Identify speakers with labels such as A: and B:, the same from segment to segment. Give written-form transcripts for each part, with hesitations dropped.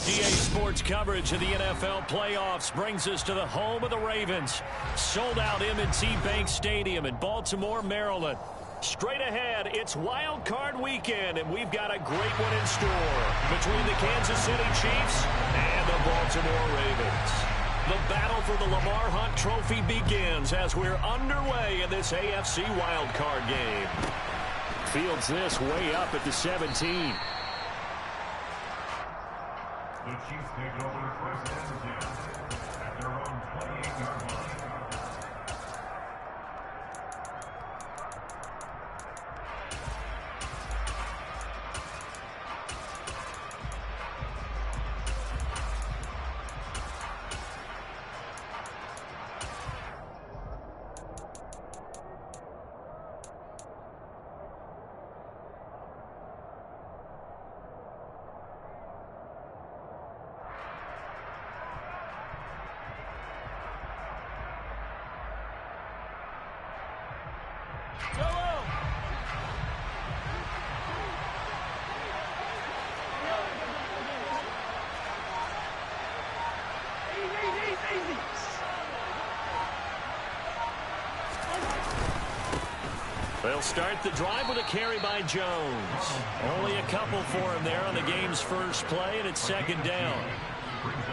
A: EA Sports coverage of the NFL playoffs brings us to the home of the Ravens. Sold out M&T Bank Stadium in Baltimore, Maryland. Straight ahead, it's Wild Card Weekend, and we've got a great one in store between the Kansas City Chiefs and the Baltimore Ravens. The battle for the Lamar Hunt Trophy begins as we're underway in this AFC Wild Card game. Fields this way up at the 17.
B: The Chiefs take over first and 10 at their own 28-yard line.
A: They'll start the drive with a carry by Jones. Only a couple for him there on the game's first play, and it's second down.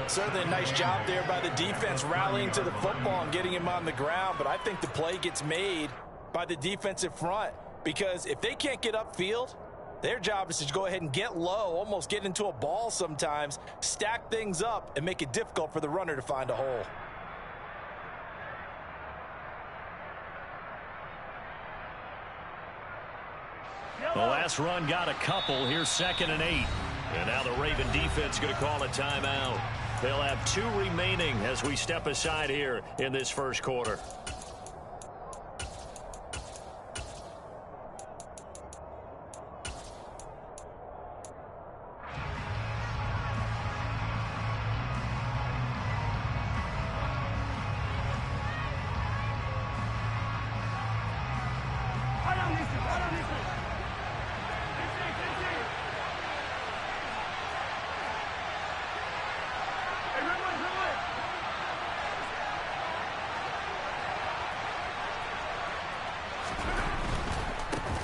C: Certainly a nice job there by the defense rallying to the football and getting him on the ground, but I think the play gets made by the defensive front because if they can't get upfield, their job is to go ahead and get low, almost get into a ball sometimes, stack things up, and make it difficult for the runner to find a hole.
A: The last run got a couple. Here's 2nd and 8. And now the Raven defense going to call a timeout. They'll have 2 remaining as we step aside here in this first quarter.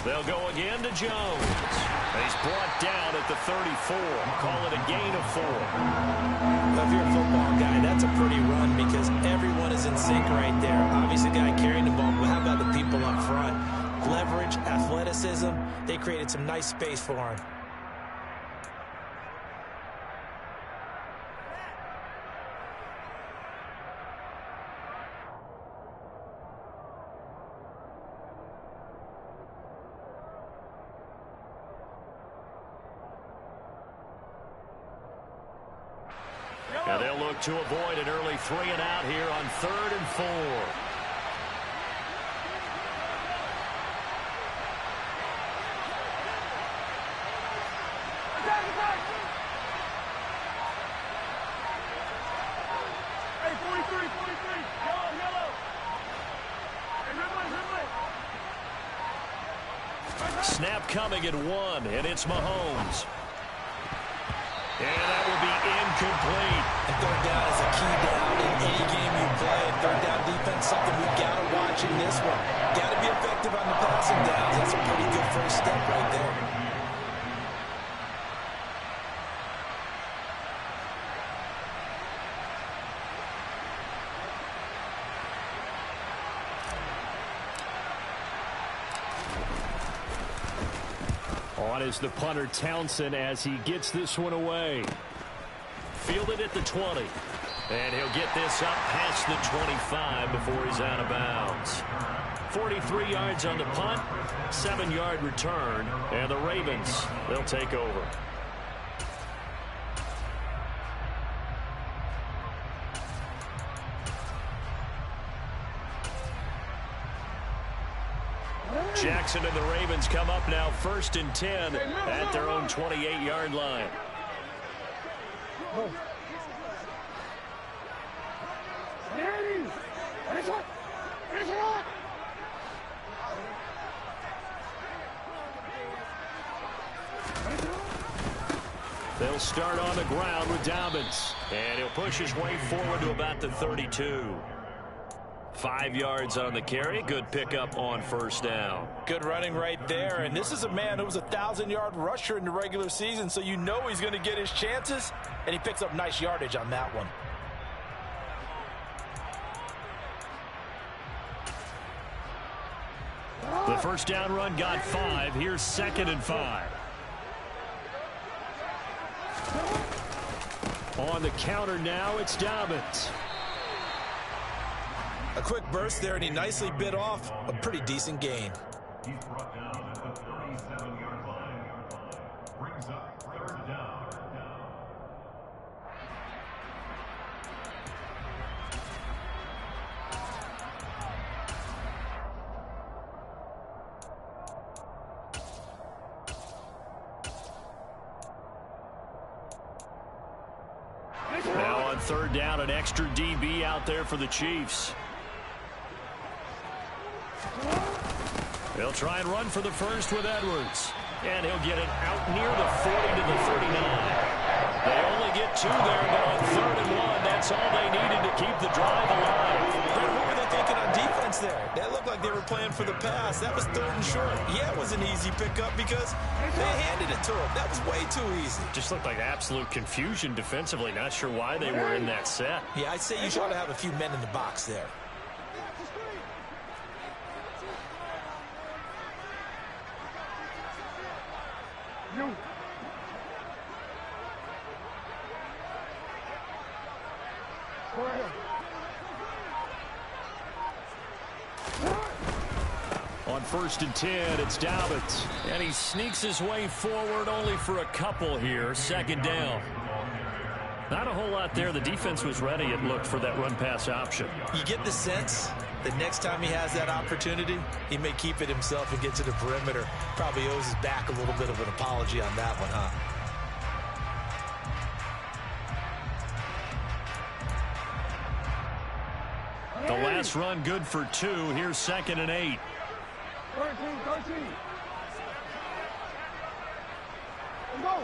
A: They'll go again to Jones. He's brought down at the 34. Call it a gain of 4.
C: If you're a football guy, that's a pretty run because everyone is in sync right there. Obviously, the guy carrying the ball, but how about the people up front? Leverage, athleticism, they created some nice space for him.
A: And they'll look to avoid an early 3 and out here on 3rd and 4.
D: Hey, 43, yellow. Hey,
A: Snap coming at 1, and it's Mahomes. And that will be incomplete.
C: And 3rd down is a key down in any game you play. 3rd down defense, something we've got to watch in this one. Got to be effective on the passing downs. That's a pretty good first step right there.
A: On is the punter Townsend as he gets this one away. Fielded at the 20. And he'll get this up past the 25 before he's out of bounds. 43 yards on the punt, 7-yard return, and the Ravens, they'll take over. Jackson and the Ravens come up now 1st and 10 at their own 28-yard line. They'll start on the ground with Dobbins. And he'll push his way forward to about the 32. 5 yards on the carry. Good pickup on first down.
C: Good running right there. And this is a man who was a 1,000-yard rusher in the regular season, so you know he's going to get his chances. And he picks up nice yardage on that one.
A: The first down run got 5. Here's 2nd and 5. On the counter now, it's Dobbins.
C: A quick burst there, and he nicely bit off a pretty decent gain.
B: He's brought down at the 37-yard line. Brings up 3rd down.
A: Now on 3rd down, an extra DB out there for the Chiefs. They'll try and run for the first with Edwards. And he'll get it out near the 40 to the 39. They only get 2 there, but on 3rd and 1, that's all they needed to keep the drive alive.
C: Brett, what were they thinking on defense there? That looked like they were playing for the pass. That was 3rd and short. Yeah, it was an easy pickup because they handed it to him. That was way too easy.
A: Just looked like absolute confusion defensively. Not sure why they were in that set.
C: Yeah, I'd say you ought to have a few men in the box there.
A: On 1st and 10, it's Dobbins. And he sneaks his way forward only for a couple here. 2nd down. Not a whole lot there. The defense was ready, it looked, for that run-pass option.
C: You get the sense that next time he has that opportunity, he may keep it himself and get to the perimeter. Probably owes his back a little bit of an apology on that one, huh?
A: The last run good for 2. Here's 2nd and 8.
D: 13. Go.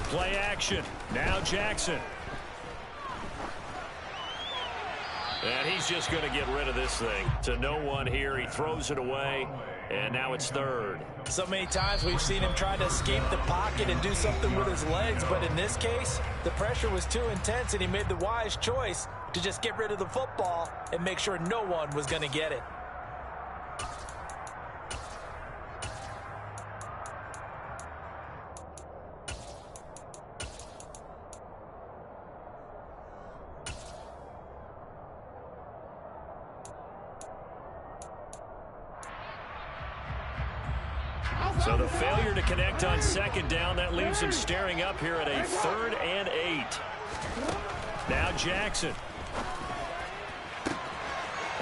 A: Play action. Now Jackson. And he's just going to get rid of this thing. To no one here. He throws it away. And now it's 3rd.
C: So many times we've seen him try to escape the pocket and do something with his legs. But in this case, the pressure was too intense, and he made the wise choice to just get rid of the football and make sure no one was going to get it.
A: So the failure to connect on 2nd down, that leaves him staring up here at a 3rd and 8. Now Jackson.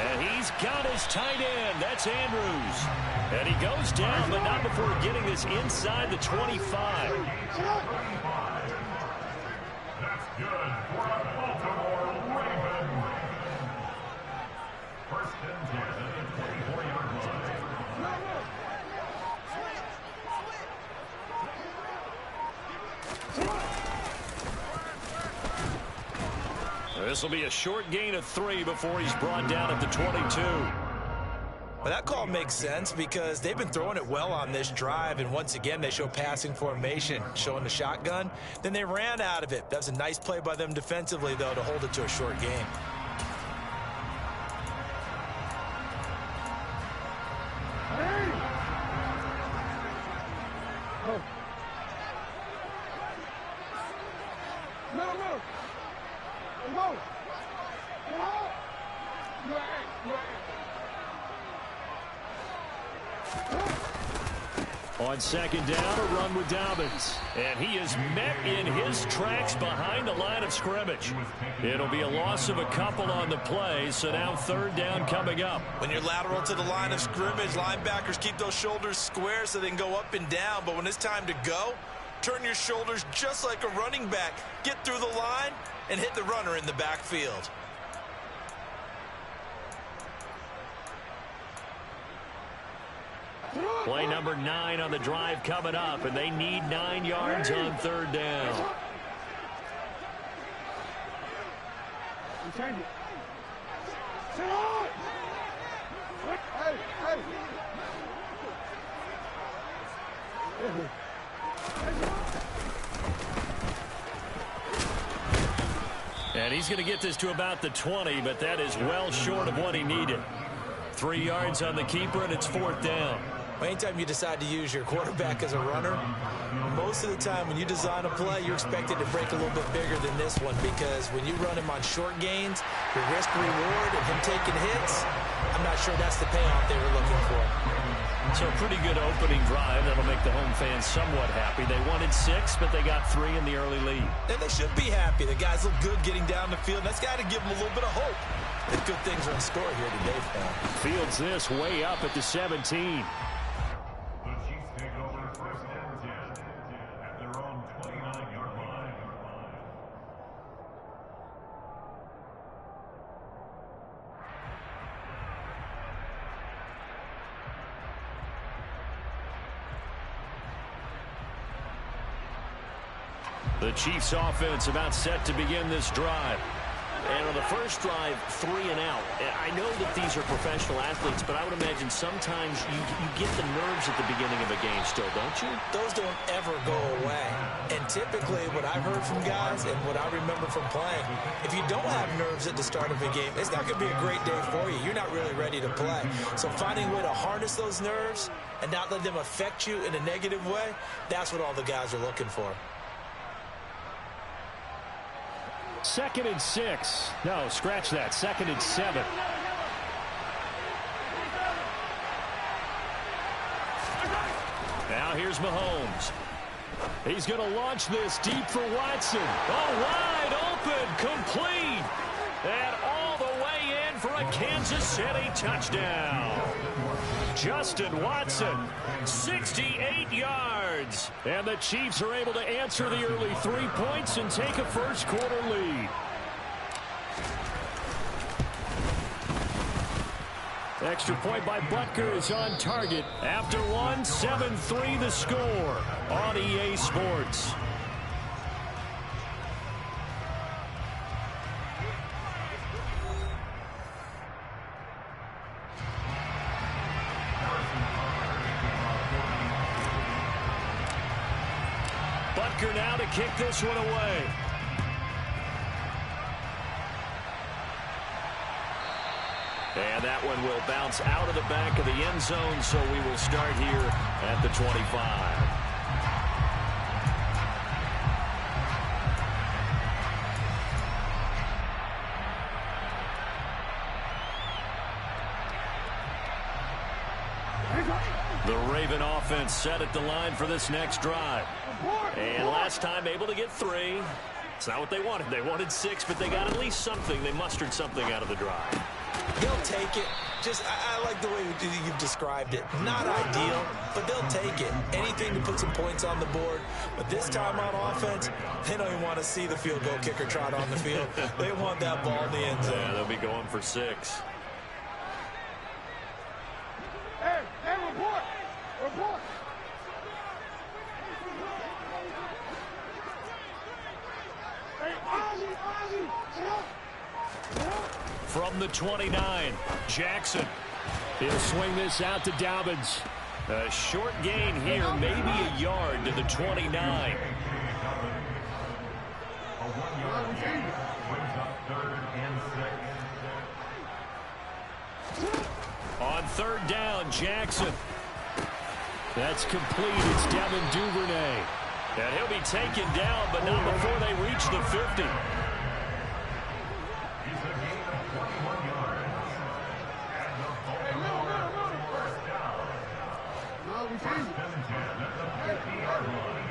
A: And he's got his tight end. That's Andrews. And he goes down, but not before getting this inside the 25.
B: That's good for a Baltimore Ravens. 1st and 10 at the 24-yard line.
A: This will be a short gain of 3 before he's brought down at the 22.
C: Well, that call makes sense because they've been throwing it well on this drive, and once again they show passing formation, showing the shotgun. Then they ran out of it. That was a nice play by them defensively, though, to hold it to a short game.
A: On 2nd down, a run with Dobbins. And he is met in his tracks behind the line of scrimmage. It'll be a loss of a couple on the play, so now 3rd down coming up.
C: When you're lateral to the line of scrimmage, linebackers keep those shoulders square so they can go up and down. But when it's time to go, turn your shoulders just like a running back. Get through the line and hit the runner in the backfield.
A: Play number 9 on the drive coming up, and they need 9 yards on third down.
D: Change it. Sit on! Hey, hey!
A: And he's going to get this to about the 20, but that is well short of what he needed. 3 yards on the keeper, and it's fourth down.
C: Anytime you decide to use your quarterback as a runner, most of the time when you design a play, you're expected to break a little bit bigger than this one, because when you run him on short gains, your risk-reward and him taking hits, I'm not sure that's the payoff they were looking for.
A: So a pretty good opening drive. That'll make the home fans somewhat happy. They wanted 6, but they got 3 in the early lead.
C: And they should be happy. The guys look good getting down the field. That's got to give them a little bit of hope that good things are in store here today for them.
A: Fields this way up at the 17.
B: The Chiefs take over first and 10 at their own 29-yard line.
A: The Chiefs offense about set to begin this drive. And on the first drive, 3 and out. I know that these are professional athletes, but I would imagine sometimes you get the nerves at the beginning of a game still, don't you?
C: Those don't ever go away. And typically what I've heard from guys and what I remember from playing, if you don't have nerves at the start of a game, it's not going to be a great day for you. You're not really ready to play. So finding a way to harness those nerves and not let them affect you in a negative way, that's what all the guys are looking for.
A: 2nd and 6. No, scratch that. 2nd and 7. Now here's Mahomes. He's going to launch this deep for Watson. Oh, wide open, complete. And all the way in for a Kansas City touchdown. Justin Watson, 68 yards. And the Chiefs are able to answer the early 3 points and take a first quarter lead. Extra point by Butker is on target. After one, 7-3 the score on EA Sports. Butker now to kick this one away. And that one will bounce out of the back of the end zone, so we will start here at the 25. The Raven offense set at the line for this next drive. And last time able to get 3. It's not what they wanted. They wanted 6, but they got at least something. They mustered something out of the drive.
C: They'll take it. Just, I like the way you've described it. Not ideal, but they'll take it. Anything to put some points on the board. But this time on offense, they don't even want to see the field goal kicker trot on the field. They want that ball in the end zone.
A: Yeah, they'll be going for 6.
D: Hey, report! Report! Hey, Ozzie! Sit up!
A: From the 29, Jackson. He'll swing this out to Dobbins. A short gain here, maybe a yard to the 29.
B: A 1-yard gain brings up 3rd and 6.
A: On third down, Jackson. That's complete. It's Devin Duvernay. And he'll be taken down, but not before they reach the 50.
B: It's a gain of 21 yards. And the Baltimore first down. First and 10 at the 50-yard line.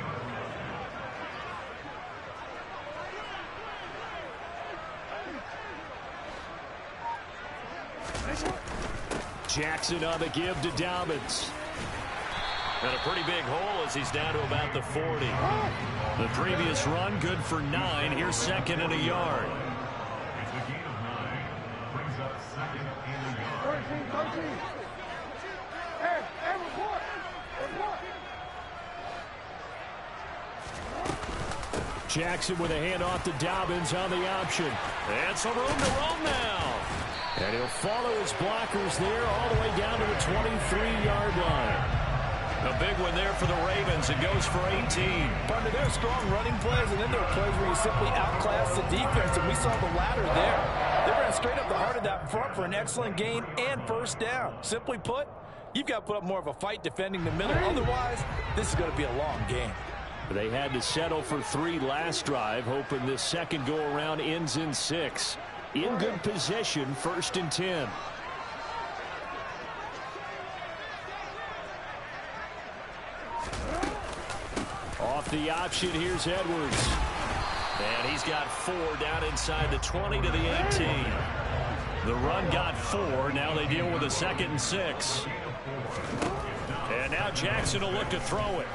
A: Jackson on the give to Dobbins. And a pretty big hole as he's down to about the 40. The previous run good for 9. Here's 2nd and a yard.
B: It's a gain of 9. Brings up 2nd and a yard.
D: 13. Hey, report!
A: Jackson with a handoff to Dobbins on the option. And some room to roam now. And he'll follow his blockers there all the way down to the 23-yard line. A big one there for the Ravens. It goes for 18.
C: Partner, there are strong running plays, and then there are plays where you simply outclass the defense, and we saw the latter there. They ran straight up the heart of that front for an excellent gain and first down. Simply put, you've got to put up more of a fight defending the middle. Otherwise, this is going to be a long game.
A: They had to settle for 3 last drive, hoping this second go-around ends in 6. In good position, 1st and 10. Off the option, here's Edwards. And he's got 4 down inside the 20 to the 18. The run got 4. Now they deal with a 2nd and 6. And now Jackson will look to throw it.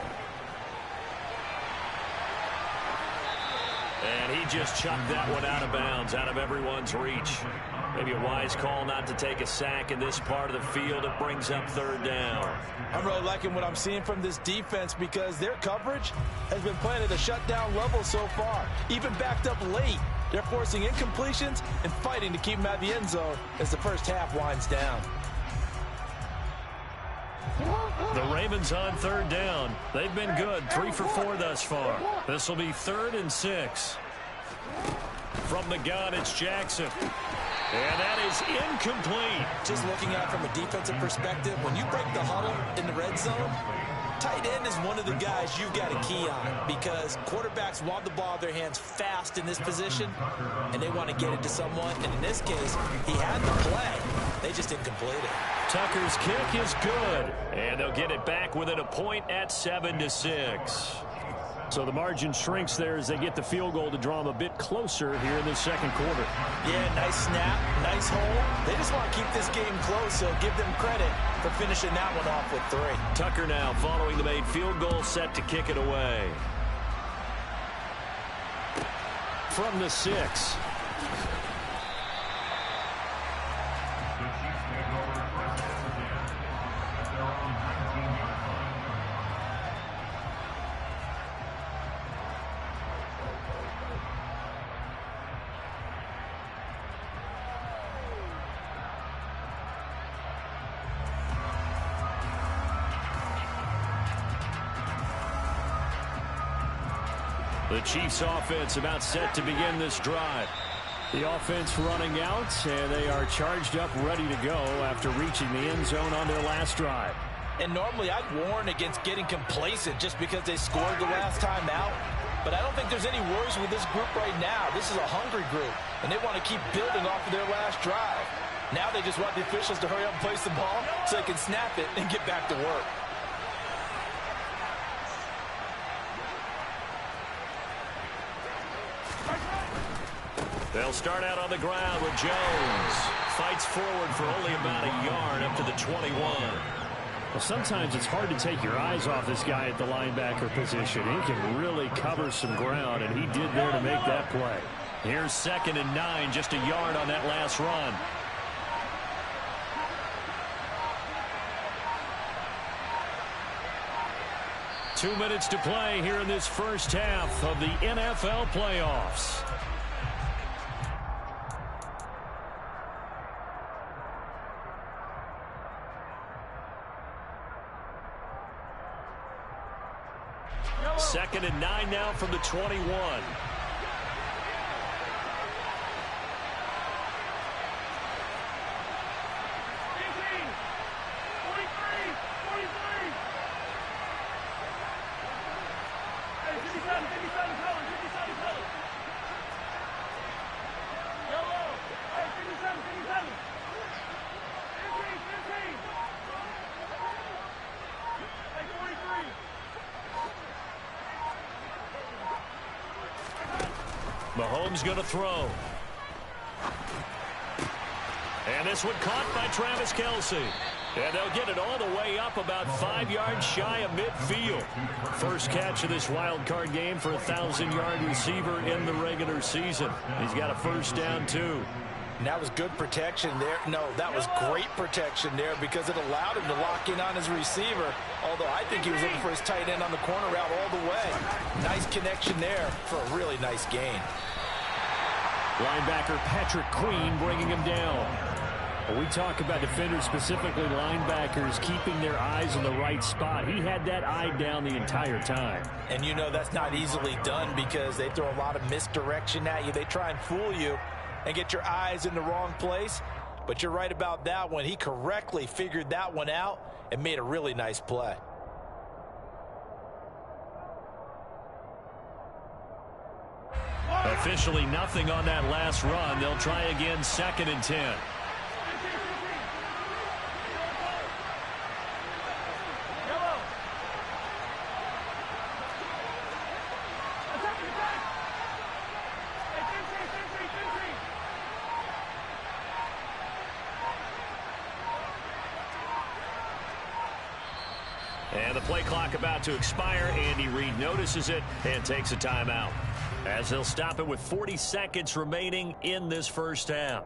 A: And he just chucked that one out of bounds, out of everyone's reach. Maybe a wise call not to take a sack in this part of the field. It brings up 3rd down.
C: I'm really liking what I'm seeing from this defense because their coverage has been playing at a shutdown level so far. Even backed up late, they're forcing incompletions and fighting to keep them out of the end zone as the first half winds down.
A: The Ravens on 3rd down. They've been good, 3 for 4 thus far. This will be 3rd and 6. From the gun, it's Jackson. And that is incomplete.
C: Just looking at it from a defensive perspective, when you break the huddle in the red zone, tight end is one of the guys you've got to key on because quarterbacks want the ball in their hands fast in this position, and they want to get it to someone. And in this case, he had the play. They just didn't complete it.
A: Tucker's kick is good, and they'll get it back within a point at 7-6. So the margin shrinks there as they get the field goal to draw them a bit closer here in the second quarter.
C: Yeah, nice snap, nice hole. They just want to keep this game close, so give them credit for finishing that one off with 3.
A: Tucker now following the made field goal, set to kick it away. From the 6. The Chiefs offense about set to begin this drive. The offense running out, and they are charged up, ready to go after reaching the end zone on their last drive.
C: And normally I'd warn against getting complacent just because they scored the last time out. But I don't think there's any worries with this group right now. This is a hungry group, and they want to keep building off of their last drive. Now they just want the officials to hurry up and place the ball so they can snap it and get back to work.
A: They'll start out on the ground with Jones. Fights forward for only about a yard up to the 21. Well, sometimes it's hard to take your eyes off this guy at the linebacker position. He can really cover some ground, and he did there to make that play. Here's 2nd and 9, just a yard on that last run. Two minutes to play here in this first half of the NFL playoffs. Second and 9 now from the 21. Mahomes going to throw. And this one caught by Travis Kelce. And they'll get it all the way up about 5 yards shy of midfield. First catch of this wild card game for a 1,000-yard receiver in the regular season. He's got a first down, too.
C: And that was good protection there. No, that was great protection there because it allowed him to lock in on his receiver, although I think he was looking for his tight end on the corner route all the way. Nice connection there for a really nice gain.
A: Linebacker Patrick Queen bringing him down. When we talk about defenders, specifically linebackers, keeping their eyes in the right spot, he had that eye down the entire time.
C: And you know that's not easily done because they throw a lot of misdirection at you. They try and fool you and get your eyes in the wrong place. But you're right about that one. He correctly figured that one out and made a really nice play.
A: Officially nothing on that last run. They'll try again, 2nd and 10. And the play clock about to expire. Andy Reid notices it and takes a timeout, as they'll stop it with 40 seconds remaining in this first half.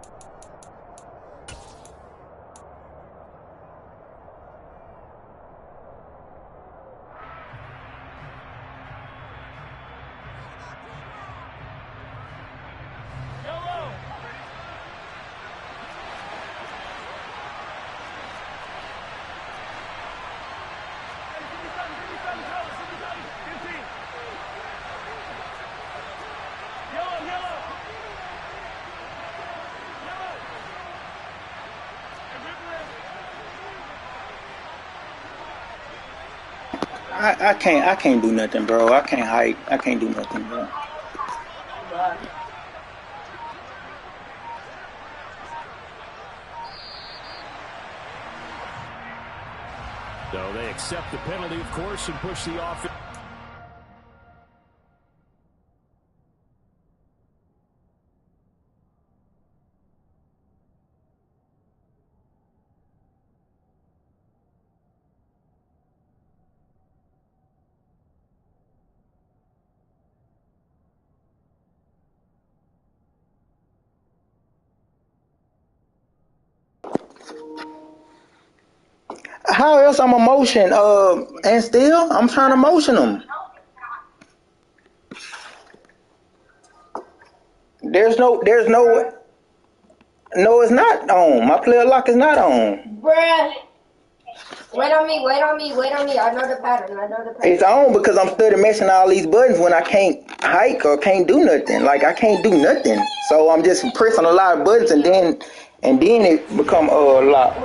E: I can't do nothing, bro. I can't hike. I can't do nothing, bro.
A: So they accept the penalty, of course, and push the offense.
E: How else I'm a motion? And still I'm trying to motion them. No, it's not on. My player lock is not on.
F: Bruh. Wait on me. I know the pattern.
E: It's on because I'm still messing all these buttons when I can't hike or can't do nothing. Like I can't do nothing. So I'm just pressing a lot of buttons and then it become a lot.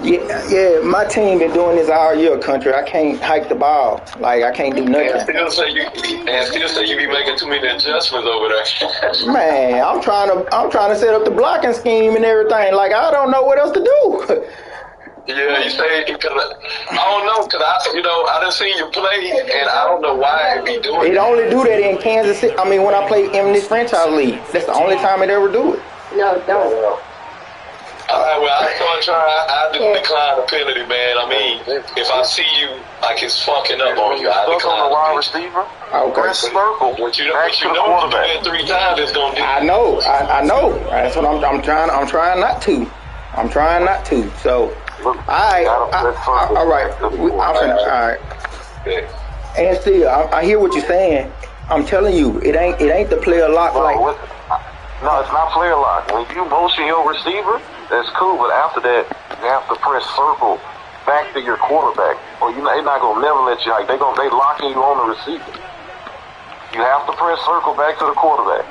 E: Yeah, my team been doing this all year, country. I can't hike the ball. Like I can't do nothing.
G: And still say you be making too many adjustments over there.
E: Man, I'm trying to set up the blocking scheme and everything. Like I don't know what else to do.
G: Yeah, you say because I don't know because I done seen you play and I don't know why it be doing.
E: It only do that in Kansas City. I mean, when I play in this franchise league, that's the only time it ever do it.
F: No, don't.
G: All right, well, I decline the penalty, man. I mean, if I see you like it's fucking up on you, I decline
H: the wide receiver.
E: Okay.
H: Circle.
G: What you know, if you do that 3 times, it's gonna do.
E: I know. That's what I'm trying. I'm trying not to. So, all right. I'm finished. All right. And still, I hear what you're saying. I'm telling you, it ain't the player lock like.
H: No, it's not player lock. When you motion your receiver, that's cool, but after that, you have to press circle back to your quarterback, or they're not gonna never let you hike. They locking you on the receiver. You have to press circle back to the quarterback.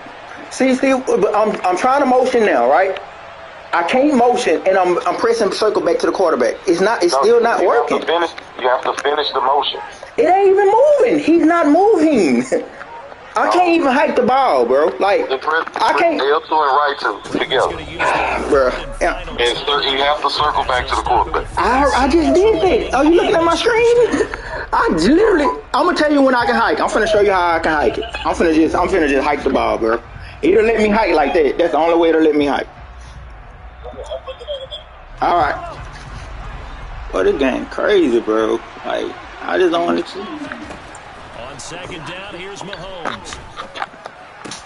E: See, I'm trying to motion now, right? I can't motion, and I'm pressing circle back to the quarterback. It's still not working.
H: You have to finish the motion.
E: It ain't even moving. He's not moving. I can't even hike the ball, bro. Like, I can't.
H: L2 and right together.
E: Bro.
H: And you have to circle back to the quarterback.
E: I just did that. Are you looking at my screen? I'm going to tell you when I can hike. I'm finna show you how I can hike it. I'm finna just hike the ball, bro. It'll let me hike like that. That's the only way it'll let me hike. All right. Well, this game crazy, bro. Like, I just don't want to see.
A: On 2nd down, here's Mahomes.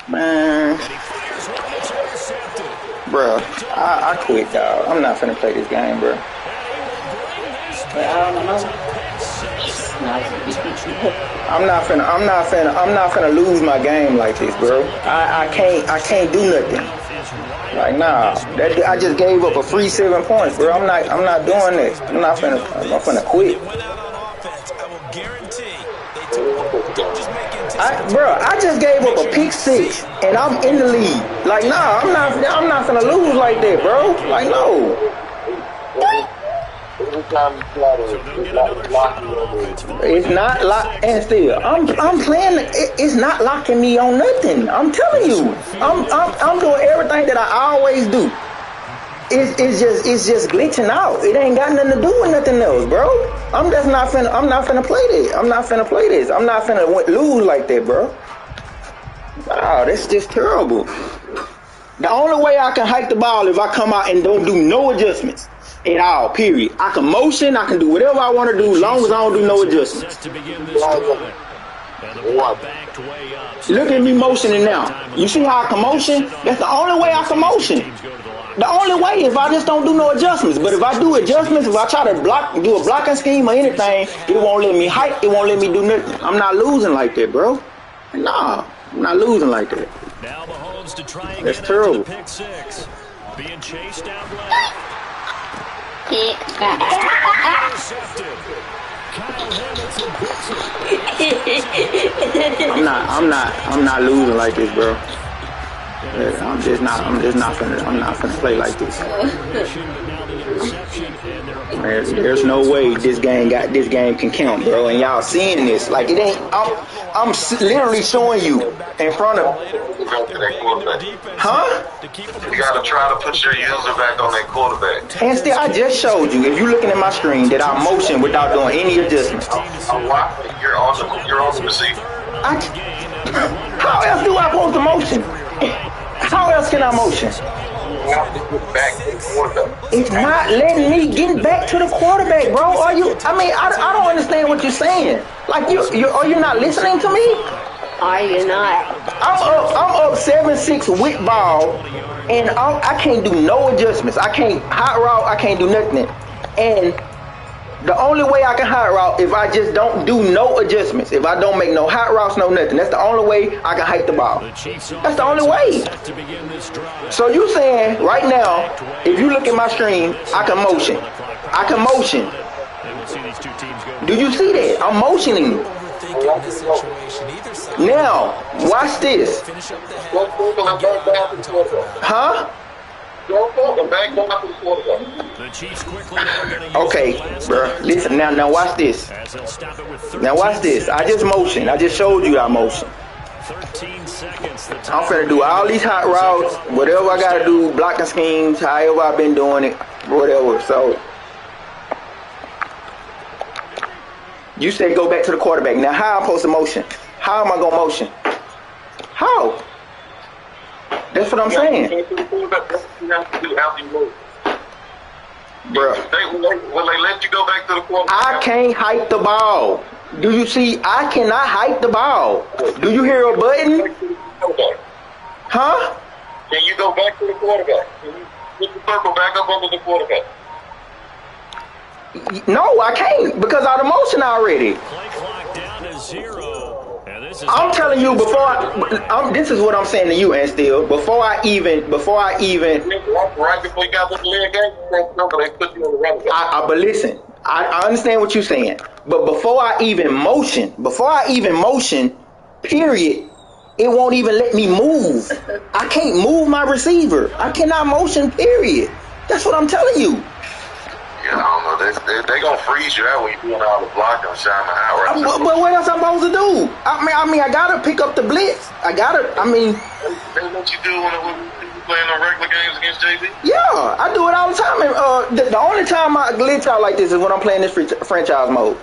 E: Man.
A: And he fires one that's intercepted.
E: Bro, I quit, dog. I'm not finna play this game, bro.
I: But I don't know.
E: I'm not finna lose my game like this, bro. I can't do nothing. Like, nah. I just gave up a free 7 points, bro. I'm not doing this. I'm finna quit. I just gave up a pick 6 and I'm in the lead. Like, nah, I'm not finna lose like that, bro. Like, no. It's not lock and still. I'm playing. It's not locking me on nothing. I'm telling you. I'm doing everything that I always do. It's just glitching out. It ain't got nothing to do with nothing else, bro. I'm not finna play this. I'm not finna lose like that, bro. Wow, that's just terrible. The only way I can hike the ball is if I come out and don't do no adjustments at all, period. I can motion, I can do whatever I want to do as long as I don't do no adjustments. Look at me motioning now. You see how I can motion? That's the only way I can motion. The only way if I just don't do no adjustments. But if I do adjustments, if I try to do a blocking scheme or anything, it won't let me hike, it won't let me do nothing. I'm not losing like that, bro. Nah, I'm not losing like that.
A: Now Mahomes to try and
E: that's
A: get
E: terrible.
A: The pick 6. Being chased out left.
E: I'm not losing like this, bro. I'm just not finna play like this. There's no way this game can count, bro. And y'all seeing this, like, it ain't. I'm literally showing you in front of. Huh?
H: You gotta try to put your user back on that quarterback.
E: And still, I just showed you. If you're looking at my screen, that I motion without doing any adjustments.
H: You're on the receiver.
E: How else do I post the motion? How else can I motion? It's not letting me get back to the quarterback, bro. I don't understand what you're saying. Like, are you not listening to me?
I: Are you not?
E: I'm up 7-6 with ball, and I can't do no adjustments. I can't hot route. I can't do nothing. And the only way I can hot route if I just don't do no adjustments. If I don't make no hot routes, no nothing. That's the only way I can hike the ball. That's the only way. So you saying right now, if you look at my screen, I can motion. I can motion. Do you see that? I'm motioning. Now, watch this. Huh? Okay, bro. Listen, now watch this. Now watch this. I just motioned. I just showed you I motion. I'm finna do all these hot routes, whatever I gotta do, blocking schemes, however I've been doing it, whatever. So you said go back to the quarterback. Now how am I supposed to motion? How am I gonna motion? How? That's what I'm saying. Bro,
H: will they let you go back to the quarterback?
E: I can't hike the ball. Do you see? I cannot hike the ball. Do you hear a button? Huh?
H: Can you go back to the quarterback? Can you put the circle back up under the quarterback?
E: No, I can't because I'm in motion already.
A: Play clock down to 0.
E: I'm telling you this is what I'm saying to you, and still before I even
H: right before you got the leg game, they put you on the running back.
E: But listen, I understand what you're saying, but before I even motion, period, it won't even let me move. I can't move my receiver. I cannot motion, period. That's what I'm telling you.
H: Yeah, I don't know. They gonna freeze you out when you're doing all the blocking and shining out. Right?
E: But what else I'm supposed to do? I mean, I gotta pick up the blitz. That's
H: what you do when you playing on regular games against JV?
E: Yeah, I do it all the time. And, the only time I glitch out like this is when I'm playing this franchise mode.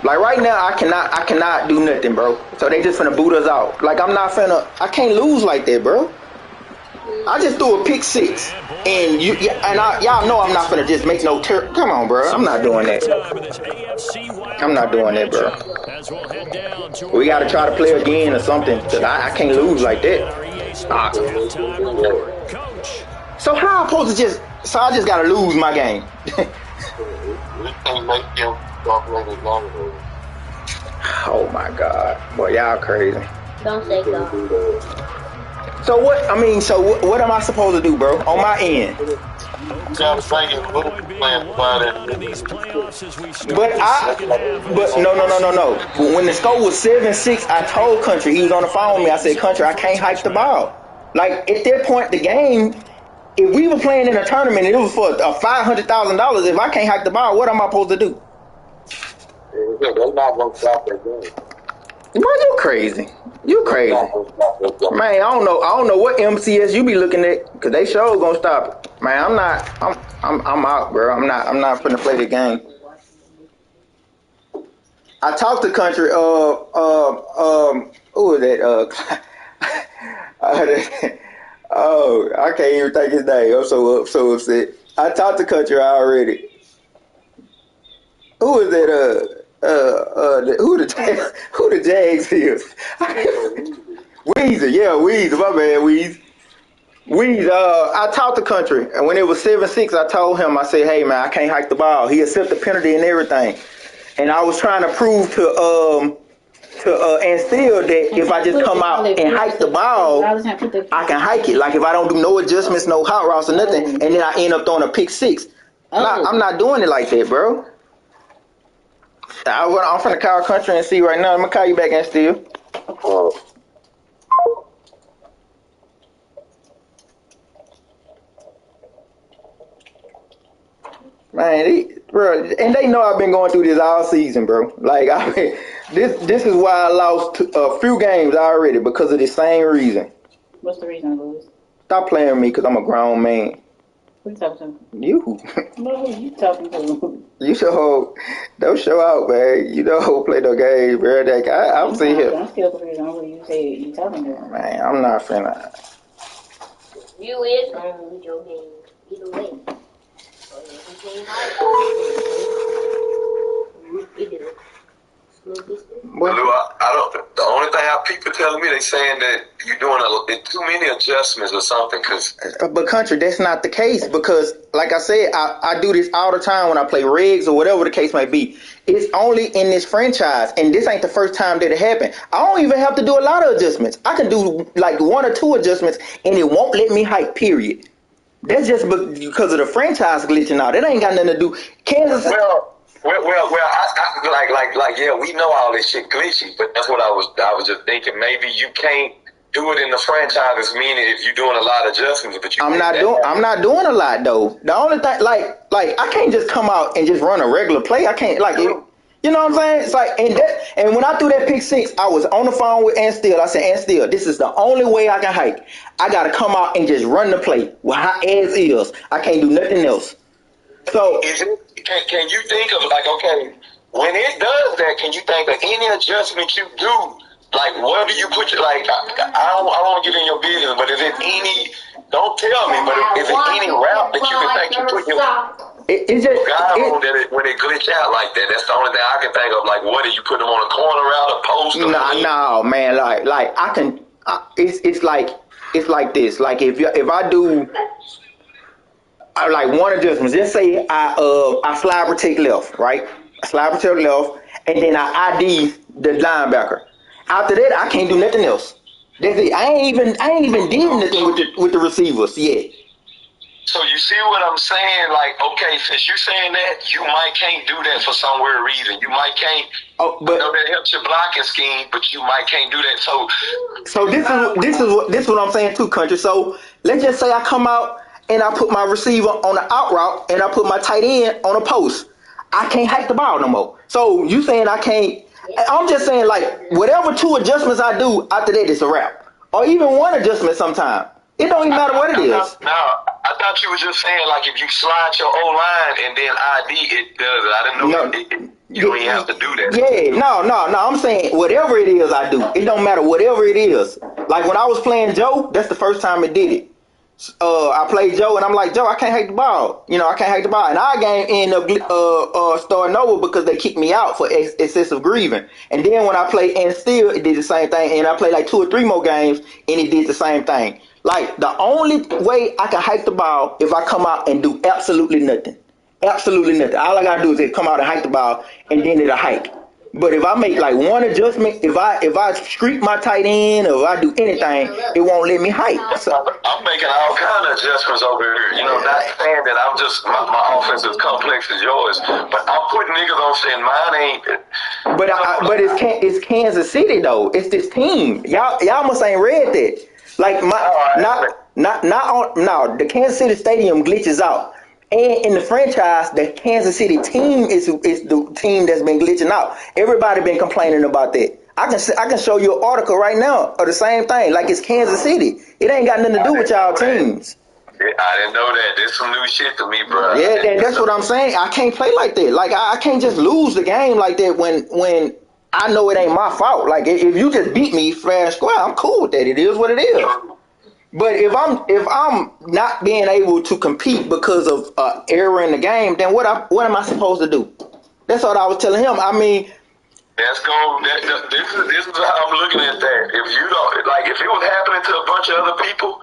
E: Like right now, I cannot do nothing, bro. So they just finna boot us out. Like I can't lose like that, bro. I just threw a pick six, and y'all know I'm not gonna just make no turn. Come on, bro. I'm not doing that. I'm not doing that, bro. We got to try to play again or something, because I can't lose like that. So how I supposed to just? So I just got to lose my game. Oh my God, boy, y'all crazy.
I: Don't say go.
E: So what? I mean, so what am I supposed to do, bro? On my end.
H: But
E: no. When the score was 7-6, I told Country, he was on the phone with me. I said, Country, I can't hike the ball. Like at that point, the game, if we were playing in a tournament and it was for $500,000, if I can't hike the ball, what am I supposed to do?
H: they're not going to stop that game.
E: Bro, you crazy. You crazy. Man, I don't know what MCS you be looking at, because they sure gonna stop it. Man, I'm out, bro. I'm not finna play the game. I talked to Country, who was that? Oh, I can't even think his name. I'm so upset. I talked to Country already. Who is that? Who the Jags is? Weezer, yeah, Weezer. My bad, Weezer. I talked to Country, and when it was 7-6, I told him, I said, hey man, I can't hike the ball. He accepted the penalty and everything, and I was trying to prove to Anstill that if I just come out and hike the ball, I can hike it. Like if I don't do no adjustments, no hot routes or nothing, and then I end up throwing a pick six. I'm not doing it like that, bro. I'm finna call Country and see right now. I'm gonna call you back, Anstill. Man, bro, and they know I've been going through this all season, bro. Like, this is why I lost a few games already, because of the same reason.
J: What's the reason, Louis?
E: Stop playing with me, because I'm a grown man.
J: Who you talking to?
E: You.
J: No, who you talking to?
E: You should don't show out, man. You don't play no games, bro. I'm sitting here.
J: I'm still confused on who you say you talking to.
E: Man, I'm not finna.
I: You is gonna lose your game either way.
G: Well, the only thing people telling me, they saying that you're doing too many adjustments or something.
E: But Country, that's not the case, because like I said, I do this all the time when I play regs or whatever the case may be. It's only in this franchise, and this ain't the first time that it happened. I don't even have to do a lot of adjustments. I can do like 1 or 2 adjustments, and it won't let me hike, period. That's just because of the franchise glitching out. It ain't got nothing to do. Kansas.
G: Yeah, we know all this shit glitchy, but that's what I was just thinking. Maybe you can't do it in the franchise, meaning if you're doing a lot of adjustments, but I'm not
E: doing a lot though. The only thing, like I can't just come out and just run a regular play. I can't you know what I'm saying? It's like, and when I threw that pick six, I was on the phone with Anstill. I said, Anstill, this is the only way I can hike. I got to come out and just run the play. Well, how as is. I can't do nothing else. So,
G: can you think of, like, okay, when it does that, can you think of any adjustment you do? Like, where do you put your, like, I don't want to get in your business, but is it any, don't tell me, but is it any route that you can think you put your...
E: It's just
G: when it glitch out like that. That's the only thing I can think of. Like, what do you put them on a corner route, a post?
E: No, man. Like I can. It's like this. Like if I do like 1 adjustment. Just say I slide protect left, right? I slide protect left, and then I ID the linebacker. After that, I can't do nothing else. That's it. I ain't even did nothing with the receivers yet.
G: So you see what I'm saying? Like, okay, since you're saying that, you might can't do that for some weird reason. You might can't. I know that helps your blocking scheme, but you might can't do that. So
E: this is what I'm saying too, Country. So let's just say I come out and I put my receiver on the out route and I put my tight end on a post. I can't hike the ball no more. So you saying I can't? I'm just saying, like, whatever 2 adjustments I do after that, it's a wrap. Or even 1 adjustment sometime. It don't even matter what it is.
G: No, I thought you were just saying, like, if you slide your O-line and then ID, it does it. I didn't know you don't even have to do that.
E: Yeah, no. I'm saying whatever it is I do. It don't matter whatever it is. Like when I was playing Joe, that's the first time it did it. I played Joe, and I'm like, Joe, I can't hike the ball. I can't hike the ball. And our game ended up starting over because they kicked me out for excessive grieving. And then when I played and still, it did the same thing. And I played like 2 or 3 more games, and it did the same thing. Like, the only way I can hike the ball if I come out and do absolutely nothing. Absolutely nothing. All I gotta do is come out and hike the ball, and then it'll hike. But if I make like one adjustment, if I streak my tight end or if I do anything, it won't let me hike. So
G: I'm making all kind of adjustments over here. Not saying that I'm just my offense is complex as yours, but I'm putting niggas on saying mine ain't.
E: But it's Kansas City though. It's this team. Y'all must ain't read that. Like the Kansas City stadium glitches out. And in the franchise, the Kansas City team is the team that's been glitching out. Everybody been complaining about that. I can show you an article right now of the same thing. Like, it's Kansas City. It ain't got nothing to do with y'all teams.
G: I didn't know that. There's some new shit to me, bro.
E: Yeah, that's what I'm saying. I can't play like that. Like, I can't just lose the game like that when I know it ain't my fault. Like, if you just beat me fair and square, I'm cool with that. It is what it is. But if I'm not being able to compete because of error in the game, then what am I supposed to do? That's what I was telling him. I mean,
G: this is how I'm looking at that. If you don't if it was happening to a bunch of other people,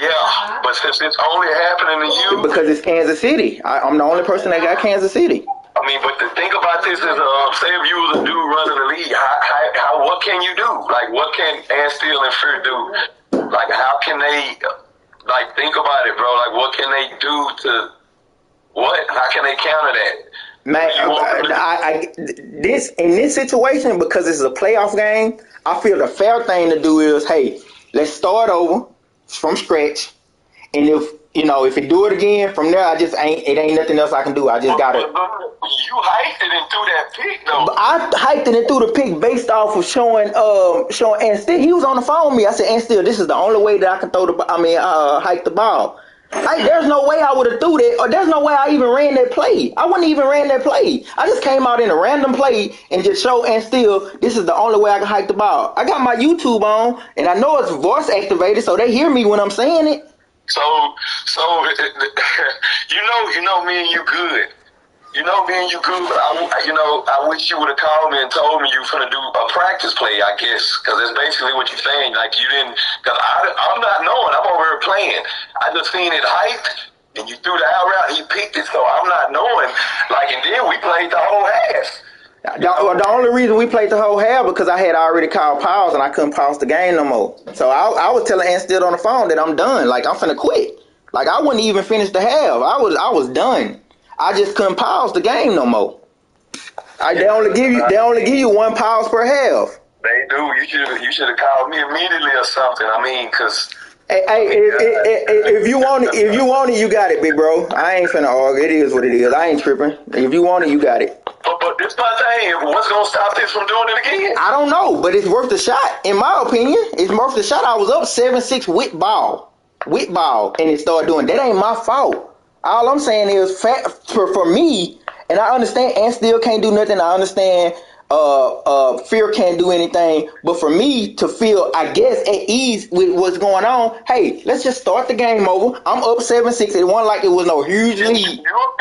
G: yeah. But since it's only happening to you,
E: because it's Kansas City, I'm the only person that got Kansas City.
G: I mean, but the thing about this is, say if you was a dude running the league, what can you do? Like, what can Ansteele and Fear do? Like, how can they, think about it, bro? Like, what can they do to, how can they counter that?
E: Man, in this situation, because it's a playoff game, I feel the fair thing to do is, hey, let's start over from scratch. And if it do it again, from there, it ain't nothing else I can do. I just got it.
G: You hiked it and threw that pick, though.
E: I hiked it and threw the pick based off of showing Ansteele. He was on the phone with me. I said, Ansteele, this is the only way that I can hike the ball. Like, there's no way I would have threw that, or there's no way I even ran that play. I wouldn't even ran that play. I just came out in a random play and just showed Ansteele, this is the only way I can hike the ball. I got my YouTube on, and I know it's voice activated, so they hear me when I'm saying it.
G: So you know me and you good. You know me and you good, but I wish you would have called me and told me you were going to do a practice play, I guess, because that's basically what you're saying. Like, you didn't, because I'm not knowing. I'm over here playing. I just seen it hiked, and you threw the out route, he picked it, so I'm not knowing. Like, and then we played the whole half.
E: The only reason we played the whole half because I had already called pause and I couldn't pause the game no more. So I was telling Ansteele on the phone that I'm done. Like, I'm finna quit. Like, I wouldn't even finish the half. I was done. I just couldn't pause the game no more. They only give you 1 pause per half.
G: They do. You should have called me immediately or something. I mean, cause.
E: If you want it, you got it, big bro. I ain't finna argue. It is what it is. I ain't tripping. If you want it, you got it.
G: But this my thing. What's gonna stop this from doing it again?
E: I don't know, but it's worth the shot. In my opinion, it's worth the shot. I was up 7-6 with ball, and it started doing. That ain't my fault. All I'm saying is, for me, and I understand Ansteele can't do nothing. I understand Fear can't do anything. But for me to feel, I guess, at ease with what's going on, hey, let's just start the game over. I'm up 7-6. It wasn't like it was no huge lead.
G: You don't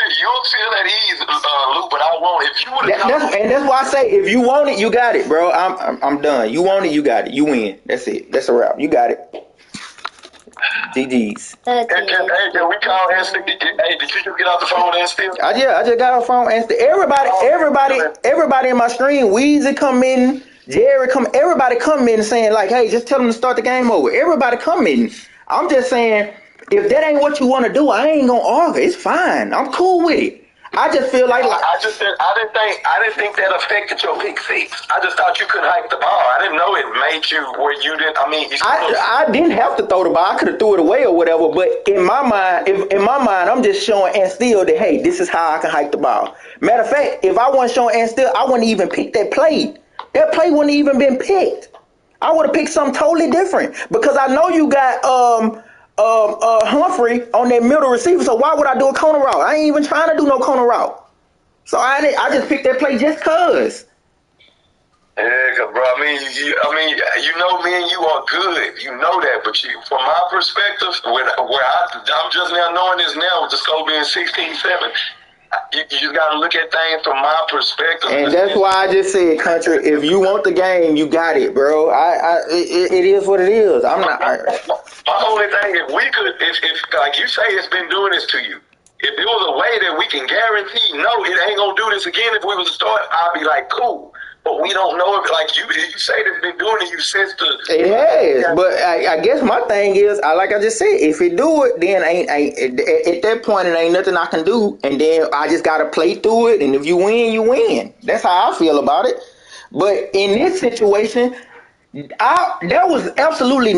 G: feel at ease, Luke, but I want if you would have.
E: And that's why I say, if you want it, you got it, bro. I'm done. You want it, you got it. You win. That's it. That's a wrap. You got it. GG's.
G: Hey, can we call Ansteele? Hey, did you just get off the phone with Ansteele?
E: I just got off the phone with Ansteele. Everybody in my stream, Weezy commenting, Jerry everybody commenting saying like, hey, just tell them to start the game over. Everybody commenting. I'm just saying, if that ain't what you want to do, I ain't gonna argue. It's fine. I'm cool with it. I just feel like
G: I didn't think that affected your pick six. I just thought you couldn't hike the ball. I didn't know it made you where you didn't. I mean,
E: I didn't have to throw the ball. I could have threw it away or whatever. But in my mind, I'm just showing Ansteele that, hey, this is how I can hike the ball. Matter of fact, if I wasn't showing Ansteele, I wouldn't even pick that play. That play wouldn't even been picked. I would have picked something totally different because I know you got Humphrey on that middle receiver, so why would I do a corner route? I ain't even trying to do no corner route. So I just picked that play just cause.
G: Yeah, bro. I mean, you know, me and you are good. You know that, but from my perspective, I'm just now knowing this now with the score being 16-7. You just gotta look at things from my perspective.
E: And that's why I just said, country. If you want the game, you got it, bro. It is what it is. I'm not.
G: My only thing, if like you say, it's been doing this to you. If there was a way that we can guarantee, no, it ain't gonna do this again. If we was to start, I'd be like, cool. But we don't know if, like you say, it's been doing it. You since the.
E: It has, but I guess my thing is, like I just said, if it do it, then at that point it ain't nothing I can do, and then I just gotta play through it. And if you win, you win. That's how I feel about it. But in this situation, there was absolutely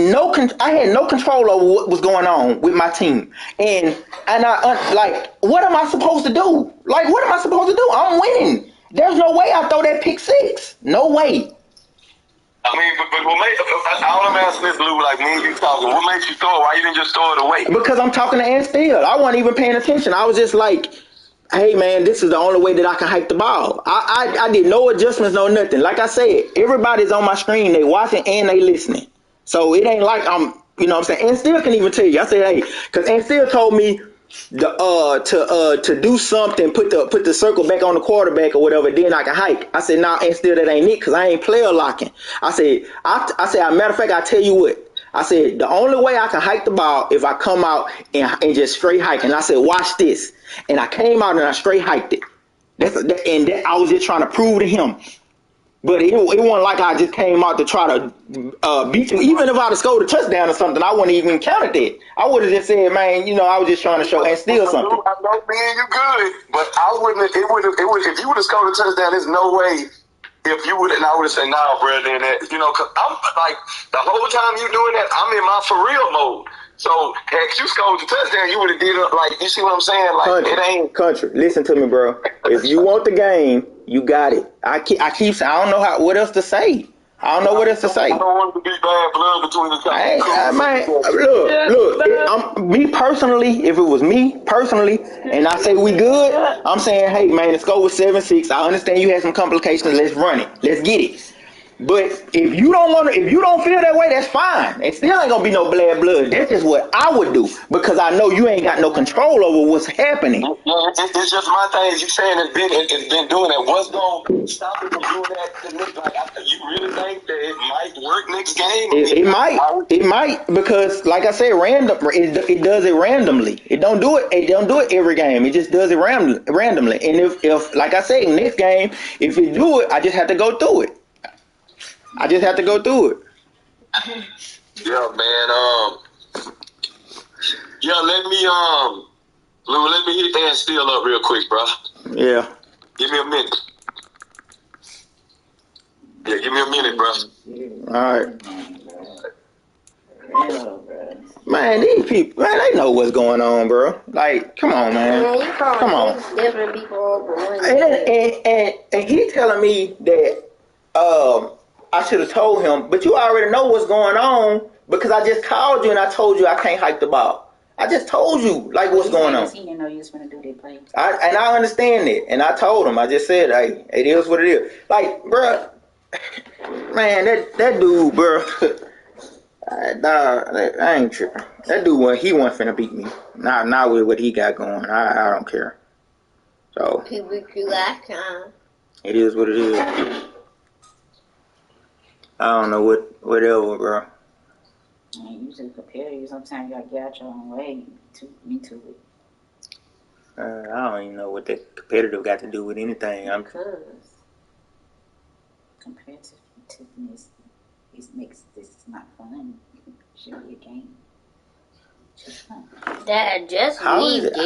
E: I had no control over what was going on with my team, and I like, what am I supposed to do? Like, what am I supposed to do? I'm winning. There's no way I throw that pick six. No way.
G: I mean, but all I'm asking is, Lou, like me and you talking, what makes you throw it? Why you didn't just throw it away?
E: Because I'm talking to Ant Steele. I wasn't even paying attention. I was just like, hey, man, this is the only way that I can hike the ball. I did no adjustments, no nothing. Like I said, everybody's on my screen. They watching and they listening. So it ain't like I'm, you know what I'm saying? Ant Steele can even tell you. I said, hey, because Ant Steele told me to do something, put the circle back on the quarterback or whatever, then I can hike. I said, nah, and still that ain't it, because I ain't player locking. I said, matter of fact, I tell you what, I said, the only way I can hike the ball if I come out and just straight hike. And I said, watch this. And I came out and I straight hiked it. I was just trying to prove to him. But it wasn't like I just came out to try to beat you. Even if I'd have scored a touchdown or something, I wouldn't even counted that. I would have just said, man, you know, I was just trying to show and steal something.
G: I know, man, you good, but I wouldn't. If you would have scored a touchdown, there's no way. If you would, and I would have said, nah, bro, then that, you know, because I'm like, the whole time you doing that, I'm in my for real mode. So, had you scored the touchdown, you would have did it, like, you see what I'm saying? Like, it ain't.
E: Country, listen to me, bro. If you want the game, you got it. I keep saying, I don't know what else to say. I don't know what else to say.
G: I don't want to be bad blood between the
E: two. Look, me personally, if it was me personally, and I say we good, I'm saying, hey, man, let's go with 7-6. I understand you had some complications. Let's run it. Let's get it. But if you don't feel that way, that's fine. It still ain't gonna be no bad blood. That's just what I would do, because I know you ain't got no control over what's happening.
G: It's just my thing. You saying it's been doing that. What's gonna stop it from doing that? Like, you really think that it might work next game?
E: It might, because like I said, it does it randomly. It don't do it every game. It just does it randomly. And if like I say, next game, if it do it, I just have to go through it.
G: Yeah, man. Let me hit that Steele up real quick, bro.
E: Yeah.
G: Give me a minute. Yeah, give me a minute, bro.
E: All right. Man, these people, man, they know what's going on, bro. Like, come on, man. Come on.
I: Different people.
E: And he telling me that I should have told him, but you already know what's going on, because I just called you and I told you I can't hike the ball. I just told you, like, what's going on.
J: He didn't know you was going to do that play.
E: I understand it, and I told him. I just said, hey, it is what it is. Like, bro, man, that dude, bro, I ain't tripping. That dude, he wasn't finna beat me. Not with what he got going. I don't care. So,
I: he beat you last time.
E: It is what it is. I don't know whatever, bro.
J: Man, you just prepare you. Sometimes you gotta get out your own way to it.
E: I don't even know what that competitive got to do with anything.
J: Because competitiveness makes this not fun. It should be a game. Just fun.
I: Dad, just
E: how is it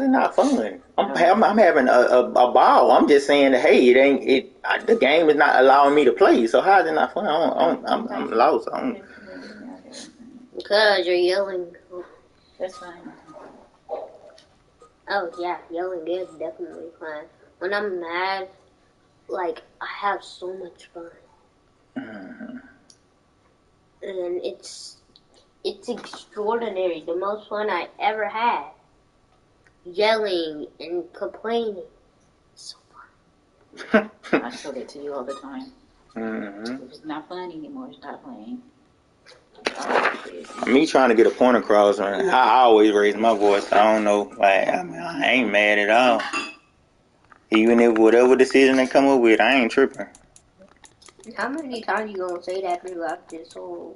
E: not fun? I'm having a ball. I'm just saying that, hey, the game is not allowing me to play. So how is it not fun? I'm lost.
I: Because you're yelling.
J: That's fine.
I: Oh yeah, yelling is definitely fun. When I'm mad, like, I have so much fun.
E: Mm-hmm.
I: And it's extraordinary. The most fun I ever had. Yelling and complaining. So fun.
J: I show that to you all the time. If it's not fun anymore, stop playing.
E: Me trying to get a point across, and I always raise my voice. I don't know. Like, I mean, I ain't mad at all. Even if whatever decision they come up with, I ain't tripping.
F: How many times you gonna say that throughout this whole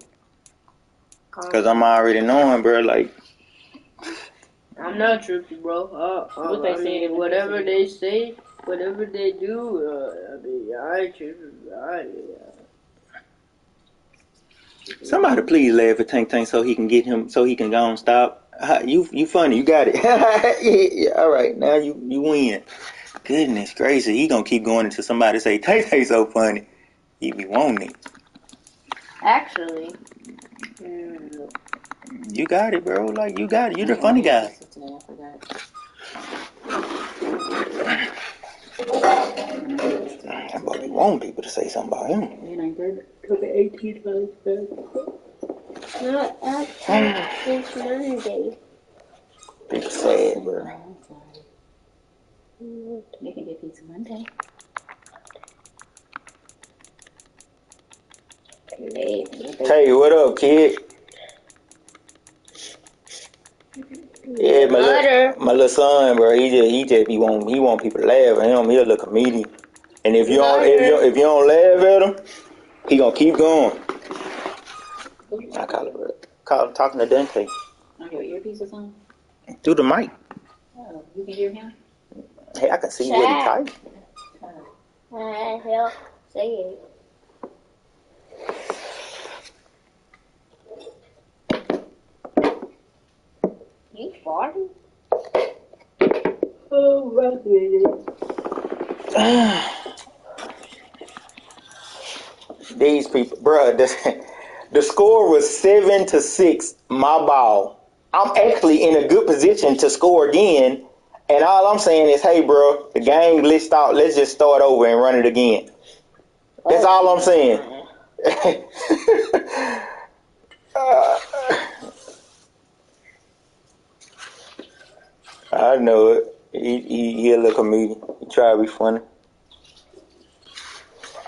E: Because I'm already knowing, bro, like...
F: I'm not tripping, bro.
J: What they say,
F: whatever they say, whatever they do, I mean, I ain't tripping.
E: Somebody please laugh at Tank Tank so he can get him, so he can go and stop. You funny, you got it. Yeah, all right, now you win. Goodness gracious, he gonna keep going until somebody say Tank Tank so funny. He be wanting it.
F: Actually,
E: you got it, bro. Like, you got it. You the funny guy. But we want people to say something about him.
J: It ain't good. Took it 18 times fast.
I: Not actually since Monday.
E: People sad, bro.
J: They can get pizza Monday.
E: Hey, what up, kid? Yeah, my little son, bro. He just he want people to laugh at him. He a little comedian, and if you don't laugh at him, he gonna keep going. I call him talking to Dante.
J: On your earpiece or something?
E: Through the mic.
J: Oh, you can hear him?
E: Hey, I can see what he type.
I: Help say it. You farting?
J: Oh, my goodness.
E: These people, bro. The score was 7-6. My ball. I'm actually in a good position to score again, and all I'm saying is, hey, bro, the game glitched out. Let's just start over and run it again. That's all I'm saying. I know it. He a little comedian. He try to be funny.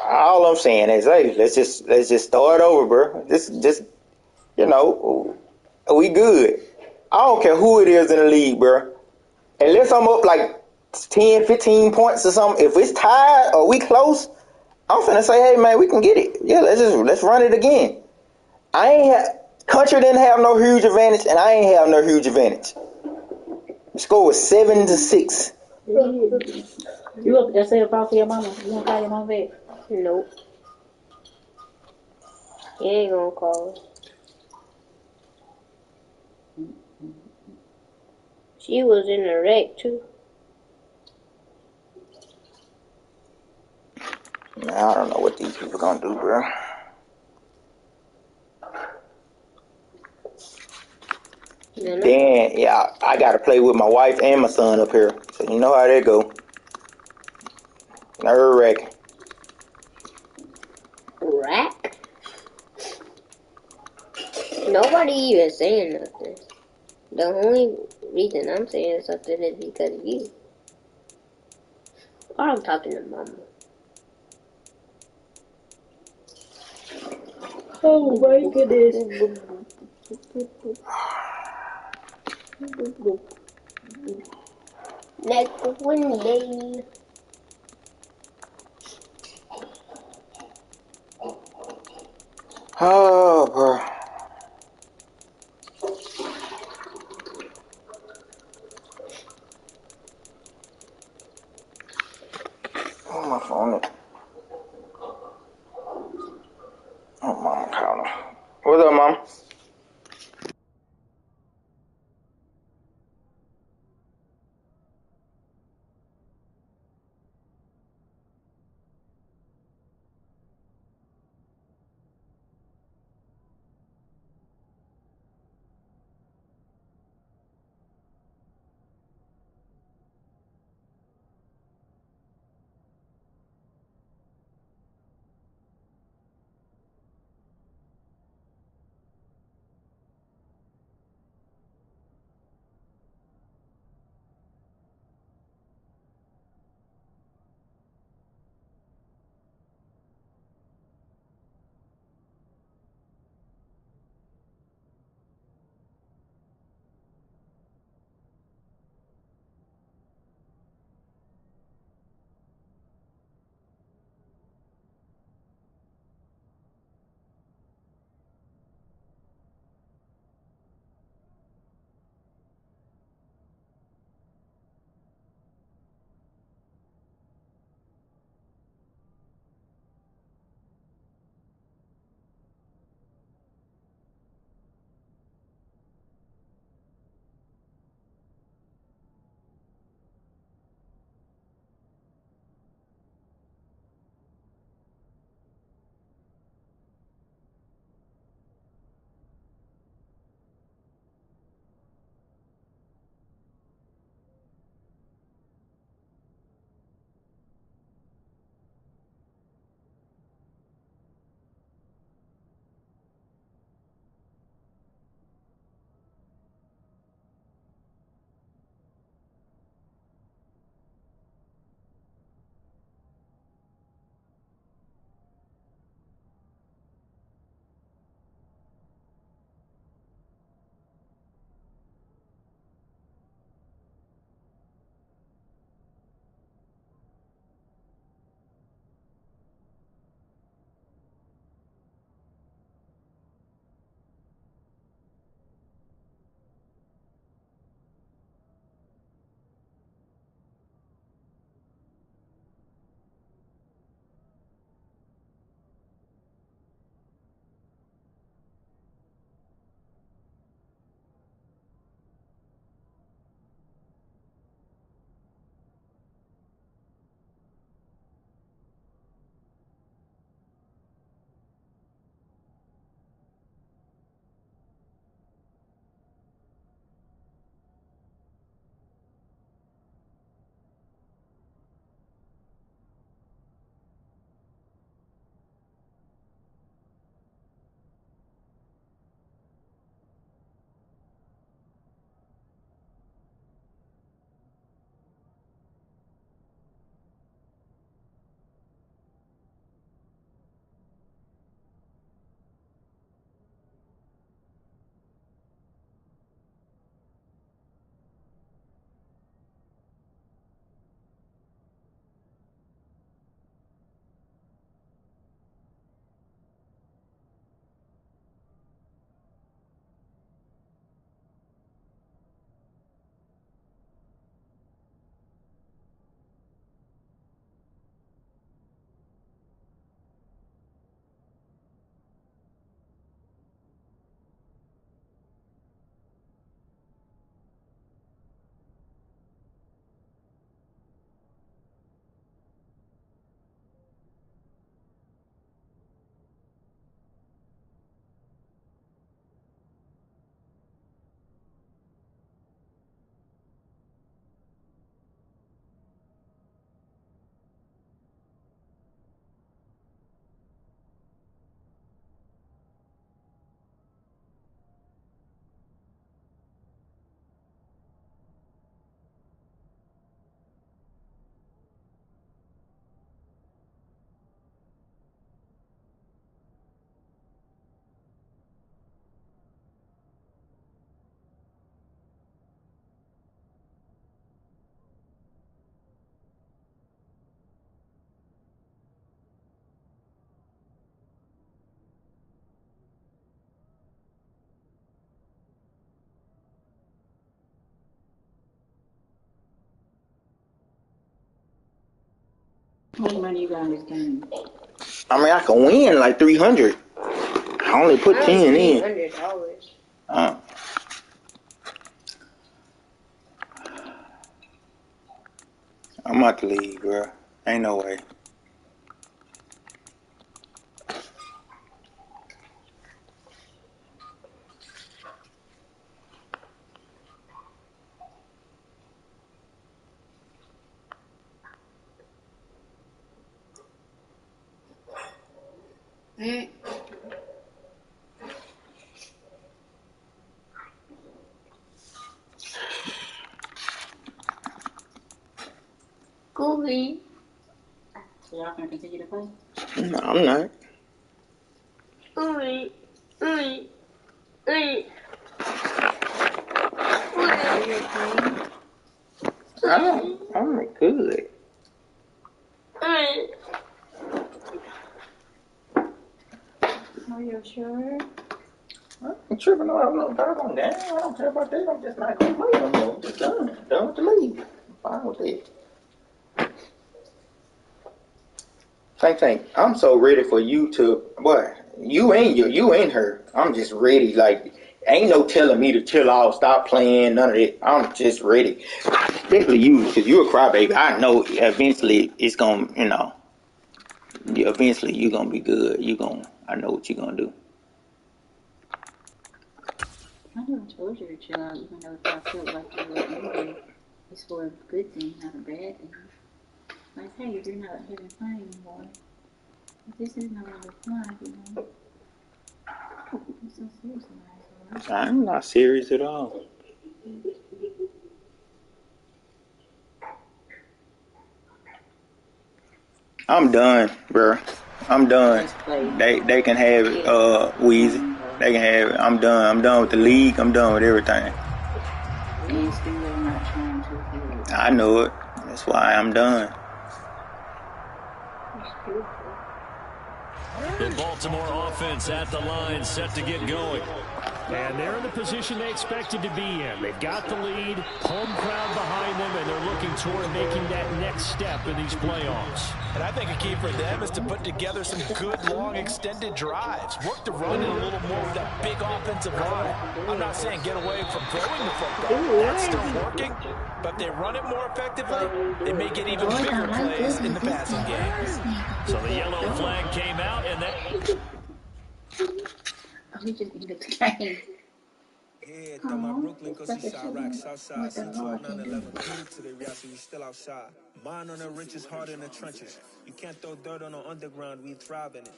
E: All I'm saying is, hey, let's just start over, bro. Just we good. I don't care who it is in the league, bro. Unless I'm up like 10, 15 points or something. If it's tied or we close, I'm finna say, hey man, we can get it. Yeah, let's run it again. Country didn't have no huge advantage, and I ain't have no huge advantage. The score was 7-6.
J: You up there say a call for your mama? You gonna call your mama back?
I: Nope. He ain't gonna call her. She was in a wreck too.
E: I don't know what these people gonna do, bro. Then, yeah, I gotta play with my wife and my son up here. So you know how that go. Nerve wracking.
I: Rack? Nobody even saying nothing. The only reason I'm saying something is because of you. Or I'm talking to mama.
J: Oh my goodness.
I: Next Wednesday.
E: Oh, bro. Oh, my phone. Oh, mama calling. What's up, mom?
J: How much money you got on this game?
E: I mean, I can win like 300. I only put 10 in.
F: $300.
E: I'm out the league, bro. Ain't no way.
F: Goofy.
J: So y'all gonna continue to play?
E: No, I'm not.
F: Goofy. Goofy.
E: I'm good.
J: Are you sure?
E: I'm tripping on. I'm not dog on that. I don't care about that. I'm just not gonna play no more. I'm just done. Done with the league. I'm fine with it. Tank, I'm so ready for you to. Boy, you ain't her. I'm just ready. Like, ain't no telling me to chill out, stop playing, none of that. I'm just ready. Especially you, because you're a crybaby. I know eventually it's gonna, eventually you're gonna be good. I know what you're gonna do.
J: I never told you to chill out, even though I felt like you were angry. It's for a good thing, not a bad thing. Like, hey, you're not having fun anymore. But this is not really fun, you know. I'm so serious about it.
E: I'm not serious at all. I'm done, bro. I'm done. They can have it, Weezy. They can have it. I'm done. I'm done with the league. I'm done with everything.
J: And still not trying to
E: I know it. That's why I'm done.
A: The Baltimore offense at the line, set to get going. And they're in the position they expected to be in. They've got the lead, home crowd behind them, and they're looking toward making that next step in these playoffs.
C: And I think a key for them is to put together some good, long, extended drives. Work the run in a little more with that big offensive line. I'm not saying get away from throwing the football. That's still working. But if they run it more effectively, they may get even bigger plays in the passing game.
A: So the yellow flag came out, and that...
J: Oh, he just ended the game.
K: Yeah, throw my Brooklyn, cause he shot rock, Southside, C12, 911, today, we still outside. Mine on the richest, heart in the trenches. You can't throw dirt on the underground, we thrive in it.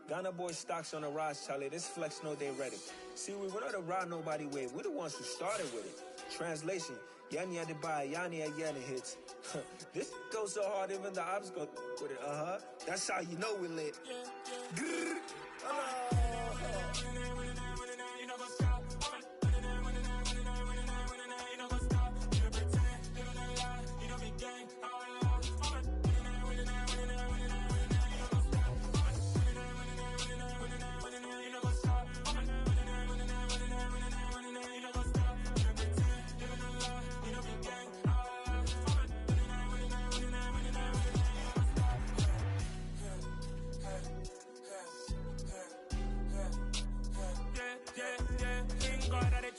K: Ghana boy stocks on the rise, Charlie, this flex know they ready. See, we were not the ride nobody with, we're the ones who started with it. Translation, Yanni had to buy, Yanni had Yanni hits. This goes so hard, even the ops go with it, That's how you know we lit.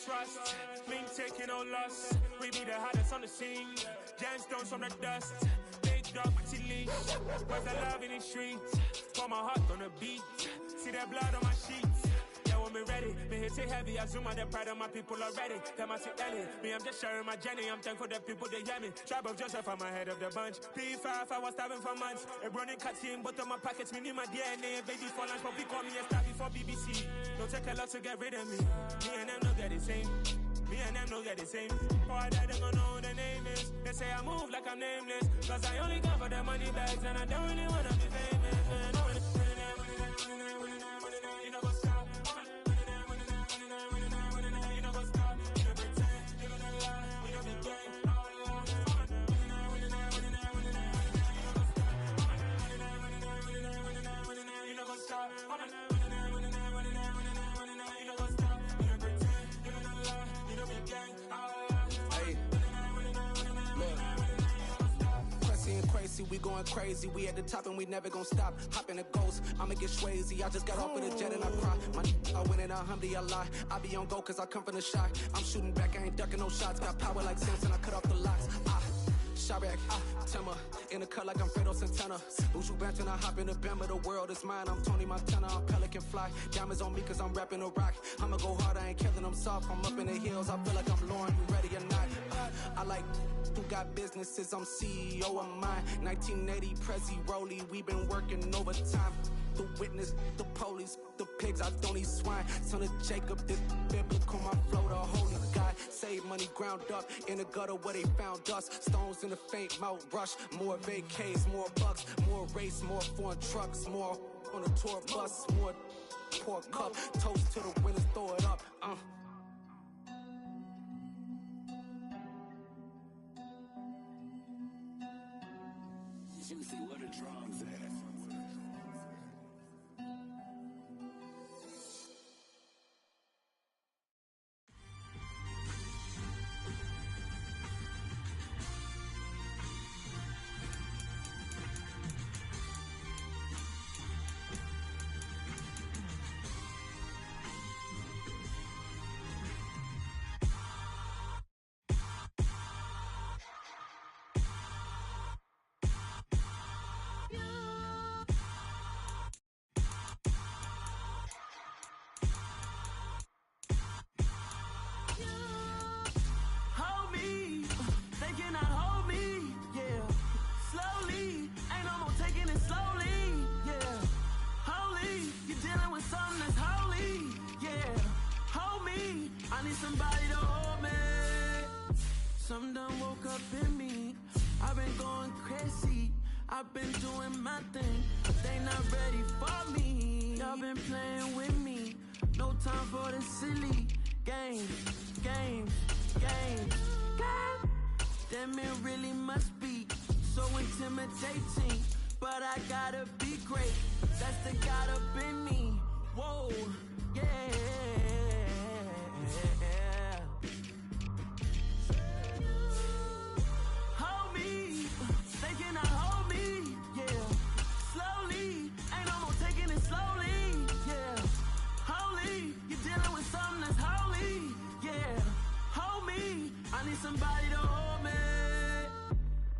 L: Trust, we ain't taking no loss. We be the hottest on the scene. Gemstones from the dust. Big dog, pretty leash. Where's the love in the streets? Pour my heart on the beat. See that blood on my sheets. Yeah, when we ready, me hit it heavy. I zoom out the pride of my people already. Them I see Ellie. Me, I'm just sharing my journey. I'm thankful that people they hear me. Tribe of Joseph, I'm ahead of the bunch. P5, I was starving for months. A running cut team, but on my pockets, me need my DNA. Baby for lunch, but we call me a star before BBC. Don't take a lot to get rid of me. Me and them know that the same. Me and them know that the same. Boy, that they gonna know who the name is. They say I move like I'm nameless. Cause I only come for the money bags and I don't really wanna be famous. You know what's up? You know what's up? You know pretend. You know the lie. You know the game. You know what's up?
K: we going crazy. We at the top and we never gonna stop. Hop in the ghost, I'ma get Swayze. I just got off of the jet and I cry. I win in a Humvee, I lie. I be on go cause I come from the shot. I'm shooting back, I ain't ducking no shots. Got power like Samson, I cut off the locks. Chirac, Timmer, in the cut like I'm Fredo Santana. Buju Banton, I hop in the Bama, the world is mine. I'm Tony Montana, I'm Pelican Fly. Diamonds on me cause I'm rapping a rock. I'ma go hard, I ain't killing them soft. I'm up in the hills, I feel like I'm Lauren, you ready or not? I like who got businesses, I'm CEO of mine. 1980 Prezi Rollie, we been working overtime. The witness, the police, the pigs, I don't eat swine. Son of Jacob, this biblical, my flow, the holy guy. Save money ground up in the gutter where they found us. Stones in the faint Mount Rush. More vacays, more bucks, more race, more foreign trucks, more on a tour bus, more pour cup. Toast to the winners, throw it up.
M: Juicy, where the drums at?
N: I've been doing my thing, they not ready for me. Y'all been playing with me, no time for the silly games. Damn, it really must be so intimidating, but I gotta be great, that's the God up in me. Whoa, yeah. Hold me, they cannot hold me, yeah. Slowly, ain't no more taking it slowly, yeah. Holy, you're dealing with something that's holy, yeah. Hold me, I need somebody to hold me.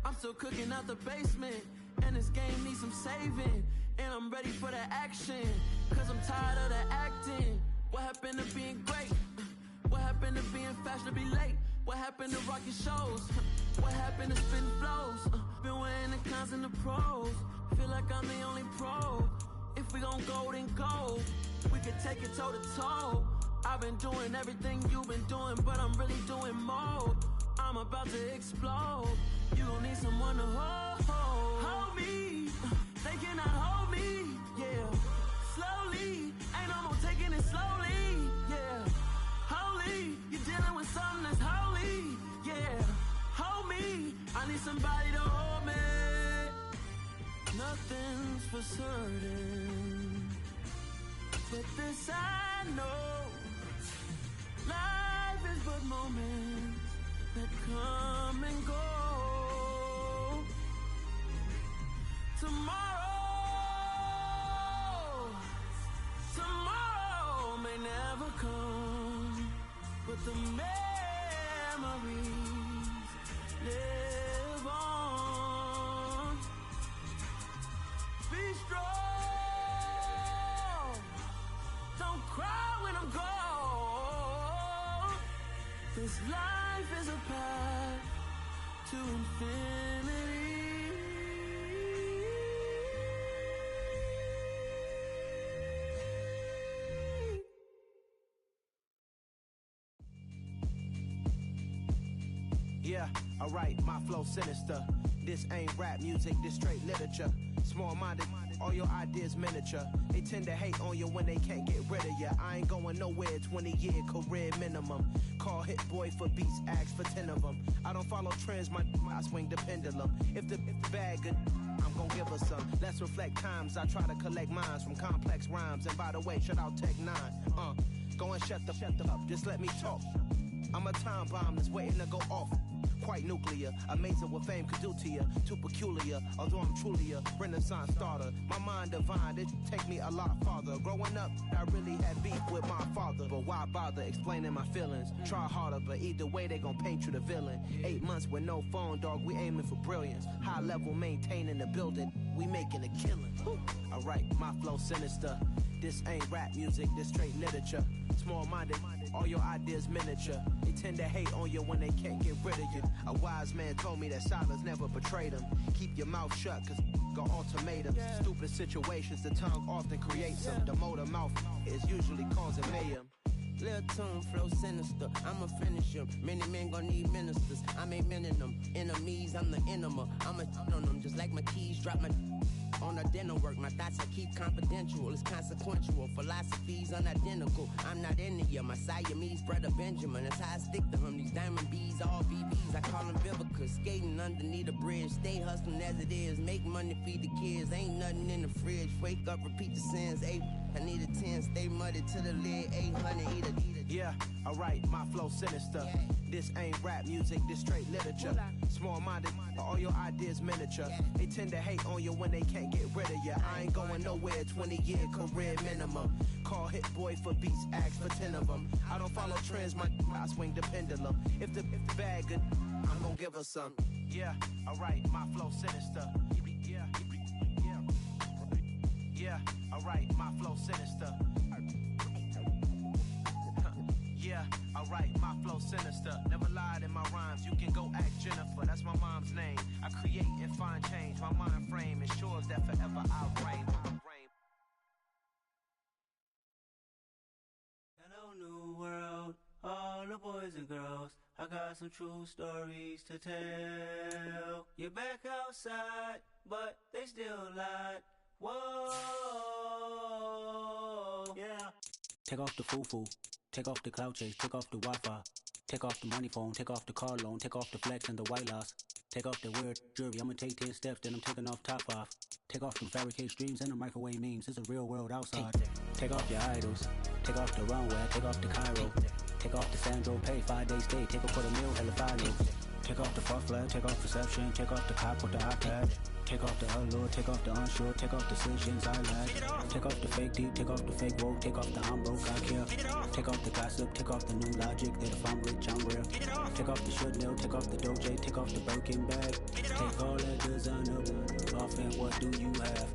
N: I'm still cooking out the basement, and this game needs some saving. And I'm ready for the action, cause I'm tired of the acting. What happened to being great? What happened to being fashionably late? What happened to rocking shows? What happened to spin flows? Been wearing the cons and the pros. Feel like I'm the only pro. If we gon' go, then go. We could take it toe to toe. I've been doing everything you've been doing, but I'm really doing more. I'm about to explode. You gon' need someone to hold me. They cannot hold me, yeah. Slowly, ain't no more taking it slowly, yeah. Holy, you're dealing with something that's holy, yeah. Hold me, I need somebody to hold me. Nothing's for certain, but this I know. Life is but moments that come and go. Tomorrow may never come, but the memories live on. Be strong, don't cry when I'm gone. This life is a path to infinity.
O: Yeah, alright, my flow sinister. This ain't rap music, this straight literature. Small-minded, all your ideas miniature. They tend to hate on you when they can't get rid of you. I ain't going nowhere, 20-year career minimum. Call Hit Boy for beats, ask for 10 of them. I don't follow trends, I swing the pendulum. If the bag good, I'm gon' give her some. Let's reflect times, I try to collect minds from complex rhymes. And by the way, shout out Tech 9. Go and shut the up, just let me talk. I'm a time bomb that's waiting to go off. quite nuclear. Amazing what fame could do to you. Too peculiar, although I'm truly a Renaissance starter. My mind divine, it take me a lot farther. Growing up, I really had beef with my father. But why bother explaining my feelings? Try harder, but either way, they gon' paint you the villain. 8 months with no phone, dog, we aiming for brilliance. High level, maintaining the building, we making a killing. I write my flow sinister. This ain't rap music, this straight literature. Small-minded, all your ideas miniature. They tend to hate on you when they can't get rid of you. A wise man told me that silence never betrayed him. Keep your mouth shut, cause got ultimatums. Stupid situations, the tongue often creates them. The motor mouth is usually causing mayhem.
M: Lil' tune, flow sinister, I'ma finish him. Many men gon' need ministers, I ain't mending them. Enemies, I'm the enema, I'ma on them. Just like my keys, drop my on the dinner work. My thoughts I keep confidential, it's consequential. Philosophies unidentical, I'm not India. My Siamese brother Benjamin, that's how I stick to him. These diamond bees, all BBs, I call them Vivica. Skating underneath the bridge, stay hustling as it is. Make money, feed the kids, ain't nothing in the fridge. Wake up, repeat the sins, I need a 10, stay muddy to the lid, 800, eat it.
O: Yeah, alright, my flow sinister. This ain't rap music, this straight literature. Small-minded, all your ideas miniature. They tend to hate on you when they can't get rid of you. I ain't going nowhere, 20-year career minimum. Call Hit Boy for beats, ask for 10 of them. I don't follow trends, I swing the pendulum. If the bag good, I'm gonna give her some. Yeah, alright, my flow sinister. Yeah, alright, my flow sinister. Yeah, alright, my flow sinister. Never lied in my rhymes, you can go ask Jennifer, that's my mom's name. I create and find change, my mind frame ensures that forever I'll reign.
P: Hello, new world, all the boys and girls. I got some true stories to tell. You're back outside, but they still lied. Whoa, yeah.
Q: Take off the foo-foo, take off the cloud chase, take off the Wi-Fi, take off the money phone, take off the car loan, take off the flex and the white loss, take off the weird jewelry. I'ma take 10 steps, then I'm taking off top off. Take off them fabricated streams and the microwave memes. It's a real world outside. Take off your idols, take off the runway, take off the Cairo, take off the Sandro Pay, 5-day stay, take off for the meal, hella final. Take off the far flag, take off perception, take off the cop with the iPad. Take off the allure, take off the unsure, take off decisions I lack. Take off the fake deep, take off the fake woke, take off the I'm broke, I care. Take off the gossip, take off the new logic, that if I'm rich, I'm real. Take off the should know, take off the Doja, take off the Birkin bag. Take all that designer off and what do you have?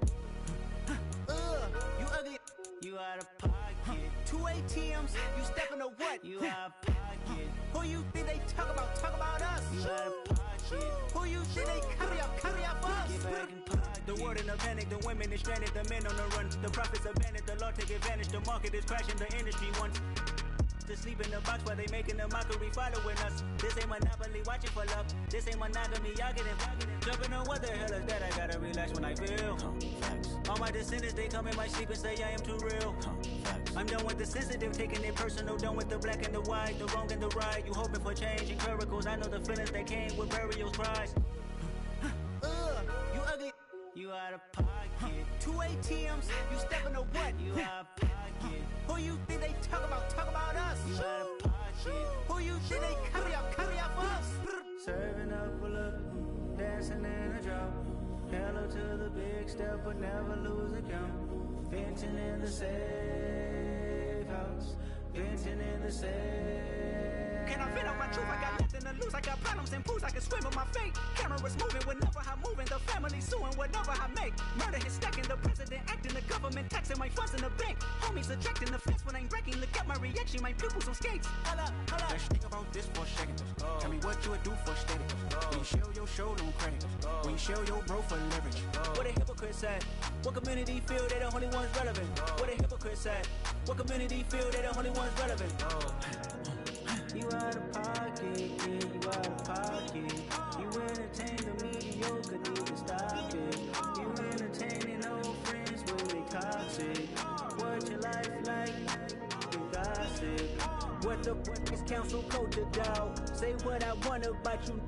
P: You ugly, you out of pocket.
M: 2 ATMs, you stepping to what?
P: You out of pocket.
M: Who you think they talk about us?
P: You out of pocket.
M: Who you think they carry up us?
P: Get back in pocket.
R: The world in a panic, the women is stranded, the men on the run. The profits abandoned, the law take advantage, the market is crashing, the industry wants to sleep in the box while they making a mockery following us. This ain't Monopoly, watching for love. This ain't monogamy, y'all getting jumping on what the hell is that? I gotta relax when I feel. All my descendants, they come in my sleep and say I am too real. I'm done with the sensitive, taking it personal. Done with the black and the white, the wrong and the right. You hoping for change and miracles. I know the feelings that came with burial cries.
M: You ugly.
P: You out of pocket.
M: 2 ATMs, you stepping to what?
P: You out of pocket.
M: Who you think they talk about us?
P: You out of pocket.
M: Who you think they carry up us?
P: Serving up a look, dancing in a drop. Hello to the big step, but never lose a count. Venting in the safe house. Venting in the safe.
R: Can I fit out my truth? I got nothing to lose. I got problems and pools. I can swim with my fate. Cameras moving whenever I'm moving. The family suing whatever I make. Murder is stacking. The president acting. The government taxing my funds in the bank. Homies ejecting the fence when I'm breaking. Look at my reaction. My pupils on skates. Hold up.
Q: Let's think about this for a second. Tell me what you would do for steady. When you show your show no credit. When you show your bro for leverage.
R: What a hypocrite said. What community feel they the only ones relevant? What a hypocrite said. What community feel they the only ones relevant?
P: You out of pocket, yeah, you out of pocket. You entertain the mediocre, need to stop it. You entertaining old friends when they toxic. What your life like? You gossip.
R: What the fuck is council culture, dog? Say what I want about you,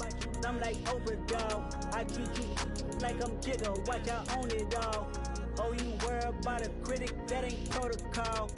R: I'm like Oprah, dog. I treat you like I'm Jigga, watch I own it all. Oh, you worry about a critic, that ain't protocol.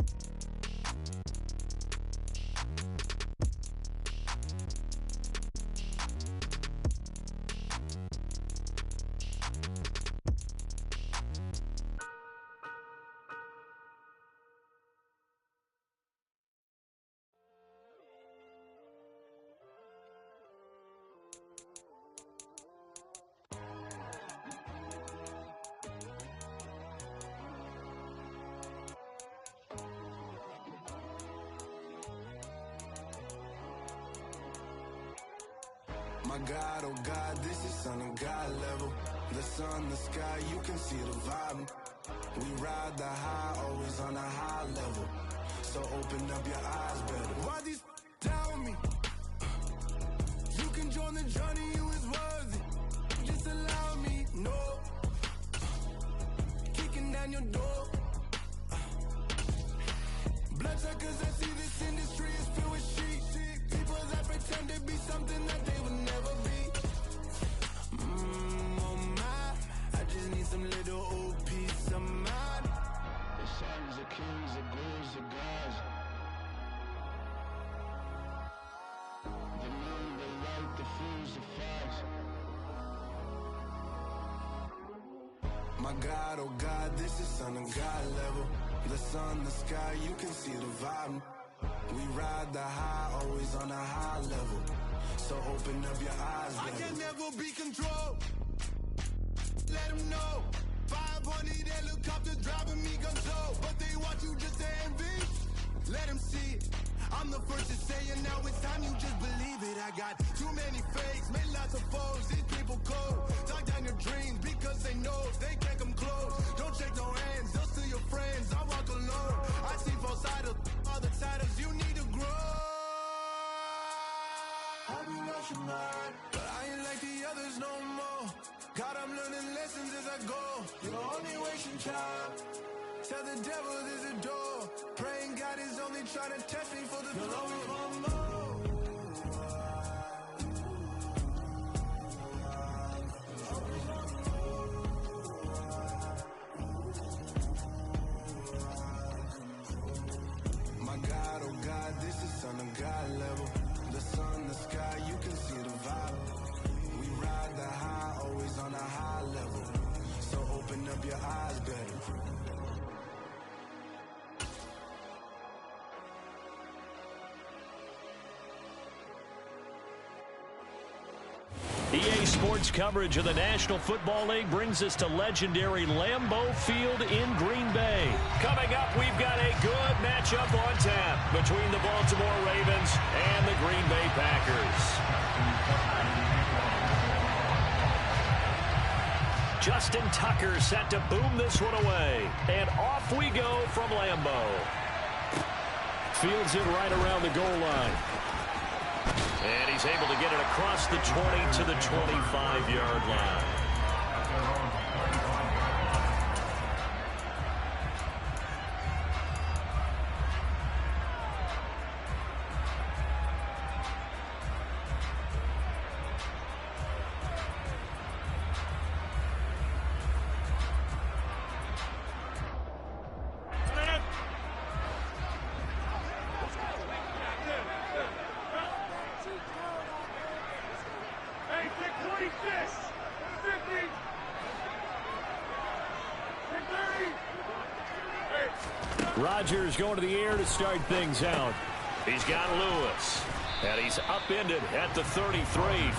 S: My God, oh God, this is Son of God level. The sun, the sky, you can see the vibe. We ride the high, always on a high level. So open up your eyes better. Why these down me? You can join the journey, you is worthy. Just allow me, no. Kicking down your door. Bloodsuckers, I see this industry is filled with shit. People that pretend to be something that they would never be. Oh my, I just need some little old peace of mind. The sons of kings, the gurus, the gods. The moon, the light, the fools, the facts. My God, oh God, this is Son of God level. The sun, the sky, you can see the vibe. We ride the high, always on a high level. So open up your eyes, baby. I can never be controlled. Let them know. 500 helicopters driving me gonzo. But they want you just to envy. Let them see it. I'm the first to say it, now it's time you just believe it. I got too many fakes, made lots of foes. These people cold. Talk down your dreams because they know they can't come close. Don't shake no hands, they'll steal your friends. I walk alone. I see both sides of other titles. You need to grow. Have you lost your mind? But I ain't like the others no more. God, I'm learning lessons as I go. You're only wasting time. Tell the devil there's a door. Praying God is only trying to test me for the glory. My God, oh God, this is Son of God level. The sun, the sky, you can see the vibe. We ride the high, always on a high level. So open up your eyes better.
A: EA Sports coverage of the National Football League brings us to legendary Lambeau Field in Green Bay. Coming up, we've got a good matchup on tap between the Baltimore Ravens and the Green Bay Packers. Justin Tucker set to boom this one away. And off we go from Lambeau. Fields it right around the goal line. And he's able to get it across the 20 to the 25-yard line. Rodgers going to the air to start things out. He's got Lewis. And he's upended at the 33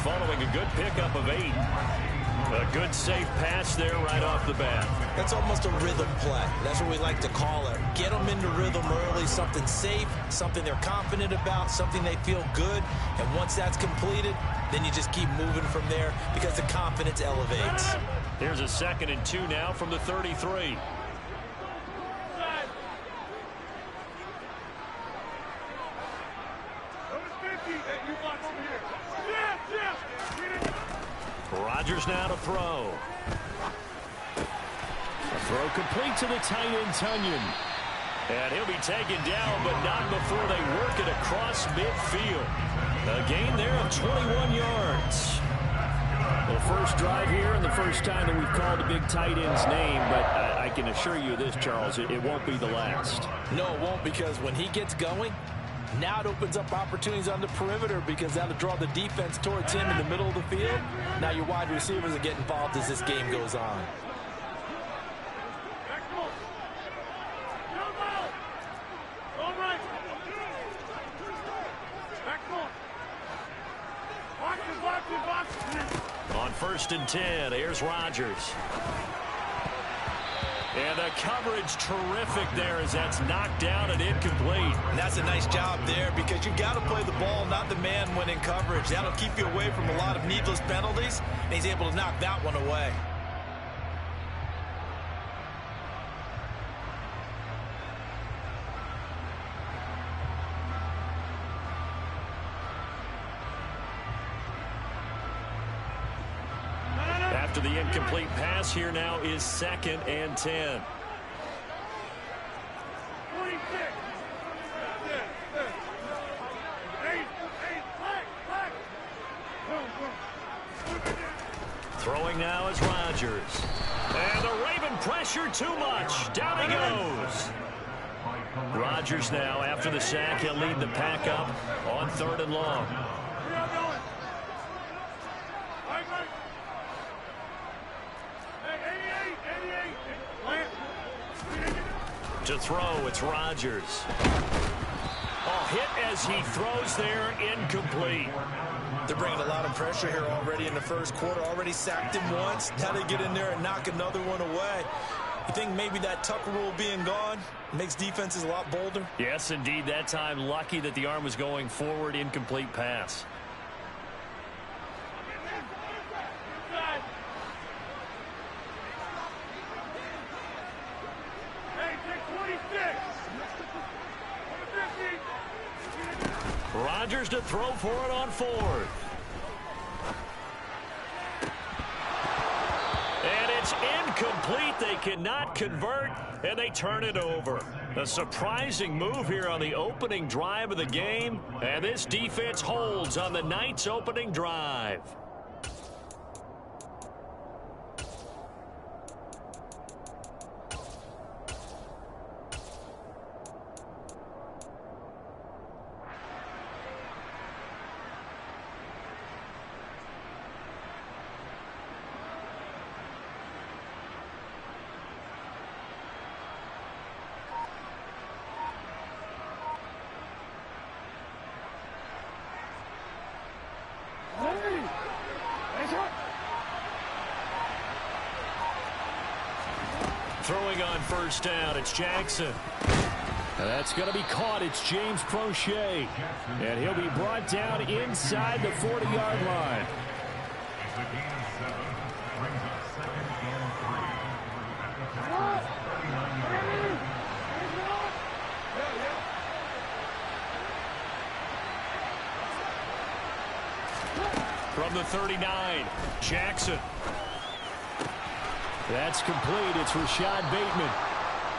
A: following a good pickup of 8. A good safe pass there right off the bat.
C: That's almost a rhythm play. That's what we like to call it. Get them into rhythm early, something safe, something they're confident about, something they feel good. And once that's completed, then you just keep moving from there because the confidence elevates.
A: Here's a 2nd and 2 now from the 33. Rodgers now to throw. A throw complete to the tight end, Tunyon. And he'll be taken down, but not before they work it across midfield. A gain there of 21 yards. The first drive here and the first time that we've called the big tight end's name, but I can assure you this, Charles, it won't be the last.
C: No, it won't, because when he gets going, now it opens up opportunities on the perimeter because that'll draw the defense towards him in the middle of the field. Now your wide receivers will get involved as this game goes on.
A: On 1st and 10, here's Rodgers. And the coverage terrific there as that's knocked down and incomplete.
C: And that's a nice job there because you've got to play the ball, not the man when in coverage. That'll keep you away from a lot of needless penalties, and he's able to knock that one away.
A: After the incomplete pass, here now is 2nd and 10. Throwing now is Rodgers. And the Raven pressure too much. Down he goes. Rodgers now, after the sack, he'll lead the pack up on 3rd and long. To throw, it's Rodgers. Oh, hit as he throws there, incomplete.
C: They're bringing a lot of pressure here already in the first quarter. Already sacked him once. Now they get in there and knock another one away. You think maybe that Tucker rule being gone makes defenses a lot bolder?
A: Yes, indeed. That time, lucky that the arm was going forward, incomplete pass. Rodgers to throw for it on 4th. And it's incomplete. They cannot convert, and they turn it over. A surprising move here on the opening drive of the game, and this defense holds on the Knights' opening drive. Throwing on 1st down, it's Jackson. And that's going to be caught. It's James Crochet. And he'll be brought down inside the 40-yard line. From the 39, Jackson. That's complete. It's Rashad Bateman.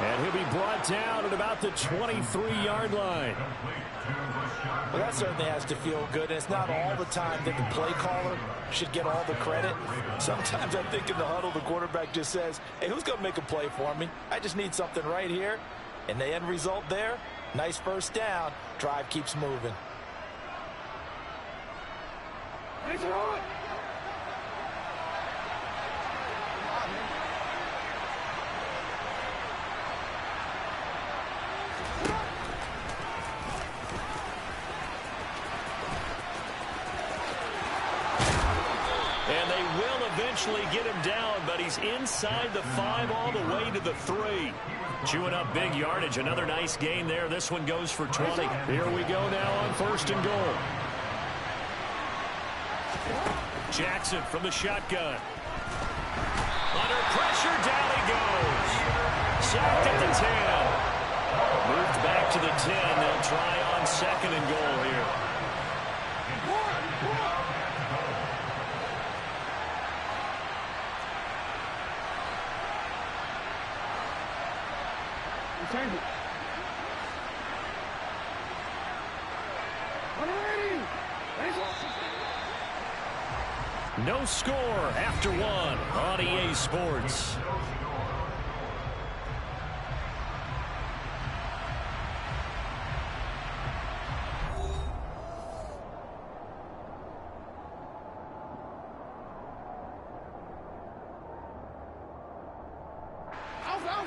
A: And he'll be brought down at about the 23-yard line.
C: Well, that certainly has to feel good. And it's not all the time that the play caller should get all the credit. Sometimes I think in the huddle, the quarterback just says, hey, who's going to make a play for me? I just need something right here. And the end result there, nice 1st down. Drive keeps moving.
A: And they will eventually get him down, but he's inside the 5 all the way to the 3. Chewing up big yardage. Another nice gain there. This one goes for 20. Here we go now on 1st and goal. Jackson from the shotgun. Under pressure, down he goes. Sacked at the 10. Moved back to the 10. They'll try on 2nd and goal here. No score after 1 on EA Sports.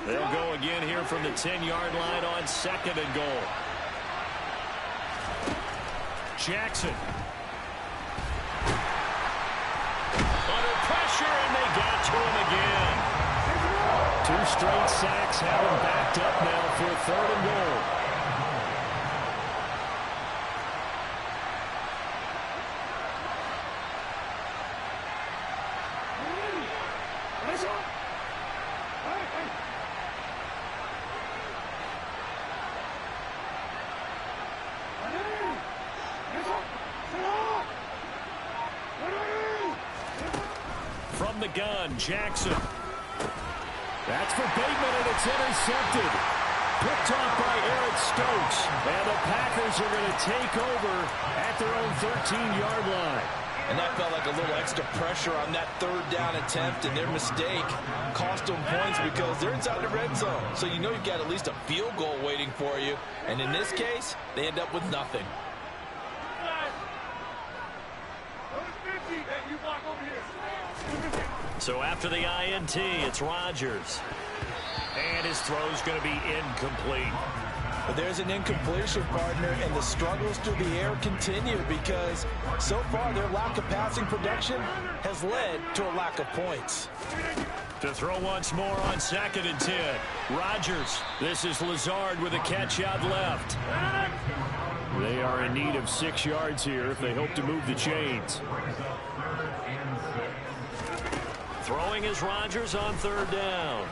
A: They'll go again here from the 10-yard line on 2nd and goal. Jackson. Under pressure, and they got to him again. 2 straight sacks have him backed up now for a 3rd and goal. From the gun, Jackson. That's for Bateman, and it's intercepted. Picked off by Eric Stokes. And the Packers are going to take over at their own 13-yard line.
C: And that felt like a little extra pressure on that 3rd down attempt, and their mistake cost them points because they're inside the red zone. So you know you've got at least a field goal waiting for you. And in this case, they end up with nothing.
A: So after the INT, it's Rodgers. And his throw's going to be incomplete.
C: But there's an incompletion, partner, and the struggles through the air continue because so far their lack of passing production has led to a lack of points.
A: To throw once more on 2nd and 10. Rodgers. This is Lazard with a catch out left. They are in need of 6 yards here if they hope to move the chains. Throwing is Rodgers on 3rd down.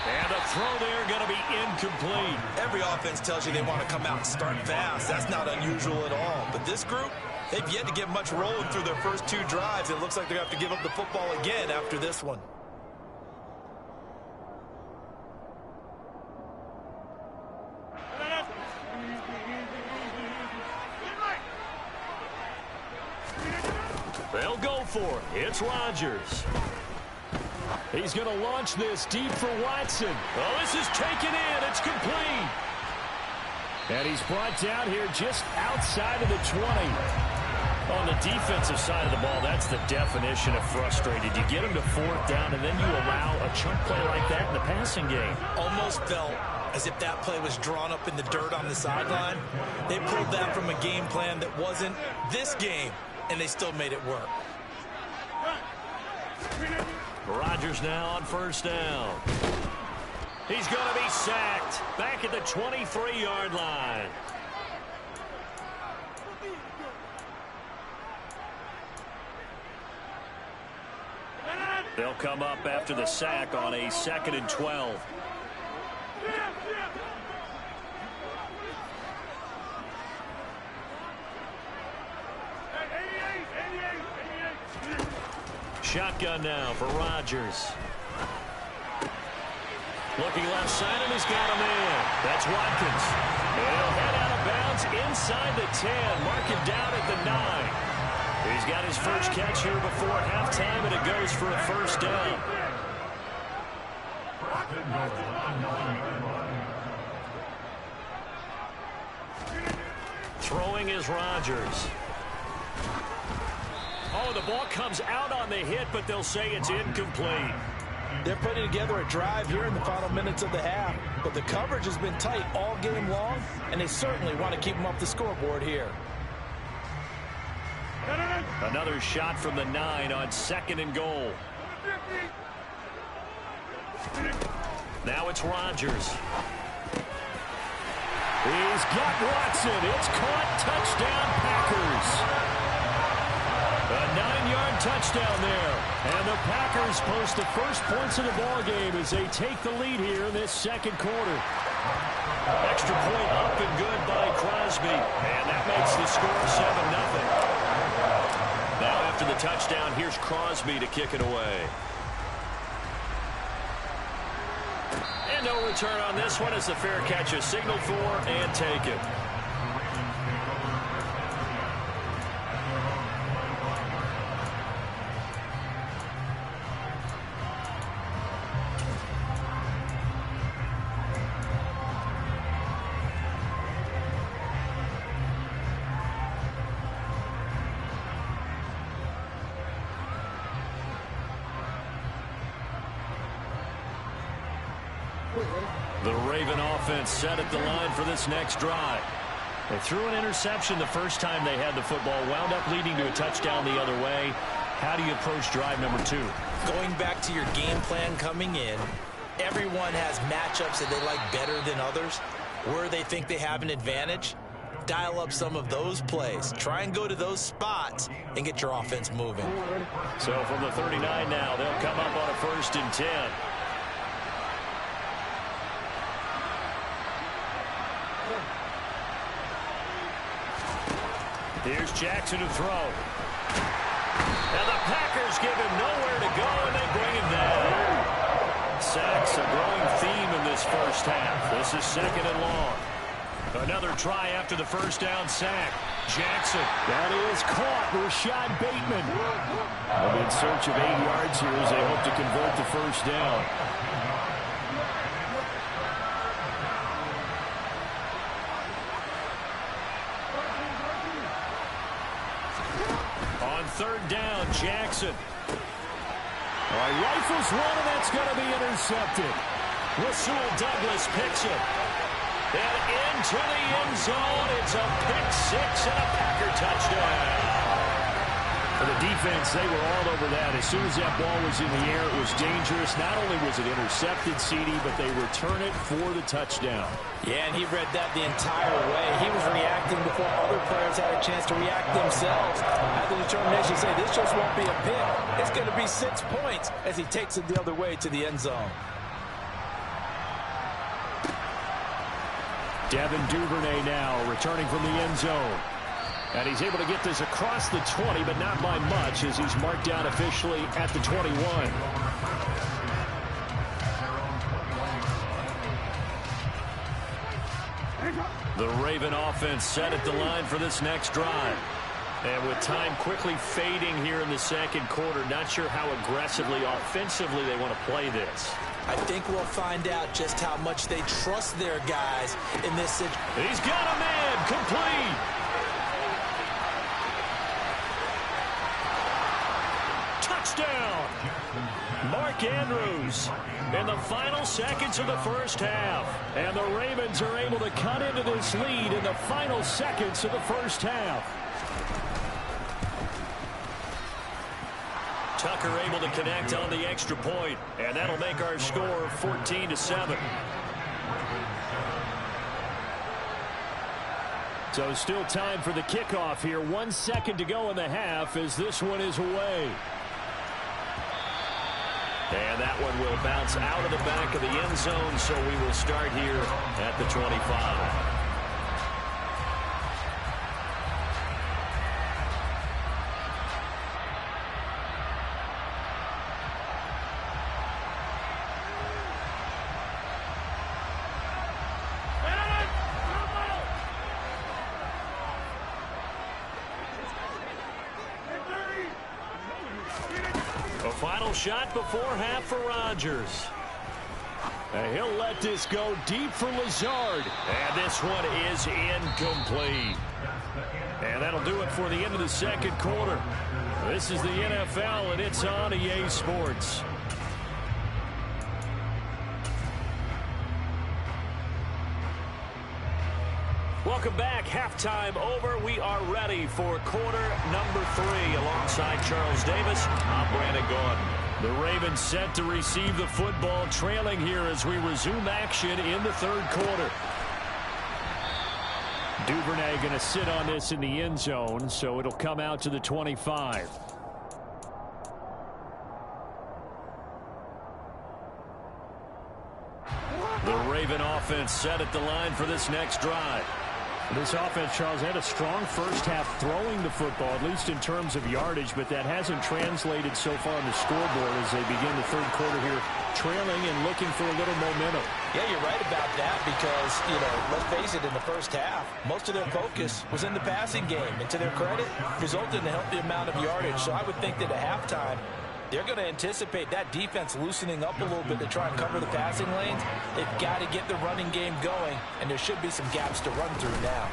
A: And the throw there going to be incomplete.
C: Every offense tells you they want to come out and start fast. That's not unusual at all. But this group, they've yet to get much rolling through their first 2 drives. It looks like they're going to have to give up the football again after this one.
A: They'll go for it. It's Rodgers. He's going to launch this deep for Watson. Oh, this is taken in. It's complete. And he's brought down here just outside of the 20. On the defensive side of the ball, that's the definition of frustrated. You get him to 4th down, and then you allow a chunk play like that in the passing game.
C: Almost felt as if that play was drawn up in the dirt on the sideline. They pulled that from a game plan that wasn't this game, and they still made it work.
A: Rodgers now on 1st down. He's going to be sacked back at the 23-yard line. They'll come up after the sack on a 2nd and 12. Shotgun now for Rodgers. Looking left side, and he's got him in. That's Watkins. And he'll head out of bounds inside the 10. Mark him down at the 9. He's got his first catch here before halftime, and it goes for a 1st down. Throwing is Rodgers. Oh, the ball comes out on the hit, but they'll say it's incomplete.
C: They're putting together a drive here in the final minutes of the half, but the coverage has been tight all game long, and they certainly want to keep them off the scoreboard here.
A: Another shot from the 9 on 2nd and goal. Now it's Rodgers. He's got Watson. It's caught. Touchdown, Packers. A 9-yard touchdown there. And the Packers post the first points of the ballgame as they take the lead here in this 2nd quarter. Extra point up and good by Crosby. And that makes the score 7-0. Now after the touchdown, here's Crosby to kick it away. And no return on this one as the fair catch is signaled for and taken. The Raven offense set at the line for this next drive. They threw an interception the first time they had the football, wound up leading to a touchdown the other way. How do you approach drive number 2?
C: Going back to your game plan coming in, everyone has matchups that they like better than others, where they think they have an advantage. Dial up some of those plays. Try and go to those spots and get your offense moving.
A: So from the 39 now, they'll come up on a 1st and 10. Here's Jackson to throw. And the Packers give him nowhere to go, and they bring him down. Sacks a growing theme in this first half. This is 2nd and long. Another try after the first down sack. Jackson. That is caught. Rashad Bateman. In search of 8 yards here as they hope to convert the first down. On 3rd down, Jackson. All right, rifles one, and that's going to be intercepted. Rasul Douglas picks it. And into the end zone, it's a pick-6 and a Packer touchdown. For the defense, they were all over that. As soon as that ball was in the air, it was dangerous. Not only was it intercepted, CD, but they return it for the touchdown.
C: Yeah, and he read that the entire way. He was reacting before other players had a chance to react themselves. Had the determination to say, this just won't be a pick. It's going to be 6 points as he takes it the other way to the end zone.
A: Devin Duvernay now returning from the end zone. And he's able to get this across the 20, but not by much as he's marked down officially at the 21. The Raven offense set at the line for this next drive. And with time quickly fading here in the 2nd quarter, not sure how aggressively, offensively they want to play this.
C: I think we'll find out just how much they trust their guys in this situation.
A: He's got a man, complete. Touchdown. Mark Andrews in the final seconds of the first half. And the Ravens are able to cut into this lead in the final seconds of the first half. Tucker able to connect on the extra point, and that'll make our score 14-7. So still time for the kickoff here. 1 second to go in the half as this one is away. And that one will bounce out of the back of the end zone, so we will start here at the 25. Shot before half for Rodgers. And he'll let this go deep for Lazard. And this one is incomplete. And that'll do it for the end of the 2nd quarter. This is the NFL, and it's on EA Sports. Welcome back. Halftime over. We are ready for quarter number 3. Alongside Charles Davis, I'm Brandon Gordon. The Ravens set to receive the football, trailing here as we resume action in the 3rd quarter. Duvernay going to sit on this in the end zone, so it'll come out to the 25. The Raven offense set at the line for this next drive. This offense, Charles, had a strong first half throwing the football, at least in terms of yardage, but that hasn't translated so far on the scoreboard as they begin the 3rd quarter here, trailing and looking for a little momentum.
C: Yeah, you're right about that because, let's face it, in the first half, most of their focus was in the passing game. And to their credit, resulted in a healthy amount of yardage. So I would think that at halftime, they're going to anticipate that defense loosening up a little bit to try and cover the passing lanes. They've got to get the running game going, and there should be some gaps to run through now.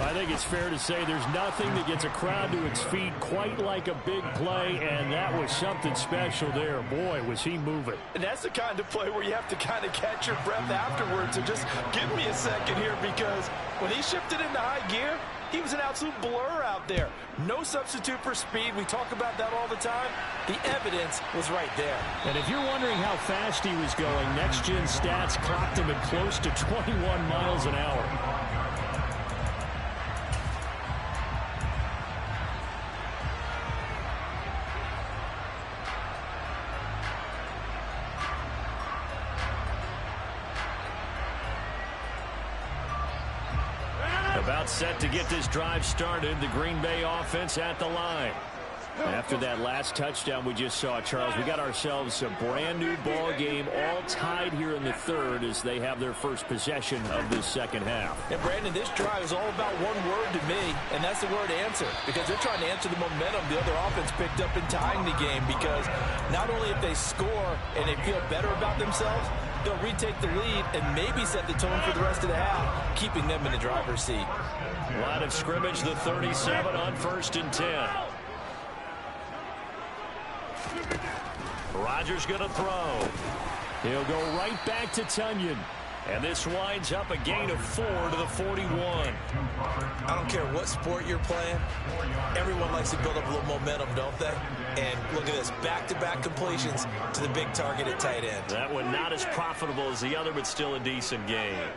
A: I think it's fair to say there's nothing that gets a crowd to its feet quite like a big play, and that was something special there. Boy, was he moving.
C: And that's the kind of play where you have to kind of catch your breath afterwards and just give me a second here, because when he shifted into high gear, He was an absolute blur out there. No substitute for speed. We talk about that all the time. The evidence was right there.
A: And if you're wondering how fast he was going, Next Gen Stats clocked him at close to 21 miles an hour. About set to get this drive started. The Green Bay offense at the line. After that last touchdown we just saw, Charles, we got ourselves a brand new ball game, all tied here in the third as they have their first possession of this second half.
C: And Brandon, this drive is all about one word to me, and that's the word answer, because they're trying to answer the momentum the other offense picked up in tying the game, because not only if they score and they feel better about themselves, they'll retake the lead and maybe set the tone for the rest of the half, keeping them in the driver's seat.
A: Line of scrimmage, the 37 on 1st and 10. Rodgers going to throw. He'll go right back to Tonyan. And this winds up a gain of 4 to the 41.
C: I don't care what sport you're playing. Everyone likes to build up a little momentum, don't they? And look at this, back-to-back completions to the big target at tight end.
A: That one not as profitable as the other, but still a decent game.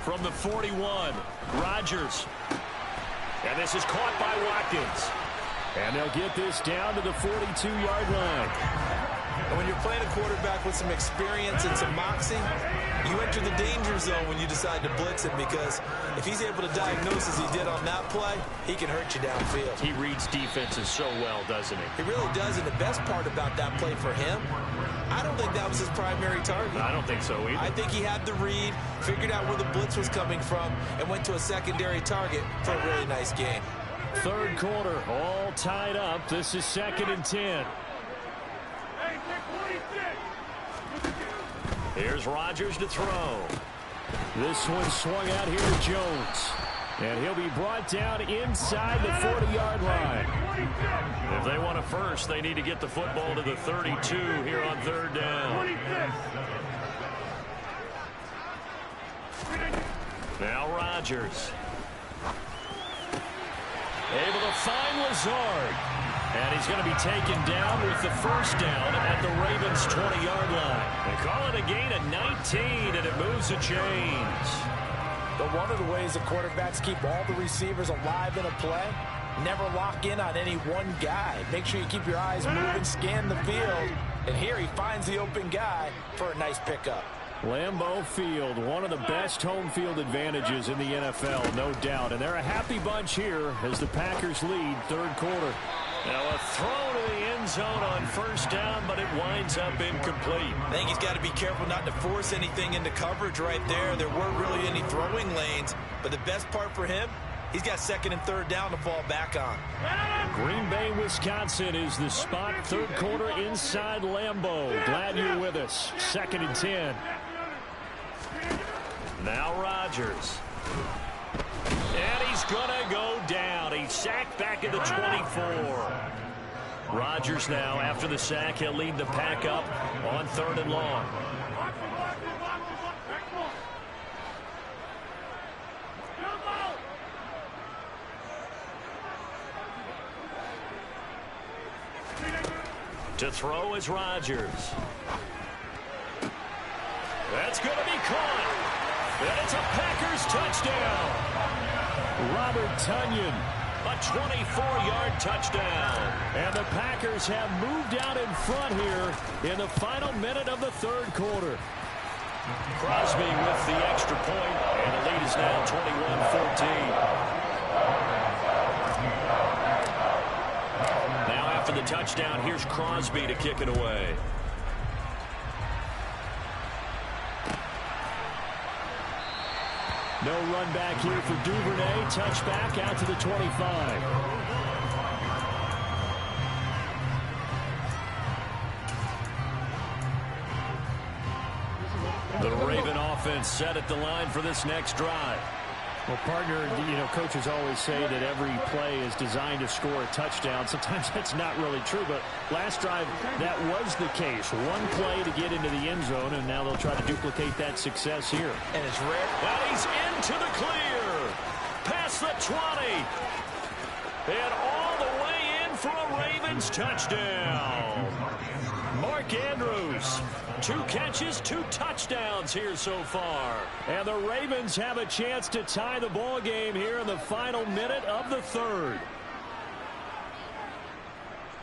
A: From the 41, Rodgers. And this is caught by Watkins. And they'll get this down to the 42-yard line.
C: And when you're playing a quarterback with some experience and some moxie, you enter the danger zone when you decide to blitz him, because if he's able to diagnose as he did on that play, he can hurt you downfield.
A: He reads defenses so well, doesn't he?
C: He really does, and the best part about that play for him, I don't think that was his primary target.
A: I don't think so either.
C: I think he had the read, figured out where the blitz was coming from, and went to a secondary target for a really nice game.
A: Third quarter, all tied up. This is 2nd and 10. Here's Rodgers to throw. This one swung out here to Jones. And he'll be brought down inside the 40-yard line. If they want a first, they need to get the football to the 32 here on 3rd down. Now Rodgers. Able to find Lazard. And he's going to be taken down with the first down at the Ravens' 20-yard line. They call it a gain of 19, and it moves the chains.
C: But one of the ways the quarterbacks keep all the receivers alive in a play, never lock in on any one guy. Make sure you keep your eyes moving, scan the field. And here he finds the open guy for a nice pickup.
A: Lambeau Field, one of the best home field advantages in the NFL, no doubt. And they're a happy bunch here as the Packers lead 3rd quarter. Now a throw to the end zone on 1st down, but it winds up incomplete.
C: I think he's got to be careful not to force anything into coverage right there. There weren't really any throwing lanes, but the best part for him, he's got 2nd and 3rd down to fall back on.
A: Green Bay, Wisconsin is the spot. 3rd quarter inside Lambeau. Glad you're with us. 2nd and 10. Now Rodgers. And he's going to go down. He's sacked back at the 24. Rodgers now, after the sack, he'll lead the pack up on 3rd and long. To throw is Rodgers. That's going to be caught. And it's a Packers touchdown. Robert Tonyan, a 24-yard touchdown. And the Packers have moved out in front here in the final minute of the 3rd quarter. Crosby with the extra point, and the lead is now 21-14. Now after the touchdown, here's Crosby to kick it away. No run back here for Duvernay. Touchback out to the 25. The Raven offense set at the line for this next drive. Well, partner, you know, coaches always say that every play is designed to score a touchdown. Sometimes that's not really true, but last drive, that was the case. One play to get into the end zone, and now they'll try to duplicate that success here.
C: And it's rare.
A: Well, he's into the clear. Past the 20. And all the way in for a Ravens touchdown. Mark Andrews. 2 catches, 2 touchdowns here so far. And the Ravens have a chance to tie the ball game here in the final minute of the third.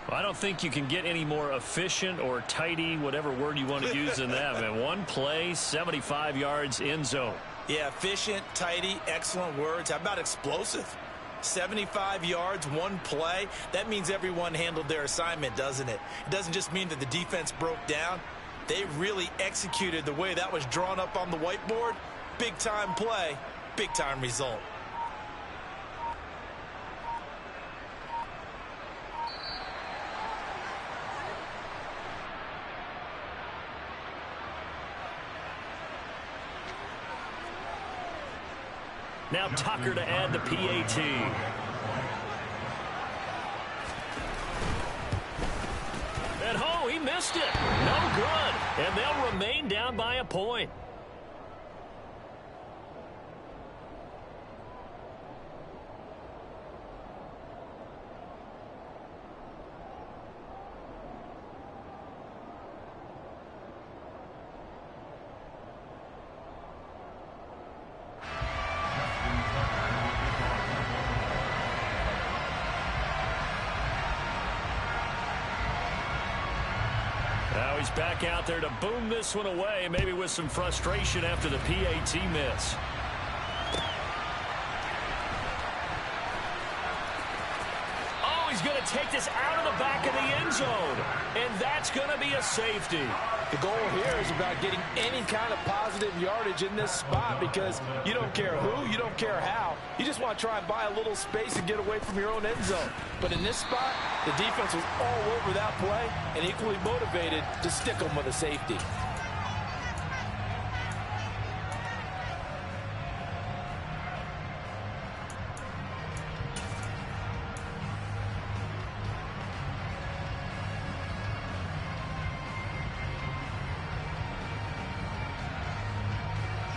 A: Well, I don't think you can get any more efficient or tidy, whatever word you want to use in that. Man, one play, 75 yards, end zone.
C: Yeah, efficient, tidy, excellent words. How about explosive? 75 yards, one play. That means everyone handled their assignment, doesn't it? It doesn't just mean that the defense broke down. They really executed the way that was drawn up on the whiteboard. Big-time play, big-time result.
A: Now Tucker to add the PAT. And oh, he missed it. No good. And they'll remain down by a point. He's back out there to boom this one away, maybe with some frustration after the PAT miss. Oh, he's going to take this out of the back of the end zone, and that's going to be a safety.
C: The goal here is about getting any kind of positive yardage in this spot because you don't care who, you don't care how. You just want to try and buy a little space and get away from your own end zone. But in this spot, the defense was all over that play and equally motivated to stick them with a safety.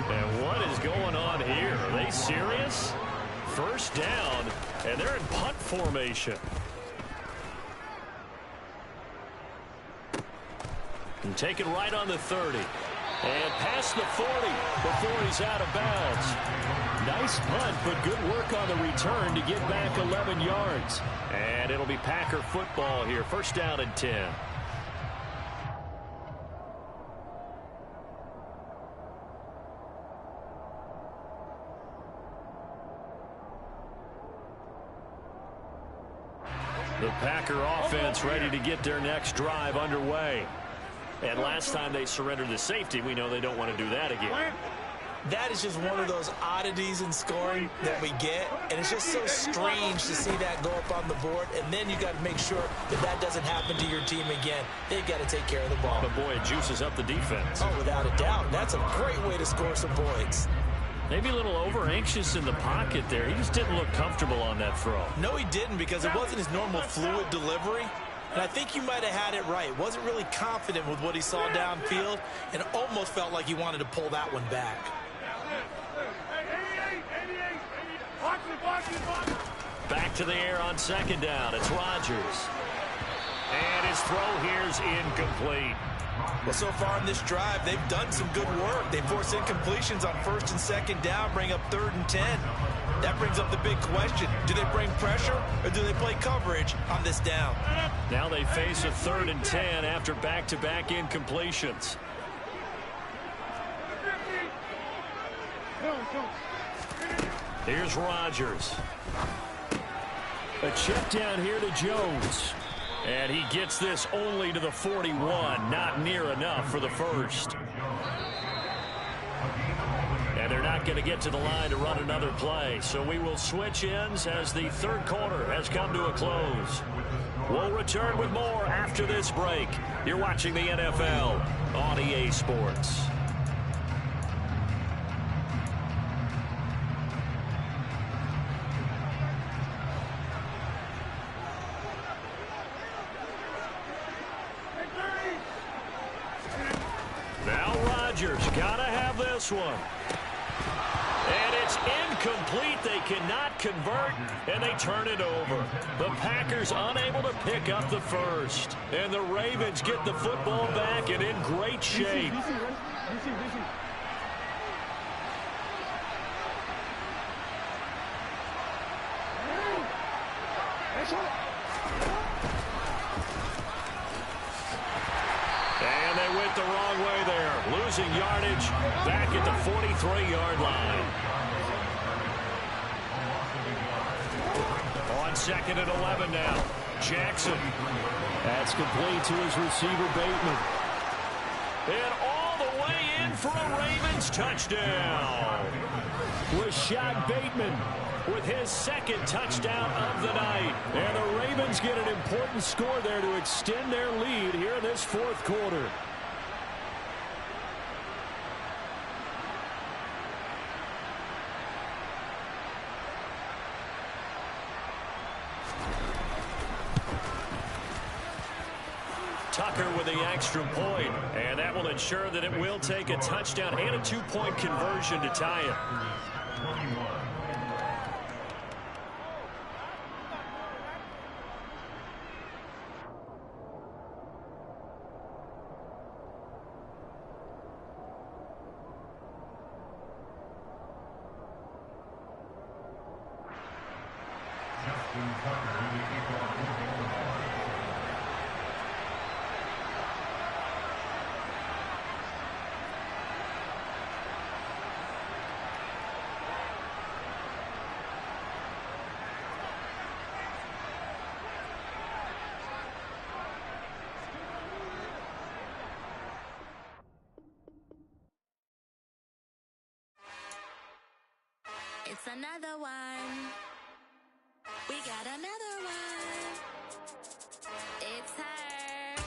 A: And what is going on here? Are they serious? First down, and they're in punt formation. And take it right on the 30. And past the 40 before he's out of bounds. Nice punt, but good work on the return to get back 11 yards. And it'll be Packer football here. First down and 10. The Packer offense ready to get their next drive underway. And last time they surrendered the safety, we know they don't want to do that again.
C: That is just one of those oddities in scoring that we get, and it's just so strange to see that go up on the board, and then you got to make sure that that doesn't happen to your team again. They've got to take care of the ball.
A: But boy, it juices up the defense.
C: Oh, without a doubt. That's a great way to score some points.
A: Maybe a little over-anxious in the pocket there. He just didn't look comfortable on that throw.
C: No, he didn't, because it wasn't his normal fluid delivery. And I think you might have had it right. Wasn't really confident with what he saw downfield and almost felt like he wanted to pull that one back.
A: Back to the air on second down. It's Rodgers. And his throw here's incomplete.
C: Well, so far in this drive, they've done some good work. They force incompletions on first and second down, bring up 3rd and 10. That brings up the big question. Do they bring pressure or do they play coverage on this down?
A: Now they face a 3rd and 10 after back-to-back incompletions. Here's Rodgers. A check down here to Jones. And he gets this only to the 41. Not near enough for the first. And they're not going to get to the line to run another play. So we will switch ends as the third quarter has come to a close. We'll return with more after this break. You're watching the NFL on EA Sports. Rodgers. Gotta have this one. And it's incomplete. They cannot convert, and they turn it over. The Packers unable to pick up the first. And the Ravens get the football back and in great shape. And they went the wrong way there. Losing yardage back at the 43-yard line. On 2nd and 11 now. Jackson. That's complete to his receiver, Bateman. And all the way in for a Ravens touchdown. Rashad Bateman with his 2nd touchdown of the night. And the Ravens get an important score there to extend their lead here in this 4th quarter. Tucker with the extra point, and that will ensure that it will take a touchdown and a 2-point conversion to tie it.
T: It's another one. We got another one. It's her.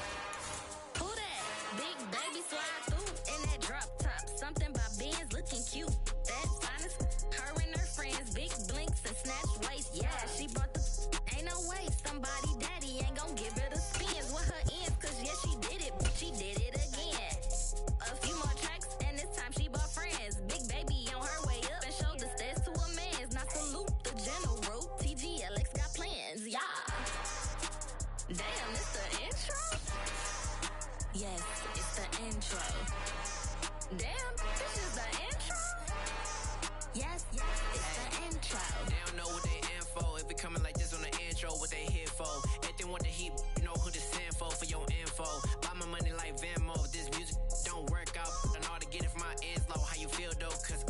T: Who that? Big baby slide through in that drop top. Something by Benz looking cute. That's honest. Her and her friends, big blinks and snatch waist. Yeah, she brought the. Ain't no way somebody daddy ain't gon' give her the spins with her ends. Cause yeah, she did it, but she did it again. A few more tracks and this time she bought friends. Big baby on her way up and showed the stairs to a man's. Not salute the general. TGLX got plans, yeah. Damn, it's the intro? Yes, it's the intro. Damn, this is the intro? Yes, it's the intro.
U: They don't know what they in for. If it coming like this on the intro, what they here for? If they want the heat, you know who to send for your info. Buy my money like Venmo. If this music don't work out, I know how to get it from my ends low. How you feel though? Cause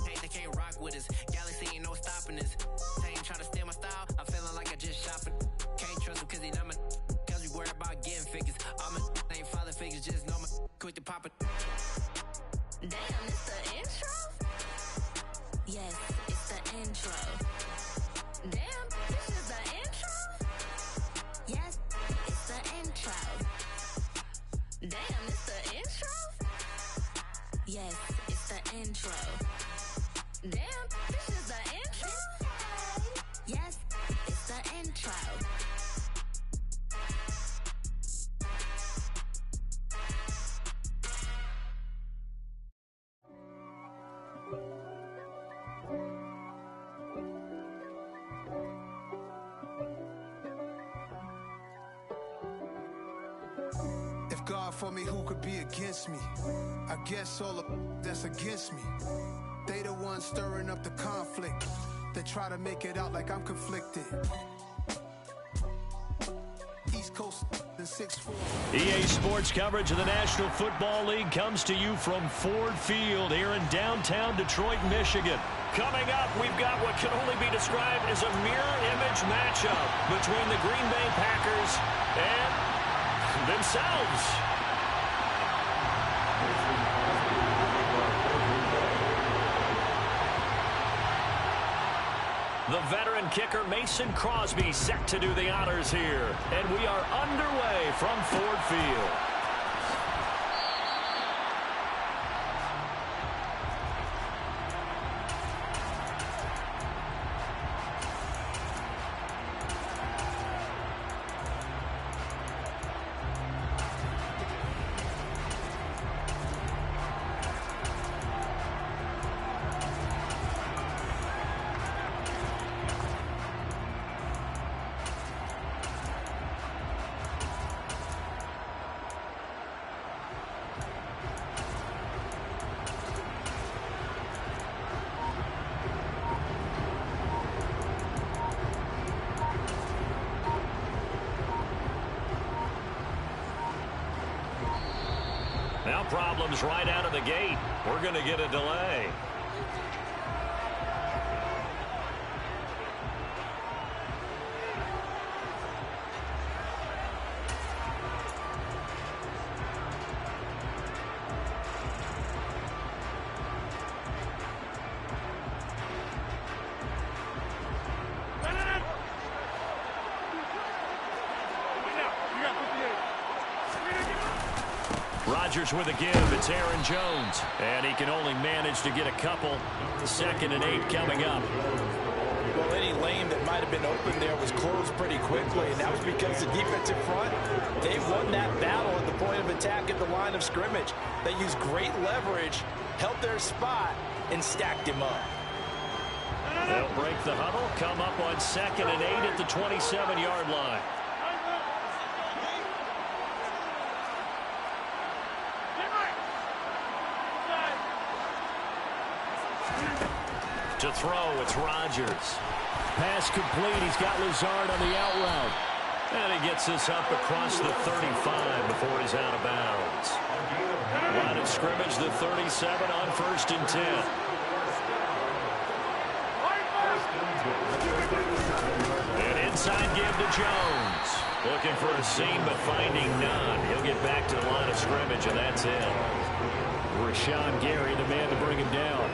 U: hey, they can't rock with us. Galaxy ain't no stopping us. They ain't trying to steal my style. I'm feeling like I just shopping. Can't trust them cause they not my. Cause we worried about getting figures. All my ain't father figures, just know my quick to pop it.
T: Damn, it's the intro? Yes, it's the intro. Damn, this is the intro? Yes, it's the intro. Damn, it's the intro? Yes, it's the intro. Damn, this is the intro? Yes, it's the intro.
S: If God for me, who could be against me? I guess all of that's against me. They the ones stirring up the conflict. They try to make it out like I'm conflicted. East Coast and 6'4".
A: EA Sports coverage of the National Football League comes to you from Ford Field here in downtown Detroit, Michigan. Coming up, we've got what can only be described as a mirror image matchup between the Green Bay Packers and themselves. The veteran kicker Mason Crosby set to do the honors here. And we are underway from Ford Field. Now problems right out of the gate. We're going to get a delay. Rodgers with a give. It's Aaron Jones. And he can only manage to get a couple. 2nd and 8 coming up.
C: Well, any lane that might have been open there was closed pretty quickly, and that was because the defensive front, they won that battle at the point of attack at the line of scrimmage. They used great leverage, held their spot, and stacked him up.
A: They'll break the huddle, come up on 2nd and 8 at the 27-yard line. To throw, it's Rodgers. Pass complete. He's got Lazard on the out route. And he gets this up across the 35 before he's out of bounds. Line of scrimmage, the 37 on 1st and 10. An inside give to Jones. Looking for a seam, but finding none. He'll get back to the line of scrimmage, and that's it. Rashawn Gary, the man to bring him down.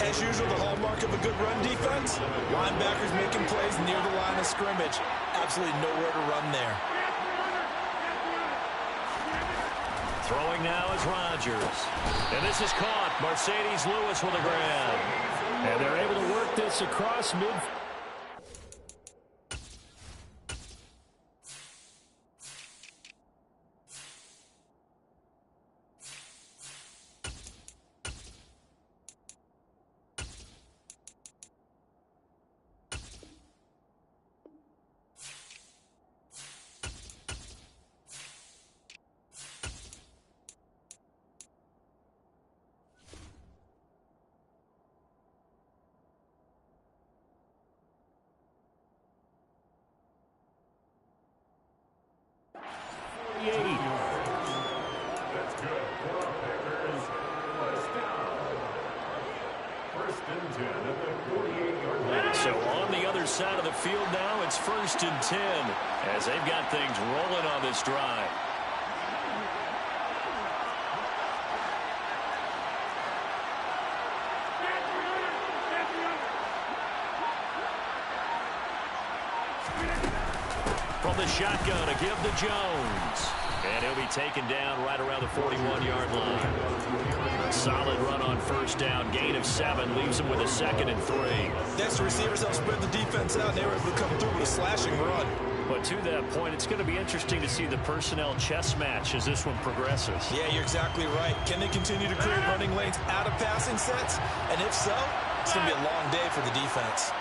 C: As usual, the hallmark of a good run defense, linebackers making plays near the line of scrimmage. Absolutely nowhere to run there.
A: Throwing now is Rodgers. And this is caught. Mercedes Lewis with a grab. And they're able to work this across mid. So on the other side of the field now, it's 1st and 10 as they've got things rolling on this drive. From the shotgun, a give to Jones. And he'll be taken down right around the 41-yard line. Solid run on 1st down. Gain of 7 leaves him with a 2nd and 3.
C: That's the receivers help spread the defense out, and they were able to come through with a slashing run.
A: But to that point, it's going to be interesting to see the personnel chess match as this one progresses.
C: Yeah, you're exactly right. Can they continue to create running lanes out of passing sets? And if so, it's going to be a long day for the defense.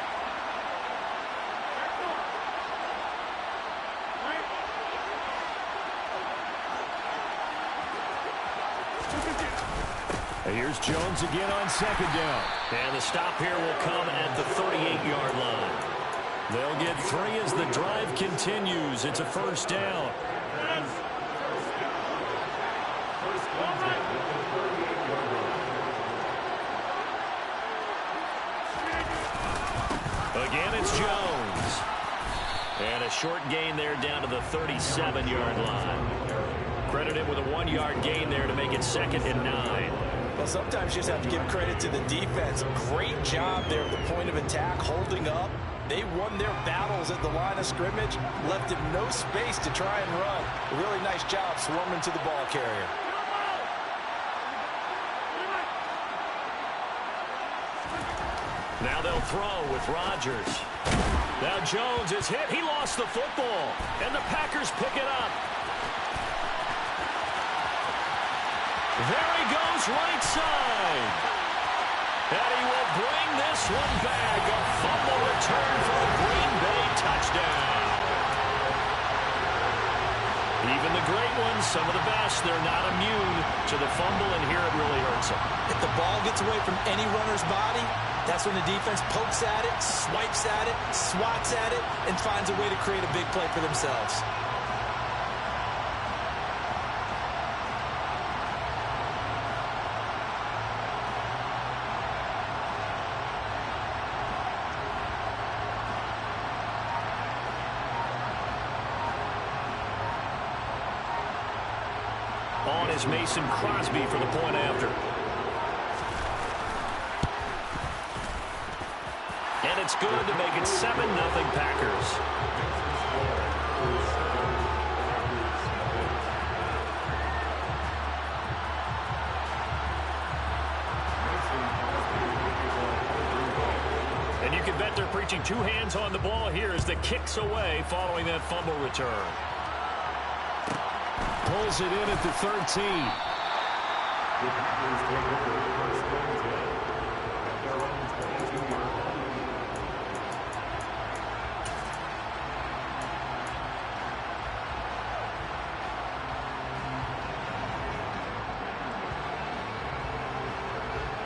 A: Here's Jones again on 2nd down. And the stop here will come at the 38-yard line. They'll get 3 as the drive continues. It's a 1st down. Again, it's Jones. And a short gain there down to the 37-yard line. Credited with a 1-yard gain there to make it 2nd and 9.
C: Well, sometimes you just have to give credit to the defense. Great job there at the point of attack, holding up. They won their battles at the line of scrimmage, left him no space to try and run. A really nice job swarming to the ball carrier.
A: Now they'll throw with Rodgers. Now Jones is hit. He lost the football, and the Packers pick it up. There he goes, right side. And he will bring this one back. A fumble return for a Green Bay touchdown. Even the great ones, some of the best, they're not immune to the fumble, and here it really hurts them.
C: If the ball gets away from any runner's body, that's when the defense pokes at it, swipes at it, swats at it, and finds a way to create a big play for themselves.
A: On is Mason Crosby for the point after. And it's good to make it 7-0 Packers. And you can bet they're preaching two hands on the ball here as the kick's away following that fumble return. Pulls it in at the 13.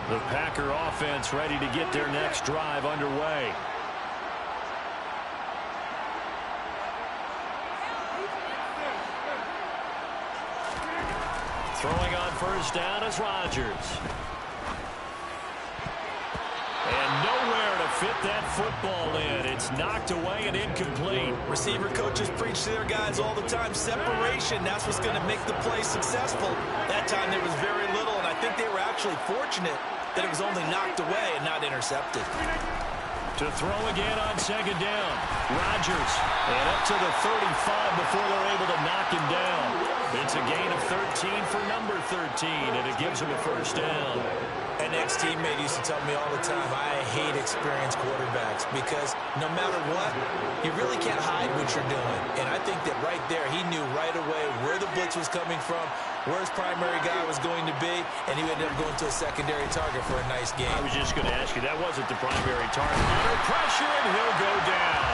A: The Packer offense ready to get their next drive underway. Throwing on first down is Rodgers. And nowhere to fit that football in. It's knocked away and incomplete.
C: Receiver coaches preach to their guys all the time. Separation, that's what's going to make the play successful. That time there was very little, and I think they were actually fortunate that it was only knocked away and not intercepted.
A: To throw again on second down. Rodgers. And up to the 35 before they're able to knock him down. It's a gain of 13 for number 13, and it gives him a first down.
C: An ex-teammate used to tell me all the time, I hate experienced quarterbacks because no matter what, you really can't hide what you're doing. And I think that right there, he knew right away where the blitz was coming from, where his primary guy was going to be, and he ended up going to a secondary target for a nice game.
A: I was just going to ask you, that wasn't the primary target. Under pressure, and he'll go down.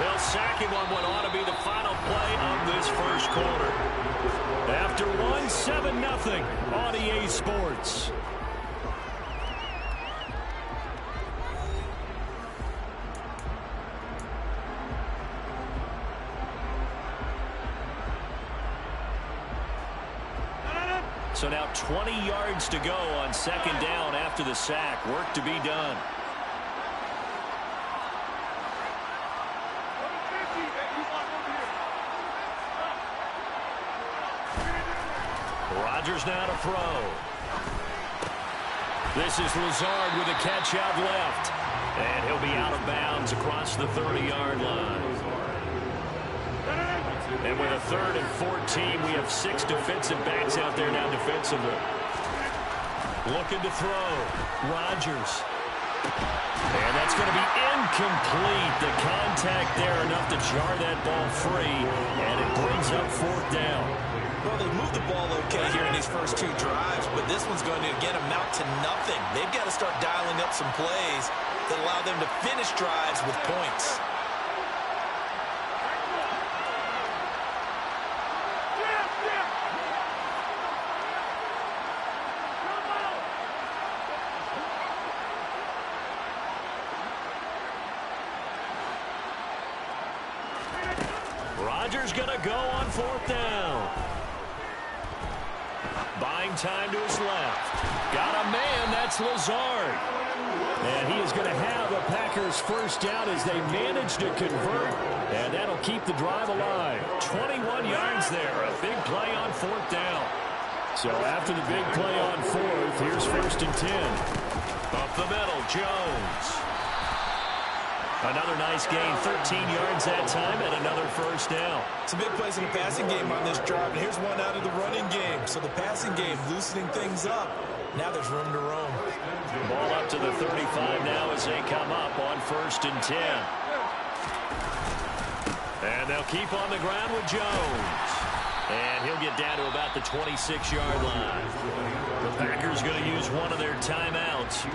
A: They'll sack him on what ought to be the final play of this first quarter. After 7-0 on EA Sports. So now 20 yards to go on second down after the sack. Work to be done. Rodgers now to throw. This is Lazard with a catch out left. And he'll be out of bounds across the 30-yard line. And with a 3rd and 14, we have 6 defensive backs out there now defensively. Looking to throw. Rodgers. And that's going to be incomplete. The contact there enough to jar that ball free. And it brings up 4th down.
C: Well, they moved the ball okay here in these first 2 drives, but this one's going to, again, amount to nothing. They've got to start dialing up some plays that allow them to finish drives with points.
A: Rodgers going to go on 4th down. Buying time to his left. Got a man, that's Lazard. And he is going to have a Packers first down as they manage to convert. And that'll keep the drive alive. 21 yards there, a big play on 4th down. So after the big play on 4th, here's 1st and 10. Up the middle, Jones. Another nice gain, 13 yards that time, and another first down.
C: Some big plays in the passing game on this drive, and here's one out of the running game. So the passing game loosening things up. Now there's room to roam.
A: Ball up to the 35 now as they come up on 1st and 10. And they'll keep on the ground with Jones. And he'll get down to about the 26-yard line. The Packers going to use one of their timeouts.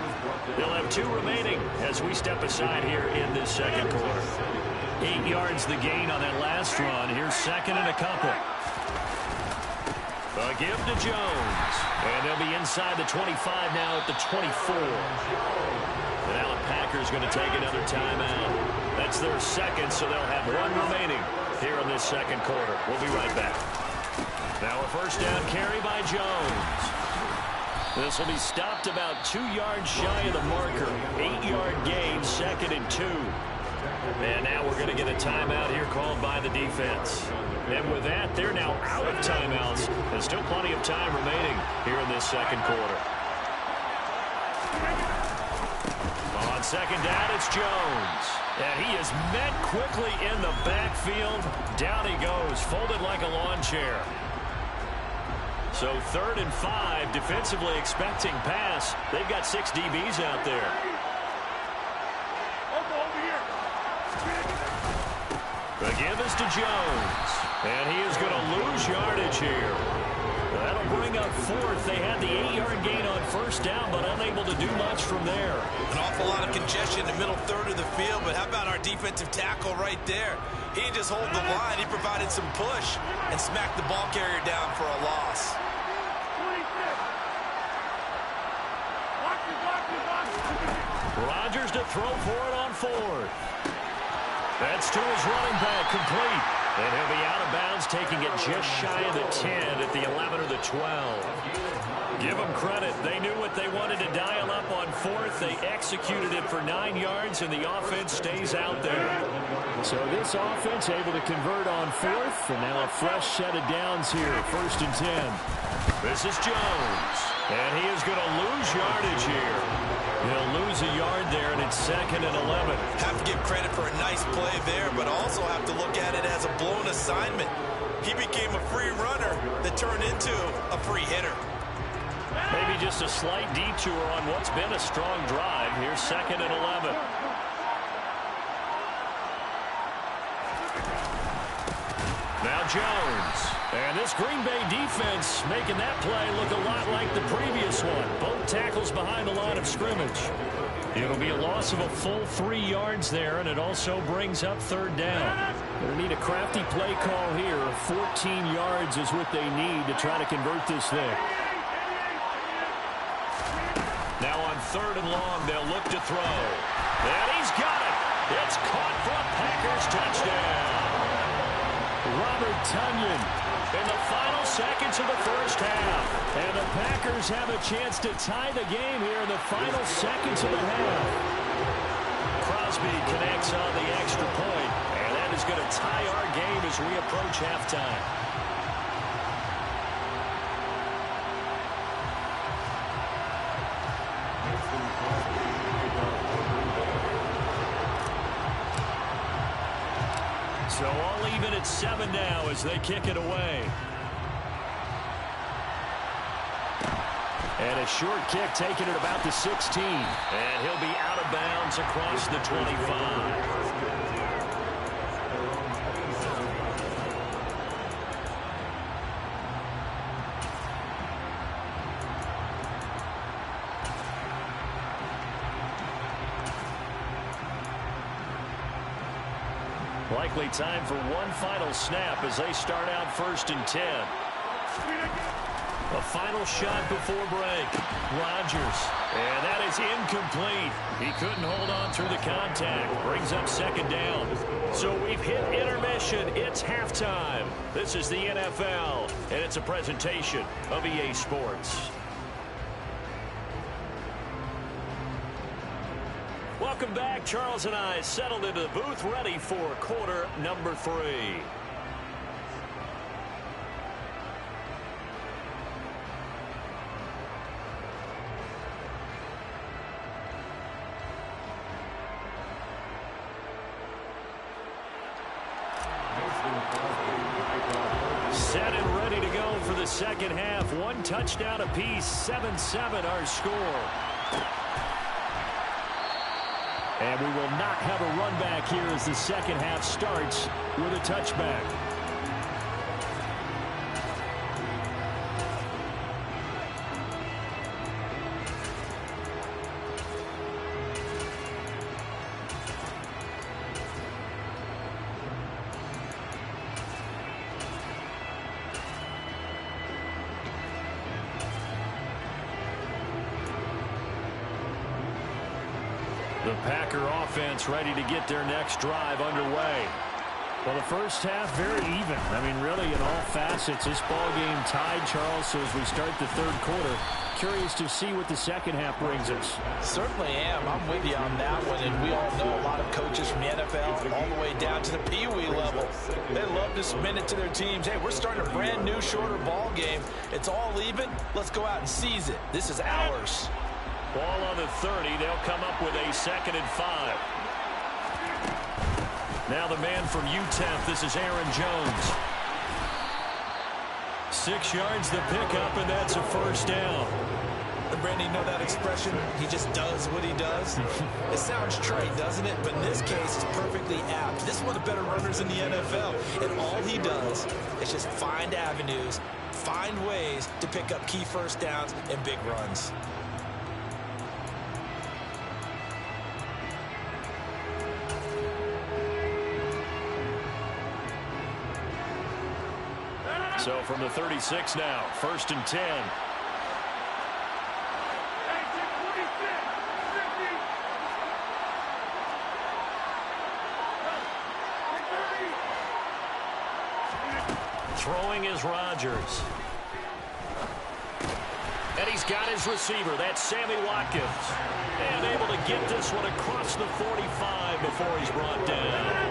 A: They'll have 2 remaining as we step aside here in this second quarter. 8 yards the gain on that last run. Here's 2nd and a couple. A give to Jones. And they'll be inside the 25 now at the 24. And now the Packers going to take another timeout. That's their 2nd, so they'll have 1 remaining here in this second quarter. We'll be right back. Now a first down carry by Jones. This will be stopped about 2 yards shy of the marker. 8-yard gain, 2nd and 2. And now we're going to get a timeout here called by the defense. And with that, they're now out of timeouts. There's still plenty of of time remaining here in this second quarter. On second down, it's Jones. And he is met quickly in the backfield. Down he goes, folded like a lawn chair. So 3rd and 5, defensively expecting pass. They've got 6 DBs out there. The give is to Jones. And he is going to lose yardage here. That'll bring up 4th. They had the 8-yard gain on 1st down, but unable to do much from there.
C: An awful lot of congestion in the middle 3rd of the field, but how about our defensive tackle right there? He didn't just hold the line. He provided some push and smacked the ball carrier down for a loss.
A: Rodgers to throw for it on 4th. That's to his running back, complete. And he'll be out of bounds, taking it just shy of the 10 at the 11 or the 12. Give them credit. They knew what they wanted to dial up on 4th. They executed it for 9 yards, and the offense stays out there. So this offense able to convert on 4th, and now a fresh set of downs here, 1st and 10. This is Jones, and he is going to lose yardage here. He'll lose a yard there, and it's 2nd and 11.
C: Have to give credit for a nice play there, but also have to look at it as a blown assignment. He became a free runner that turned into a free hitter.
A: Maybe just a slight detour on what's been a strong drive. Here's 2nd and 11. Now Jones. And this Green Bay defense making that play look a lot like the previous one. Both tackles behind the line of scrimmage. It'll be a loss of a full 3 yards there, and it also brings up 3rd down. They'll need a crafty play call here. 14 yards is what they need to try to convert this thing. Now on 3rd and long, they'll look to throw. And he's got it. It's caught for a Packers touchdown. Robert Tonyan in the final seconds of the 1st half. And the Packers have a chance to tie the game here in the final seconds of the half. Crosby connects on the extra point, and that is going to tie our game as we approach halftime. So all even at 7 now as they kick it away. And a short kick taken at about the 16. And he'll be out of bounds across the 25. Likely time for one final snap as they start out 1st and 10. A final shot before break. Rodgers. And that is incomplete. He couldn't hold on through the contact. Brings up 2nd down. So we've hit intermission. It's halftime. This is the NFL, and it's a presentation of EA Sports. Welcome back. Charles and I settled into the booth, ready for quarter number 3. Set and ready to go for the second half. 1 touchdown apiece, 7-7 our score. And we will not have a run back here as the second half starts with a touchback. The Packer offense ready to get their next drive underway. Well, the first half, very even. I mean, really, in all facets, this ball game tied, Charles. So as we start the third quarter, curious to see what the second half brings us.
C: Certainly am. I'm with you on that one. And we all know a lot of coaches from the NFL all the way down to the Pee Wee level. They love to submit it to their teams. Hey, we're starting a brand new, shorter ball game. It's all even. Let's go out and seize it. This is ours.
A: Ball on the 30. They'll come up with a 2nd and 5. Now the man from UTEP, this is Aaron Jones. 6 yards the pickup, and that's a first down.
C: And Brandon, you know that expression? He just does what he does. It sounds trite, doesn't it? But in this case, it's perfectly apt. This is one of the better runners in the NFL. And all he does is just find avenues, find ways to pick up key first downs and big runs.
A: So from the 36 now, 1st and 10. Throwing is Rodgers. And he's got his receiver. That's Sammy Watkins. And able to get this one across the 45 before he's brought down.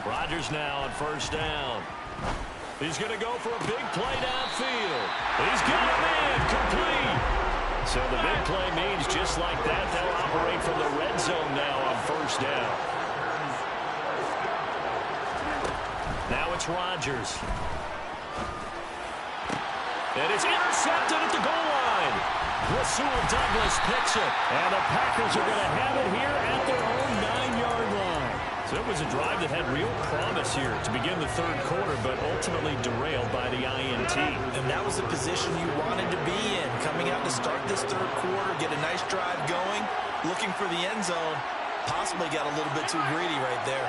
A: Rodgers now on 1st down. He's going to go for a big play downfield. He's got him in, complete. So the big play means just like that, they'll operate from the red zone now on 1st down. Now it's Rodgers. And it's intercepted at the goal line. Rasul Douglas picks it. And the Packers are going to have it here at their own 9-yard line. So it was a drive that had real promise here to begin the third quarter, but ultimately derailed by the INT.
C: And that was the position you wanted to be in. Coming out to start this third quarter, get a nice drive going, looking for the end zone. Possibly got a little bit too greedy right there.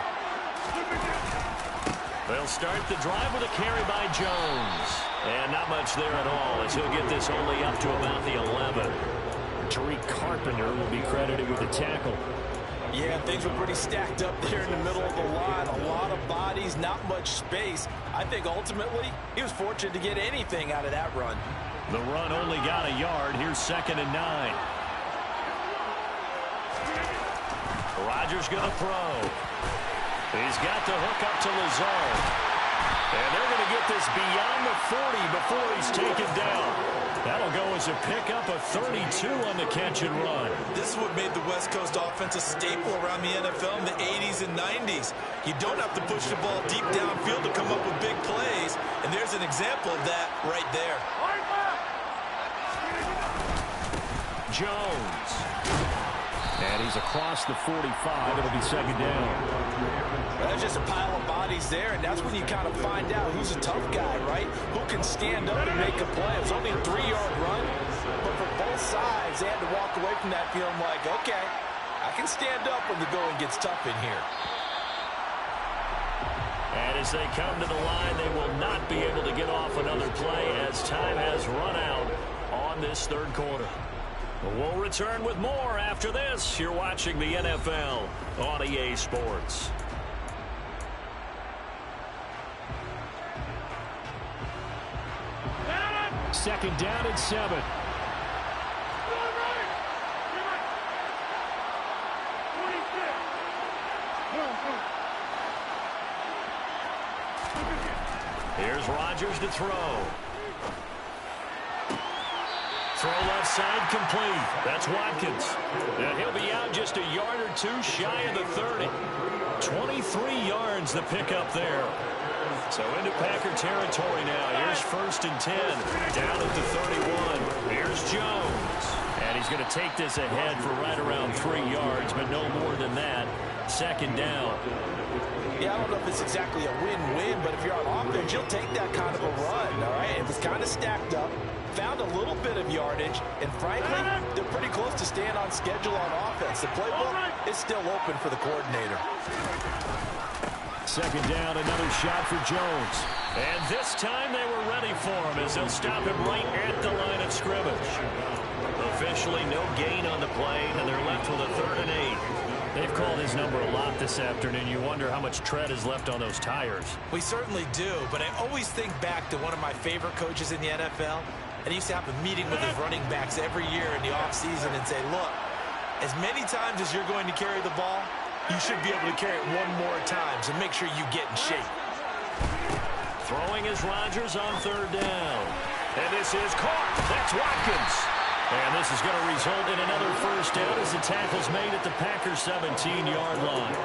A: They'll start the drive with a carry by Jones. And not much there at all as he'll get this only up to about the 11. Tariq Carpenter will be credited with the tackle.
C: Yeah, things were pretty stacked up there in the middle of the line. A lot of bodies, not much space. I think ultimately he was fortunate to get anything out of that run.
A: The run only got a yard. Here's 2nd and 9. Rodgers going to throw. He's got the hook up to Lazard. And they're going to get this beyond the 40 before he's taken down. That'll go as a pickup of 32 on the catch and run.
C: This is what made the West Coast offense a staple around the NFL in the 80s and 90s. You don't have to push the ball deep downfield to come up with big plays, and there's an example of that right there.
A: Jones. And he's across the 45. It'll be 2nd down.
C: That's just a pile of bodies there, and that's when you kind of find out who's a tough guy, right? Who can stand up and make a play. It was only a 3-yard run, but for both sides, they had to walk away from that feeling like, okay, I can stand up when the going gets tough in here.
A: And as they come to the line, they will not be able to get off another play as time has run out on this third quarter. We'll return with more after this. You're watching the NFL on EA Sports. Second down and 7. Here's Rodgers to throw. Throw left side complete. That's Watkins. And he'll be out just a yard or two shy of the 30. 23 yards the pickup there. So into Packer territory now. Here's 1st and 10. Down at the 31. Here's Jones. And he's going to take this ahead for right around 3 yards, but no more than that. 2nd down.
C: Yeah, I don't know if it's exactly a win-win, but if you're on offense, you'll take that kind of a run, all right? It was kind of stacked up. found a little bit of yardage, and frankly, they're pretty close to staying on schedule on offense. The playbook is still open for the coordinator.
A: Second down, another shot for Jones. And this time they were ready for him as they'll stop him right at the line of scrimmage. Officially no gain on the play, and they're left with a 3rd and 8. They've called his number a lot this afternoon. You wonder how much tread is left on those tires.
C: We certainly do, but I always think back to one of my favorite coaches in the NFL, and he used to have a meeting with his running backs every year in the offseason and say, look, as many times as you're going to carry the ball, you should be able to carry it one more time, so make sure you get in shape.
A: Throwing is Rodgers on 3rd down. And this is caught. That's Watkins. And this is going to result in another 1st down as the tackle's made at the Packers' 17-yard line.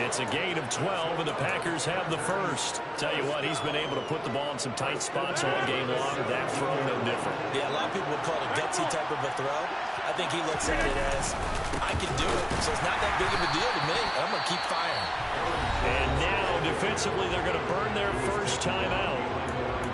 A: It's a gain of 12, and the Packers have the first. Tell you what, he's been able to put the ball in some tight spots all game long. That throw, no different.
C: Yeah, a lot of people would call it a gutsy type of a throw. I think he looks at it as, I can do it, so it's not that big of a deal to me. I'm going to keep firing.
A: And now, defensively, they're going to burn their first time out.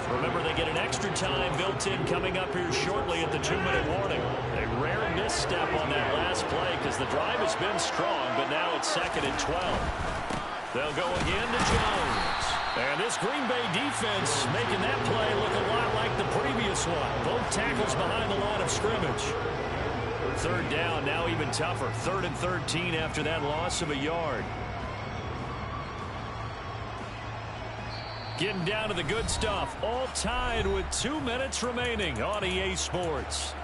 A: Remember, they get an extra time built in coming up here shortly at the 2-minute warning. A rare misstep on that last play because the drive has been strong, but now it's 2nd and 12. They'll go again to Jones. And this Green Bay defense making that play look a lot like the previous one. Both tackles behind the line of scrimmage. 3rd down, now even tougher. 3rd and 13 after that loss of a yard. Getting down to the good stuff. All tied with 2 minutes remaining on EA Sports.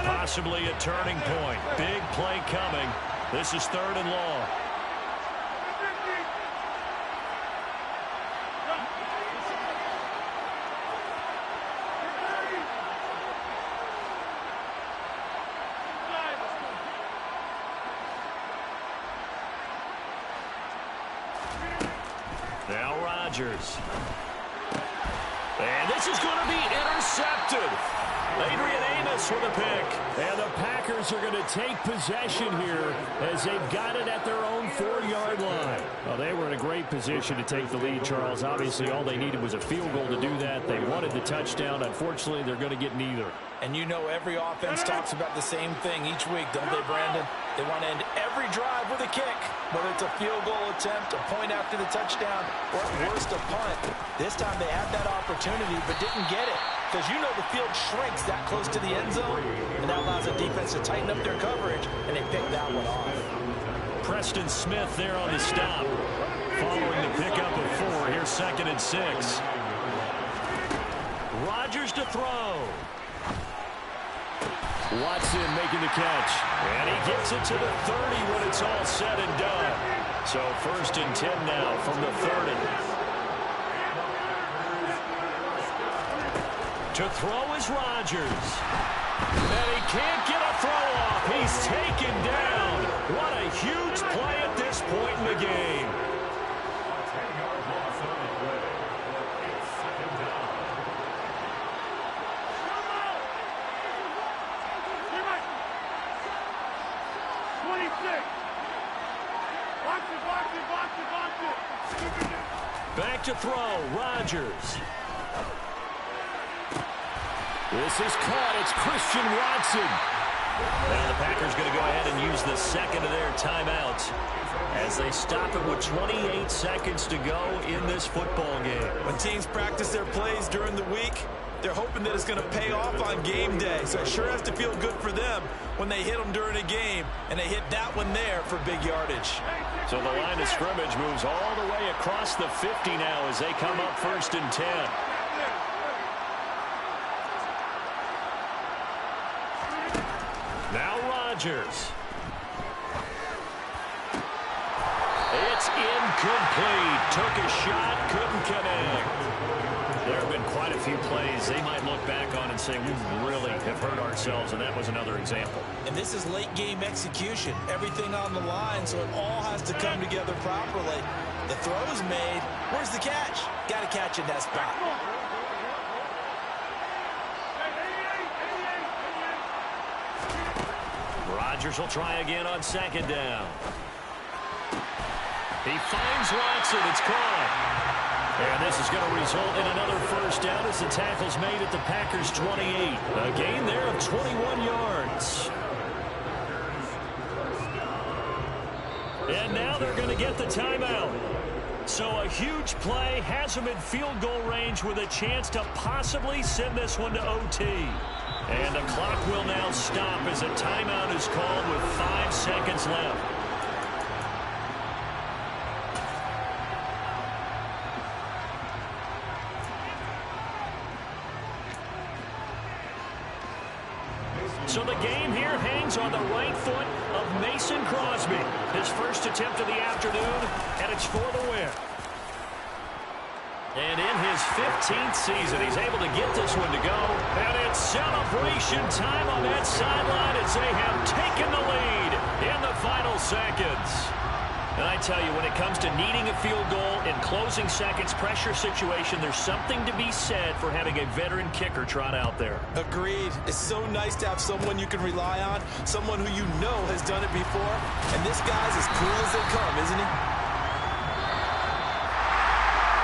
A: Possibly a turning point. Big play coming. This is 3rd and long. Now Rodgers. And this is going to be intercepted. Adrian Amos with a pick. And the Packers are going to take possession here as they've got it at their own 4-yard line. Well, they were in a great position to take the lead, Charles. Obviously, all they needed was a field goal to do that. They wanted the touchdown. Unfortunately, they're going to get neither.
C: And you know every offense talks about the same thing each week, don't they, Brandon? They want to end every drive with a kick, whether it's a field goal attempt, a point after the touchdown, or at worst, a punt. This time they had that opportunity but didn't get it because you know the field shrinks that close to the end zone, and that allows the defense to tighten up their coverage, and they picked that one off.
A: Preston Smith there on the stop. Following the pickup of 4, here's 2nd and 6. Rodgers to throw. Watson making the catch. And he gets it to the 30 when it's all said and done. So 1st and 10 now from the 30. To throw is Rodgers. And he can't get a throw off. He's taken down. What a huge play at this point in the game. Back to throw, Rodgers. This is caught. It's Christian Watson. Now the Packers going to go ahead and use the 2nd of their timeouts as they stop it with 28 seconds to go in this football game.
C: When teams practice their plays during the week, they're hoping that it's going to pay off on game day. So it sure has to feel good for them when they hit them during a game, and they hit that one there for big yardage.
A: So the line of scrimmage moves all the way across the 50 now as they come up 1st and 10. Now Rodgers. It's incomplete. Took a shot, couldn't connect. There have been quite a few plays they might look back on and say, we really have hurt ourselves, and that was another example.
C: And this is late game execution. Everything on the line, so it all has to come together properly. The throw's made. Where's the catch? Got to catch in that spot.
A: Rodgers will try again on 2nd down. He finds Watson. It's caught. And this is going to result in another first down as the tackle's made at the Packers' 28. A gain there of 21 yards. And now they're going to get the timeout. So a huge play has them in field goal range with a chance to possibly send this one to OT. And the clock will now stop as a timeout is called with 5 seconds left. So the game here hangs on the right foot of Mason Crosby. His first attempt of the afternoon, and it's for the win. And in his 15th season, he's able to get this one to go. And it's celebration time on that sideline as they have taken the lead in the final seconds. And I tell you, when it comes to needing a field goal in closing seconds, pressure situation, there's something to be said for having a veteran kicker trot out there.
C: Agreed. It's so nice to have someone you can rely on, someone who you know has done it before. And this guy's as cool as they come, isn't he?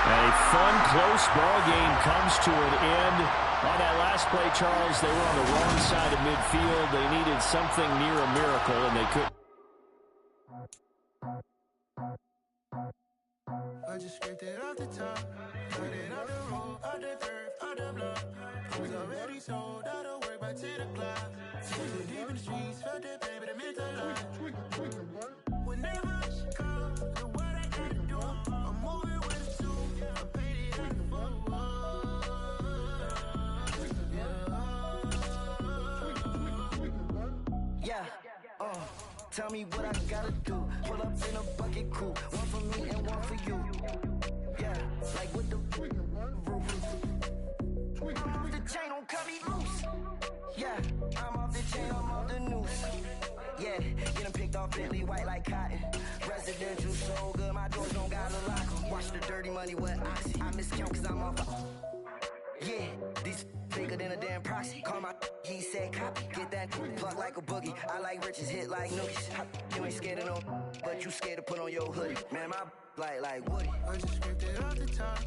A: A fun, close ball game comes to an end. On that last play, Charles, they were on the wrong side of midfield. They needed something near a miracle, and they couldn't.
N: I just scraped it off the top, cut it off the road, out the curve, out the block. I was already sold out of work by 10 o'clock. Too deep in the streets, felt that pain, but it meant a lot. Whenever she calls, the what I gotta do, I'm moving with a two. I paid it out the phone.
B: Yeah, tell me what I gotta do. Pull up in a bucket crew, one for me and one for you. Yeah, like with the roof. The chain don't cut me loose. Yeah, I'm off the chain, I'm off the noose. Yeah, get them picked off Bentley, white like cotton. Residential so good, my doors don't gotta lock 'em. Watch the dirty money with Oxy. I miscount cause I'm off. Yeah, these bigger than a damn proxy. Call my he said copy. Get that pluck like a boogie. I like riches, hit like nookies. You ain't scared of no, but you scared to put on your hoodie. Man, my like Woody.
N: I just scraped it off the top,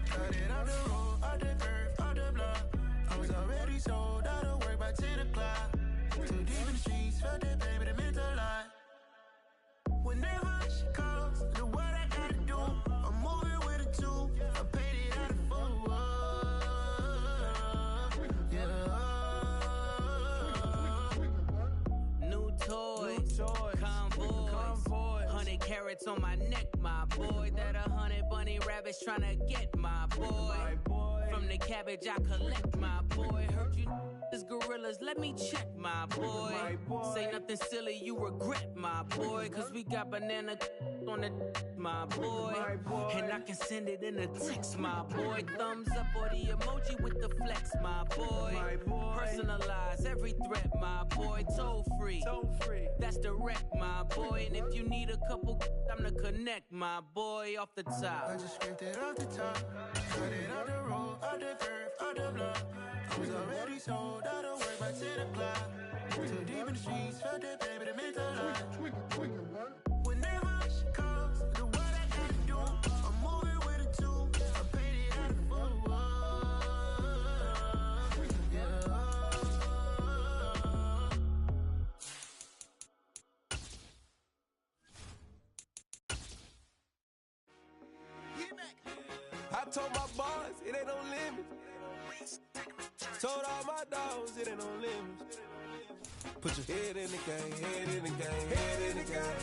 N: cut it off the road, out the curve, out the block. I was already sold out of work by 10 o'clock. Too deep in the streets, felt that pain, but it meant a lot. Whenever she calls, the what I gotta do, I'm moving with a two. I paid it out of phone.
M: New toys, convoy, 100 carats on my neck, my boy. That 100 bunny rabbits tryna get my boy. From the cabbage I collect, my boy. Heard you is gorillas, let me check, my boy. Say nothing silly, you regret, my boy. Cause we got banana on the my boy. And I can send it in a text, my boy. Thumbs up or the emoji with the flex, my boy. Personalize every threat, my boy. Toll free, that's direct, my boy. And if you need a couple, I'm the connect, my boy. Off the top,
N: I just scraped it off the top, cut it off the road, out the curve, out the block. I was already sold out of work by 10 o'clock. Too deep in the streets, felt that pain, but it meant a lot. Whenever she calls, the what I gotta do, I'm moving with a two. I paid it out of phone.
K: I told my boys, it ain't no limits. Told all my dogs, it ain't no limits. Put your head in the game, head in the game, head in the game.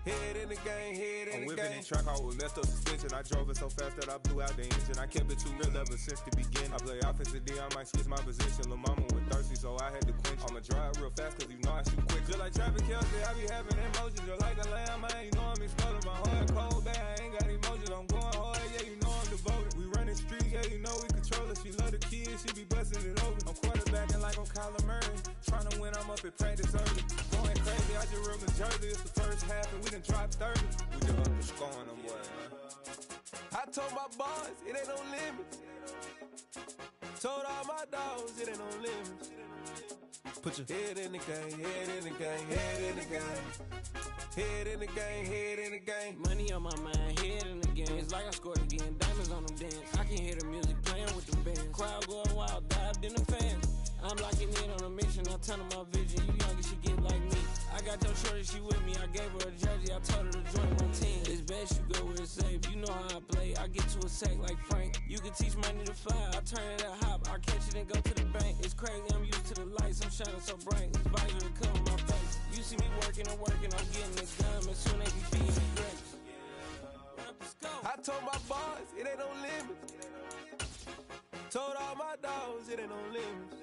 K: Head in the game, head in the game. I'm whipping the track out with messed up suspension. I drove it so fast that I blew out the engine. I kept it too real ever since the beginning. I play offensive D, I might switch my position. Lil' mama was thirsty, so I had to quench. I'ma drive real fast, cause you know I shoot quick. Just like Travis Kelce, I be having emotions. Just like a lamb, I ain't know I'm exploding. My heart cold, bad, I ain't got emotions. I'm going hard, yeah, you know I'm devoted. We running streets, yeah, you know we control it. She love the kids, she be busting it over. I'm quarterbacking like I'm Kyler Murray. Trying to win, I'm up at practice early. Going crazy, I just real the jersey. It's the first half and we done dropped 30. We just up the scoring them, boy, man. I told my boys, it ain't no limits. Told all my dogs, it ain't no limits. Put your head in the game, head in the game, head in the game. Head in the game, head in the game.
P: Money on my mind, head in the game. It's like I scored again, diamonds on them dance. I can hear the music playing with the band. Crowd going wild, dived in the fan. I'm locking in on a mission, I tell her my vision. You young, she get like me. I got your shorty, she with me. I gave her a jersey, I told her to join my team. It's best you go where it's safe. You know how I play. I get to a sack like Frank. You can teach money to fly. I turn it at hop. I catch it and go to the bank. It's crazy, I'm used to the lights. I'm shining so bright. This visor to come in my face. You see me working and working. I'm getting it done. And soon they be feeding me grapes.
K: I told my boys, it ain't no limits. Told all my dogs, it ain't no limits.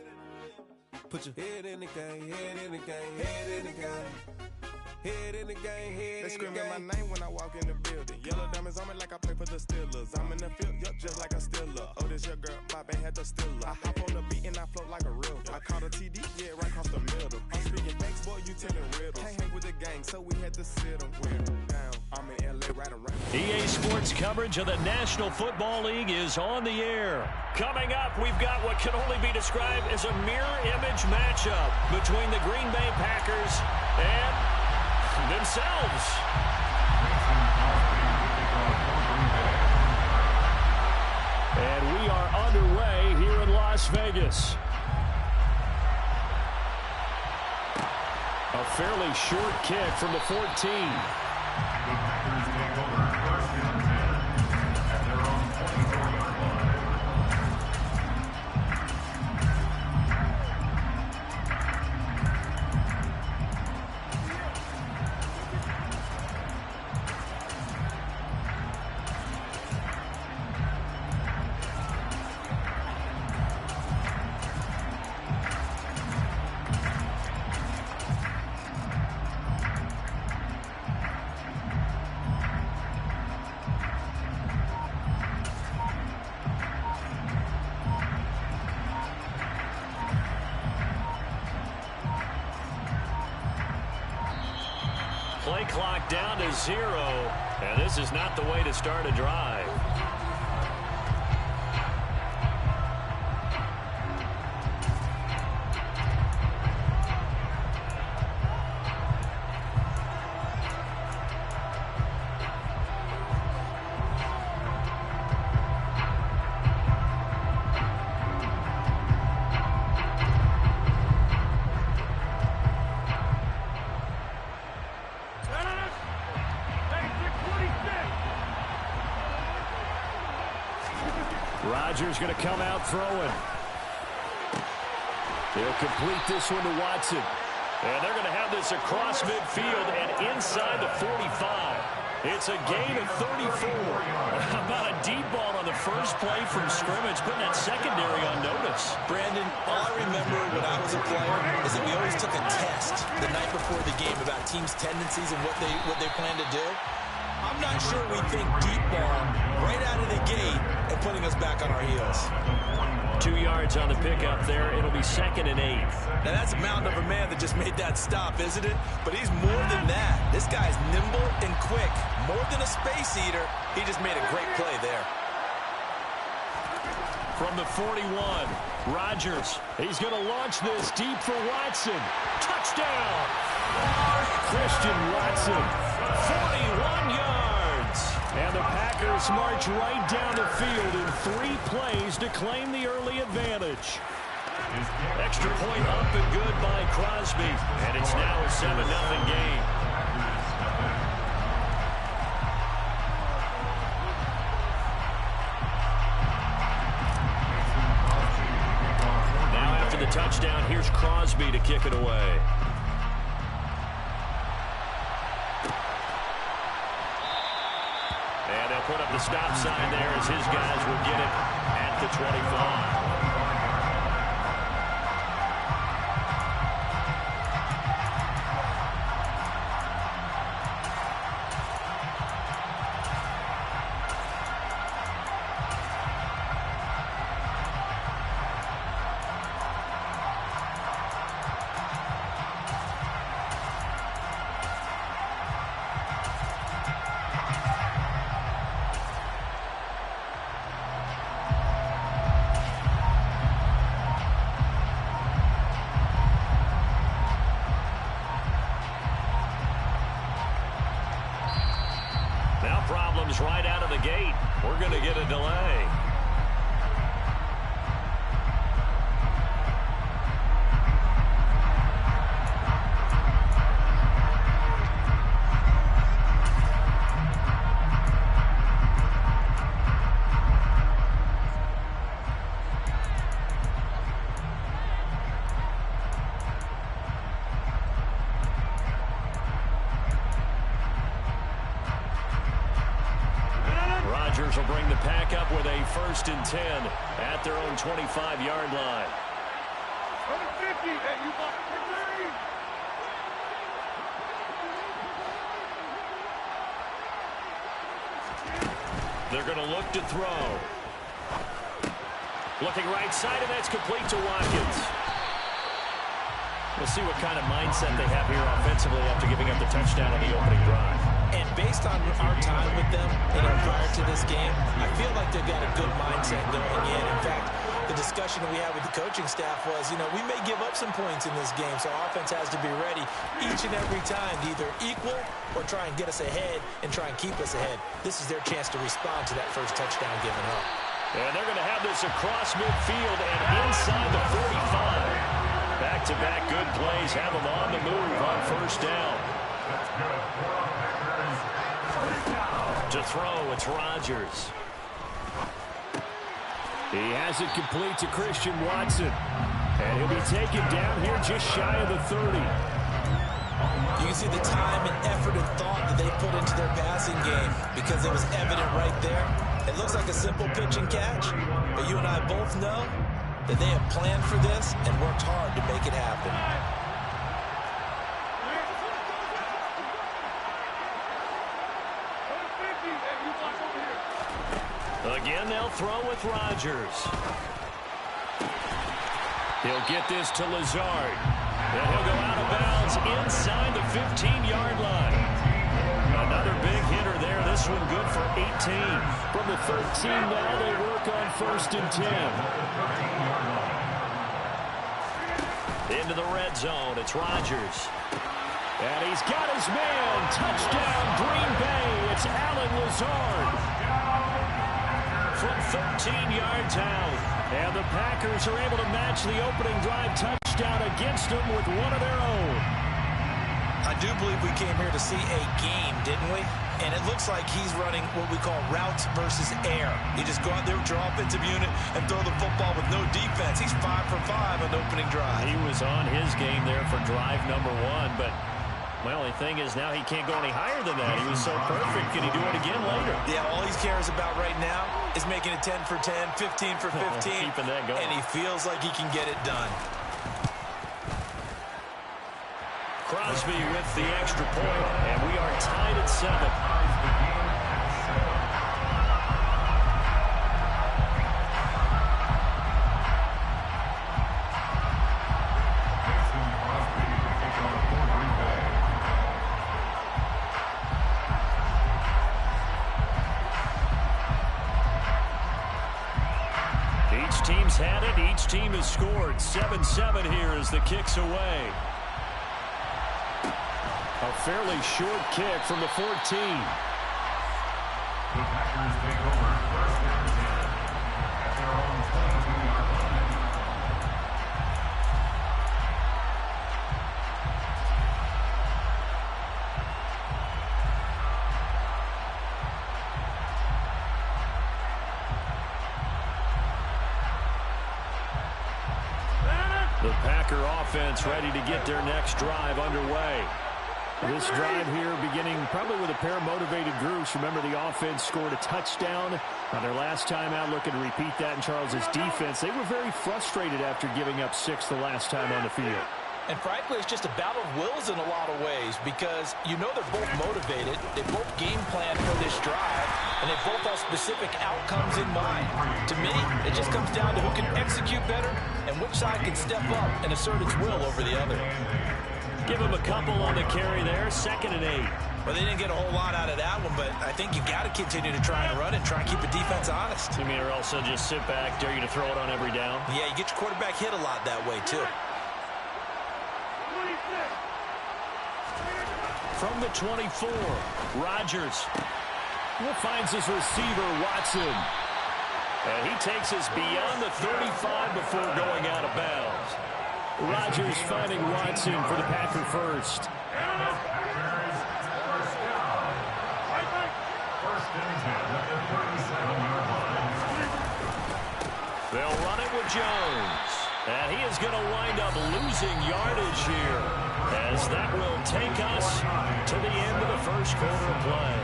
K: Put your head in the game, head in the game, head in the game. Head in the game, head in the game.
L: They screaming my name when I walk in the building. Yellow diamonds on me like I play for the Steelers. I'm in the field, yup, just like a Steeler. Oh, this your girl, my band had the Steeler. I hop on the beat and I float like a real. I caught a TD, yeah, right across the middle. I'm speaking banks, boy, you telling riddles. Can't hang with the gang, so we had to sit them down. I'm in LA right around.
A: EA Sports coverage of the National Football League is on the air. Coming up, we've got what can only be described as a mirror image matchup between the Green Bay Packers and themselves. And we are underway here in Las Vegas. A fairly short kick from the 14. Play clock down to 0, and this is not the way to start a drive. Rodgers going to come out throwing. He'll complete this one to Watson. And they're going to have this across midfield and inside the 45. It's a gain of 34. About a deep ball on the first play from scrimmage, putting that secondary on notice.
C: Brandon, all I remember when I was a player is that we always took a test the night before the game about teams' tendencies and what they plan to do. I'm not sure we think deep ball right out of the gate and putting us back on our heels.
A: 2 yards on the pickup there. It'll be 2nd and 8.
C: Now, that's a mountain of a man that just made that stop, isn't it? But he's more than that. This guy's nimble and quick. More than a space eater, he just made a great play there.
A: From the 41, Rodgers. He's going to launch this deep for Watson. Touchdown! Christian Watson, 41 yards. And the Packers march right down the field in 3 plays to claim the early advantage. Extra point up and good by Crosby. And it's now a 7-0 game. Now after the touchdown, here's Crosby to kick it away. And they'll put up the stop sign there as his guys will get it at the 25. problems right out of the gate. We're going to get a delay. Rodgers will bring the pack up with a 1st and 10 at their own 25-yard line. They're going to look to throw. Looking right side, and that's complete to Watkins. We'll see what kind of mindset they have here offensively after giving up the touchdown on the opening drive.
C: And based on our time with them, prior to this game, I feel like they've got a good mindset going in. In fact, the discussion that we had with the coaching staff was, we may give up some points in this game, so offense has to be ready each and every time to either equal or try and get us ahead and try and keep us ahead. This is their chance to respond to that first touchdown given up.
A: And they're going to have this across midfield and inside the 45. Back-to-back good plays have them on the move on 1st down. To throw, it's Rodgers. He has it complete to Christian Watson. And he'll be taken down here just shy of the 30.
C: You can see the time and effort and thought that they put into their passing game because it was evident right there. It looks like a simple pitch and catch, but you and I both know that they have planned for this and worked hard to make it happen.
A: Again, they'll throw with Rodgers. He'll get this to Lazard. And he'll go out of bounds inside the 15-yard line. Another big hitter there. This one good for 18. From the 13 now, they work on 1st and 10. Into the red zone. It's Rodgers. And he's got his man. Touchdown, Green Bay. It's Allen Lazard. From 13 yards out. And the Packers are able to match the opening drive touchdown against them with one of their own.
C: I do believe we came here to see a game, didn't we? And it looks like he's running what we call routes versus air. You just go out there with your offensive unit and throw the football with no defense. He's 5 for 5 on the opening drive.
A: He was on his game there for drive number 1, but my only thing is now he can't go any higher than that. He was so perfect. Can he do it again later?
C: Yeah, all he cares about right now is making it 10 for 10, 15 for 15.
A: Keeping that going.
C: And he feels like he can get it done.
A: Crosby with the extra point, and we are tied at 7. Each team's had it. Each team has scored. 7-7 here as the kick's away. A fairly short kick from the 14.
D: The Packers take over 1st and 10 at their own 22-yard line.
A: The Packer offense ready to get their next drive underway. This drive here beginning probably with a pair of motivated groups. Remember, the offense scored a touchdown on their last time out, looking to repeat that in Charles's defense. They were very frustrated after giving up 6 the last time on the field.
C: And frankly, it's just a battle of wills in a lot of ways because they're both motivated. They both game plan for this drive, and they both have specific outcomes in mind. To me, it just comes down to who can execute better and which side can step up and assert its will over the other.
A: Give him a couple on the carry there, 2nd and 8.
C: Well, they didn't get a whole lot out of that one, but I think you've got to continue to try and run and try and keep the defense honest.
A: You mean, or also just sit back, dare you to throw it on every down?
C: Yeah, you get your quarterback hit a lot that way, too.
A: From the 24, Rodgers. Finds his receiver, Watson. And he takes us beyond the 35 before going out of bounds. Rodgers finding Watson for the Packer first. They'll run it with Jones. And he is going to wind up losing yardage here, as that will take us to the end of the first quarter of play.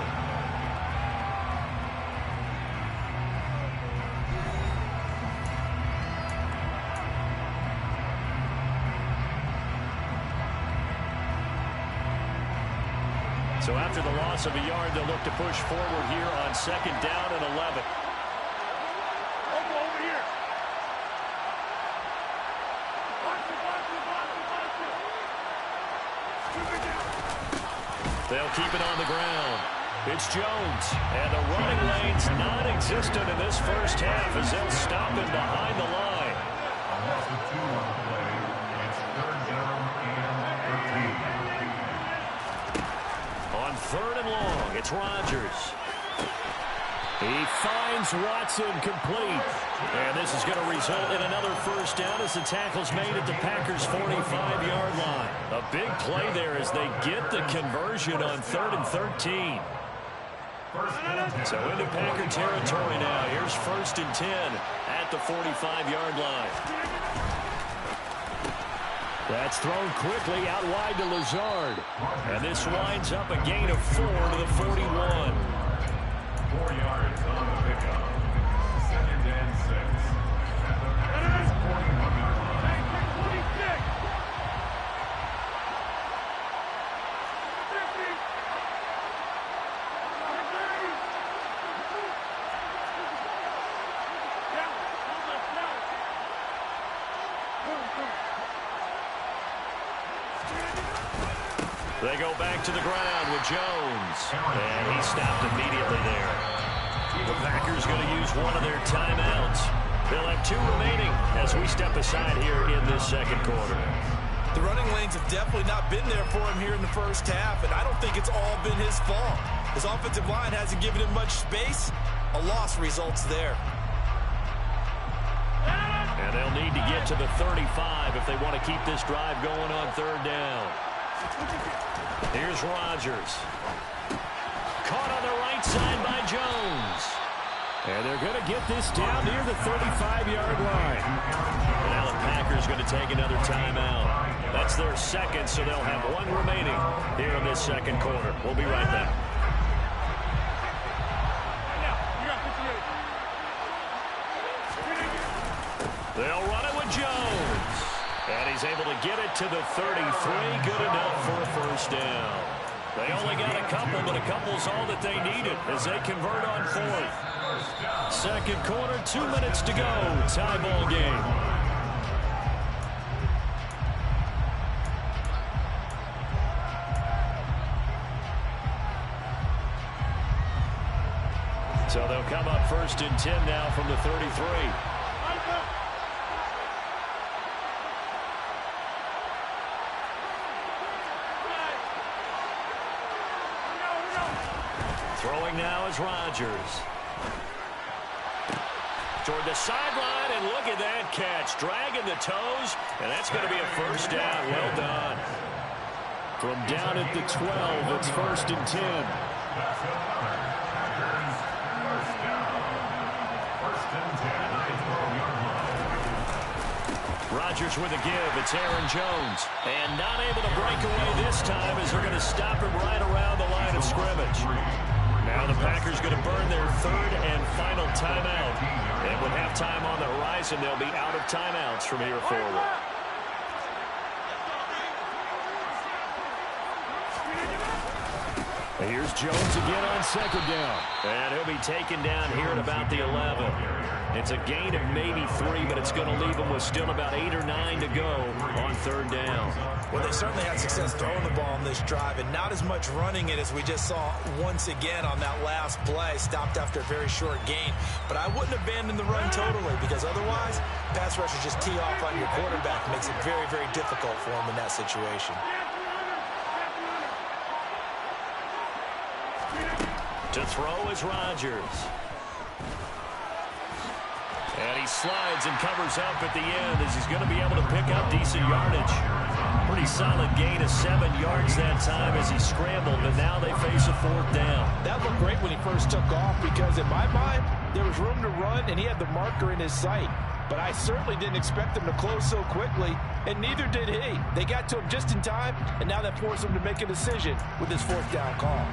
A: So after the loss of a yard, they'll look to push forward here on 2nd down and 11. They'll keep it on the ground. It's Jones, and the running lane's non-existent in this first half as they'll stop him behind the line. On 3rd and long, it's Rodgers. He finds Watson complete. And this is going to result in another first down as the tackle's made at the Packers' 45-yard line. A big play there as they get the conversion on 3rd and 13. So into Packer territory now. Here's 1st and 10 at the 45-yard line. That's thrown quickly out wide to Lazard. And this winds up a gain of 4 to the 41.
D: 4 yards on the pickup. 2nd and 6. At the 41-yard line. 26.
A: They go back to the ground with Jones. And he stopped immediately there. The Packers going to use one of their timeouts. They'll have 2 remaining as we step aside here in this 2nd quarter.
C: The running lanes have definitely not been there for him here in the first half, and I don't think it's all been his fault. His offensive line hasn't given him much space. A loss results there.
A: And they'll need to get to the 35 if they want to keep this drive going on 3rd down. Here's Rodgers. Caught on the right side by Jones. And they're going to get this down near the 35-yard line. And now the Packers going to take another timeout. That's their 2nd, so they'll have 1 remaining here in this 2nd quarter. We'll be right back. They'll run it with Jones. And he's able to get it to the 33. Good enough for a first down. They only got a couple, but a couple's all that they needed as they convert on 4th. 2nd quarter, 2 minutes to go. Tie ball game. So they'll come up 1st and 10 now from the 33. Throwing now is Rodgers. Toward the sideline, and look at that catch. Dragging the toes, and that's going to be a first down. Well done. From down at the 12, it's 1st and 10. Rodgers with a give. It's Aaron Jones. And not able to break away this time as they're going to stop him right around the line of scrimmage. Now the Packers going to burn their 3rd and final timeout. And with halftime on the horizon, they'll be out of timeouts from here forward. Here's Jones again on 2nd down. And he'll be taken down here at about the 11. It's a gain of maybe 3, but it's going to leave them with still about 8 or 9 to go on 3rd down.
C: Well, they certainly had success throwing the ball on this drive, and not as much running it as we just saw once again on that last play. Stopped after a very short gain. But I wouldn't abandon the run totally, because otherwise, pass rushers just tee off on your quarterback. Makes it very, very difficult for him in that situation.
A: To throw is Rodgers. And he slides and covers up at the end as he's going to be able to pick up decent yardage. Pretty solid gain of 7 yards that time as he scrambled, but now they face a 4th down.
C: That looked great when he first took off because in my mind, there was room to run and he had the marker in his sight. But I certainly didn't expect him to close so quickly, and neither did he. They got to him just in time, and now that forced him to make a decision with his 4th down call.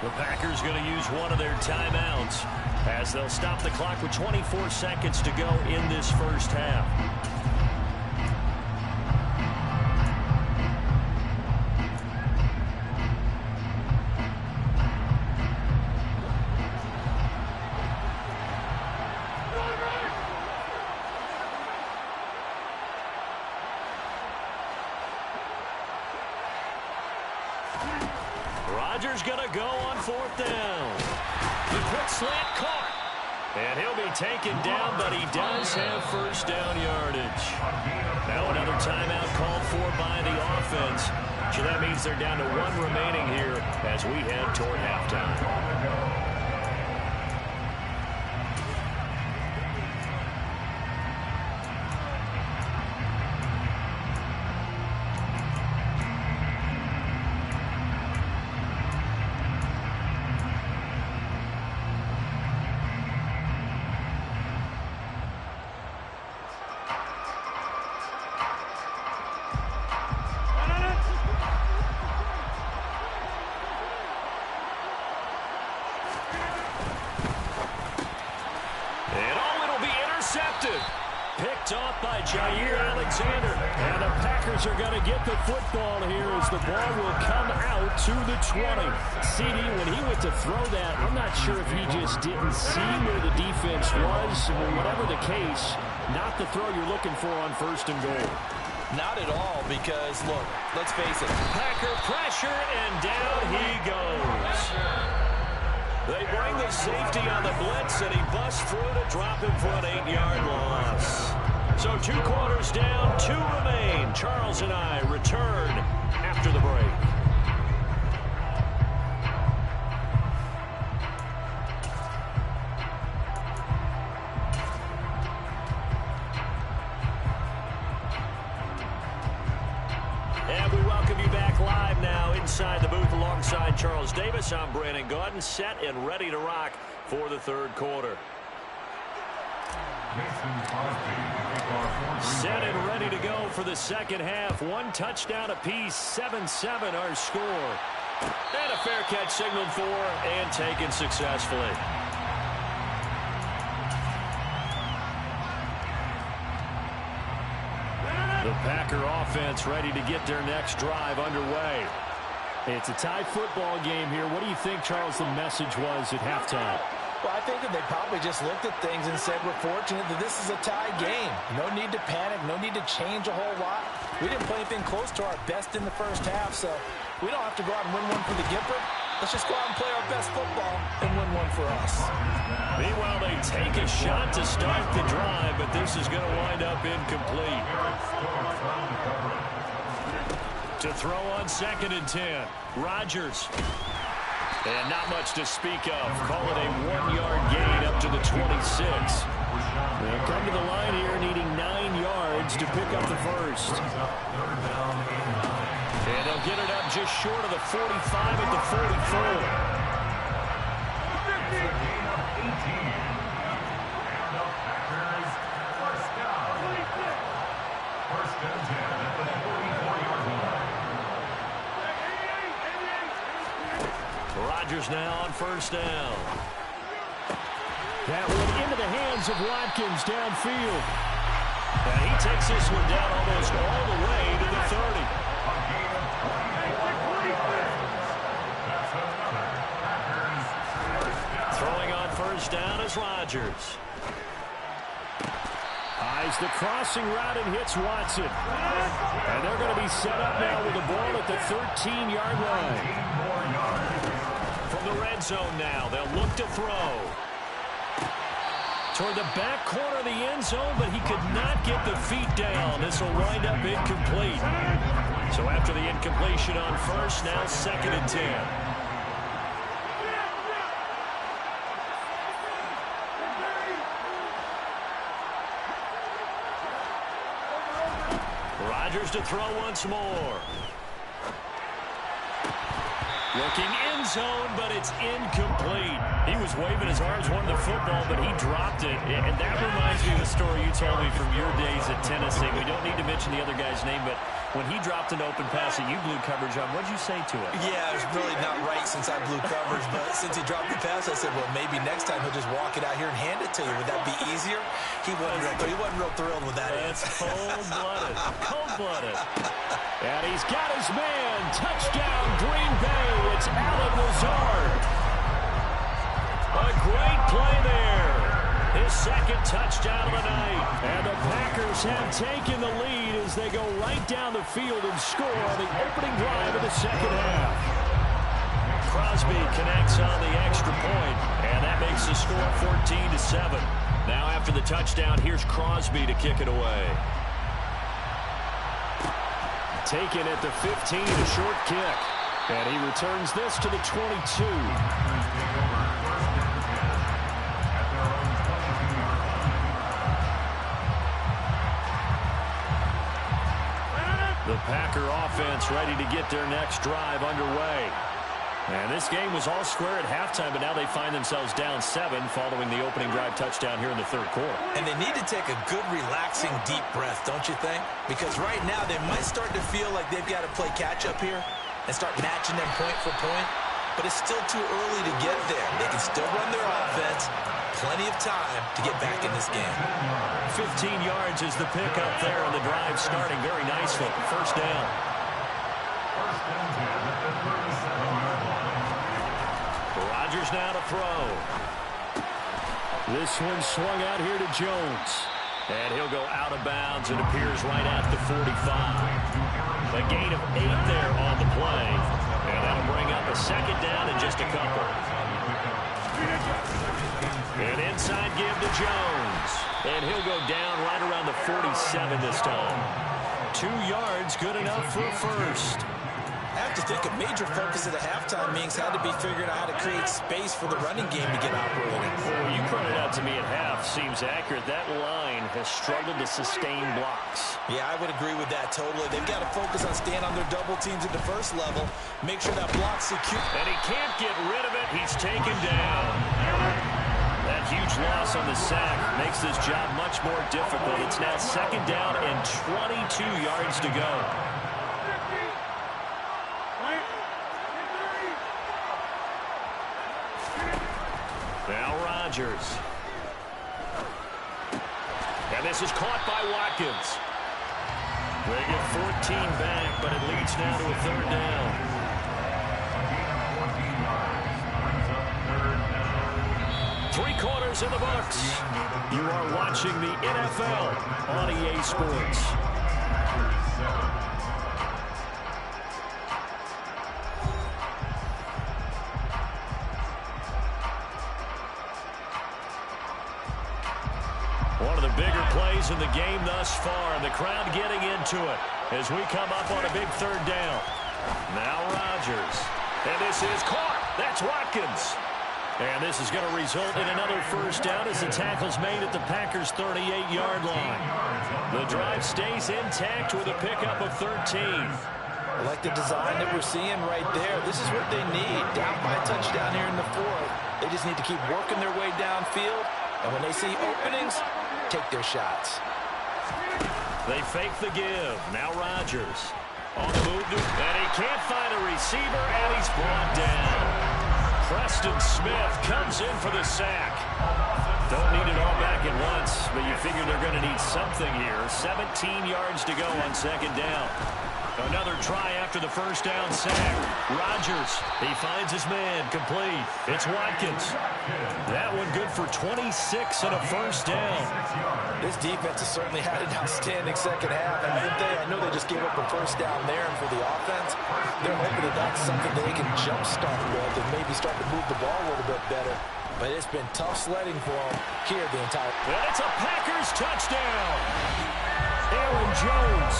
A: The Packers going to use one of their timeouts as they'll stop the clock with 24 seconds to go in this first half. Rodgers going to go on 4th down. The quick slant caught. And he'll be taken down, but he does have 1st down yardage. Now another timeout called for by the offense. So that means they're down to 1 remaining here as we head toward halftime. Picked off by Jair Alexander. And the Packers are going to get the football here as the ball will come out to the 20. CD, when he went to throw that, I'm not sure if he just didn't see where the defense was. Whatever the case, not the throw you're looking for on 1st and goal.
C: Not at all, because, look, let's face it.
A: Packer pressure, and down he goes. They bring the safety on the blitz, and he busts through to drop him for an 8-yard loss. So 2 quarters down, 2 remain. Charles and I return after the break. And we welcome you back live now inside the booth alongside Charles Davis. I'm Brandon Gaudin, set and ready to rock for the 3rd quarter. Set and ready to go for the 2nd half. 1 touchdown apiece, 7-7 our score. And a fair catch signaled for and taken successfully. The Packer offense ready to get their next drive underway. It's a tie football game here. What do you think, Charles, the message was at halftime?
C: Well, I think that they probably just looked at things and said, we're fortunate that this is a tie game. No need to panic, no need to change a whole lot. We didn't play anything close to our best in the first half, so we don't have to go out and win one for the Gipper. Let's just go out and play our best football and win one for us.
A: Meanwhile, they take a shot to start the drive, but this is going to wind up incomplete. To throw on 2nd and 10, Rodgers. And not much to speak of. Call it a 1-yard gain up to the 26. They'll come to the line here needing 9 yards to pick up the 1st. And they'll get it up just short of the 45 at the 44. Rodgers now on 1st down. That one into the hands of Watkins downfield. And he takes this one down almost all the way to the 30. Throwing on 1st down is Rodgers. Tries the crossing route and hits Watson. And they're going to be set up now with the ball at the 13-yard line. From the red zone now, they'll look to throw. Toward the back corner of the end zone, but he could not get the feet down. This will wind up incomplete. So after the incompletion on first, now 2nd and 10. Rodgers to throw once more. Looking end zone, but it's incomplete. He was waving his arms, wanted the football, but he dropped it. And that reminds me of the story you told me from your days at Tennessee. We don't need to mention the other guy's name, but when he dropped an open pass that you blew coverage on, what did you say to it?
C: Yeah, it was really not right since I blew coverage, but since he dropped the pass, I said, well, maybe next time he'll just walk it out here and hand it to you. Would that be easier? He wasn't real thrilled with that.
A: That's cold-blooded. Cold-blooded. And he's got his man. Touchdown, Green Bay. It's Allen Lazard. A great play there. His 2nd touchdown of the night. And the Packers have taken the lead as they go right down the field and score on the opening drive of the 2nd half. Crosby connects on the extra point, and that makes the score 14-7. Now after the touchdown, here's Crosby to kick it away. Taken at the 15, a short kick. And he returns this to the 22. The Packer offense ready to get their next drive underway. And this game was all square at halftime, but now they find themselves down 7 following the opening drive touchdown here in the 3rd quarter.
C: And they need to take a good, relaxing, deep breath, don't you think? Because right now they might start to feel like they've got to play catch-up here and start matching them point for point. But it's still too early to get there. They can still run their offense. Plenty of time to get back in this game.
A: 15 yards is the pickup there, and the drive starting very nicely. First down. Rodgers now to throw. This one swung out here to Jones. And he'll go out of bounds and appears right at the 45. A gain of 8 there on the play. And that'll bring up a 2nd down in just a couple. An inside give to Jones. And he'll go down right around the 47 this time. 2 yards, good enough for a first.
C: I have to think a major focus at the halftime means had to be figuring out how to create space for the running game to get operating.
A: Well, you pointed out to me at half seems accurate. That line has struggled to sustain blocks.
C: Yeah, I would agree with that totally. They've got to focus on staying on their double teams at the first level. Make sure that block's secure.
A: And he can't get rid of it. He's taken down. That huge loss on the sack makes this job much more difficult. It's now 2nd down and 22 yards to go. Now Rodgers. And this is caught by Watkins. They get 14 back, but it leads now to a 3rd down. Three quarters in the books. You are watching the NFL on EA Sports. One of the bigger plays in the game thus far, and the crowd getting into it as we come up on a big 3rd down. Now Rodgers. And this is caught. That's Watkins. And this is going to result in another first down as the tackle's made at the Packers' 38-yard line. The drive stays intact with a pickup of 13.
C: I like the design that we're seeing right there. This is what they need. Down by a touchdown here in the 4th. They just need to keep working their way downfield. And when they see openings, take their shots.
A: They fake the give. Now Rodgers on the move. And he can't find a receiver, and he's brought down. Preston Smith comes in for the sack. Don't need it all back at once, but you figure they're going to need something here. 17 yards to go on 2nd down. Another try after the first down sack. Rodgers, he finds his man, complete. It's Watkins. That one good for 26 and a first down.
C: This defense has certainly had an outstanding second half. And I know they just gave up a first down there, and for the offense, they're hoping that that's something that they can jumpstart with and maybe start to move the ball a little bit better. But it's been tough sledding for them here the entire.
A: And it's a Packers touchdown. Aaron Jones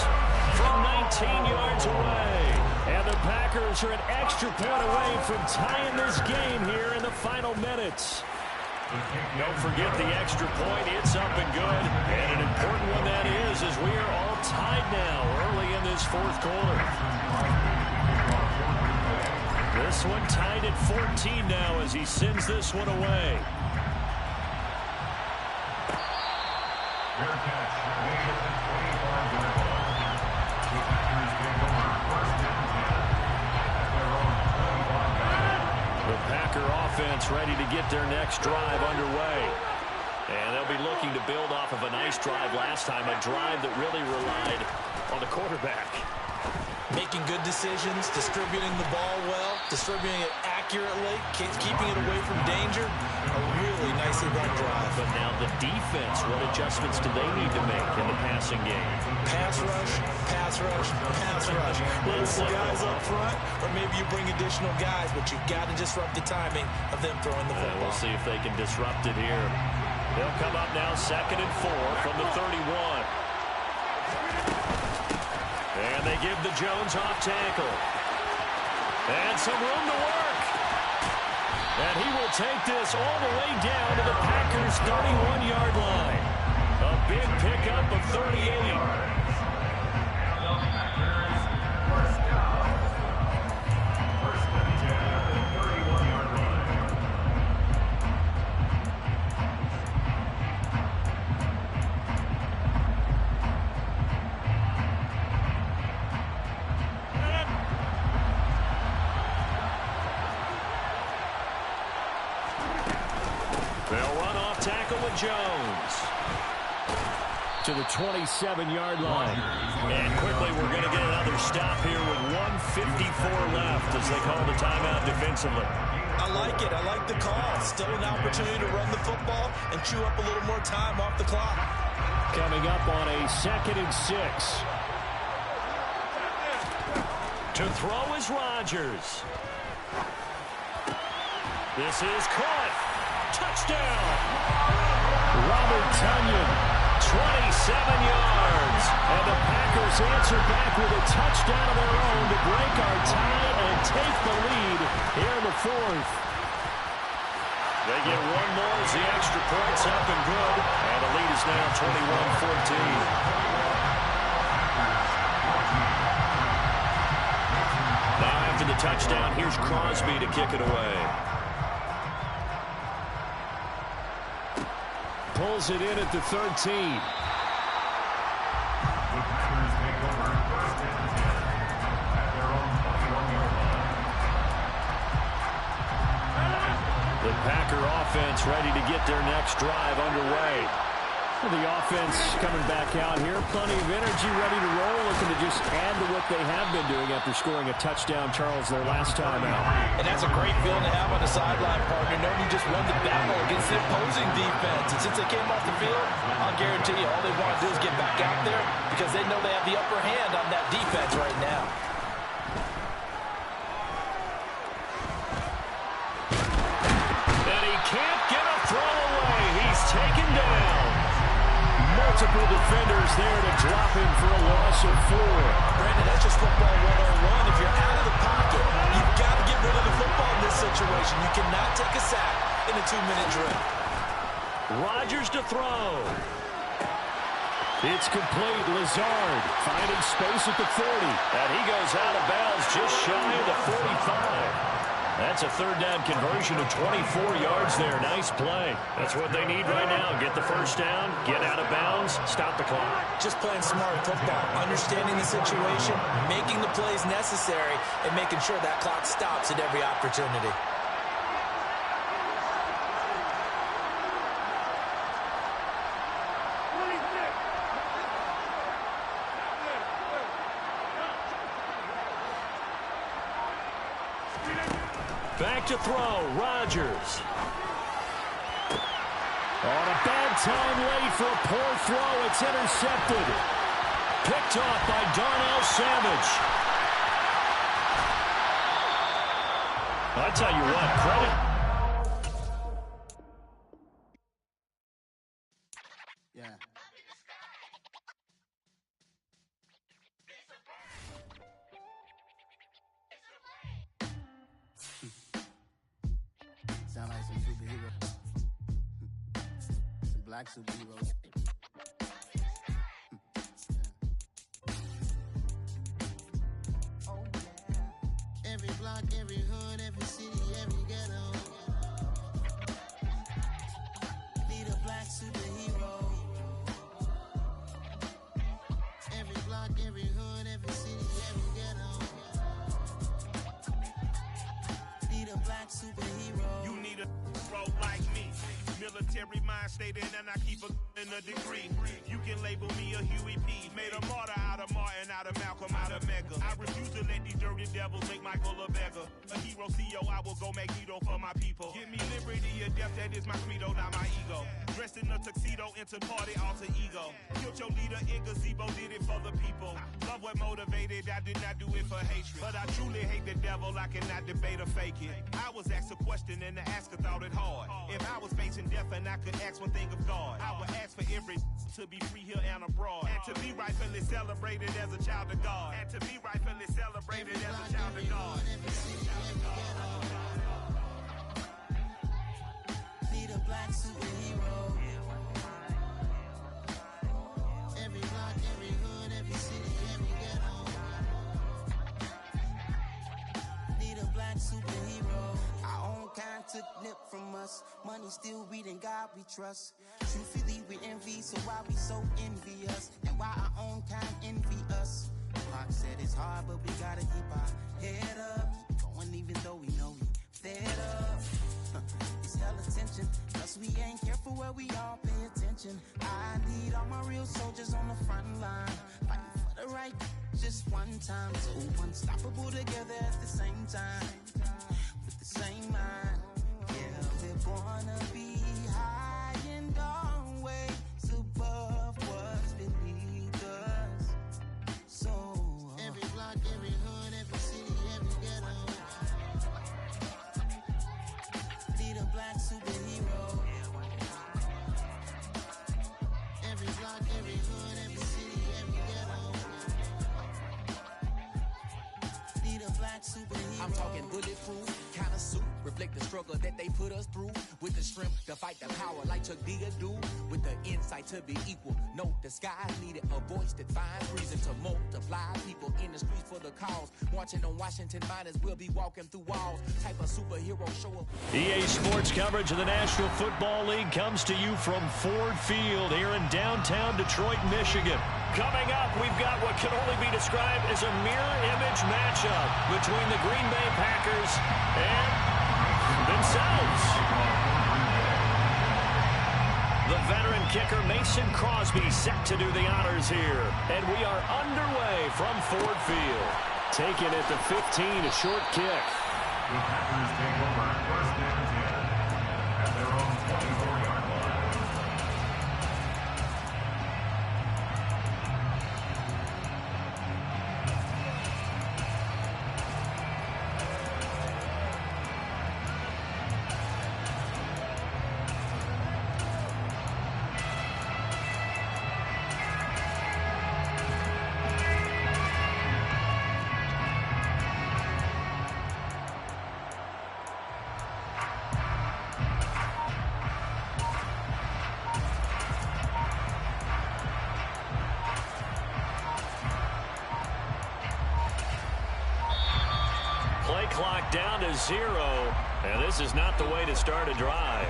A: from 19 yards away. And the Packers are an extra point away from tying this game here in the final minutes. Don't forget the extra point. It's up and good. And an important one that is, as we are all tied now early in this fourth quarter. This one tied at 14 now as he sends this one away. The Packer offense ready to get their next drive underway. And they'll be looking to build off of a nice drive last time, a drive that really relied on the quarterback.
C: Making good decisions, distributing the ball well, distributing it accurately, keeping it away from danger. A really nicely run drive.
A: But now the defense, what adjustments do they need to make in the passing game?
C: Pass rush, pass rush, pass rush. Whether it's the guys up front or maybe you bring additional guys, but you've got to disrupt the timing of them throwing the football.
A: We'll see if they can disrupt it here. They'll come up now 2nd and 4 from the 31. And they give the Jones off tackle. And some room to work. And he will take this all the way down to the Packers' 31-yard line. A big pickup of 38. Jones to the 27-yard line. And quickly we're going to get another stop here with 1:54 left as they call the timeout defensively.
C: I like it. I like the call. Still an opportunity to run the football and chew up a little more time off the clock.
A: Coming up on a 2nd and 6. To throw is Rodgers. This is caught. Touchdown. Robert Tonyan, 27 yards. And the Packers answer back with a touchdown of their own to break our tie and take the lead here in the 4th. They get one more as the extra point's up and good. And the lead is now 21-14. Now after the touchdown, here's Crosby to kick it away. Pulls it in at the 13. The Packer offense ready to get their next drive underway. The offense coming back out here. Plenty of energy, ready to roll. Looking to just add to what they have been doing after scoring a touchdown, Charles, their last time out.
C: And that's a great feeling to have on the sideline, partner, knowing you just won the battle against the opposing defense. And since they came off the field, I'll guarantee you all they want to do is get back out there because they know they have the upper hand on that defense right now.
A: And he can't get a throw away. He's taken down. Multiple defenders there to drop him for a loss of 4.
C: Brandon, that's just football 101. If you're out of the pocket, you've got to get rid of the football in this situation. You cannot take a sack in a 2-minute drill.
A: Rodgers to throw. It's complete. Lazard finding space at the 40. And he goes out of bounds just shy of the 45. That's a 3rd down conversion of 24 yards there. Nice play. That's what they need right now. Get the first down, get out of bounds, stop the clock.
C: Just playing smart football, understanding the situation, making the plays necessary, and making sure that clock stops at every opportunity.
A: Back to throw, Rodgers. On a bad time late for a poor throw. It's intercepted. Picked off by Darnell Savage. I tell you what, credit.
H: Yeah. Sound like some superheroes. Some black superheroes. Every block, every hood, every city, every ghetto. Need a black superhero. Every block, every hood, every city, every ghetto. Need a black superhero.
V: You need a hero like me. Military mind stated, and I keep in a degree. You can label me a Huey P. Made a martyr out of Martin, out of Malcolm, out of Mega. I refuse to let these dirty devils make Michael a beggar. A hero CEO, I will go Magneto for my people. Give me liberty or death, that is my credo, not my ego. Dressed in a tuxedo, into party, alter ego. Killed your leader in gazebo, did it for the people. Love what motivated, I did not do it for hatred. But I truly hate the devil, I cannot debate or fake it. I was asked a question and the asker thought it hard. If I was facing death and I could ask one thing of God, I would ask for every to be free here and abroad. And to be rightfully celebrated as a child of God. And to be rightfully celebrated as a child of God.
H: Need a black superhero. Every block, every hood, every city, every ghetto. Need a black superhero. Our own kind took nip from us. Money still reading, God we trust. Truthfully we envy, so why we so envious? And why our own kind envy us? Pac said it's hard, but we gotta keep our head up. Going even though we know we fed up. It's hell attention, cause we ain't careful where we all pay attention. I need all my real soldiers on the front line, fighting for the right just one time. So unstoppable together at the same time, with the same mind. Yeah, we're gonna be high and always above what's beneath us. So every block, every hood, every city, every ghetto. Need a black superhero. Every block, every hood, every city, every ghetto. Need a black superhero.
W: I'm talking bulletproof, kind of suit, reflect the struggle that they put us through. With the strength to fight the power like Chuck Digger do. With the insight to be equal. Note the skies needed a voice that finds reason to multiply. People in the streets for the cause. Marching on Washington miners, we'll be walking through walls. Type of superhero show up.
A: EA Sports coverage of the National Football League comes to you from Ford Field here in downtown Detroit, Michigan. Coming up, we've got what can only be described as a mirror image matchup between the Green Bay Packers and themselves. The veteran kicker Mason Crosby set to do the honors here. And we are underway from Ford Field. Taking it to 15, a short kick.
D: The Packers take over first and 10 at their own 24-yard line.
A: Play clock down to 0, and this is not the way to start a drive.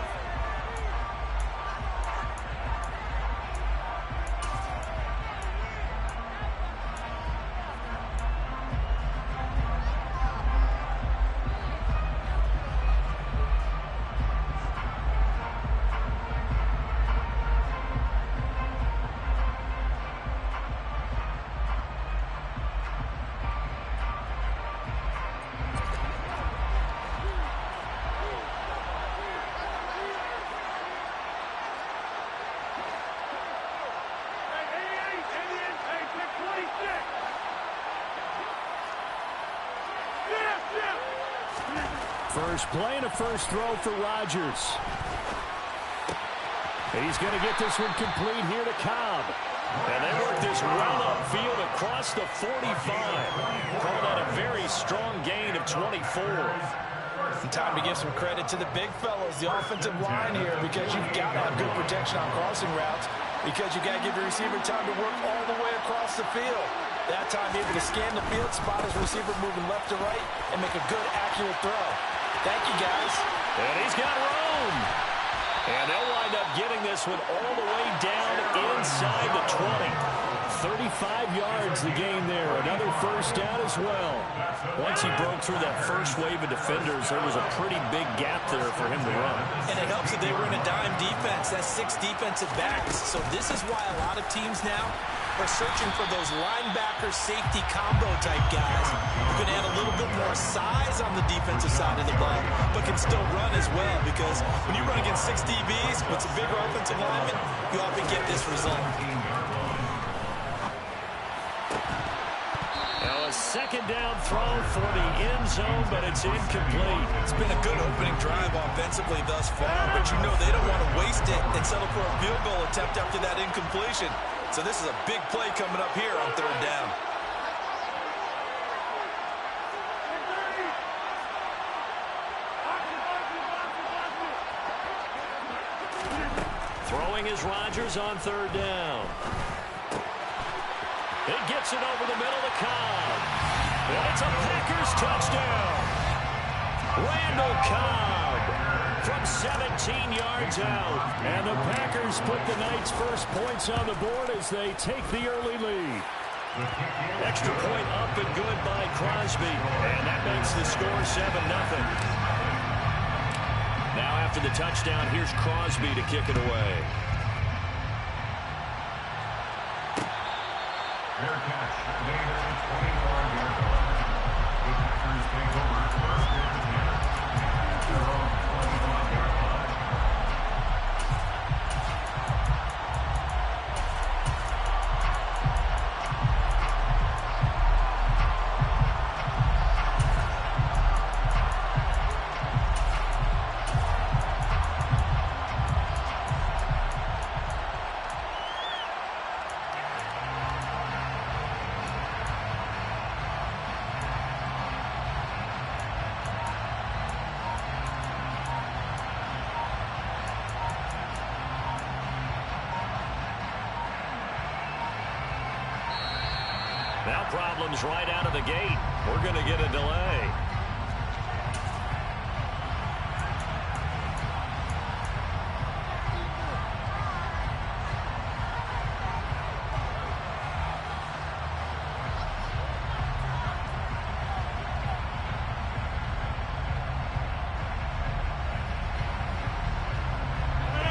A: first play and a first throw for Rodgers. He's going to get this one complete here to Cobb. And they work this well upfield across the 45. Call that a very strong gain of 24.
C: And time to give some credit to the big fellows, the offensive line here, because you've got to have good protection on crossing routes, because you've got to give your receiver time to work all the way across the field. That time able to scan the field, spot his receiver moving left to right, and make a good, accurate throw. Thank you, guys.
A: And he's got room. And they'll wind up getting this one all the way down inside the 20. 35 yards the gain there. Another first down as well. Once he broke through that first wave of defenders, there was a pretty big gap there for him to run.
C: And it helps that they were in a dime defense. That's 6 defensive backs. So this is why a lot of teams now are searching for those linebacker safety combo type guys who can add a little bit more size on the defensive side of the ball, but can still run as well, because when you run against 6 DBs with some bigger offensive linemen, you often get this result.
A: Now a second down throw for the end zone, but it's incomplete.
C: It's been a good opening drive offensively thus far, but you know they don't want to waste it and settle for a field goal attempt after that incompletion. So this is a big play coming up here on 3rd down.
A: Throwing is Rodgers on 3rd down. It gets it over the middle to Cobb. And it's a Packers touchdown. Randall Cobb from 17 yards out. And the Packers put the night's first points on the board as they take the early lead. Extra point up and good by Crosby. And that makes the score 7-0. Now after the touchdown, here's Crosby to kick it away.
D: Fair catch. Made at the 25-yard line. The Packers take over first and 10. Their own 25-yard line.
A: Now problems right out of the gate. We're going to get a delay.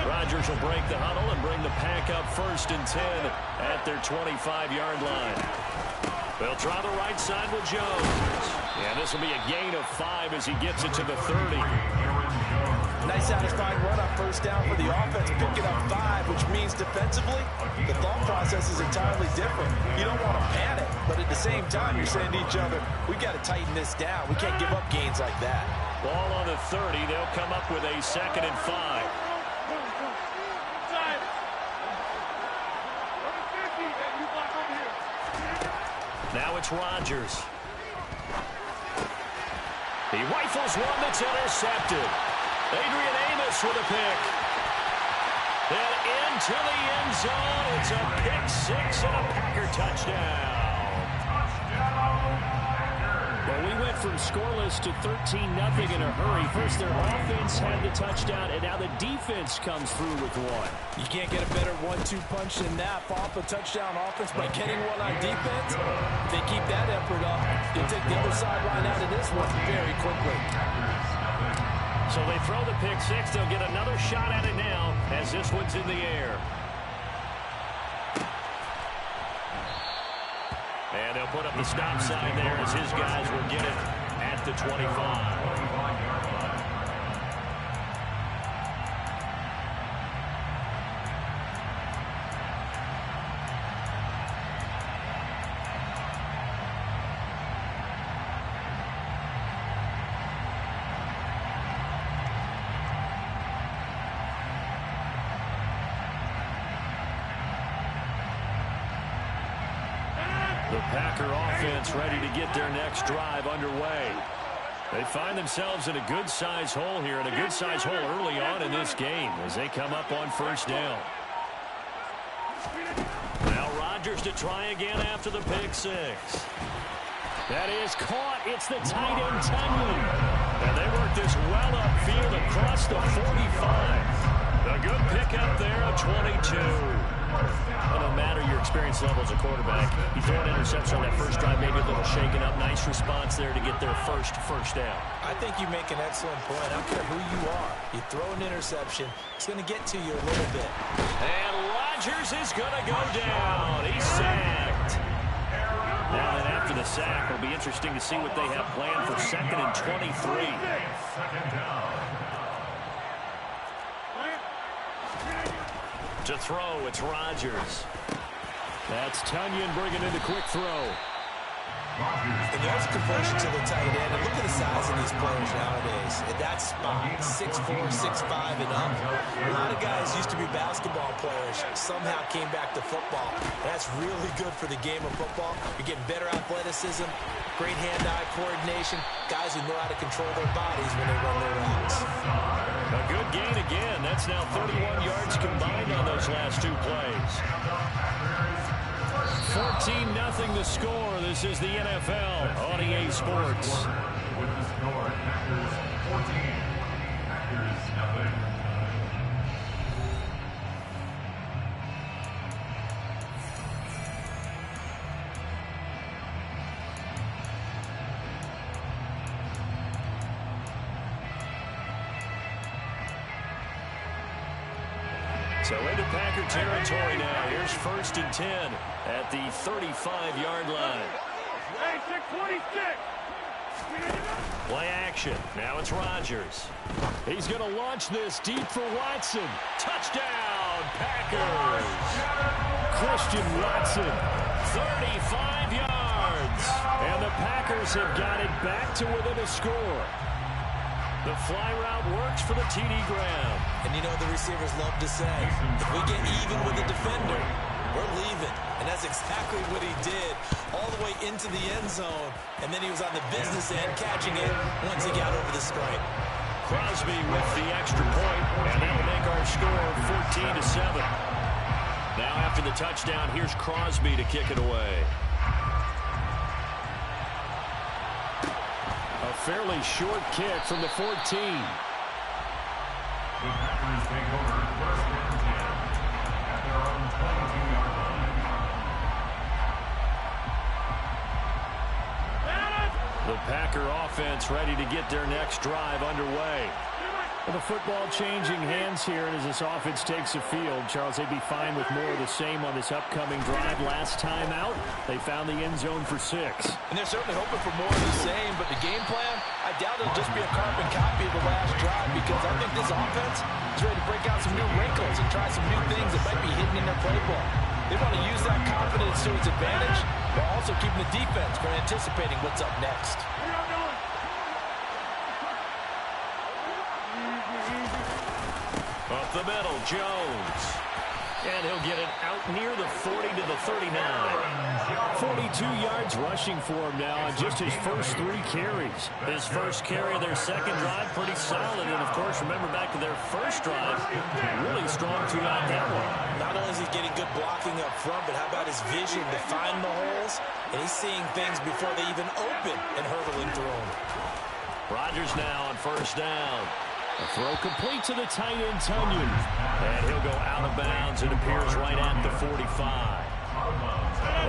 A: Rodgers will break the huddle and bring the pack up 1st and 10 at their 25-yard line. They'll try the right side with Jones. And this will be a gain of 5 as he gets it to the 30.
C: Nice satisfying run on 1st down for the offense, picking up 5, which means defensively, the thought process is entirely different. You don't want to panic, but at the same time, you're saying to each other, we've got to tighten this down. We can't give up gains like that.
A: Ball on the 30. They'll come up with a 2nd and 5. Now it's Rodgers. He rifles one that's intercepted. Adrian Amos with a pick. And into the end zone. It's a pick 6 and a Packer touchdown. Well, we went from scoreless to 13-0 in a hurry. First, their offense had the touchdown, and now the defense comes through with one.
C: You can't get a better 1-2 punch than that. Off a touchdown offense by getting one on defense. If they keep that effort up, you'll take the other sideline out of this one very quickly.
A: So they throw the pick 6. They'll get another shot at it now as this one's in the air. And they'll put up the stop sign there as his guys will get it at the 25. The Packer offense ready to get their next drive underway. They find themselves in a good-sized hole here, and a good-sized hole early on in this game as they come up on first down. Now Rodgers to try again after the pick six. That is caught. It's the tight end, Tunyon. And they work this well upfield across the 45. A good pickup there, a 22. It doesn't matter your experience level as a quarterback. You throw an interception on that first drive, maybe a little shaken up. Nice response there to get their first down.
C: I think you make an excellent point. I don't care who you are. You throw an interception, it's going to get to you a little bit.
A: And Rodgers is going to go down. He's sacked. Now then after the sack, it'll be interesting to see what they have planned for 2nd and 23. To throw, it's Rodgers. That's Tunyon bringing in the quick throw.
C: And there's a completion to the tight end. And look at the size of these players nowadays. At that spot, 6'4", 6'5", and up. A lot of guys used to be basketball players, somehow came back to football. That's really good for the game of football. You're getting better athleticism, great hand-eye coordination, guys who know how to control their bodies when they run their routes.
A: A good gain again. That's now 31 yards combined on those last two plays. 14-0 the score. This is the NFL on EA Sports.
D: With the score, Packers 14, Packers 0.
A: So into Packer territory now. Here's 1st and 10 at the 35-yard line. Play action. Now it's Rodgers. He's going to launch this deep for Watson. Touchdown, Packers. Christian Watson, 35 yards. And the Packers have got it back to within a score. The fly route works for the TD Graham.
C: And you know the receivers love to say, if we get even with the defender, we're leaving. And that's exactly what he did all the way into the end zone. And then he was on the business end catching it once he got over the stripe.
A: Crosby with the extra point, and that'll make our score 14-7. Now after the touchdown, here's Crosby to kick it away. A fairly short kick from the 14.
D: The Packers take over 1st and 10 at their own 22-yard line.
A: The Packer offense ready to get their next drive underway. Well, the football changing hands here, and as this offense takes the field, Charles, they'd be fine with more of the same on this upcoming drive. Last time out, they found the end zone for 6.
C: And they're certainly hoping for more of the same, but the game plan, I doubt it'll just be a carbon copy of the last drive, because I think this offense is ready to break out some new wrinkles and try some new things that might be hidden in their playbook. They want to use that confidence to its advantage, while also keeping the defense from anticipating what's up next.
A: Up the middle, Jones. And he'll get it out near the 40 to the 39. 42 yards rushing for him now on just his first 3 carries. His first carry of their second drive, pretty solid. And, of course, remember back to their first drive, really strong throughout that one.
C: Not only is he getting good blocking up front, but how about his vision to find the holes? And he's seeing things before they even open and hurtling through them.
A: Rodgers now on first down. A throw complete to the tight end, Tunyon. And he'll go out of bounds. It appears right at the 45.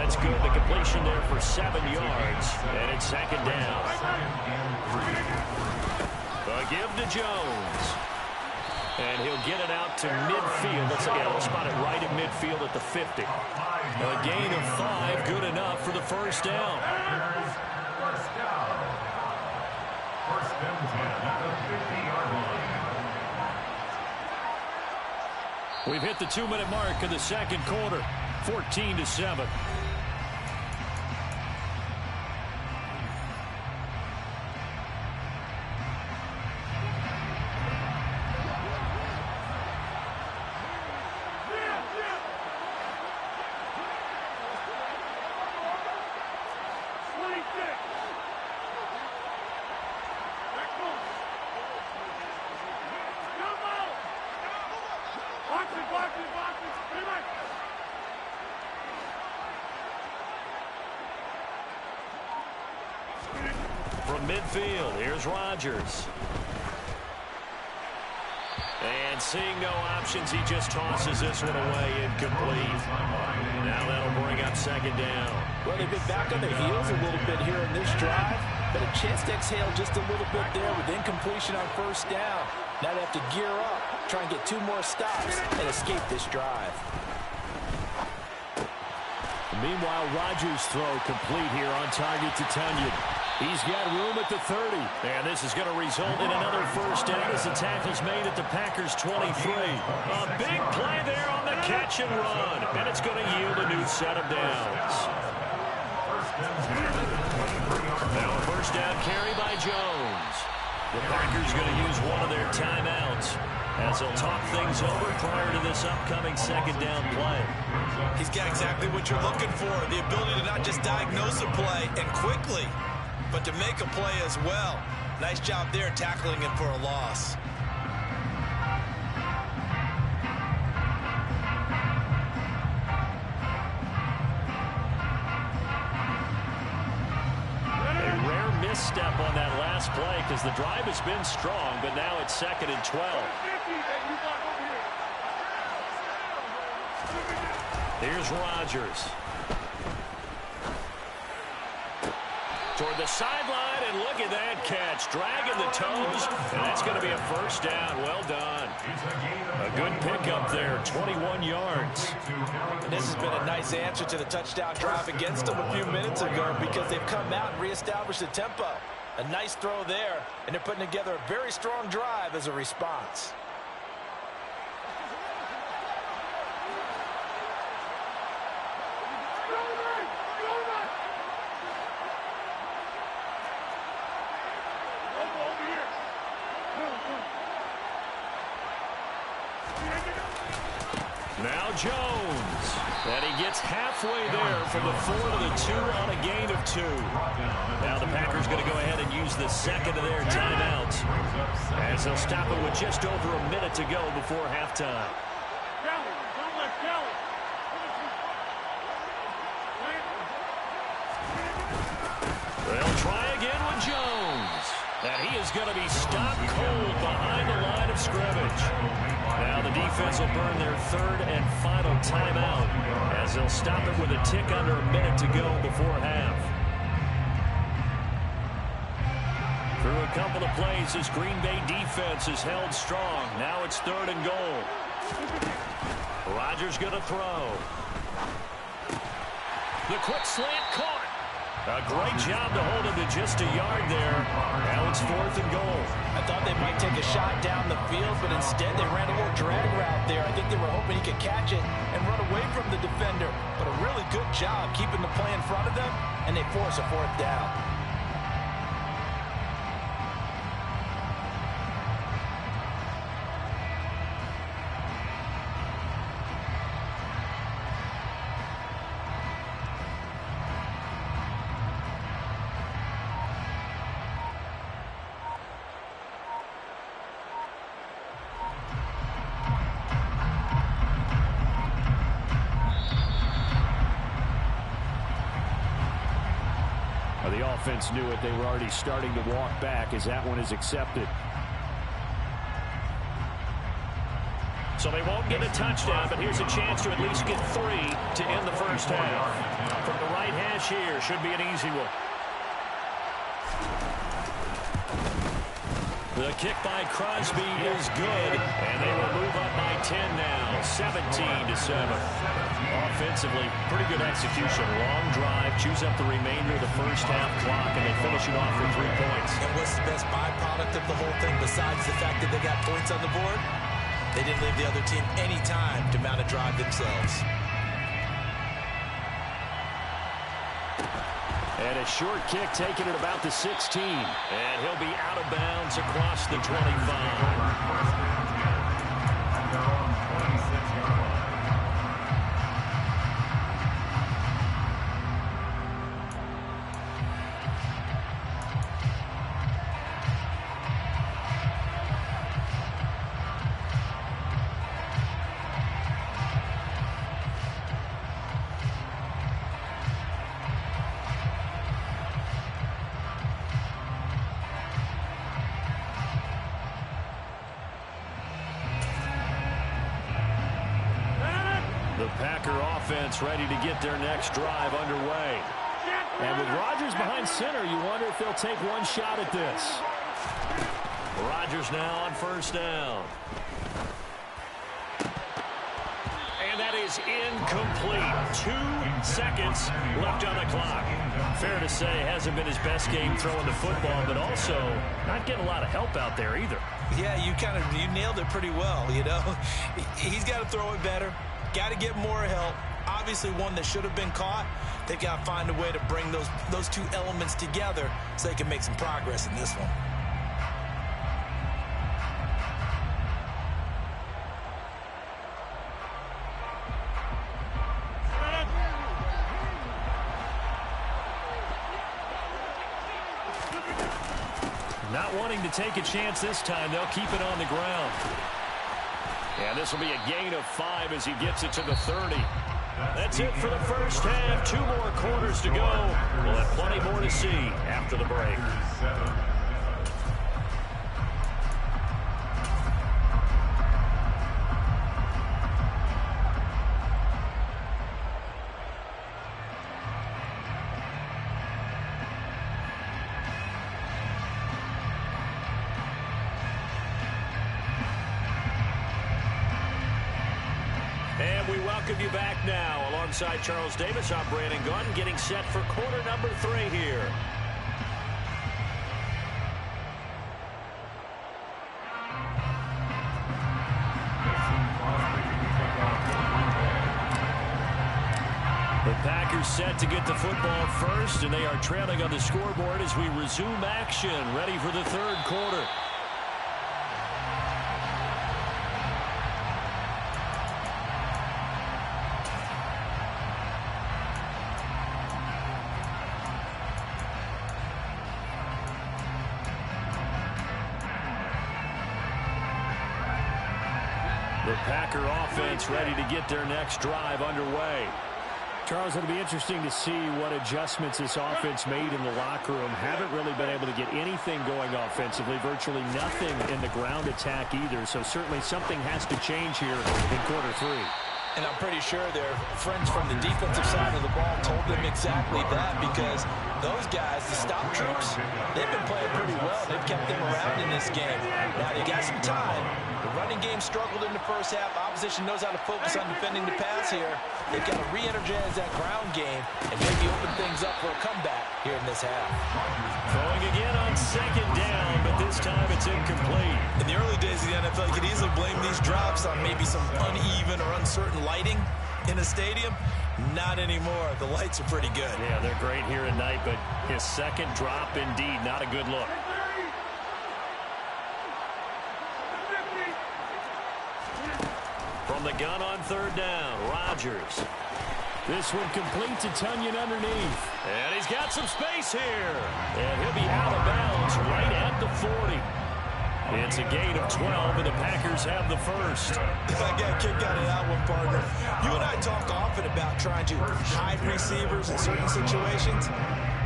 A: That's good. The completion there for 7 yards. And it's 2nd down. A give to Jones. And he'll get it out to midfield. We'll spot it right at midfield at the 50. A gain of 5, good enough for the first down.
D: First and 10 at the 50-yard line.
A: We've hit the 2-minute mark of the second quarter, 14-7. from midfield. Here's Rodgers. And seeing no options, he just tosses this one away, incomplete. Now that'll bring up second down.
C: Well, they've been back on their heels a little bit here in this drive, but a chance to exhale just a little bit there with incompletion on first down. Now they have to gear up, try and get 2 more stops, and escape this drive.
A: Meanwhile, Rodgers' throw complete here on target to Tunyon. He's got room at the 30. And this is going to result in another first down as the tackle's made at the Packers' 23. A big play there on the catch and run. And it's going to yield a new set of downs. Now a first down carry by Jones. The Packers going to use one of their timeouts as they'll talk things over prior to this upcoming second down play.
C: He's got exactly what you're looking for, the ability to not just diagnose a play and quickly, but to make a play as well. Nice job there tackling it for a loss.
A: A rare misstep on that last play because the drive has been strong, but now it's 2nd and 12. Here's Rodgers. Toward the sideline, and look at that catch. Dragging the toes, and that's going to be a first down. Well done. A good pickup there, 21 yards.
C: And this has been a nice answer to the touchdown drive against them a few minutes ago because they've come out and reestablished the tempo. A nice throw there, and they're putting together a very strong drive as a response.
A: Now Jones. And he gets halfway there from the 4 to the 2 on a gain of 2. Now the Packers going to go ahead and use the second of their timeouts as they'll stop it with just over a minute to go before halftime. They'll try again with Jones. And he is going to be stopped cold behind the line of scrimmage. Now the defense will burn their 3rd and final timeout as they'll stop it with a tick under a minute to go before half. Through a couple of plays, this Green Bay defense is held strong. Now it's 3rd and goal. Rodgers going to throw. The quick slant caught. A great job to hold him to just a yard there. Now it's 4th and goal.
C: I thought they might take a shot down the field, but instead they ran a little drag route there. I think they were hoping he could catch it and run away from the defender. But a really good job keeping the play in front of them, and they force a 4th down.
A: The offense knew it. They were already starting to walk back as that one is accepted. So they won't get a touchdown, but here's a chance to at least get 3 to end the first half. From the right hash here, should be an easy one. The kick by Crosby is good, and they will move up by 10 now, 17-7. Offensively, pretty good execution. Long drive, chews up the remainder of the first half clock, and they finish it off for 3 points.
C: And what's the best byproduct of the whole thing besides the fact that they got points on the board? They didn't leave the other team any time to mount a drive themselves.
A: And a short kick taken at about the 16. And he'll be out of bounds across the 25. offense ready to get their next drive underway. And with Rodgers behind center, you wonder if they'll take one shot at this. Rodgers now on first down. And that is incomplete. 2 seconds left on the clock. Fair to say, hasn't been his best game throwing the football, but also not getting a lot of help out there either.
C: Yeah, you nailed it pretty well, you know. He's got to throw it better. Got to get more help. Obviously one that should have been caught. They've got to find a way to bring those two elements together so they can make some progress in this one.
A: Not wanting to take a chance this time, they'll keep it on the ground. And this will be a gain of 5 as he gets it to the 30. That's it for the first half. 2 more quarters to go. We'll have plenty more to see after the break. Welcome you back now. Alongside Charles Davis, I'm Brandon Gunn, getting set for quarter number 3 here. The Packers set to get the football first, and they are trailing on the scoreboard as we resume action, ready for the 3rd quarter. The Packer offense ready to get their next drive underway. Charles, it'll be interesting to see what adjustments this offense made in the locker room. Haven't really been able to get anything going offensively, virtually nothing in the ground attack either. So certainly something has to change here in quarter 3.
C: And I'm pretty sure their friends from the defensive side of the ball told them exactly that, because those guys, the stop troops, they've been playing pretty well. They've kept them around in this game. Now they got some time. The running game struggled in the first half. Opposition knows how to focus on defending the pass here. They've got to re-energize that ground game and maybe open things up for a comeback here in this half.
A: Throwing again on 2nd down, but this time it's incomplete.
C: In the early days of the NFL, you could easily blame these drops on maybe some uneven or uncertain lighting in the stadium. Not anymore. The lights are pretty good.
A: Yeah, they're great here at night, but his 2nd drop, indeed, not a good look. From the gun on 3rd down, Rodgers. This one complete to Tonyan underneath. And he's got some space here. And he'll be out of bounds right at the 40. It's a gain of 12, and the Packers have the first.
C: I got kicked out of that one, partner. You and I talk often about trying to hide receivers in certain situations,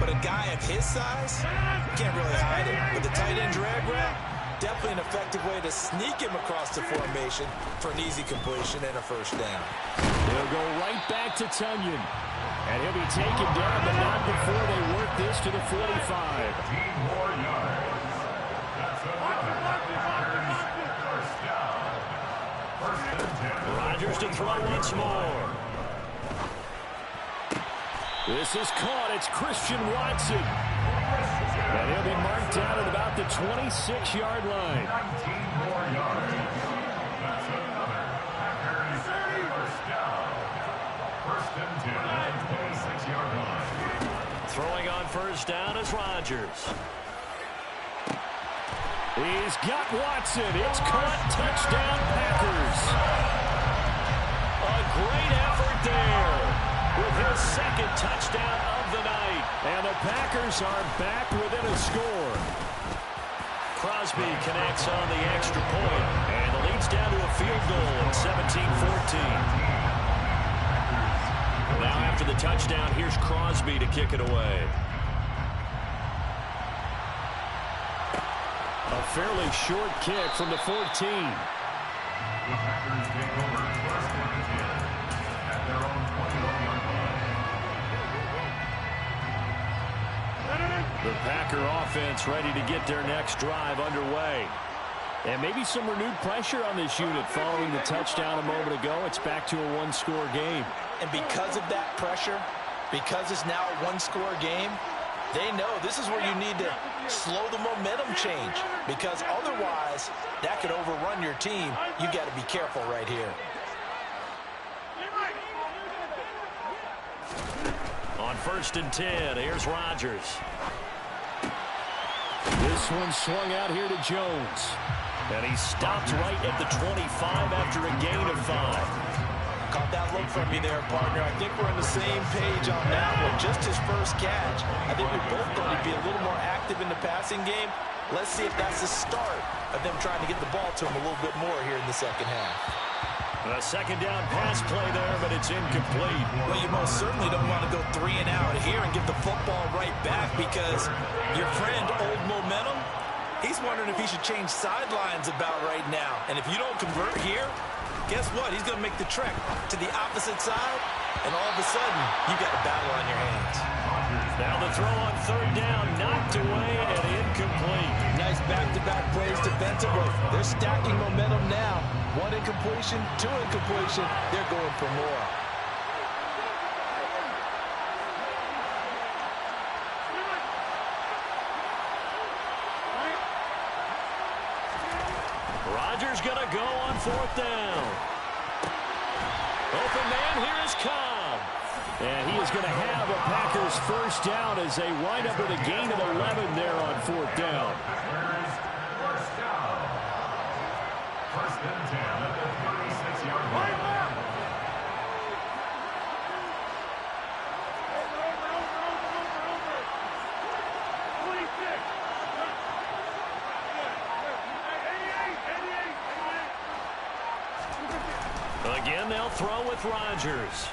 C: but a guy of his size, you can't really hide it. But the tight end drag route, definitely an effective way to sneak him across the formation for an easy completion and a first down.
A: They'll go right back to Tonyan. And he'll be taken down, but not before they work this to the 45.
D: 15 more yards.
A: Rodgers to throw once more. This is caught. It's Christian Watson. And he'll be marked down at about the 26-yard line.
D: 19 more yards. That's another Packers first down. 1st and 10 at the 26-yard line.
A: Throwing on first down is Rodgers. He's got Watson. It's caught. Touchdown, Packers. A great effort there with his 2nd touchdown of the night. And the Packers are back within a score. Crosby connects on the extra point, and the lead's down to a field goal at 17-14. Now after the touchdown, here's Crosby to kick it away. A fairly short kick from the 14.
D: The Packers take over 1st and 10 at their own 20.
A: The Packer offense ready to get their next drive underway. And maybe some renewed pressure on this unit following the touchdown a moment ago. It's back to a one-score game.
C: And because of that pressure, because it's now a one-score game, they know this is where you need to slow the momentum change, because otherwise that could overrun your team. You got to be careful right here.
A: On 1st and 10, here's Rodgers. This one swung out here to Jones. And he stopped right at the 25 after a gain of 5.
C: Caught that look from you there, partner. I think we're on the same page on that one. Just his first catch. I think we both thought he'd be a little more active in the passing game. Let's see if that's the start of them trying to get the ball to him a little bit more here in the second half.
A: A second down pass play there, but it's incomplete.
C: Well, you most certainly don't want to go 3 and out here and give the football right back, because your friend, Old Momentum, he's wondering if he should change sidelines about right now. And if you don't convert here, guess what? He's going to make the trek to the opposite side, and all of a sudden, you got a battle on your hands.
A: Now the throw on 3rd down, knocked away and incomplete.
C: Nice back-to-back plays defensively. They're stacking momentum now. 1 incompletion, 2 incompletion. They're going for more.
A: Rodgers going to go on 4th down. Open man, here is Cobb. And he is going to have a Packers first down as they wind up with a gain of 11 there on 4th down.
D: First down. 1st and 10 at the 36-yard line.
A: Again, they'll throw with Rodgers.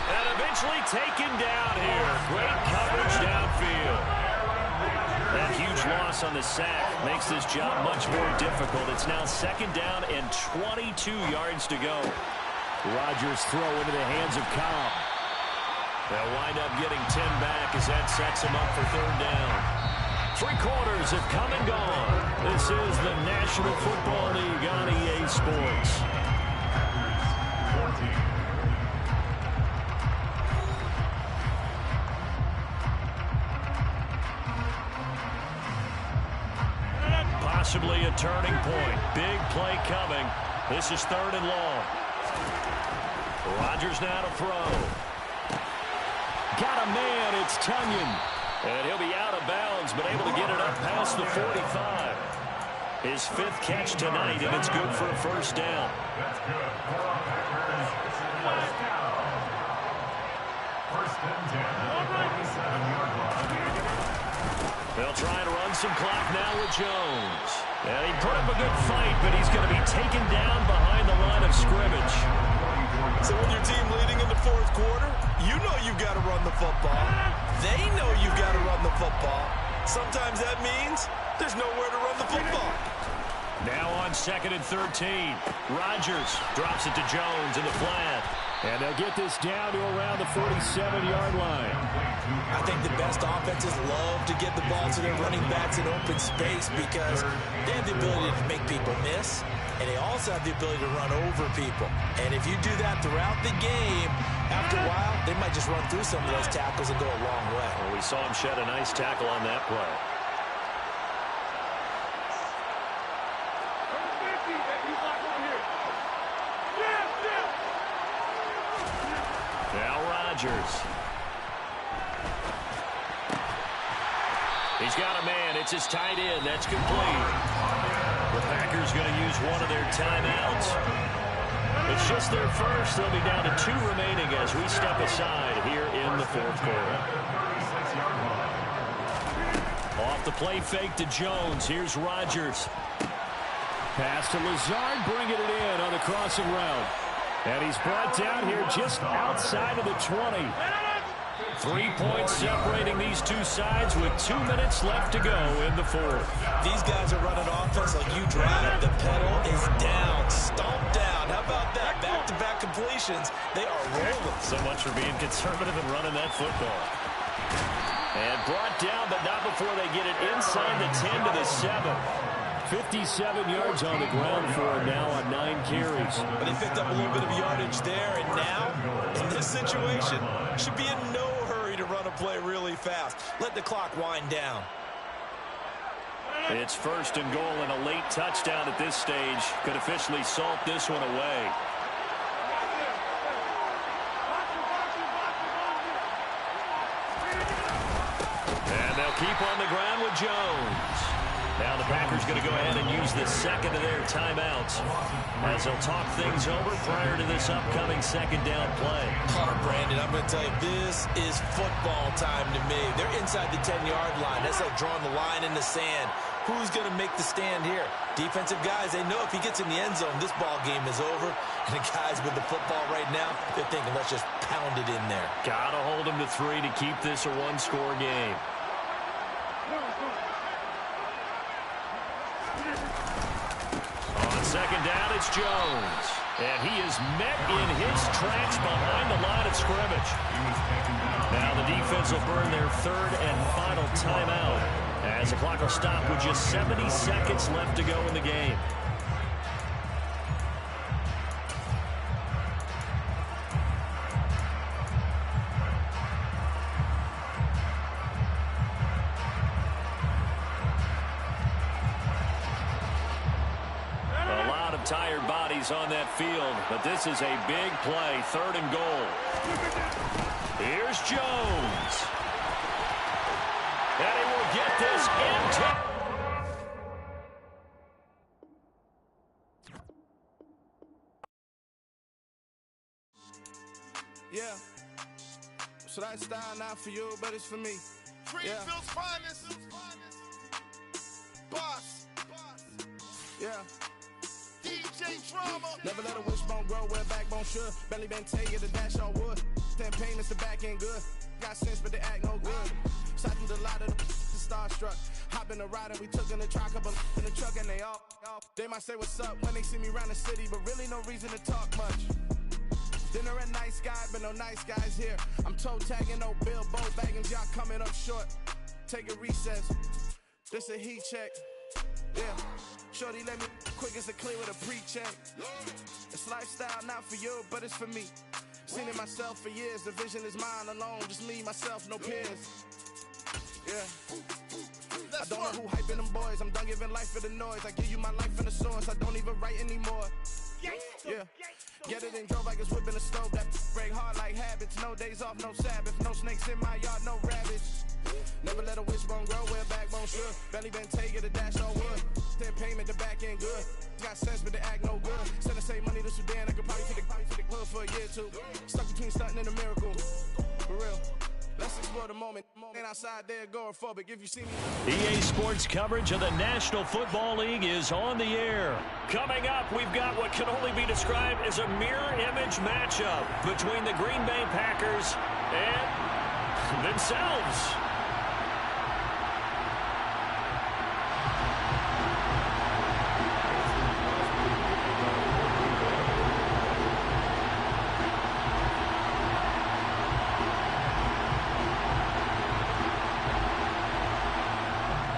A: And eventually taken down here. Great coverage downfield. That huge loss on the sack makes this job much more difficult. It's now 2nd down and 22 yards to go. Rodgers throw into the hands of Cobb. They'll wind up getting 10 back as that sets him up for 3rd down. 3 quarters have come and gone. This is the National Football League on EA Sports. Possibly a turning point. Big play coming. This is 3rd and long. Rodgers now to throw. Got a man. It's Tunyon. And he'll be out of bounds, but able to get it up past the 45. His 5th catch tonight, and it's good for a first down.
D: That's good for our Packers. First down. 1st and 10 at the 47-yard line.
A: They'll try to run some clock now with Jones. And he put up a good fight, but he's going to be taken down behind the line of scrimmage.
C: So with your team leading in the 4th quarter, you know you've got to run the football. They know you've got to run the football. Sometimes that means there's nowhere to run the football.
A: Now on 2nd and 13. Rodgers drops it to Jones in the flat. And they'll get this down to around the 47-yard line.
C: I think the best offenses love to get the ball to their running backs in open space, because they have the ability to make people miss, and they also have the ability to run over people. And if you do that throughout the game, after a while, they might just run through some of those tackles and go a long way.
A: Well, we saw him shed a nice tackle on that play. Now Rodgers. He's got a man. It's his tight end. That's complete. The Packers going to use one of their timeouts. It's just their first. They'll be down to 2 remaining as we step aside here in the 4th quarter. Off the play fake to Jones. Here's Rodgers. Pass to Lazard, bringing it in on the crossing route. And he's brought down here just outside of the 20. 3 points separating these two sides with 2 minutes left to go in the 4th.
C: These guys are running offense like you drive. The pedal is down. Stomp down. How about that? Back-to-back completion. situations, they are rolling.
A: So much for being conservative and running that football. And brought down, but not before they get it inside the 10 to the 7. 57 yards on the ground for him now on 9 carries.
C: But they picked up a little bit of yardage there, and now, in this situation, should be in no hurry to run a play really fast. Let the clock wind down.
A: It's 1st and goal, and a late touchdown at this stage could officially salt this one away. And they'll keep on the ground with Jones. Now the Packers going to go ahead and use the second of their timeouts as they'll talk things over prior to this upcoming second down play.
C: Brandon, I'm going to tell you, this is football time to me. They're inside the 10-yard line. That's like drawing the line in the sand. Who's going to make the stand here? Defensive guys, they know if he gets in the end zone, this ball game is over. And the guys with the football right now, they're thinking, let's just pound it in there.
A: Got to hold them to 3 to keep this a one-score game. On second down, it's Jones. And he is met in his tracks behind the line of scrimmage. Now the defense will burn their 3rd and final timeout as the clock will stop with just 70 seconds left to go in the game. Tired bodies on that field, but this is a big play. 3rd and goal. Here's Jones. And he will get this into...
O: Yeah. So that style not for you, but it's for me.
F: Greenfield's finest. Boss.
O: Yeah.
F: DJ Drama.
O: Never let a wishbone grow where a backbone should. Belly been take it, the dash on wood. 10 pain is the back end good. Got sense, but they act no good. Side through the lot of the starstruck. Hop in the ride and we took in the truck up in the truck and they all. They might say what's up when they see me around the city, but really no reason to talk much. Dinner at nice guy, but no nice guys here. I'm toe tagging, no Bilbo bagging, y'all coming up short. Take a recess. This a heat check. Yeah. Shorty let me quick as a clear with a pre-check. It's lifestyle not for you, but it's for me. Seen it myself for years. The vision is mine alone. Just me, myself, no peers. Yeah. I don't know who hyping them boys. I'm done giving life for the noise. I give you my life in the source. I don't even write anymore. Yeah. Get it and drove like it's whipping a stove. That break hard like habits. No days off, no Sabbath. No snakes in my yard, no rabbits. Never let a wishbone grow where a backbone should. Belly been take it, a dash on wood. 10 payment, the back end good. Got sense, but they act no good. Send and save money to Sudan. I could probably take the club for a year or two. Stuck between stunting and a miracle. For real. Let's explore the moment. Ain't outside there agoraphobic. If you see me.
A: EA Sports coverage of the National Football League is on the air. Coming up, we've got what can only be described as a mirror image matchup between the Green Bay Packers and themselves.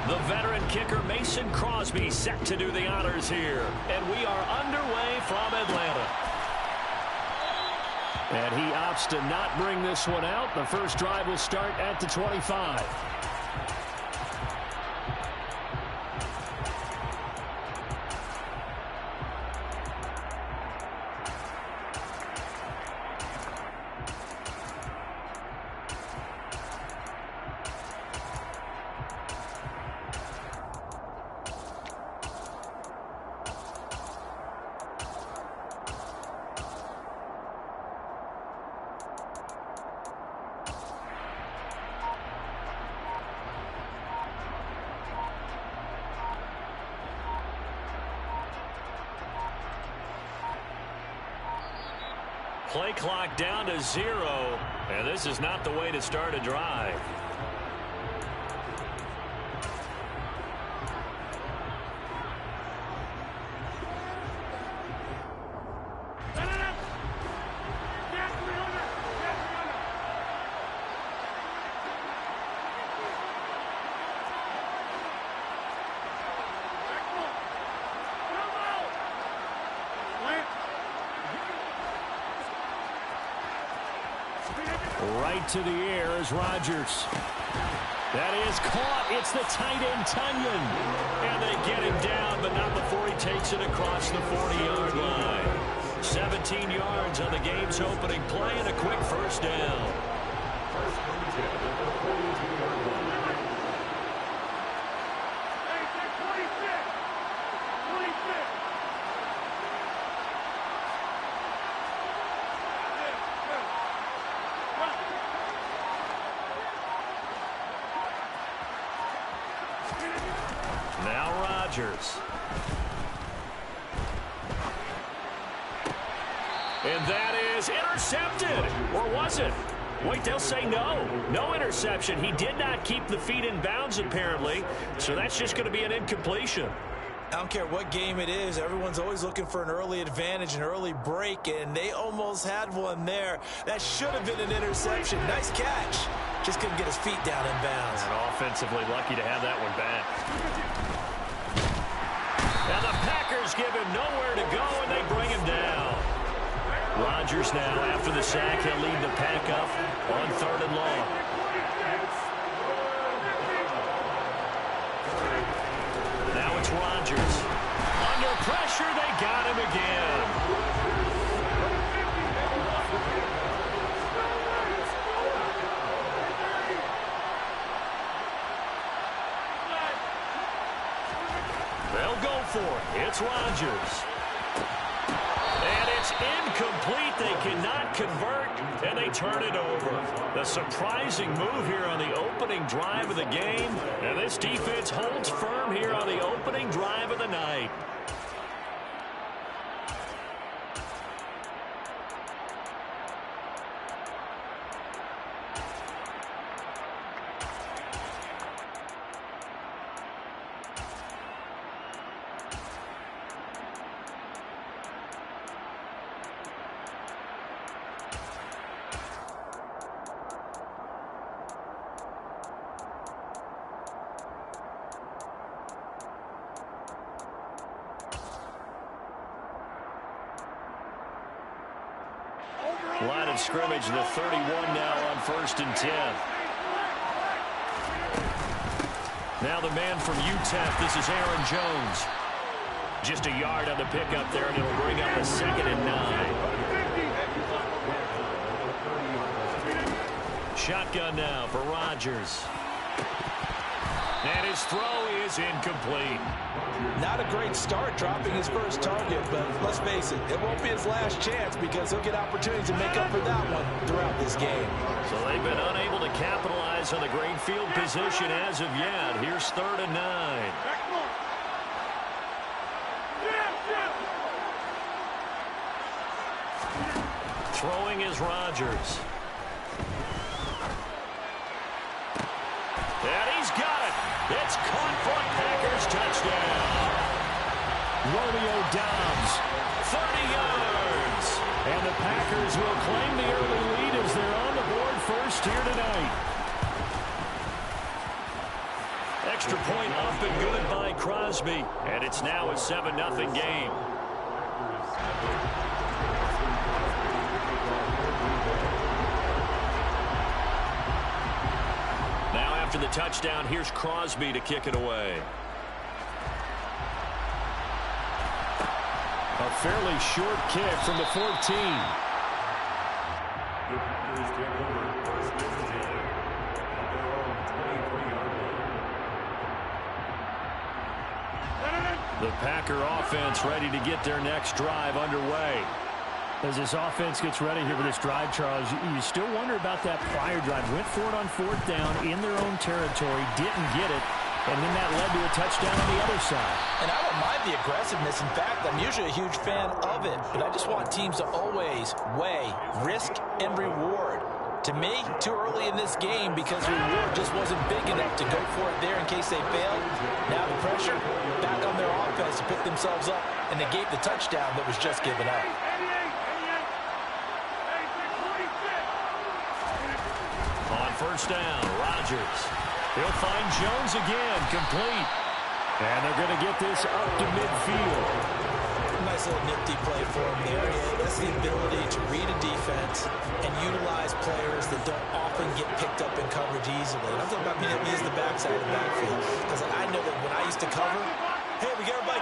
A: The veteran kicker Mason Crosby set to do the honors here. And we are underway from Atlanta. And he opts to not bring this one out. The first drive will start at the 25. Play clock down to 0, and this is not the way to start a drive. Right to the air is Rodgers. That is caught. It's the tight end, Tunyon. And they get him down, but not before he takes it across the 40-yard line. 17 yards on the game's opening play and a quick first down. Now Rodgers. And that is intercepted. Or was it? Wait, they'll say no. No interception. He did not keep the feet in bounds, apparently. So that's just going to be an incompletion.
C: I don't care what game it is. Everyone's always looking for an early advantage, an early break, and they almost had one there. That should have been an interception. Nice catch. Just couldn't get his feet down in bounds.
A: And offensively lucky to have that one back. Now the Packers give him nowhere to go, and they bring him down. Rodgers now, after the sack, he'll lead the Pack up on 3rd and long. Now it's Rodgers. Under pressure, they got him again. They'll go for it. It's Rodgers. And it's incomplete. They cannot convert, and they turn it over. The surprising move here on the opening drive of the game. And this defense holds firm here on the opening drive of the night. Line of scrimmage, the 31 now on 1st and 10. Now the man from UTEP, this is Aaron Jones. Just a yard on the pickup there, and it'll bring up a 2nd and 9. Shotgun now for Rodgers. And his throw is incomplete.
C: Not a great start dropping his first target, but let's face it, it won't be his last chance because he'll get opportunities to make up for that one throughout this game.
A: So they've been unable to capitalize on the great field position as of yet. Here's 3rd and 9. Throwing is Rodgers. And he's got it. It's caught for a Packers touchdown. Romeo Doubs, 30 yards. And the Packers will claim the early lead as they're on the board first here tonight. Extra point up and good by Crosby. And it's now a 7-0 game. After the touchdown, here's Crosby to kick it away. A fairly short kick from the 14. The Packer offense ready to get their next drive underway. As this offense gets ready here for this drive, Charles, you still wonder about that prior drive. Went for it on 4th down in their own territory, didn't get it, and then that led to a touchdown on the other side.
C: And I don't mind the aggressiveness. In fact, I'm usually a huge fan of it, but I just want teams to always weigh risk and reward. To me, too early in this game because the reward just wasn't big enough to go for it there in case they failed. Now the pressure back on their offense to pick themselves up and negate the touchdown that was just given up.
A: On 1st down, Rodgers. He'll find Jones again, complete. And they're going to get this up to midfield.
C: Nice little nifty play for him there. That's the ability to read a defense and utilize players that don't locked up in coverage easily. And I'm talking about being able to use the backside of the backfield. Because I know that when I used to cover, hey, we got everybody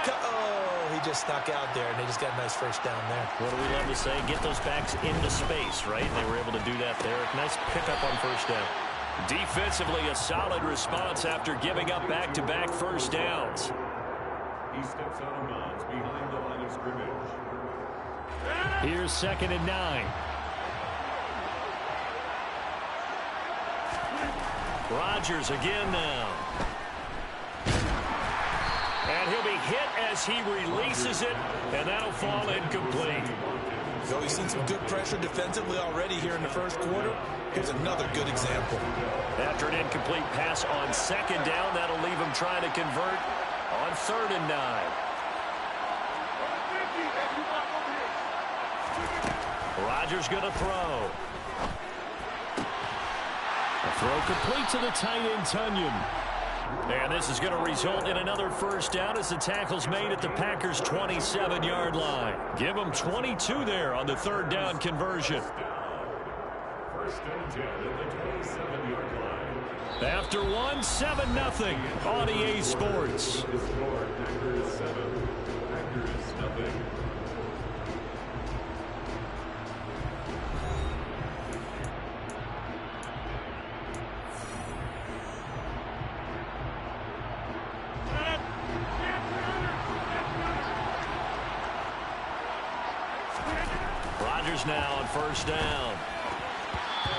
C: he just snuck out there, and they just got a nice first down there.
A: What do we love to say? Get those backs into space, right? And they were able to do that there. Nice pickup on first down. Defensively, a solid response after giving up back-to-back first downs.
D: He steps out of bounds behind the line of scrimmage.
A: Here's 2nd and 9. Rodgers again now. And he'll be hit as he releases it, and that'll fall incomplete.
C: So we've seen some good pressure defensively already here in the first quarter. Here's another good example.
A: After an incomplete pass on 2nd down, that'll leave him trying to convert on 3rd and 9. Rodgers going to throw. A throw complete to the tight end, Tonyan. And this is going to result in another first down as the tackle's made at the Packers' 27-yard line. Give them 22 there on the 3rd down conversion.
D: First and 10 at the 27-yard line.
A: After 7-0 on EA Sports.
D: Packers 7, Packers nothing.
A: Rodgers now on first down.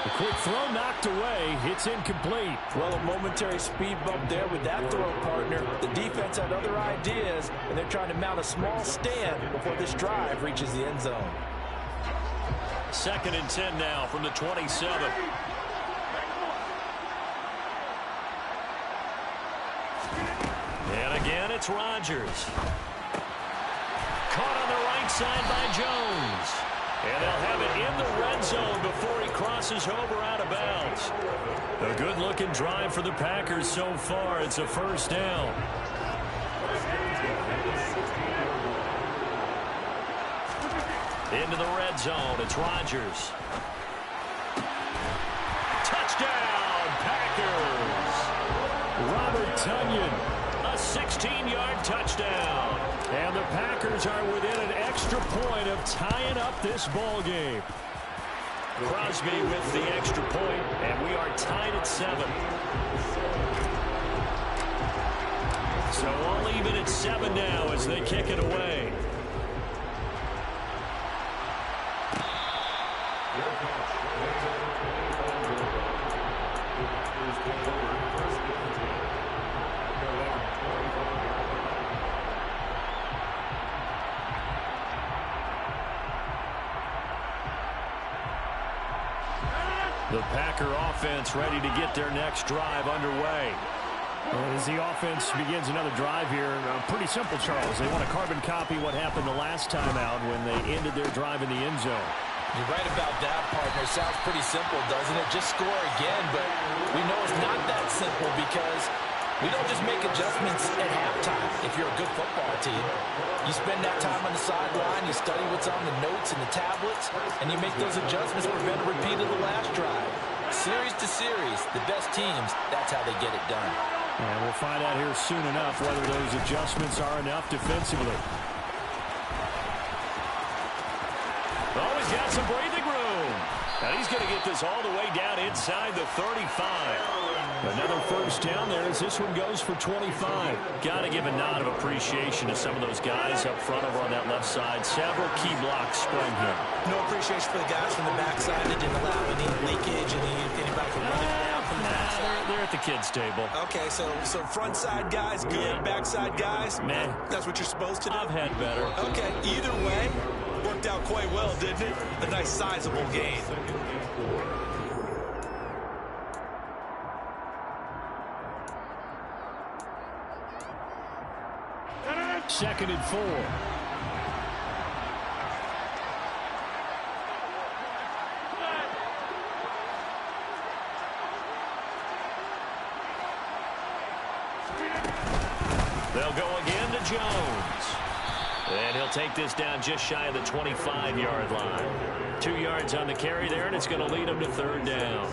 A: A quick throw knocked away. It's incomplete.
C: Well, a momentary speed bump there with that throw partner. The defense had other ideas, and they're trying to mount a small stand before this drive reaches the end zone.
A: 2nd and 10 now from the 27. And again, it's Rodgers. Caught on the right side by Jones. And they'll have it in the red zone before he crosses over out of bounds. A good-looking drive for the Packers so far. It's a first down. Into the red zone. It's Rodgers. Touchdown, Packers. Robert Tonyan, a 16-yard touchdown. And the Packers are within an extra point of tying up this ball game. Crosby with the extra point, and we are tied at 7. So all even at 7 now as they kick it away. The Packer offense ready to get their next drive underway. As the offense begins another drive here, pretty simple, Charles. They want to carbon copy what happened the last time out when they ended their drive in the end zone.
C: You're right about that, partner. Sounds pretty simple, doesn't it? Just score again, but we know it's not that simple because we don't just make adjustments at halftime if you're a good football team. You spend that time on the sideline, you study what's on the notes and the tablets, and you make those adjustments to prevent a repeat of the last drive. Series to series, the best teams, that's how they get it done.
A: And we'll find out here soon enough whether those adjustments are enough defensively. Oh, he's got some breathing room. Now he's going to get this all the way down inside the 35. Another first down there as this one goes for 25. Got to give a nod of appreciation to some of those guys up front over on that left side. Several key blocks sprung here.
C: No appreciation for the guys from the backside that didn't allow any leakage, anybody from running down from the backside.
A: They're at the kids' table.
C: Okay, so front side guys good, backside guys?
A: Man,
C: that's what you're supposed to do?
A: I've had better.
C: Okay, either way, worked out quite well, didn't it? A nice sizable gain.
A: 2nd and 4. They'll go again to Jones. And he'll take this down just shy of the 25-yard line. 2 yards on the carry there, and it's going to lead him to 3rd down.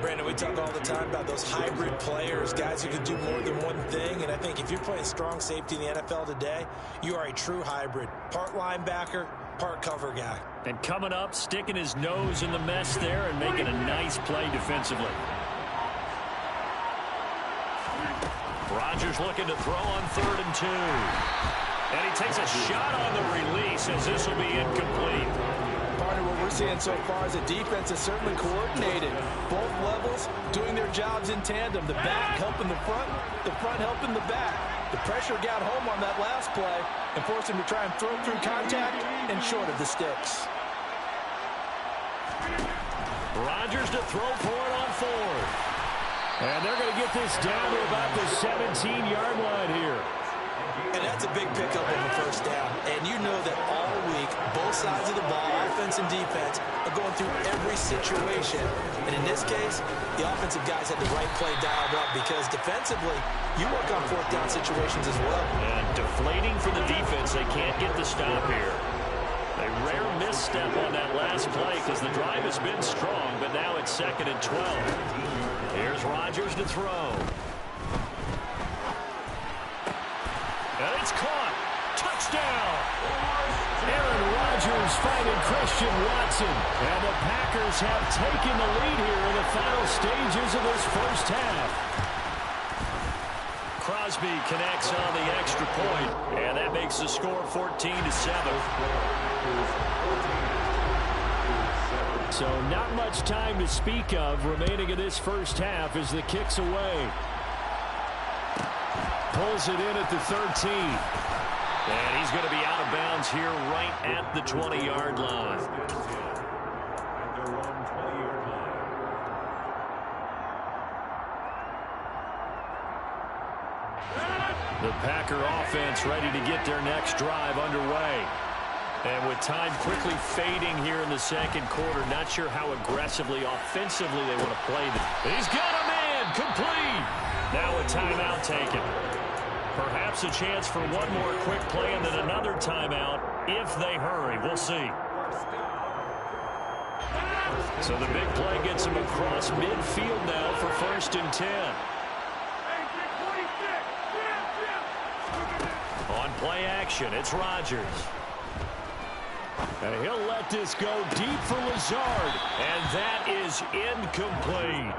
C: Brandon, we talk all the time about those hybrid players, guys who can do more than one thing, and I think if you're playing strong safety in the NFL today, you are a true hybrid. Part linebacker, part cover guy.
A: And coming up, sticking his nose in the mess there and making a nice play defensively. Rodgers looking to throw on 3rd and 2. And he takes a shot on the release as this will be incomplete.
C: Partner, what we're seeing so far is the defense is certainly coordinated. Both levels doing their jobs in tandem. The back helping the front helping the back. The pressure got home on that last play and forced him to try and throw through contact and short of the sticks.
A: Rodgers to throw for it on 4th. And they're going to get this down to about the 17-yard line here.
C: And that's a big pickup on the first down. And you know that all week, both sides of the ball, offense and defense, are going through every situation. And in this case, the offensive guys had the right play dialed up because defensively, you work on 4th down situations as well.
A: And deflating for the defense. They can't get the stop here. A rare misstep on that last play because the drive has been strong, but now it's 2nd and 12. Here's Rodgers to throw. And it's caught. Touchdown. Aaron Rodgers fighting Christian Watson. And the Packers have taken the lead here in the final stages of this first half. Crosby connects on the extra point, and that makes the score 14-7. So not much time to speak of remaining in this first half as the kick's away. Pulls it in at the 13. And he's going to be out of bounds here right at the 20-yard line. The Packer offense ready to get their next drive underway. And with time quickly fading here in the second quarter, not sure how aggressively, offensively they want to play this. He's got a man, complete. Now a timeout taken. Perhaps a chance for one more quick play and then another timeout if they hurry. We'll see. So the big play gets him across midfield now for 1st and 10. On play action, it's Rodgers. And he'll let this go deep for Lazard. And that is incomplete.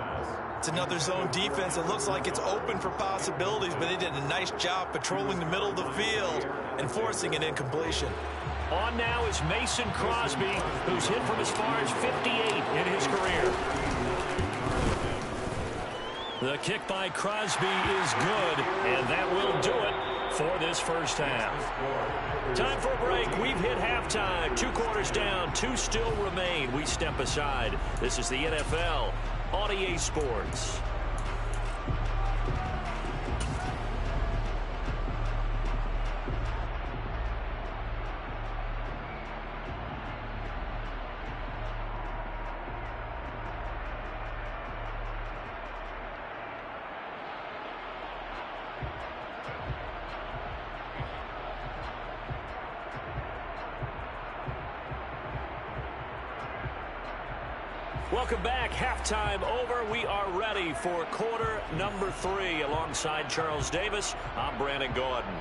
C: It's another zone defense. It looks like it's open for possibilities, but they did a nice job patrolling the middle of the field and forcing an incompletion.
A: On now is Mason Crosby, who's hit from as far as 58 in his career. The kick by Crosby is good, and that will do it for this first half. Time for a break. We've hit halftime. 2 quarters down, 2 still remain. We step aside. This is the NFL on EA Sports. Welcome back. Halftime over. We are ready for quarter number 3. Alongside Charles Davis, I'm Brandon Gordon.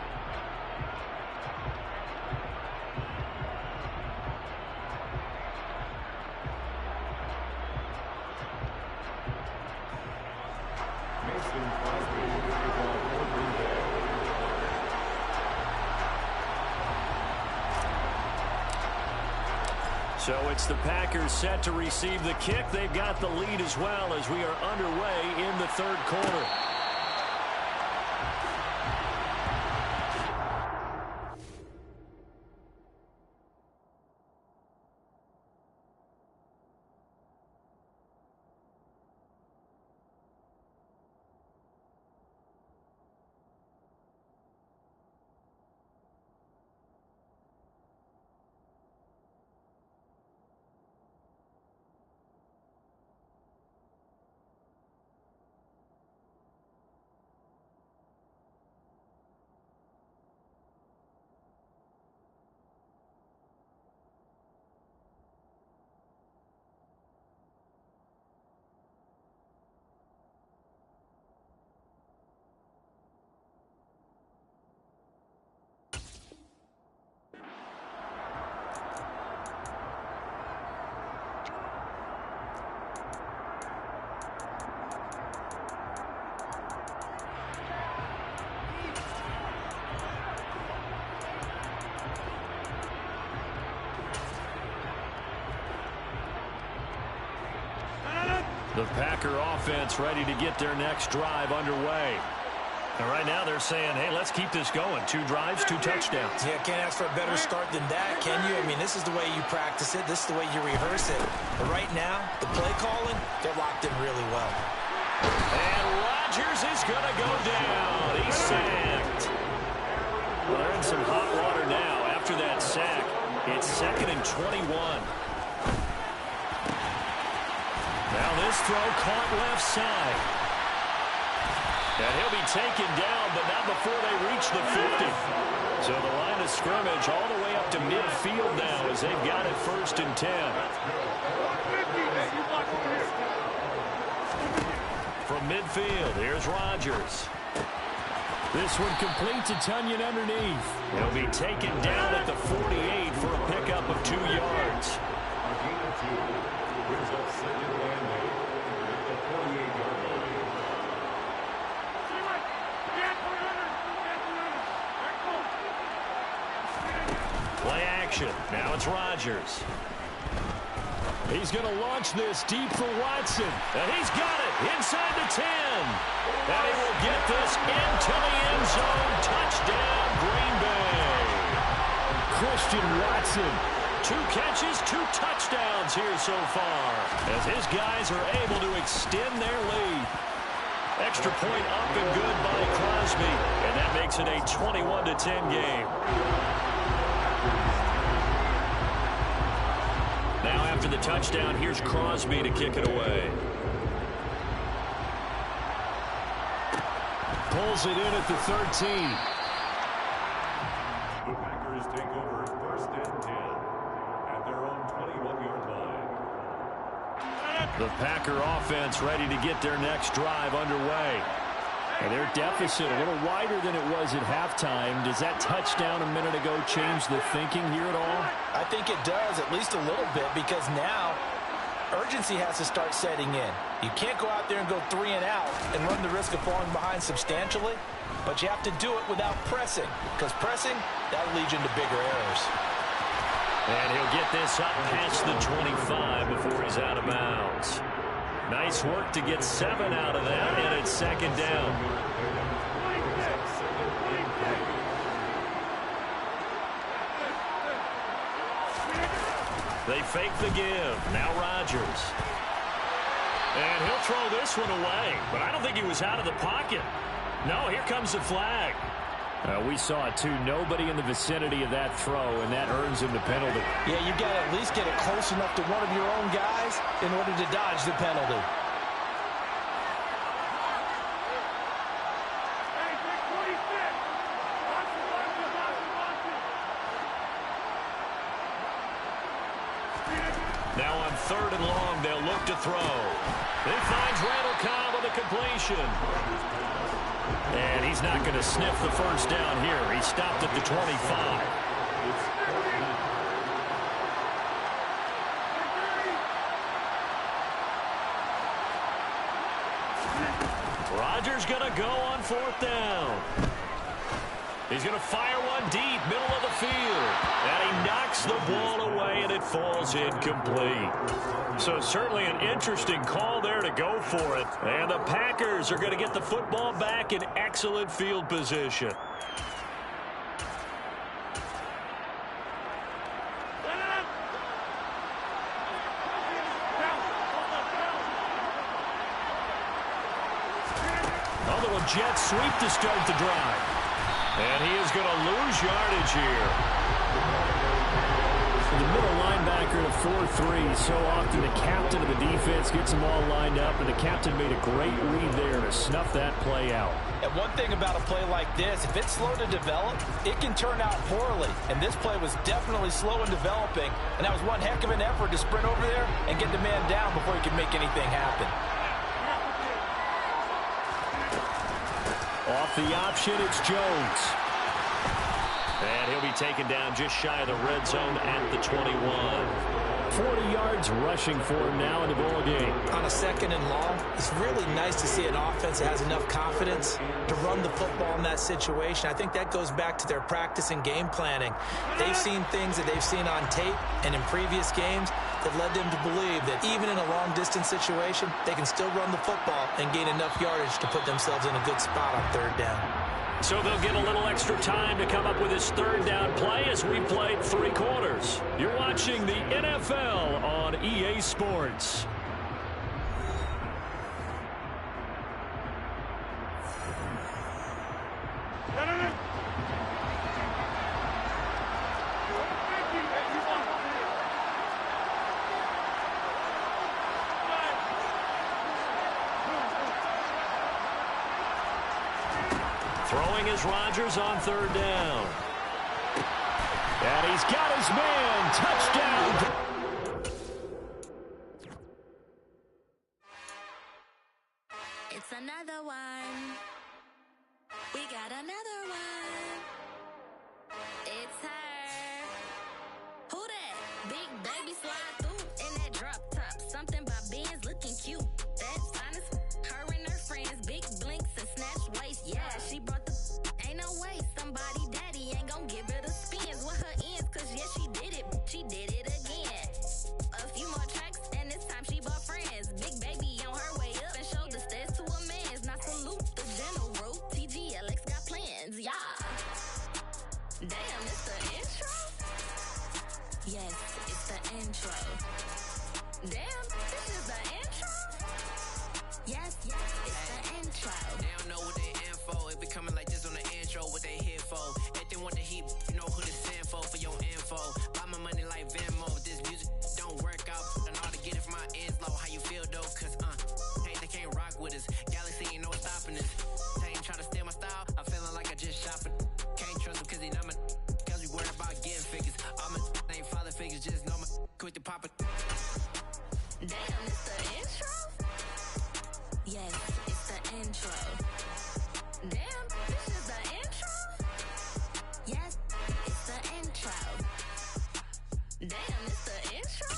A: So it's the Packers set to receive the kick. They've got the lead as well as we are underway in the 3rd quarter. The Packer offense ready to get their next drive underway. And right now they're saying, hey, let's keep this going. 2 drives, 2 touchdowns.
C: Yeah, can't ask for a better start than that, can you? I mean, this is the way you practice it. This is the way you rehearse it. But right now, the play calling, they're locked in really well.
A: And Rodgers is going to go down. He's sacked. Well, they're in some hot water now after that sack. It's 2nd and 21. Now this throw caught left side. And he'll be taken down, but not before they reach the 50. So the line of scrimmage all the way up to midfield now as they've got it 1st and 10. From midfield, here's Rodgers. This one complete to Tunyon underneath. He'll be taken down at the 48 for a pickup of 2 yards. Play action. Now it's Rodgers. He's going to launch this deep for Watson. And he's got it inside the 10. And he will get this into the end zone. Touchdown, Green Bay. Christian Watson. 2 catches, 2 touchdowns here so far, as his guys are able to extend their lead. Extra point up and good by Crosby. And that makes it a 21-10 game. Now after the touchdown, here's Crosby to kick it away. Pulls it in at the 13.
D: The Packers take over 1st and 10 at their own 21-yard line.
A: The Packer offense ready to get their next drive underway. And their deficit a little wider than it was at halftime. Does that touchdown a minute ago change the thinking here at all?
C: I think it does, at least a little bit, because now urgency has to start setting in. You can't go out there and go 3 and out and run the risk of falling behind substantially, but you have to do it without pressing, because pressing, that'll lead you into bigger errors.
A: And he'll get this up past the 25 before he's out of bounds. Nice work to get 7 out of that, and it's 2nd down. They fake the give. Now Rodgers. And he'll throw this one away, but I don't think he was out of the pocket. No, here comes the flag. We saw it too. Nobody in the vicinity of that throw, and that earns him the penalty.
C: Yeah, you got to at least get it close enough to one of your own guys in order to dodge the penalty.
A: Now on 3rd and long, they'll look to throw. He finds Randall Cobb with a completion. And he's not going to sniff the first down here. He stopped at the 25. Rodgers going to go on 4th down. He's going to fire one deep, middle of the field. And he knocks the ball away, and it falls incomplete. So certainly an interesting call there to go for it. And the Packers are going to get the football back in excellent field position. A little jet sweep to start the drive. And he is going to lose yardage here. The middle linebacker to 4-3. So often the captain of the defense gets them all lined up, and the captain made a great read there to snuff that play out.
C: And one thing about a play like this, if it's slow to develop, it can turn out poorly. And this play was definitely slow in developing, and that was one heck of an effort to sprint over there and get the man down before he could make anything happen.
A: Off the option, it's Jones. And he'll be taken down just shy of the red zone at the 21. 40 yards rushing for him now in the ball game.
C: On a 2nd and long, it's really nice to see an offense that has enough confidence to run the football in that situation. I think that goes back to their practice and game planning. They've seen things that they've seen on tape and in previous games that led them to believe that even in a long-distance situation, they can still run the football and gain enough yardage to put themselves in a good spot on 3rd down.
A: So they'll get a little extra time to come up with his 3rd down play as we played 3 quarters. You're watching the NFL on EA Sports. Throwing is Rodgers on 3rd down. And he's got his man. Touchdown.
T: It's another one. We got another one. It's her. Who that? Big baby slide through in that drop top. Something by Benz looking cute. That's honest. Her and her friends, big blinks and snatch waist. Yeah, she brought the ain't no way. Somebody daddy ain't gon' give her the spins with her ends. Cause yeah, she did it. She did it again. A few more tracks and this time she bought friends. Big baby on her way up and showed the stairs to a man's. Now salute the general. TGLX got plans. Yeah. Damn, it's the intro? Yes, it's the intro. Damn, this is the intro? Yes, it's the intro.
U: They don't know what they in for. It be coming like this on the intro, what they here for. If they want the heat, you know who to send for your info. Buy my money like Venmo. This music don't work out. I know how to get it from my ends low. How you feel though? Cause hey, they can't rock with us. Galaxy ain't no stopping us. They ain't trying to steal my style. I'm feeling like I just shot for. Can't trust them cause they not my. Cause we worried about getting figures. All my ain't father figures. Just know my quick to pop it.
T: Damn, it's the intro? Yes, it's the intro. Damn, this is the intro? Yes, it's the intro. Damn, it's the intro?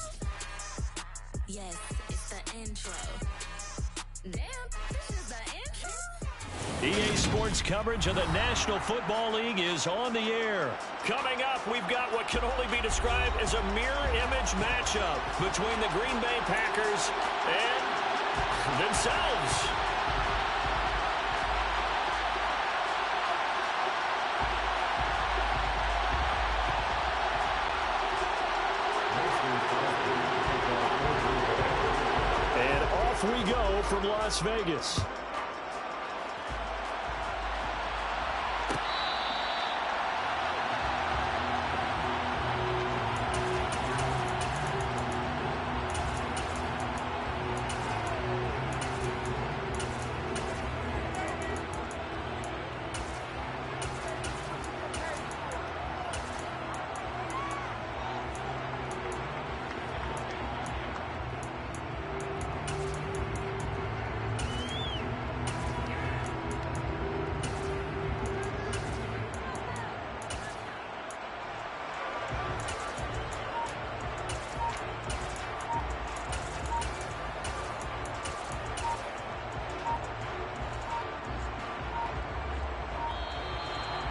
T: Yes, it's the intro. Damn, this is the intro?
A: EA Sports coverage of the National Football League is on the air. Coming up, we've got what can only be described as a mirror image matchup between the Green Bay Packers and themselves. And off we go from Las Vegas.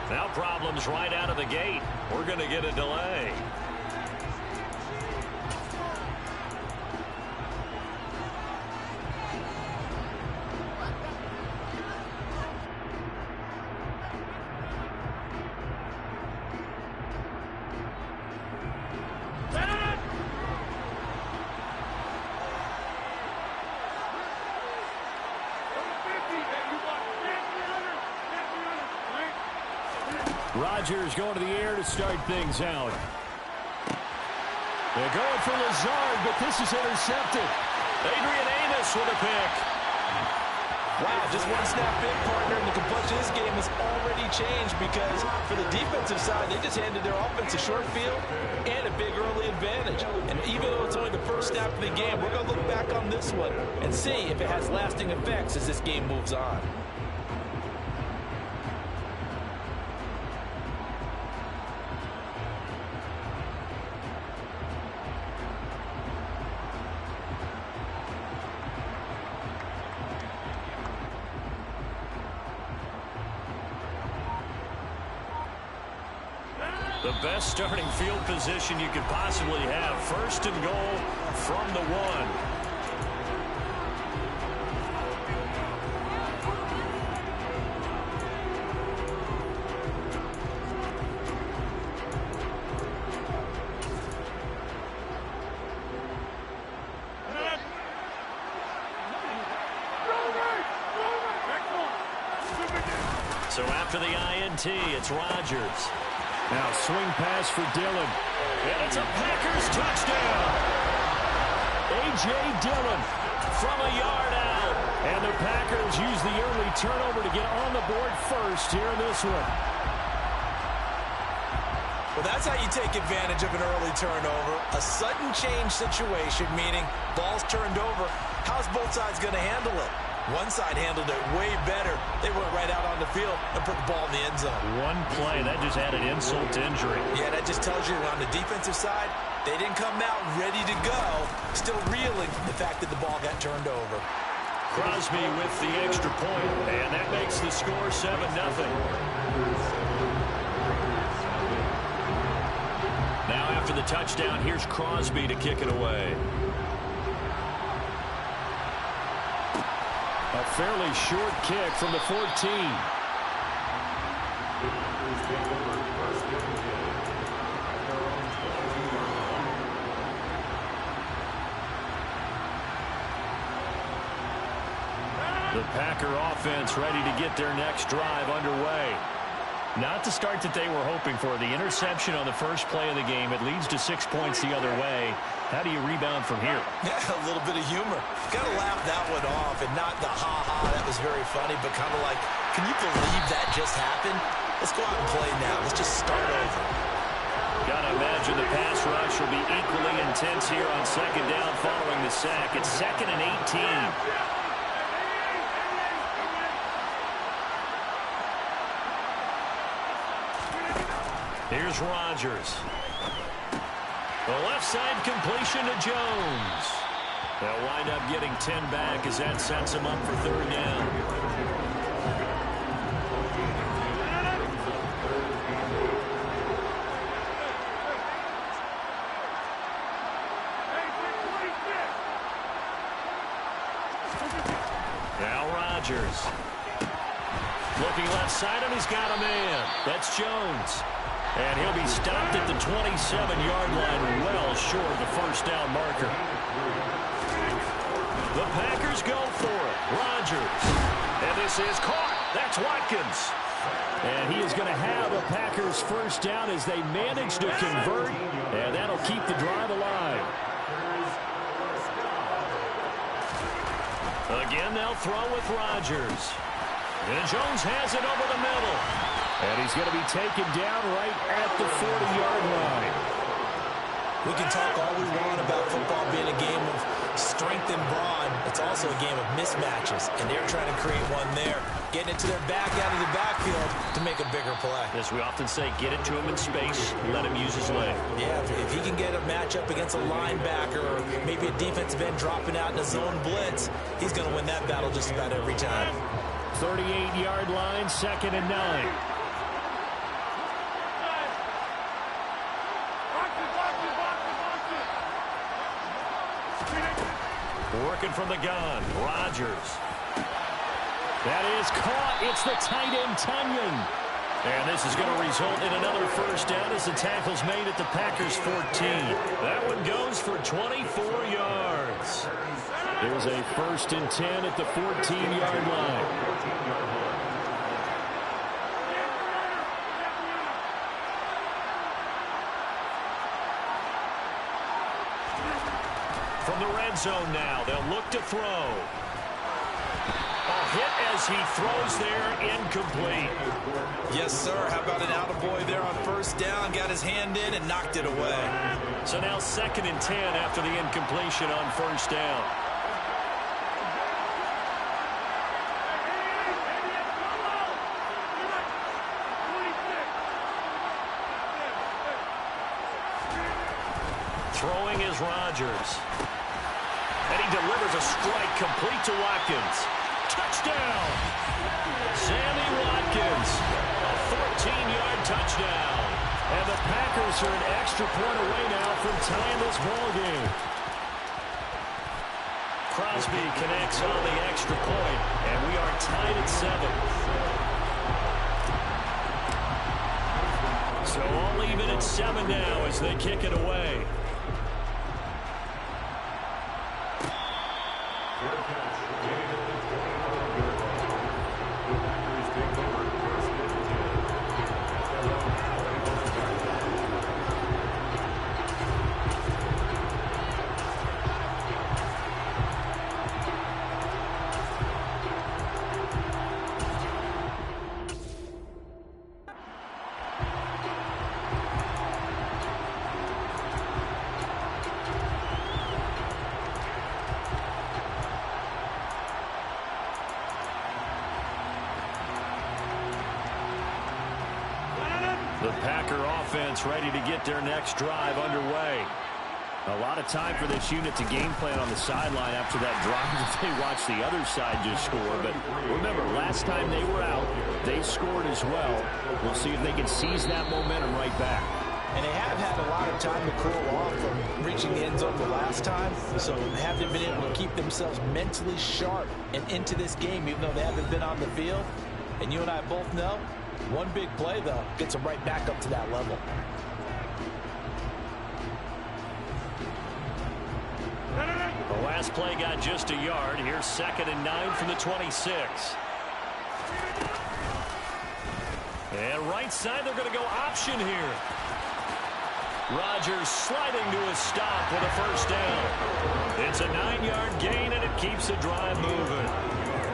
A: Now problems right out of the gate. We're going to get a delay. Rodgers going to the air to start things out. They're going for Lazard, but this is intercepted. Adrian Amos with a pick.
C: Wow, just one snap in, partner, and the complexion of this game has already changed because for the defensive side, they just handed their offense a short field and a big early advantage. And even though it's only the first snap of the game, we're going to look back on this one and see if it has lasting effects as this game moves on.
A: The best starting field position you could possibly have. 1st and goal from the 1. So after the INT, it's Rodgers. Now swing pass for Dillon. And it's a Packers touchdown. A.J. Dillon from a yard out. And the Packers use the early turnover to get on the board first here in this one.
C: Well, that's how you take advantage of an early turnover. A sudden change situation, meaning ball's turned over. How's both sides going to handle it? One side handled it way better. They went right out on the field and put the ball in the end zone.
A: One play, that just added insult to injury.
C: Yeah, that just tells you on the defensive side, they didn't come out ready to go, still reeling from the fact that the ball got turned over.
A: Crosby with the extra point, and that makes the score 7-0. Now after the touchdown, here's Crosby to kick it away. A fairly short kick from the 14. The Packer offense ready to get their next drive underway. Not the start that they were hoping for. The interception on the first play of the game. It leads to 6 points the other way. How do you rebound from here?
C: Yeah, a little bit of humor. Got to laugh that one off and not the ha-ha. That was very funny, but kind of like, can you believe that just happened? Let's go out and play now. Let's just start over.
A: Got to imagine the pass rush will be equally intense here on 2nd down following the sack. It's 2nd and 18. Here's Rodgers. The left side completion to Jones. They'll wind up getting 10 back as that sets them up for 3rd down. Now Rodgers. Looking left side, and he's got a man. That's Jones. And he'll be stopped at the 27-yard line, well short of the 1st down marker. The Packers go for it. Rodgers. And this is caught. That's Watkins. And he is going to have a Packers 1st down as they manage to convert. And that'll keep the drive alive. Again, they'll throw with Rodgers. And Jones has it over the middle. And he's going to be taken down right at the 40-yard line.
C: We can talk all we want about football being a game of strength and brawn. It's also a game of mismatches, and they're trying to create one there. Getting it to their back out of the backfield to make a bigger play.
A: As we often say, get it to him in space, let him use his leg.
C: Yeah, if he can get a matchup against a linebacker or maybe a defensive end dropping out in a zone blitz, he's going to win that battle just about every time.
A: 38-yard line, 2nd and 9. Working from the gun, Rodgers. That is caught. It's the tight end, Tunyon. And this is going to result in another 1st down as the tackle's made at the Packers 14. That one goes for 24 yards. There's a 1st and 10 at the 14-yard line. From the red zone now, they'll look to throw. A hit as he throws there, incomplete.
C: Yes, sir. How about an attaboy there on 1st down? Got his hand in and knocked it away.
A: So now 2nd and 10 after the incompletion on 1st down. Throwing is Rodgers. And he delivers a strike complete to Watkins. Touchdown! Sammy Watkins. A 14-yard touchdown. And the Packers are an extra point away now from tying this ball game. Crosby connects on the extra point, and we are tied at 7. So all even at 7 now as they kick it away. The Packer offense ready to get their next drive underway. A lot of time for this unit to game plan on the sideline after that drive that they watched the other side just score. But remember, last time they were out, they scored as well. We'll see if they can seize that momentum right back.
C: And they have had a lot of time to cool off from reaching the end zone the last time. So have they been able to keep themselves mentally sharp and into this game, even though they haven't been on the field? And you and I both know, one big play, though, gets them right back up to that level.
A: The last play got just a yard. Here's 2nd and 9 from the 26. And right side, they're going to go option here. Rodgers sliding to a stop with a first down. It's a 9-yard gain, and it keeps the drive moving.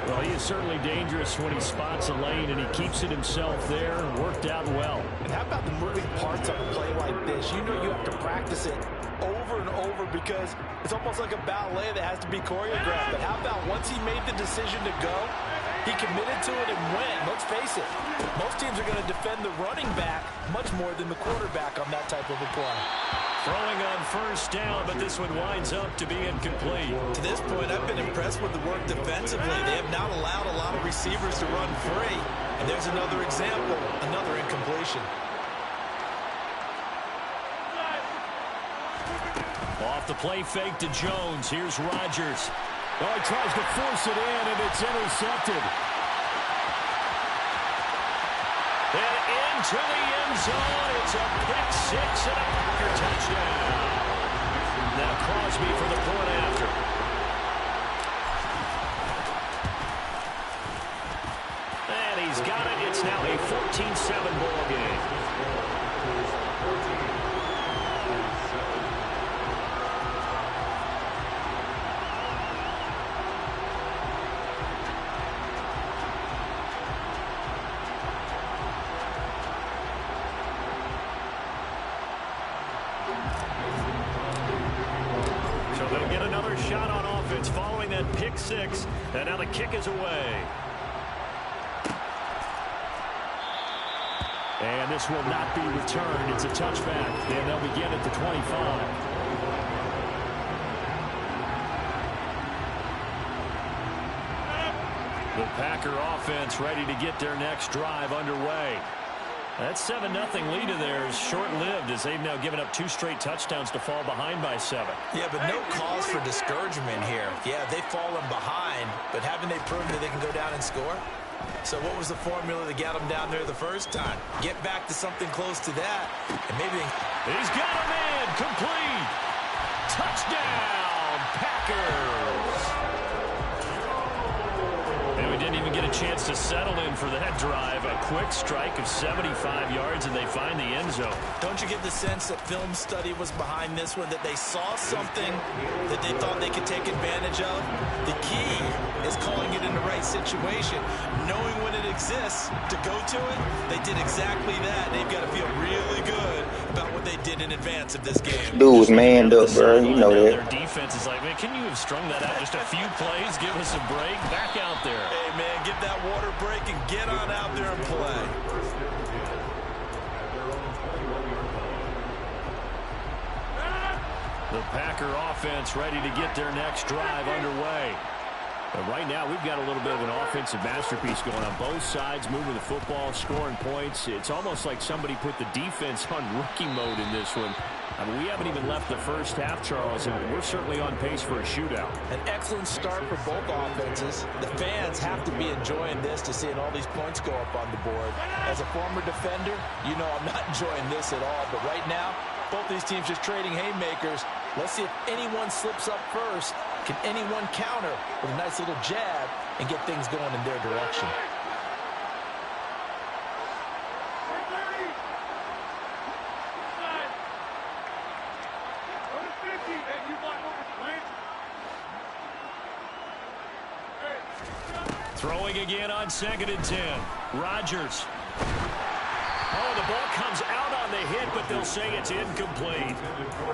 A: Well, he is certainly dangerous when he spots a lane, and he keeps it himself there. Worked out well.
C: And how about the moving parts of a play like this? You know you have to practice it over and over because it's almost like a ballet that has to be choreographed. But how about once he made the decision to go, he committed to it and went. Let's face it, most teams are going to defend the running back much more than the quarterback on that type of a play.
A: Throwing on first down, but this one winds up to be incomplete.
C: To this point, I've been impressed with the work defensively. They have not allowed a lot of receivers to run free. And there's another example, another incompletion.
A: Off the play fake to Jones. Here's Rodgers. Oh, he tries to force it in, and it's intercepted. And into the end zone. It's a pick six and a Packer touchdown. Now Crosby for the point after. And he's got it. It's now a 14-7 ball game. Shot on offense following that pick six, and now the kick is away. And this will not be returned. It's a touchback, and they'll begin at the 25. The Packer offense ready to get their next drive underway. That 7-0 lead of theirs short-lived as they've now given up 2 straight touchdowns to fall behind by 7.
C: Yeah, but no cause for discouragement here. Yeah, they've fallen behind, but haven't they proven that they can go down and score? So what was the formula that got them down there the first time? Get back to something close to that, and maybe
A: he's got him in, complete. Touchdown, Packers. And we didn't even get a chance to settle in for that drive. A quick strike of 75 yards, and they find the end zone.
C: Don't you get the sense that film study was behind this one, that they saw something that they thought they could take advantage of? The key is calling it in the right situation, knowing when it exists to go to it. They did exactly that. They've got to feel really good about what they did in advance of this game.
E: Dude was manned up, bro. You know that.
A: Their defense is like, man, can you have strung that out just a few plays? Give us a break. Back out there.
C: Hey, man, get that water break and get on out there and play.
A: The Packer offense ready to get their next drive underway. And right now, we've got a little bit of an offensive masterpiece going on both sides, moving the football, scoring points. It's almost like somebody put the defense on rookie mode in this one. I mean, we haven't even left the first half, Charles, and we're certainly on pace for a shootout.
C: An excellent start for both offenses. The fans have to be enjoying this to seeing all these points go up on the board. As a former defender, you know I'm not enjoying this at all. But right now, both these teams just trading haymakers. Let's see if anyone slips up first. Can anyone counter with a nice little jab and get things going in their direction?
A: Throwing again on 2nd and 10. Rodgers. Oh, the ball comes out on the hit, but they'll say it's incomplete.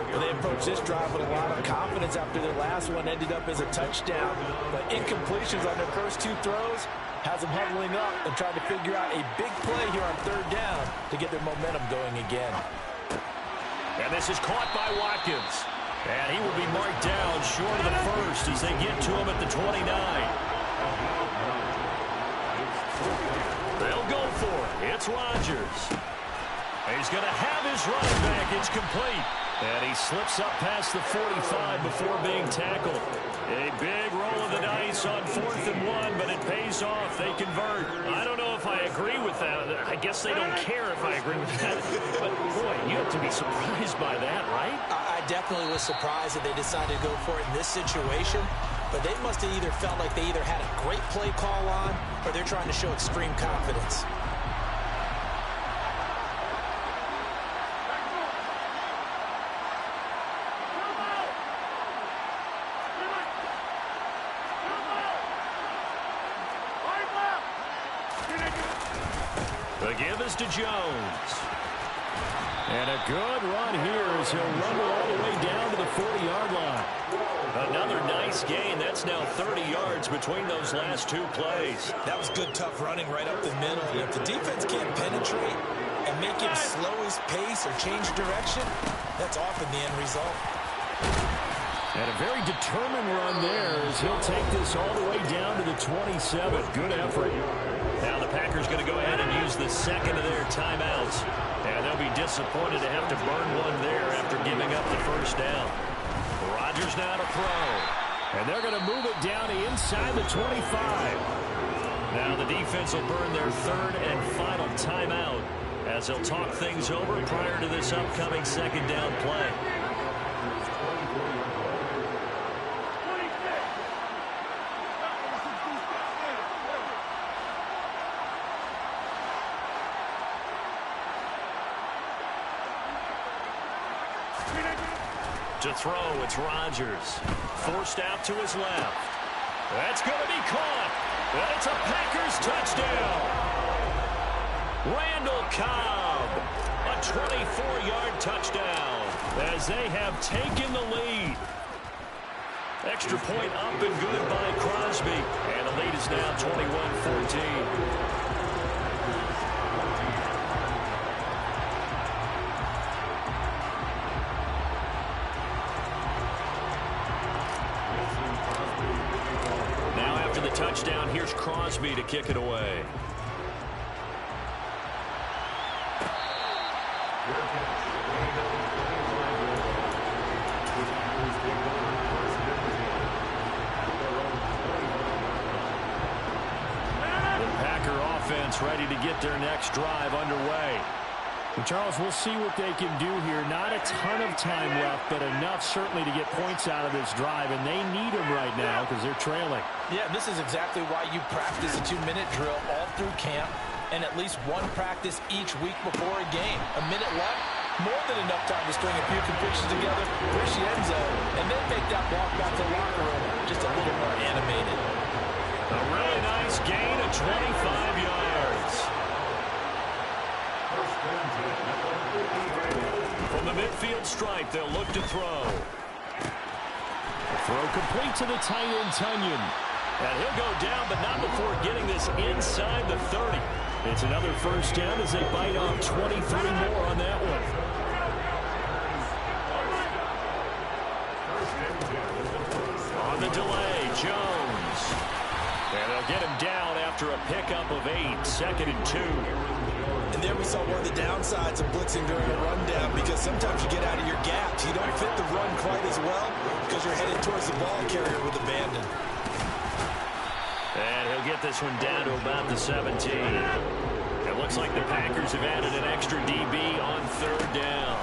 C: Well, they approached this drive with a lot of confidence after their last one ended up as a touchdown. But incompletions on their first 2 throws has them huddling up and trying to figure out a big play here on 3rd down to get their momentum going again.
A: And this is caught by Watkins. And he will be marked down short of the first as they get to him at the 29. They'll go for it. It's Rodgers. He's going to have his running back. It's complete. And he slips up past the 45 before being tackled. A big roll of the dice on 4th and 1, but it pays off. They convert. I don't know if I agree with that. I guess they don't care if I agree with that. But, boy, you have to be surprised by that, right?
C: I definitely was surprised that they decided to go for it in this situation. But they must have either felt like they either had a great play call on or they're trying to show extreme confidence.
A: The give is to Jones. And a good run here as he'll rumble all the way down to the 40-yard line. Another nice gain. That's now 30 yards between those last 2 plays.
C: That was good, tough running right up the middle. If the defense can't penetrate and make him slow his pace or change direction, that's often the end result.
A: And a very determined run there as he'll take this all the way down to the 27. Good effort. Now the Packers going to go ahead and use the second of their timeouts. And they'll be disappointed to have to burn one there after giving up the first down. Rodgers now to throw. And they're going to move it down to inside the 25. Now the defense will burn their 3rd and final timeout as they'll talk things over prior to this upcoming 2nd down play. To throw, it's Rodgers. Forced out to his left. That's going to be caught. And it's a Packers touchdown. Randall Cobb. A 24-yard touchdown as they have taken the lead. Extra point up and good by Crosby. And the lead is now 21-14. Touchdown. Here's Crosby to kick it away. The Packer offense ready to get their next drive underway. And Charles, we'll see what they can do here. Not a ton of time left, but enough certainly to get points out of this drive, and they need them right now because they're trailing.
C: Yeah, this is exactly why you practice a 2-minute drill all through camp and at least one practice each week before a game. A minute left, more than enough time to string a few completions together, push the end zone, and then make that walk back to the locker room just a little more animated.
A: A really nice gain of 25 yards. From the midfield stripe, they'll look to throw. Throw complete to the tight end, Tunyon. And he'll go down, but not before getting this inside the 30. It's another first down as they bite off 23 more on that one. On the delay, Jones. They'll get him down after a pickup of 8, 2nd and 2.
C: And there we saw one of the downsides of blitzing during a rundown, because sometimes you get out of your gaps. You don't fit the run quite as well because you're headed towards the ball carrier with abandon.
A: And he'll get this one down to about the 17. It looks like the Packers have added an extra DB on 3rd down.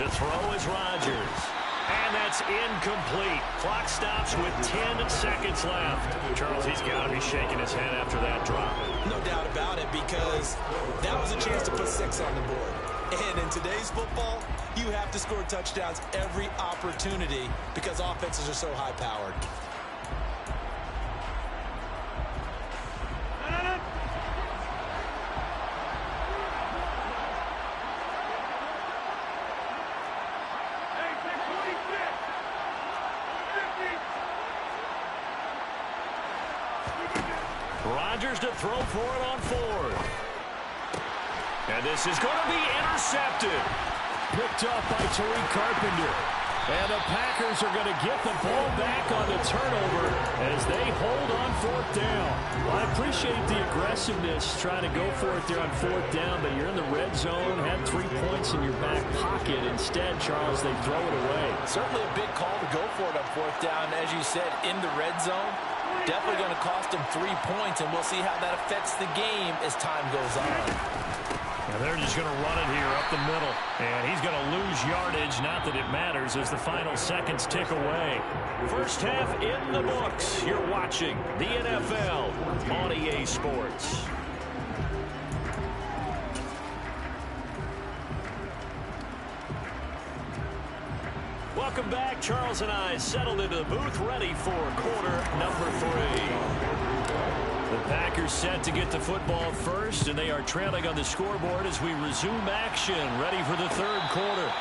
A: To throw is Rodgers. And that's incomplete. Clock stops with 10 seconds left. Charles, he's got to be shaking his head after that drop.
C: No doubt about it, because that was a chance to put 6 on the board. And in today's football, you have to score touchdowns every opportunity because offenses are so high-powered.
A: Rodgers to throw for it on 4th. And this is going to be intercepted. Picked up by Tariq Carpenter. And the Packers are going to get the ball back on the turnover as they hold on 4th down. Well, I appreciate the aggressiveness trying to go for it there on 4th down, but you're in the red zone, had 3 points in your back pocket. Instead, Charles, they throw it away.
C: Certainly a big call to go for it on 4th down. As you said, in the red zone. Definitely going to cost him 3 points, and we'll see how that affects the game as time goes on.
A: And they're just going to run it here up the middle. And he's going to lose yardage. Not that it matters as the final seconds tick away. First half in the books. You're watching the NFL on EA Sports. Welcome back. Charles and I settled into the booth, ready for quarter number 3. The Packers set to get the football first, and they are trailing on the scoreboard as we resume action, ready for the 3rd quarter.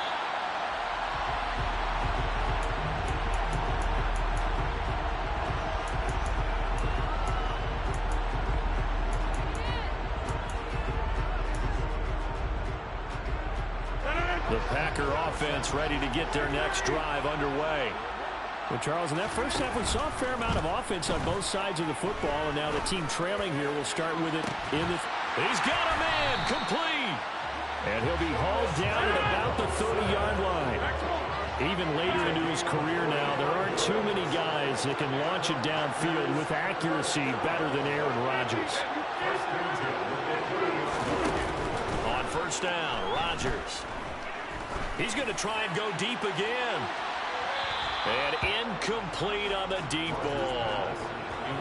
A: The Packer offense ready to get their next drive underway. Well, Charles, in that first half, we saw a fair amount of offense on both sides of the football, and now the team trailing here will start with it in the... He's got a man, complete! And he'll be hauled down at about the 30-yard line. Even later into his career now, there aren't too many guys that can launch it downfield with accuracy better than Aaron Rodgers. On 1st down, Rodgers. He's going to try and go deep again. And incomplete on the deep ball.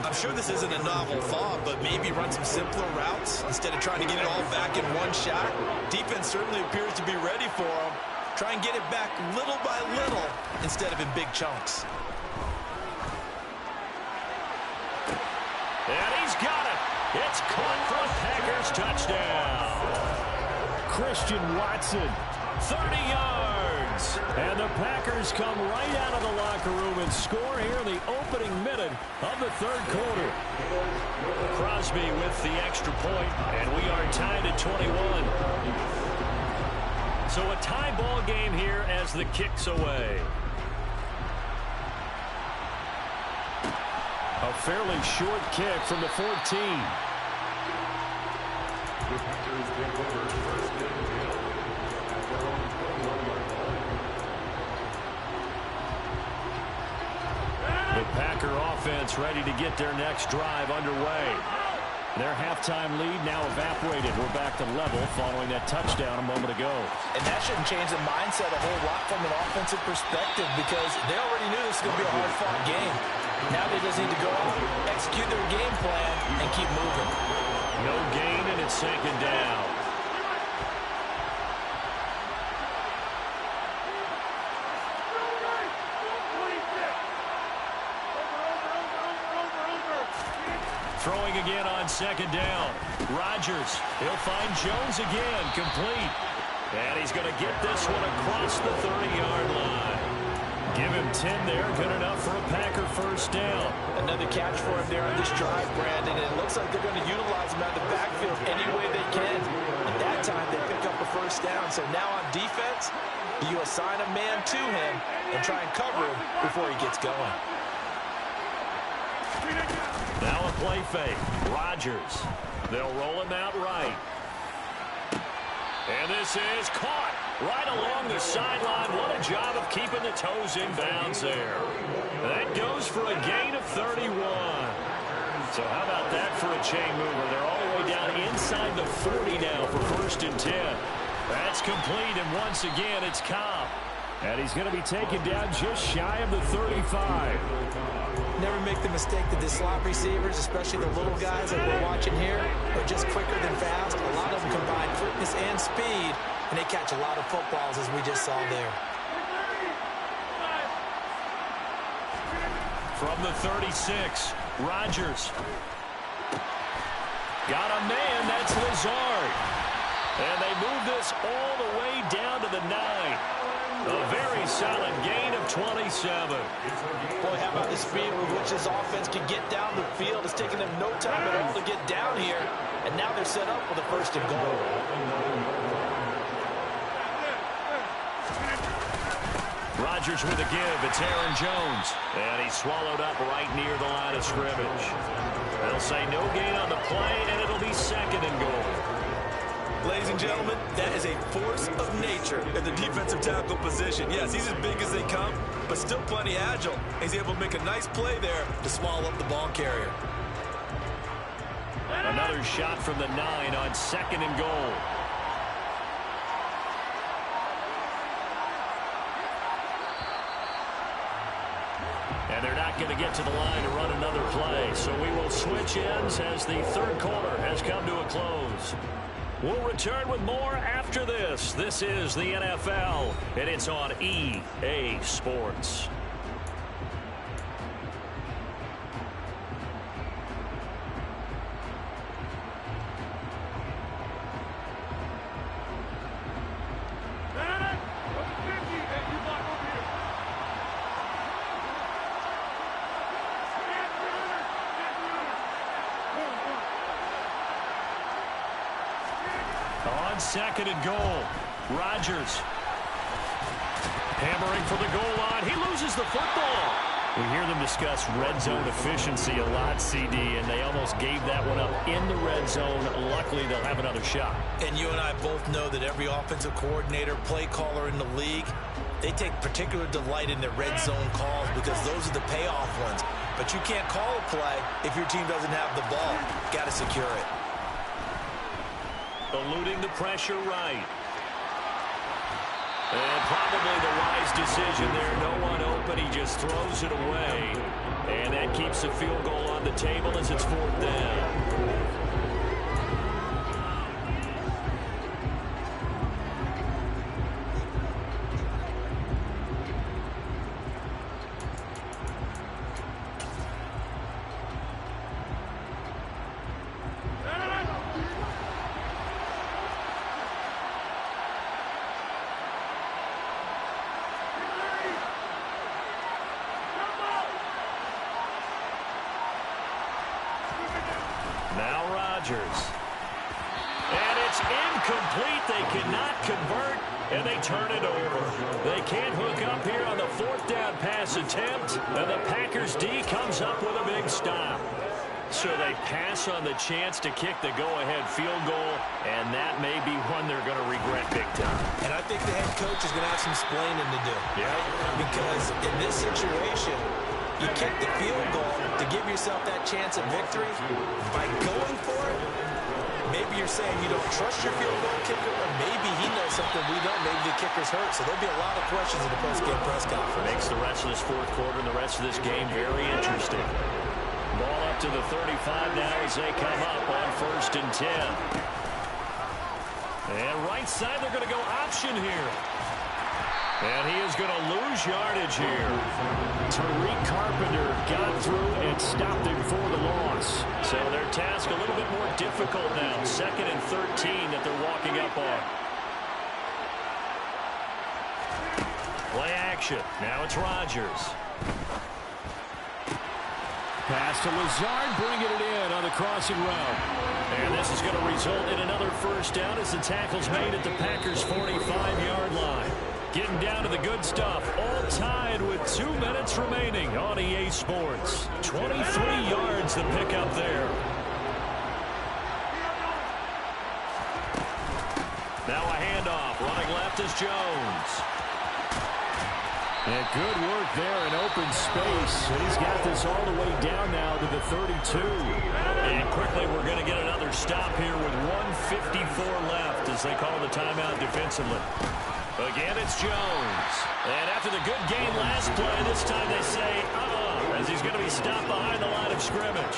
C: I'm sure this isn't a novel thought, but maybe run some simpler routes instead of trying to get it all back in one shot. Defense certainly appears to be ready for him. Try and get it back little by little instead of in big chunks.
A: And he's got it. It's caught for a Packers touchdown. Christian Watson, 30 yards. And the Packers come right out of the locker room and score here in the opening minute of the 3rd quarter. Crosby with the extra point, and we are tied at 21. So a tie ball game here as the kick's away. A fairly short kick from the 14. The Packer offense ready to get their next drive underway. Their halftime lead now evaporated. We're back to level following that touchdown a moment ago.
C: And that shouldn't change the mindset a whole lot from an offensive perspective, because they already knew this was going to be a hard-fought game. Now they just need to go out, execute their game plan, and keep moving.
A: No gain, and it's 2nd down. Throwing again on 2nd down. Rodgers, he'll find Jones again, complete. And he's going to get this one across the 30-yard line. Give him 10 there, good enough for a Packer 1st down.
C: Another catch for him there on this drive, Brandon, and it looks like they're going to utilize him out of the backfield any way they can. At that time, they pick up a 1st down. So now on defense, you assign a man to him and try and cover him before he gets going.
A: Now a play fake. Rodgers. They'll roll him out right. And this is caught right along the sideline. What a job of keeping the toes in bounds there. That goes for a gain of 31. So how about that for a chain mover? They're all the way down inside the 40 now for 1st and 10. That's complete, and once again, it's Cobb. And he's going to be taken down just shy of the 35.
C: Never make the mistake that the slot receivers, especially the little guys that we're watching here, are just quicker than fast. A lot of them combine quickness and speed, and they catch a lot of footballs, as we just saw there.
A: From the 36, Rodgers. Got a man, that's Lazard. And they move this all the way down to the 9. A very solid gain of 27.
C: Boy, how about the speed with which this offense can get down the field? It's taken them no time at all to get down here, and now they're set up for the 1st and goal.
A: Rodgers with a give. It's Aaron Jones. And he's swallowed up right near the line of scrimmage. They'll say no gain on the play, and it'll be 2nd and goal.
C: Ladies and gentlemen, that is a force of nature at the defensive tackle position. Yes, he's as big as they come, but still plenty agile. He's able to make a nice play there to swallow up the ball carrier.
A: Another shot from the 9 on 2nd and goal. And they're not going to get to the line to run another play. So we will switch ends as the 3rd quarter has come to a close. We'll return with more after this. This is the NFL, and it's on EA Sports. On 2nd and goal, Rodgers hammering for the goal line. He loses the football. We hear them discuss red zone efficiency a lot, CD, and they almost gave that one up in the red zone. Luckily, they'll have another shot.
C: And you and I both know that every offensive coordinator, play caller in the league, they take particular delight in their red zone calls because those are the payoff ones. But you can't call a play if your team doesn't have the ball. Got to secure it.
A: Eluding the pressure right. And probably the wise decision there. No one open. He just throws it away. And that keeps the field goal on the table as it's 4th down. Now Rodgers. And it's incomplete. They cannot convert, and they turn it over. They can't hook up here on the 4th down pass attempt, and the Packers D comes up with a big stop. So they pass on the chance to kick the go-ahead field goal, and that may be one they're going to regret big time.
C: And I think the head coach is going to have some explaining to do.
A: Yeah.
C: Right? Because in this situation, you kick the field goal to give yourself that chance of victory. By going for it, maybe you're saying you don't trust your field goal kicker, or maybe he knows something we don't. Maybe the kicker's hurt. So there'll be a lot of questions in the post-game press conference.
A: Makes the rest of this 4th quarter and the rest of this game very interesting. Ball up to the 35 now as they come up on 1st and 10. And right side, they're going to go option here. And he is going to lose yardage here. Tariq Carpenter got through and stopped him for the loss. So their task a little bit more difficult now. 2nd and 13 that they're walking up on. Play action. Now it's Rodgers. Pass to Lazard, bringing it in on the crossing route. And this is going to result in another 1st down as the tackle's made at the Packers' 45-yard line. Getting down to the good stuff, all tied with 2 minutes remaining on EA Sports. 23 yards Jones the pickup there. Now a handoff. Running left is Jones. And good work there in open space. He's got this all the way down now to the 32. And quickly we're going to get another stop here with 1:54 left as they call the timeout defensively. Again, it's Jones. And after the good game last play, this time they say, as he's going to be stopped behind the line of scrimmage.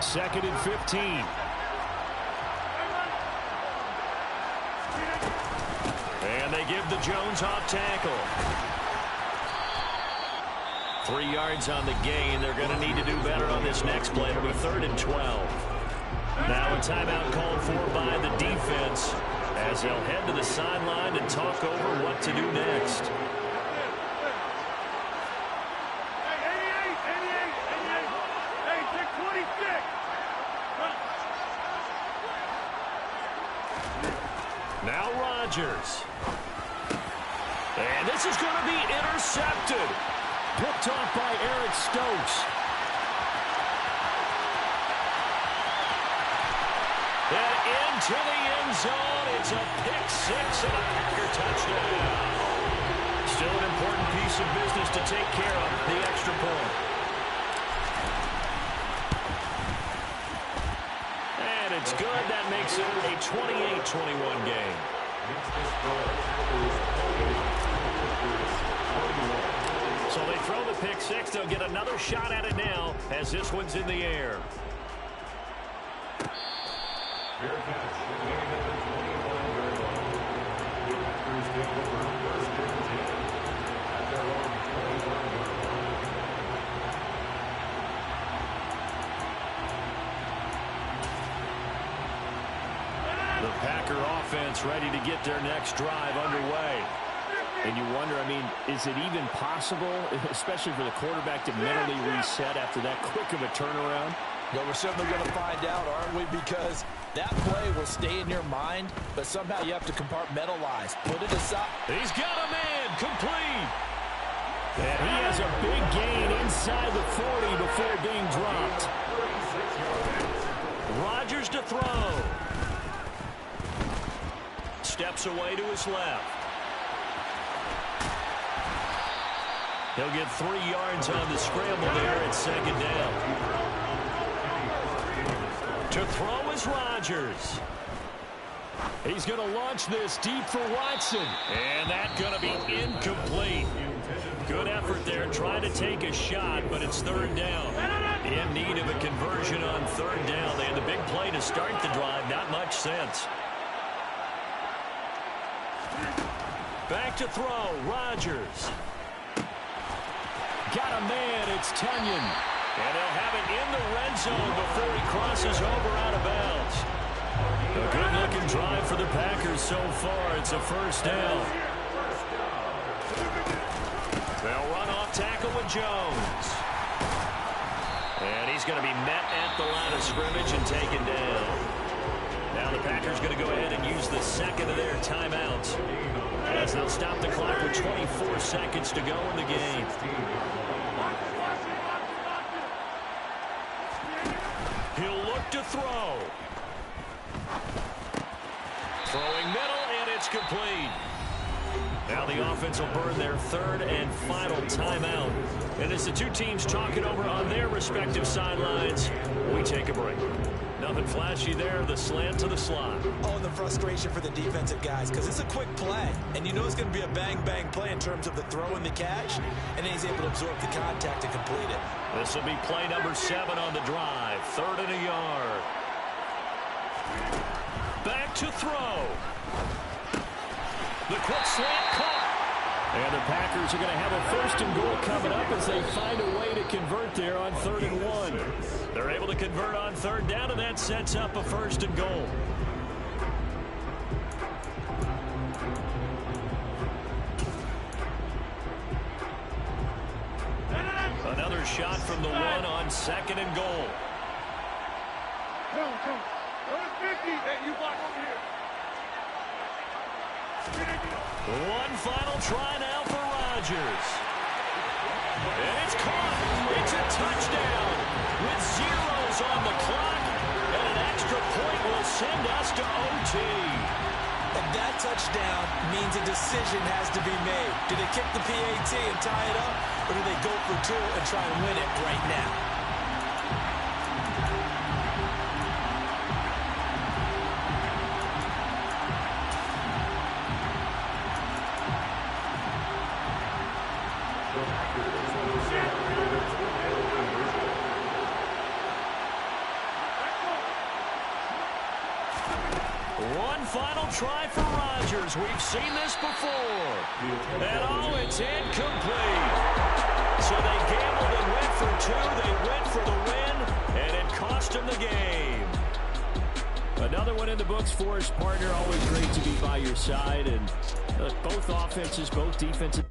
A: Second and 15. And they give the Jones off tackle. 3 yards on the gain. They're going to need to do better on this next play. It'll be 3rd and 12. Now a timeout called for by the defense as they'll head to the sideline and talk over what to do next. Now Rodgers. And this is going to be intercepted. Picked off by Eric Stokes. And into the end zone. It's a pick six and a Packer touchdown. Still an important piece of business to take care of, the extra point. And it's good. That makes it a 28-21 game. So they throw the pick six. They'll get another shot at it now as this one's in the air. The Packer offense ready to get their next drive underway. And you wonder, I mean, is it even possible, especially for the quarterback, to mentally reset after that quick of a turnaround?
C: Well, we're certainly going to find out, aren't we? Because that play will stay in your mind, but somehow you have to compartmentalize. Put it aside.
A: He's got a man complete. And he has a big gain inside the 40 before being dropped. Rodgers to throw. Steps away to his left. He'll get 3 yards on the scramble there at second down. To throw is Rodgers. He's going to launch this deep for Watson. And that's going to be incomplete. Good effort there trying to take a shot, but it's 3rd down. In need of a conversion on 3rd down. They had the big play to start the drive. Not much sense. Back to throw. Rodgers. Got a man. It's Tunyon. And they'll have it in the red zone before he crosses over out of bounds. A good-looking drive for the Packers so far. It's a 1st down. They'll run off tackle with Jones. And he's going to be met at the line of scrimmage and taken down. Now the Packers going to go ahead and use the second of their timeouts as they'll stop the clock with 24 seconds to go in the game. He'll look to throw. Throwing middle, and it's complete. Now the offense will burn their 3rd and final timeout. And as the two teams talk it over on their respective sidelines, we take a break. Nothing flashy there, the slant to the slot.
C: Oh, the frustration for the defensive guys, because it's a quick play. And you know it's going to be a bang-bang play in terms of the throw and the catch. And then he's able to absorb the contact and complete it.
A: This will be play number 7 on the drive. 3rd and a yard. Back to throw. The quick slant caught. And the Packers are going to have a 1st and goal coming up as they find a way to convert there on 3rd and 1. They're able to convert on 3rd down, and that sets up a 1st and goal. Another shot from the 1 on 2nd and goal.
F: Come on. Number 50, hey, you block over here.
A: One final try now for Rodgers. And it's caught. It's a touchdown with zeros on the clock. And an extra point will send us to OT.
C: And that touchdown means a decision has to be made. Do they kick the PAT and tie it up, or do they go for two and try and win it right now?
A: One final try for Rodgers. We've seen this before. And oh, it's incomplete. So they gambled and went for two. They went for the win, and it cost them the game. Another one in the books for his partner. Always great to be by your side. And both offenses, both defenses.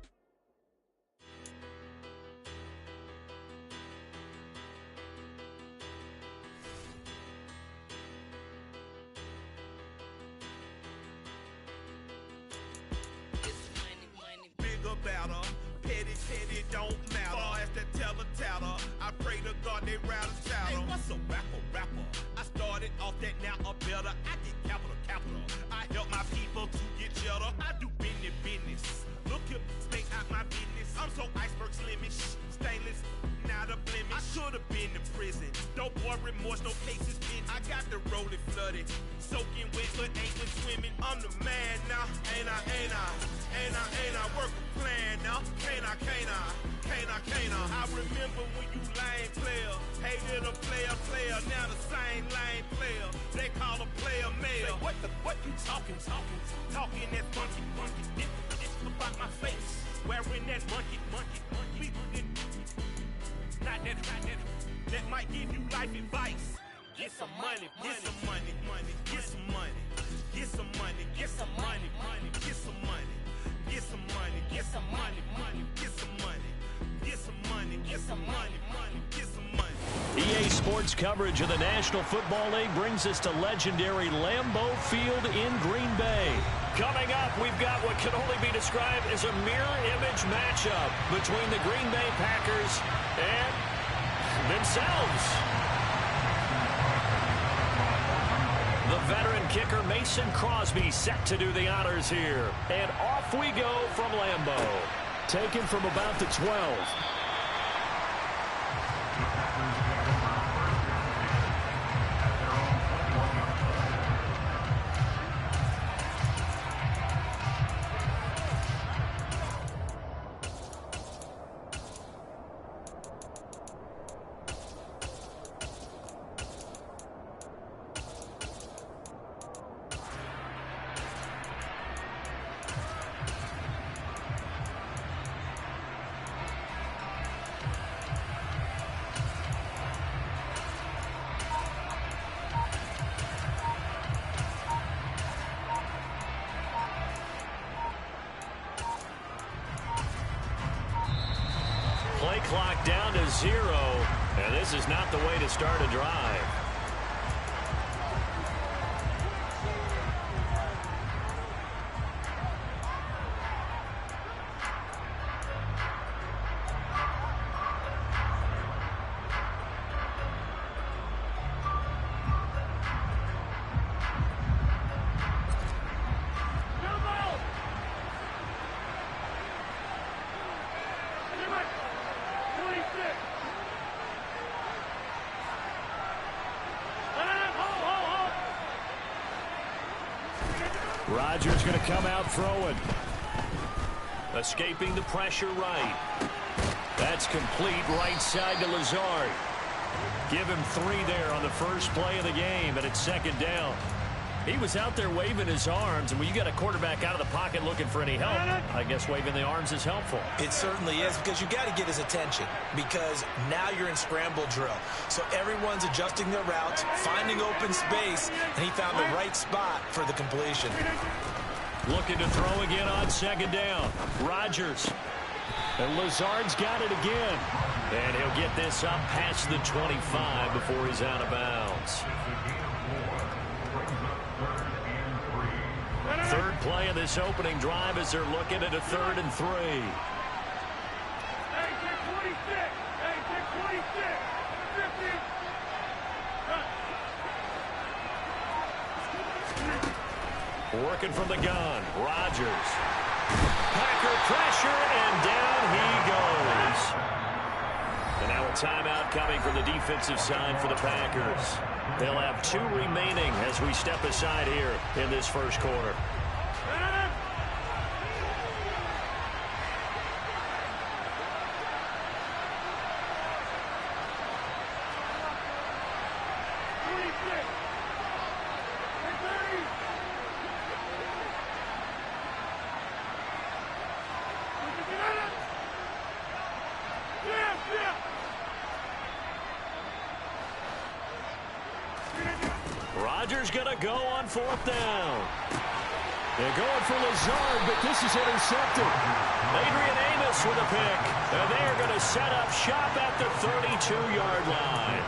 L: That might give you life advice. Get some money, get some money, get some money, get some money, get some money, get some money, get some money, get some money, get some money, get some money, get some money, get some money.
A: EA Sports coverage of the National Football League brings us to legendary Lambeau Field in Green Bay. Coming up, we've got what can only be described as a mirror image matchup between the Green Bay Packers and themselves. The veteran kicker Mason Crosby set to do the honors here. And off we go from Lambeau. Taken from about the 12. Play clock down to 0, and this is not the way to start a drive. Rodgers going to come out throwing. Escaping the pressure right. That's complete right side to Lazard. Give him 3 there on the first play of the game, and it's second down. He was out there waving his arms, and when you got a quarterback out of the pocket looking for any help, I guess waving the arms is helpful.
C: It certainly is, because you got to get his attention, because now you're in scramble drill. So everyone's adjusting their routes, finding open space, and he found the right spot for the completion.
A: Looking to throw again on second down. Rodgers. And Lazard's got it again. And he'll get this up past the 25 before he's out of bounds. Third play of this opening drive as they're looking at a 3rd and 3. Working from the gun, Rodgers. Packer pressure, and down he goes. And now a timeout coming from the defensive side for the Packers. They'll have 2 remaining as we step aside here in this first quarter. Rodgers going to go on 4th down. They're going for Lazard, but this is intercepted. Adrian Amos with a pick. And they are going to set up shop at the 32-yard line.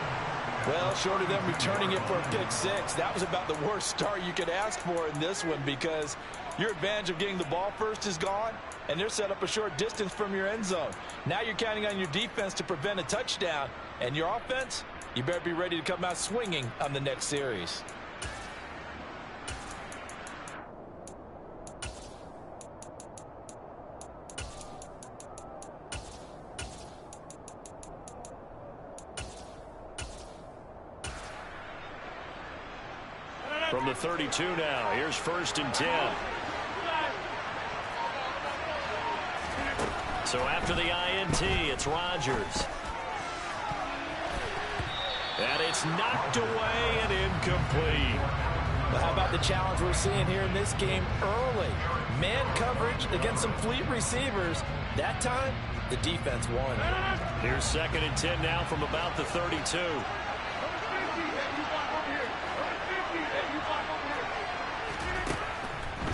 C: Well, short of them returning it for a pick 6, that was about the worst start you could ask for in this one because your advantage of getting the ball first is gone, and they're set up a short distance from your end zone. Now you're counting on your defense to prevent a touchdown, and your offense, you better be ready to come out swinging on the next series.
A: From the 32 now, here's 1st and 10. So after the INT, it's Rodgers. And it's knocked away and incomplete.
C: But how about the challenge we're seeing here in this game early? Man coverage against some fleet receivers. That time, the defense won.
A: Here's 2nd and 10 now from about the 32.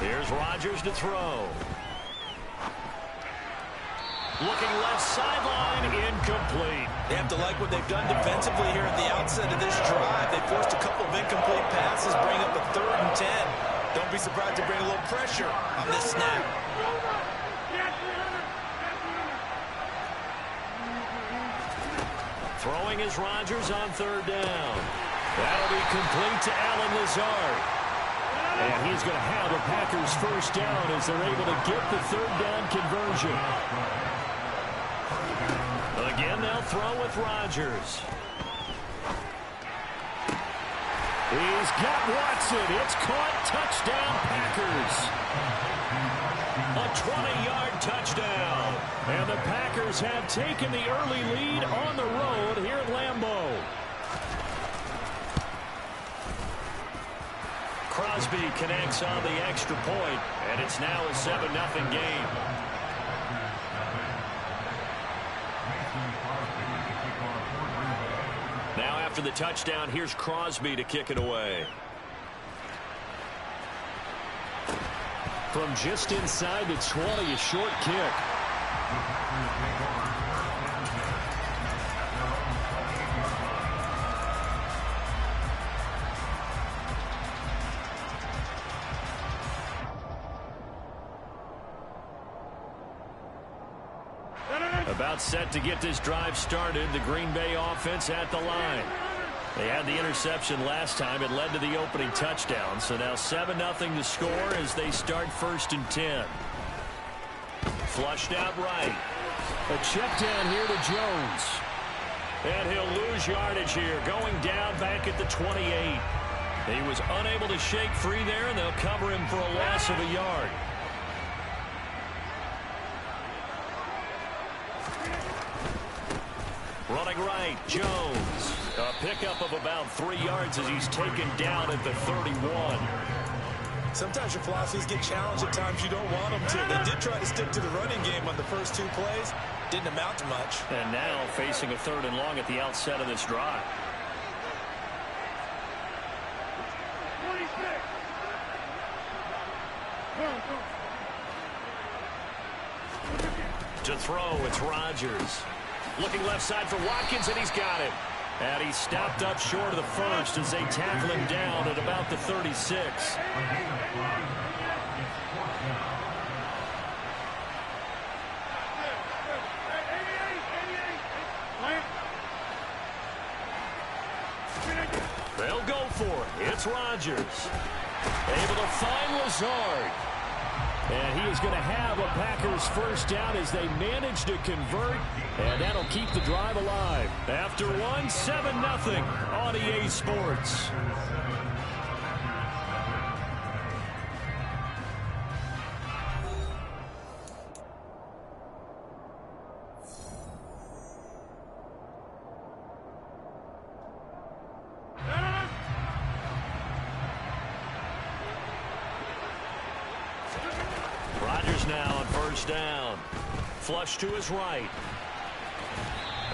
A: Here's Rodgers to throw. Looking left sideline, incomplete.
C: They have to like what they've done defensively here at the outset of this drive. They forced a couple of incomplete passes, bring up a 3rd and 10. Don't be surprised to bring a little pressure on this snap.
A: Throwing is Rodgers on 3rd down. That'll be complete to Allen Lazard. And he's going to have the Packers' 1st down as they're able to get the 3rd down conversion. Again, they'll throw with Rodgers. He's got Watson. It's caught. Touchdown, Packers. A 20-yard touchdown. And the Packers have taken the early lead on the road here at Lambeau. Crosby connects on the extra point, and it's now a 7-0 game. Now after the touchdown, here's Crosby to kick it away. From just inside the 20, a short kick. About set to get this drive started. The Green Bay offense at the line. They had the interception last time. It led to the opening touchdown. So now 7-0 to score as they start 1st and 10. Flushed out right. A check down here to Jones. And he'll lose yardage here. Going down back at the 28. He was unable to shake free there, and they'll cover him for a loss of a yard. Running right, Jones. A pickup of about 3 yards as he's taken down at the 31.
C: Sometimes your philosophies get challenged at times you don't want them to. They did try to stick to the running game on the first 2 plays. Didn't amount to much.
A: And now facing a 3rd and long at the outset of this drive. To throw, it's Rodgers. Looking left side for Watkins, and he's got it. And he stopped up short of the first as they tackle him down at about the 36. They'll go for it. It's Rodgers. Able to find Lazard. And he is going to have a Packers first down as they manage to convert. And that'll keep the drive alive. After one, 7-0 on EA Sports. Rodgers now on first down. Flush to his right.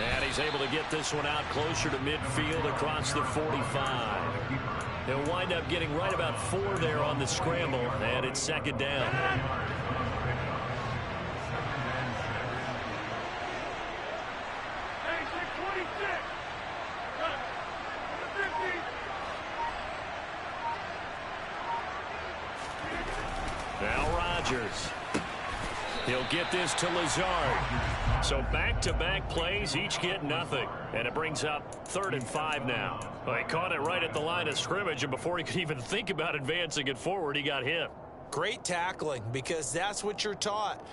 A: And he's able to get this one out closer to midfield across the 45. He'll wind up getting right about 4 there on the scramble, and it's second down. Now Rodgers. He'll get this to Lazard. So back-to-back plays, each get nothing. And it brings up 3rd and 5 now. Well, he caught it right at the line of scrimmage, and before he could even think about advancing it forward, he got hit.
C: Great tackling, because that's what you're taught.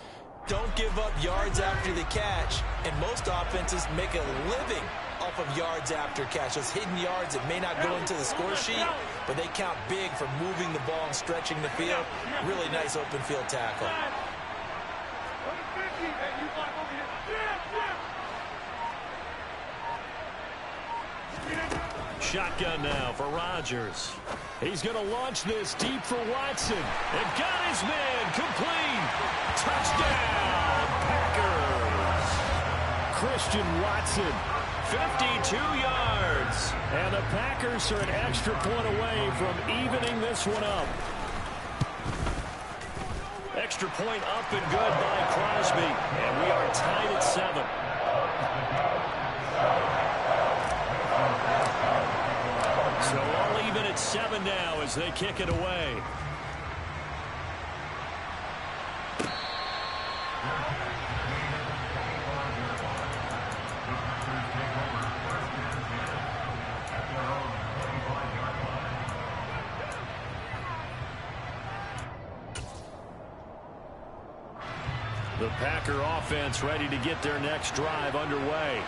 C: Don't give up yards after the catch. And most offenses make a living off of yards after catch. Those hidden yards that may not go into the score sheet, but they count big for moving the ball and stretching the field. Really nice open field tackle.
A: Shotgun now for Rodgers. He's going to launch this deep for Watson. And got his man complete. Touchdown, Packers. Christian Watson, 52 yards. And the Packers are an extra point away from evening this one up. Extra point up and good by Crosby. And we are tied at 7. So all even at 7 now as they kick it away. The Packer offense ready to get their next drive underway.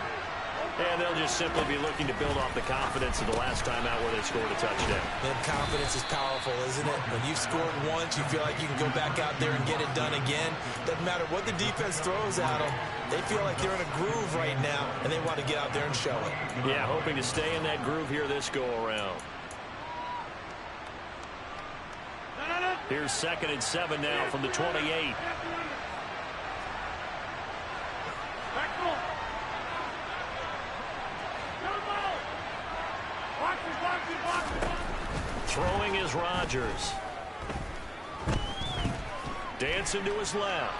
A: And they'll just simply be looking to build off the confidence of the last time out where they scored a touchdown.
C: And confidence is powerful, isn't it? When you've scored once, you feel like you can go back out there and get it done again. Doesn't matter what the defense throws at them. They feel like they're in a groove right now, and they want to get out there and show it.
A: Yeah, hoping to stay in that groove here this go-around. Here's 2nd and 7 now from the 28. Throwing is Rodgers. Dancing to his left.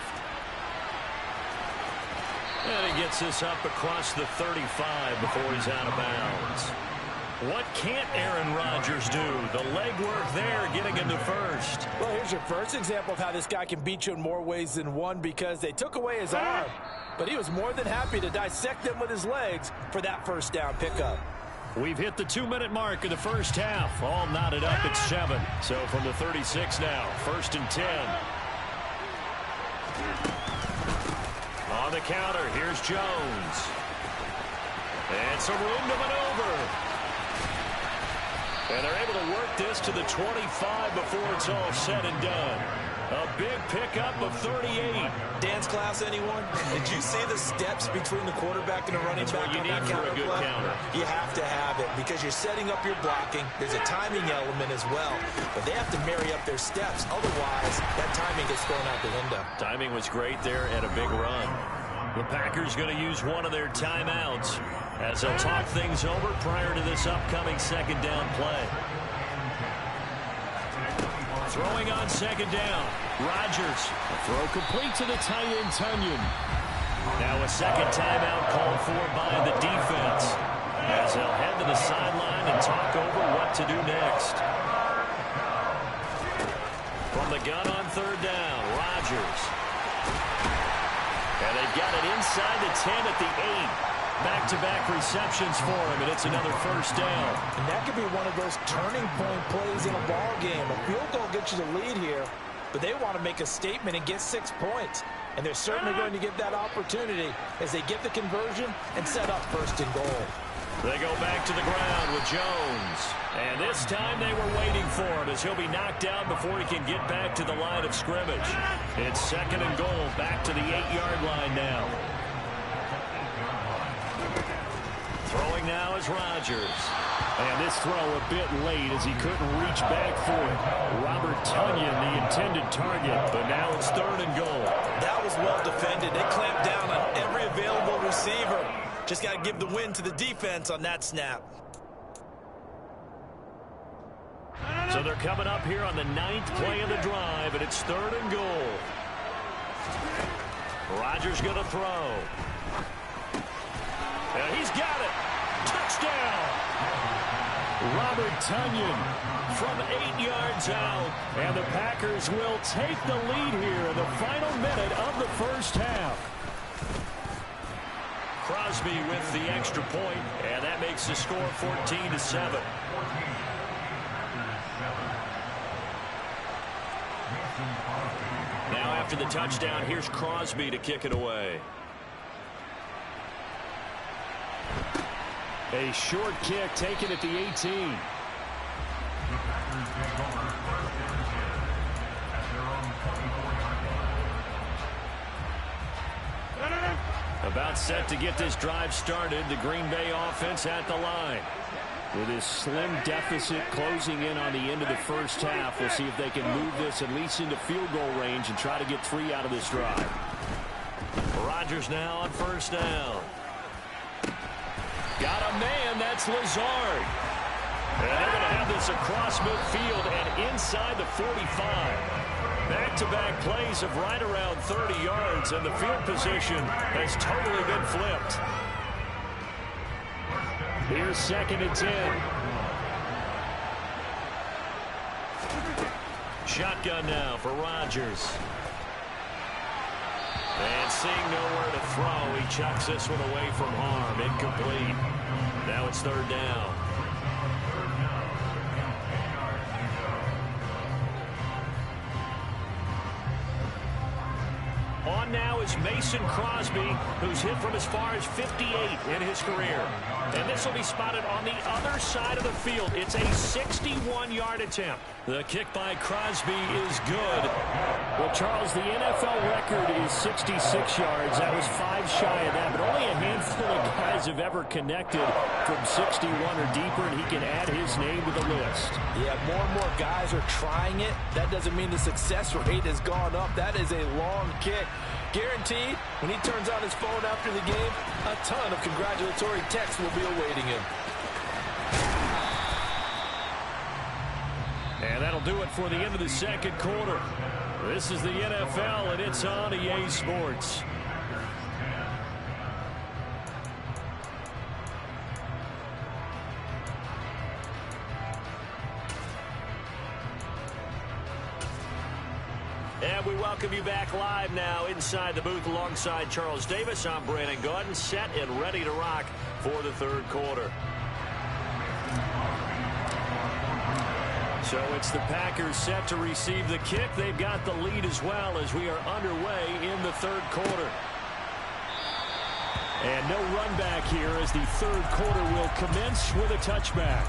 A: And he gets this up across the 35 before he's out of bounds. What can't Aaron Rodgers do? The legwork there getting him to first.
C: Well, here's your first example of how this guy can beat you in more ways than one, because they took away his arm. But he was more than happy to dissect them with his legs for that first down pickup.
A: We've hit the 2-minute mark of the first half. All knotted up at 7. So from the 36 now, 1st and 10. On the counter, here's Jones. And some room to maneuver. And they're able to work this to the 25 before it's all said and done. A big pickup of 38.
C: Dance class, anyone? Did you see the steps between the quarterback and the running back on that counter play? You have to have it because you're setting up your blocking. There's a timing element as well. But they have to marry up their steps. Otherwise, that timing gets thrown out the window.
A: Timing was great there and a big run. The Packers going to use one of their timeouts as they'll talk things over prior to this upcoming 2nd down play. Throwing on 2nd down. Rodgers. Throw complete to the tight end, Tunyon. Now a 2nd timeout called for by the defense. as they'll head to the sideline and talk over what to do next. From the gun on third down, Rodgers. And they've got it inside the 10 at the 8. Back-to-back receptions for him, and it's another first down.
C: And that could be one of those turning point plays in a ball game. A field goal gets you the lead here, but they want to make a statement and get 6 points. And they're certainly going to get that opportunity as they get the conversion and set up first and goal.
A: They go back to the ground with Jones. And this time they were waiting for him as he'll be knocked down before he can get back to the line of scrimmage. It's second and goal, back to the 8-yard line now. Throwing now is Rodgers. And this throw a bit late as he couldn't reach back for it. Robert Tonyan, the intended target, but now it's third and goal.
C: That was well defended. They clamped down on every available receiver. Just got to give the win to the defense on that snap.
A: So they're coming up here on the 9th play of the drive, and it's third and goal. Rodgers going to throw. And he's got it. Touchdown. Robert Tonyan from 8 yards out. And the Packers will take the lead here in the final minute of the first half. Crosby with the extra point, and that makes the score 14-7. Now after the touchdown, here's Crosby to kick it away. A short kick taken at the 18. About set to get this drive started, the Green Bay offense at the line. With his slim deficit closing in on the end of the first half, we'll see if they can move this at least into field goal range and try to get 3 out of this drive. Rodgers now on first down. Got a man, that's Lazard. And they're going to have this across midfield and inside the 45. Back-to-back plays of right around 30 yards, and the field position has totally been flipped. Here's second and 10. Shotgun now for Rodgers. And seeing nowhere to throw, he chucks this one away from harm. Incomplete. Now it's third down. On now is Mason Crosby, who's hit from as far as 58 in his career. And this will be spotted on the other side of the field. It's a 61-yard attempt. The kick by Crosby is good. Well, Charles, the NFL record is 66 yards. That was 5 shy of that, but only a handful of guys have ever connected from 61 or deeper, and he can add his name to the list.
C: Yeah, more and more guys are trying it. That doesn't mean the success rate has gone up. That is a long kick. Guaranteed, when he turns on his phone after the game, a ton of congratulatory texts will be awaiting him.
A: And that'll do it for the end of the second quarter. This is the NFL, and it's on EA Sports. And we welcome you back live now inside the booth alongside Charles Davis. I'm Brandon Gaudin, set and ready to rock for the third quarter. So it's the Packers set to receive the kick. They've got the lead as well as we are underway in the third quarter. And no run back here as the third quarter will commence with a touchback.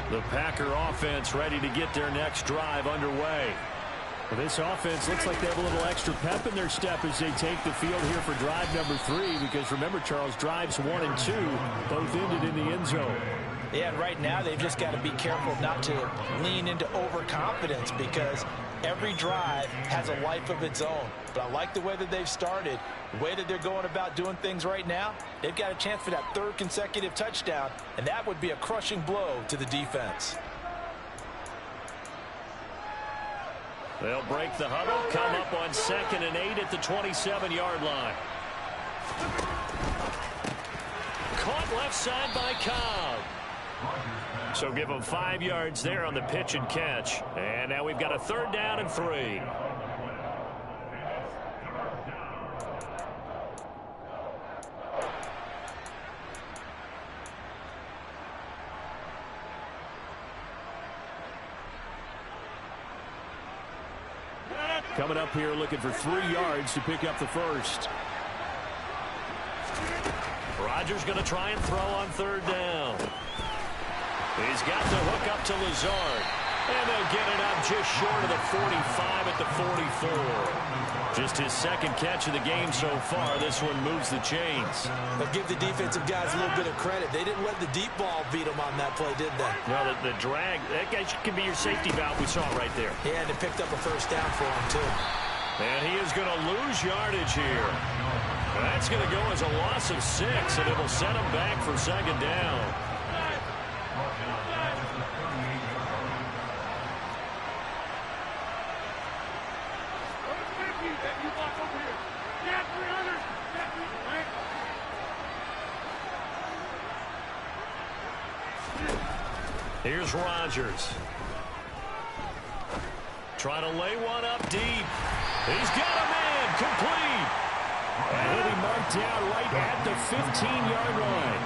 A: The Packer offense ready to get their next drive underway. Well, this offense looks like they have a little extra pep in their step as they take the field here for drive number 3, because remember, Charles, drives 1 and 2 both ended in the end zone.
C: Yeah, and right now they've just got to be careful not to lean into overconfidence, because every drive has a life of its own. But I like the way that they've started, the way that they're going about doing things right now. They've got a chance for that 3rd consecutive touchdown, and that would be a crushing blow to the defense.
A: They'll break the huddle, come up on 2nd and 8 at the 27-yard line. Caught left side by Cobb. So give them 5 yards there on the pitch and catch. And now we've got a 3rd down and 3. Coming up here looking for 3 yards to pick up the first. Rodgers going to try and throw on 3rd down. He's got the hook up to Lazard. And they'll get it up just short of the 45 at the 44. Just his 2nd catch of the game so far. This one moves the chains.
C: But give the defensive guys a little bit of credit. They didn't let the deep ball beat them on that play, did they?
A: Well, the drag, that guy can be your safety valve. We saw it right there.
C: Yeah, and it picked up a 1st down for him, too.
A: And he is going to lose yardage here. That's going to go as a loss of 6, and it'll set him back for 2nd down. Here's Rodgers. Trying to lay one up deep. He's got a man complete. And he'll be marked down right at the 15-yard line.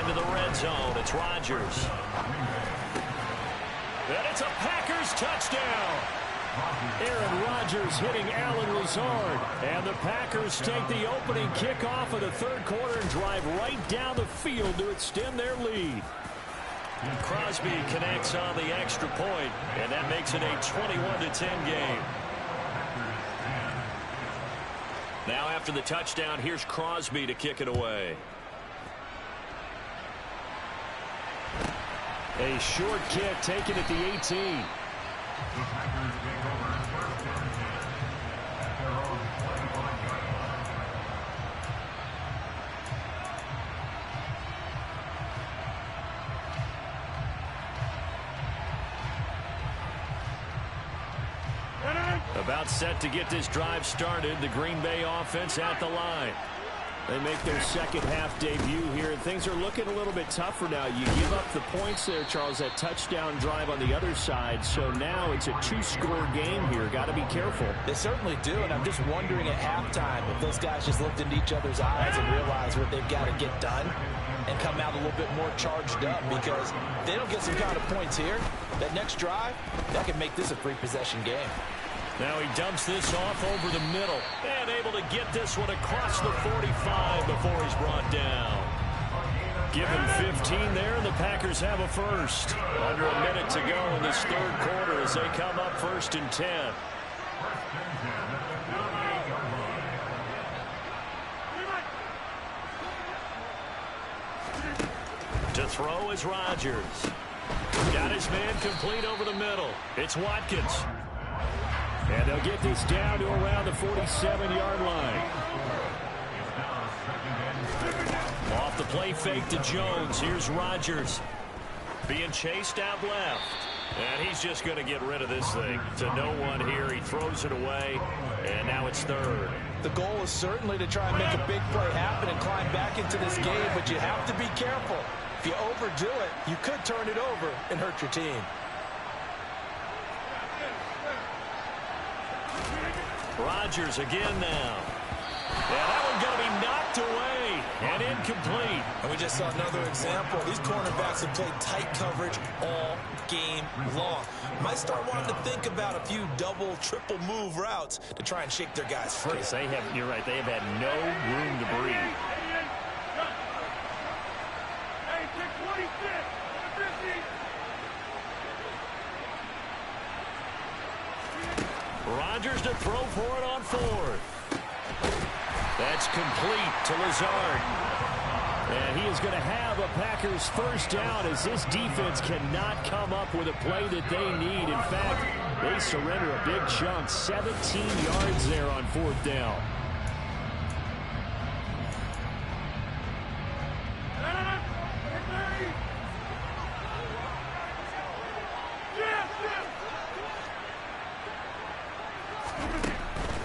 A: Into the red zone. It's Rodgers. And it's a Packers touchdown. Aaron Rodgers hitting Alan Lazard. And the Packers take the opening kickoff of the 3rd quarter and drive right down the field to extend their lead. Crosby connects on the extra point, and that makes it a 21-10 game. Now after the touchdown, here's Crosby to kick it away. A short kick taken at the 18. About set to get this drive started. The Green Bay offense at the line. They make their 2nd half debut here, and things are looking a little bit tougher now. You give up the points there, Charles, that touchdown drive on the other side. So now it's a 2-score game here. Got to be careful.
C: They certainly do, and I'm just wondering at halftime if those guys just looked into each other's eyes and realized what they've got to get done and come out a little bit more charged up, because if they don't get some kind of points here, that next drive, that could make this a 3-possession game.
A: Now he dumps this off over the middle and able to get this one across the 45 before he's brought down. Give him 15 there, and the Packers have a first. Under a minute to go in this 3rd quarter as they come up 1st and 10. To throw is Rodgers. Got his man complete over the middle. It's Watkins. And they'll get this down to around the 47-yard line. Off the play fake to Jones. Here's Rodgers. Being chased out left. And he's just going to get rid of this thing. To no one here. He throws it away. And now it's 3rd.
C: The goal is certainly to try and make a big play happen and climb back into this game, but you have to be careful. If you overdo it, you could turn it over and hurt your team.
A: Rodgers again now. Yeah, that one going to be knocked away and incomplete.
C: And we just saw another example. These cornerbacks have played tight coverage all game long. Might start wanting to think about a few double, triple move routes to try and shake their guys free.
A: Yes, you're right. They have had no room to breathe. Rodgers to throw for it on 4th. That's complete to Lazard. And he is going to have a Packers first down as this defense cannot come up with a play that they need. In fact, they surrender a big chunk, 17 yards there on 4th down.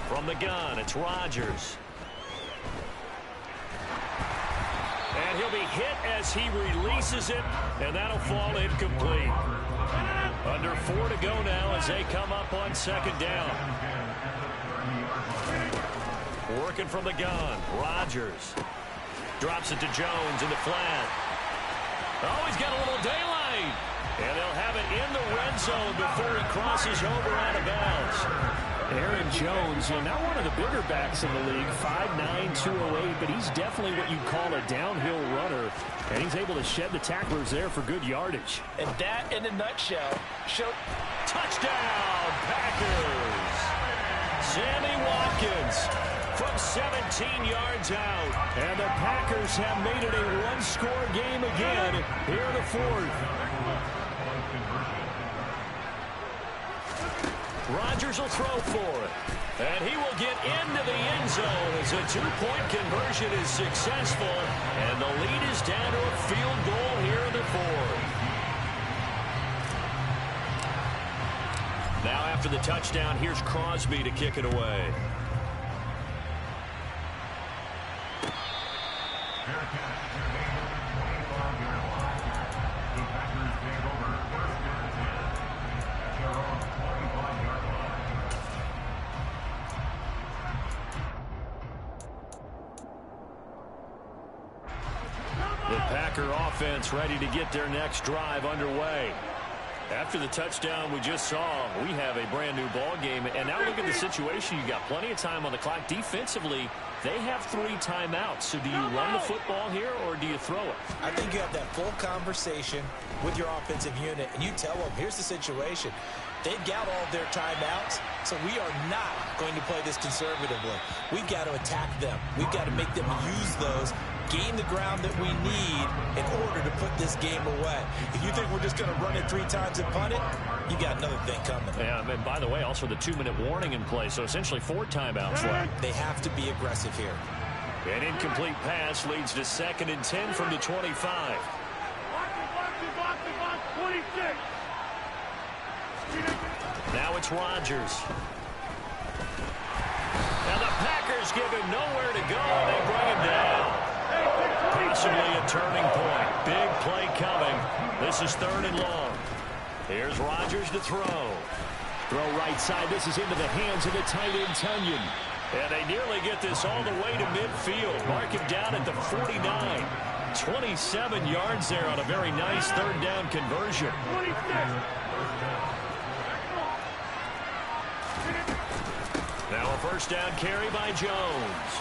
A: From the gun, it's Rodgers. And he'll be hit as he releases it, and that'll fall incomplete. Under 4 to go now as they come up on 2nd down. Working from the gun, Rodgers. Drops it to Jones in the flat. Oh, he's got a little daylight. And they'll have it in the red zone before he crosses over out of bounds. Aaron Jones, not one of the bigger backs in the league, 5'9", 208, but he's definitely what you'd call a downhill runner, and he's able to shed the tacklers there for good yardage.
C: And that, in a nutshell, showed...
A: Touchdown, Packers! Sammy Watkins from 17 yards out, and the Packers have made it a one-score game again here in the 4th. Rodgers will throw for it, and he will get into the end zone as a 2-point conversion is successful, and the lead is down to a field goal here in the 4th. Now after the touchdown, here's Crosby to kick it away. The Packer offense ready to get their next drive underway. After the touchdown we just saw, we have a brand new ball game. And now look at the situation. You got plenty of time on the clock. Defensively, they have 3 timeouts. So do you run the football here or do you throw it?
C: I think you have that full conversation with your offensive unit, and you tell them, here's the situation. They've got all of their timeouts, so we are not going to play this conservatively. We've got to attack them. We've got to make them use those, gain the ground that we need in order to put this game away. If you think we're just going to run it 3 times and punt it, you got another thing coming.
A: Yeah, and by the way, also the 2-minute warning in play, so essentially 4 timeouts left.
C: They have to be aggressive here.
A: An incomplete pass leads to 2nd and 10 from the 25. Now it's Rodgers. Now the Packers give him nowhere to go, and they bring him down. Possibly a turning point. Big play coming. This is 3rd and long. Here's Rodgers to throw. Throw right side. This is into the hands of the tight end, Tunyon. And they nearly get this all the way to midfield. Mark him down at the 49. 27 yards there on a very nice 3rd down conversion. Now a 1st down carry by Jones.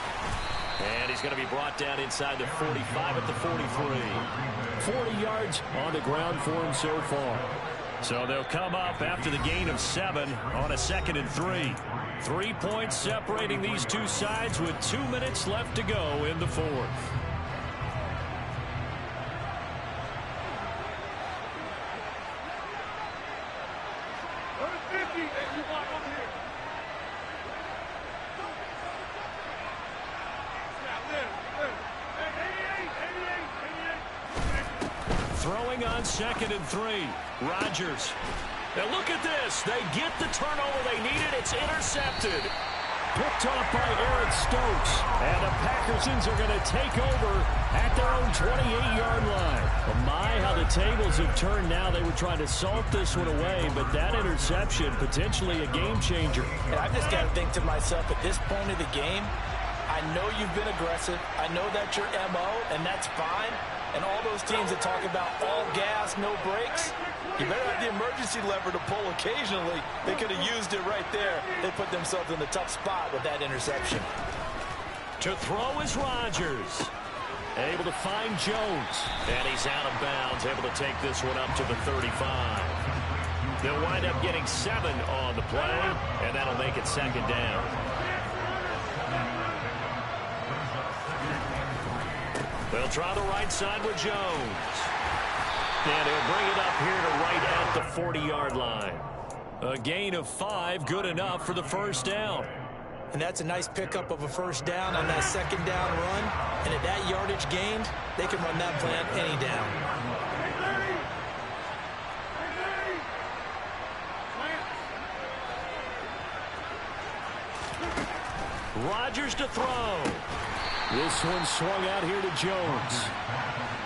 A: And he's going to be brought down inside the 45 at the 43. 40 yards on the ground for him so far. So they'll come up after the gain of 7 on a 2nd and 3. 3 points separating these two sides with 2 minutes left to go in the 4th. Throwing on 2nd and 3. Rodgers. Now look at this. They get the turnover they needed. It's intercepted. Picked off by Eric Stokes. And the Packersons are going to take over at their own 28-yard line. Well, my, how the tables have turned now. They were trying to salt this one away, but that interception, potentially a game changer.
C: And I've just got to think to myself, at this point of the game, I know you've been aggressive. I know that's your MO, and that's fine. And all those teams that talk about all gas, no brakes, you better have the emergency lever to pull occasionally. They could have used it right there. They put themselves in a tough spot with that interception.
A: To throw is Rodgers. Able to find Jones. And he's out of bounds, able to take this one up to the 35. They'll wind up getting 7 on the play, and that'll make it second down. They'll try the right side with Jones. And he'll bring it up here to right at the 40-yard line. A gain of 5, good enough for the first down.
C: And that's a nice pickup of a first down on that second down run. And at that yardage gained, they can run that play on any down.
A: Rodgers to throw. This one swung out here to Jones.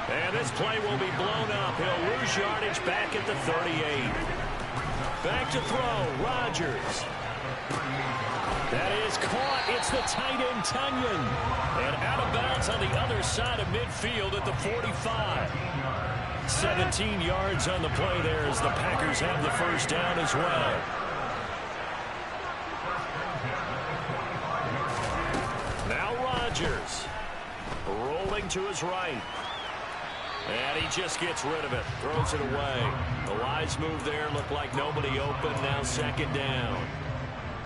A: And this play will be blown up. He'll lose yardage back at the 38. Back to throw, Rodgers. That is caught. It's the tight end, Tunyon. And out of bounds on the other side of midfield at the 45. 17 yards on the play there as the Packers have the first down as well. Now Rodgers rolling to his right. And he just gets rid of it. Throws it away. The wise move there. Looked like nobody open. Now second down.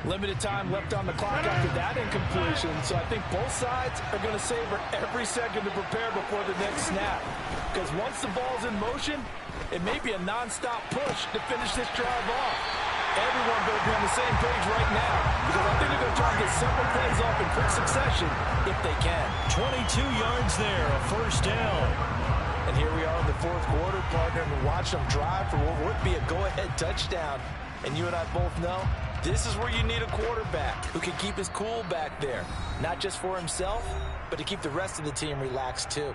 C: Limited time left on the clock after that incompletion, so I think both sides are going to savor every second to prepare before the next snap. Because once the ball's in motion, it may be a non-stop push to finish this drive off. Everyone better be on the same page right now, because I think they're going to try to get several plays off in quick succession if they can.
A: 22 yards there, a first down.
C: And here we are in the fourth quarter, partner, and watch them drive for what would be a go-ahead touchdown. And you and I both know this is where you need a quarterback who can keep his cool back there. Not just for himself, but to keep the rest of the team relaxed too.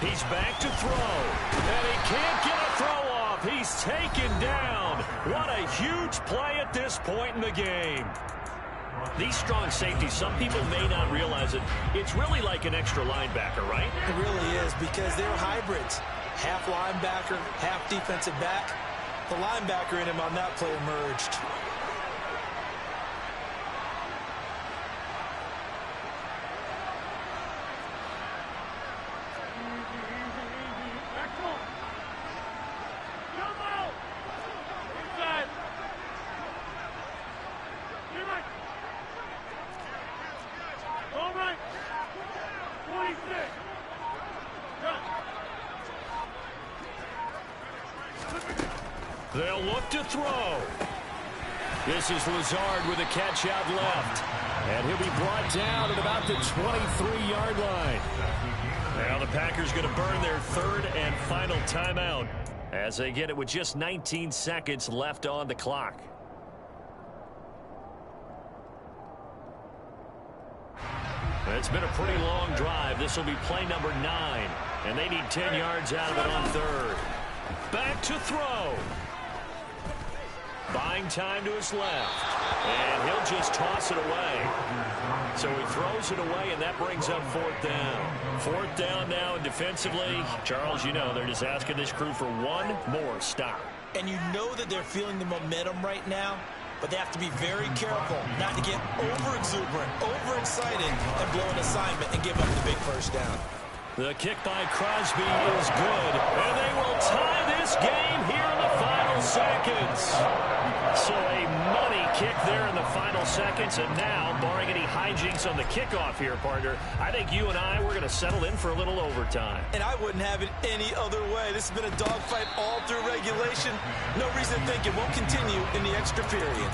A: He's back to throw, and he can't get a throw off. He's taken down. What a huge play at this point in the game. These strong safeties, some people may not realize it. It's really like an extra linebacker, right?
C: It really is, because they're hybrids. Half linebacker, half defensive back. The linebacker in him on that play emerged.
A: They'll look to throw. This is Lazard with a catch out left. And he'll be brought down at about the 23-yard line. Now the Packers going to burn their third and final timeout as they get it with just 19 seconds left on the clock. It's been a pretty long drive. This will be play number 9. And they need 10 yards out of it on third. Back to throw. Buying time to his left. And he'll just toss it away. So he throws it away, and that brings up fourth down. Fourth down now, and defensively, Charles, you know, they're just asking this crew for one more stop.
C: And you know that they're feeling the momentum right now, but they have to be very careful not to get over-exuberant, overexcited, and blow an assignment and give up the big first down.
A: The kick by Crosby is good, and they will tie this game here in the final seconds. So a money kick there in the final seconds, and now, barring any hijinks on the kickoff here, partner, I think you and I, we're going to settle in for a little overtime.
C: And I wouldn't have it any other way. This has been a dogfight all through regulation. No reason to think it won't continue in the extra period.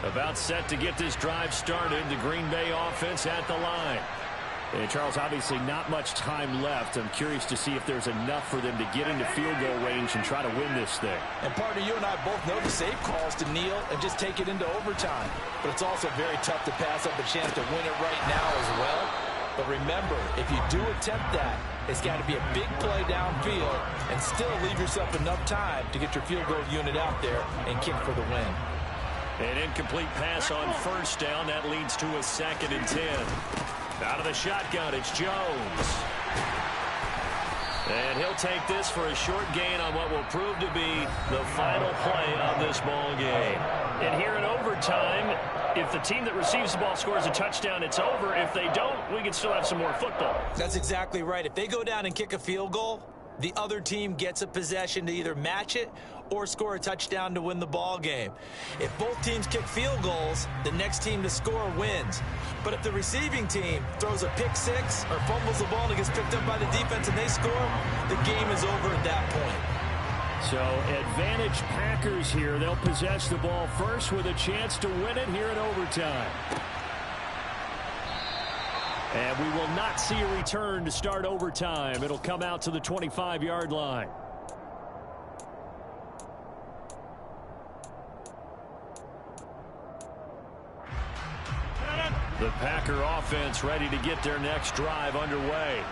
A: About set to get this drive started. The Green Bay offense at the line.
G: And Charles, obviously not much time left. I'm curious to see if there's enough for them to get into field goal range and try to win this thing.
C: And partner, you and I both know the safe calls to kneel and just take it into overtime. But it's also very tough to pass up a chance to win it right now as well. But remember, if you do attempt that, it's got to be a big play downfield and still leave yourself enough time to get your field goal unit out there and kick for the win.
A: An incomplete pass on first down. That leads to a 2nd and 10. Out of the shotgun, it's Jones. And he'll take this for a short gain on what will prove to be the final play of this ball game.
G: And here in overtime, if the team that receives the ball scores a touchdown, it's over. If they don't, we can still have some more football.
C: That's exactly right. If they go down and kick a field goal, the other team gets a possession to either match it or score a touchdown to win the ball game. If both teams kick field goals, the next team to score wins. But if the receiving team throws a pick six or fumbles the ball and it gets picked up by the defense and they score, the game is over at that point.
G: So advantage Packers here. They'll possess the ball first with a chance to win it here in overtime. And we will not see a return to start overtime. It'll come out to the 25-yard line. The Packer offense ready to get their next drive underway.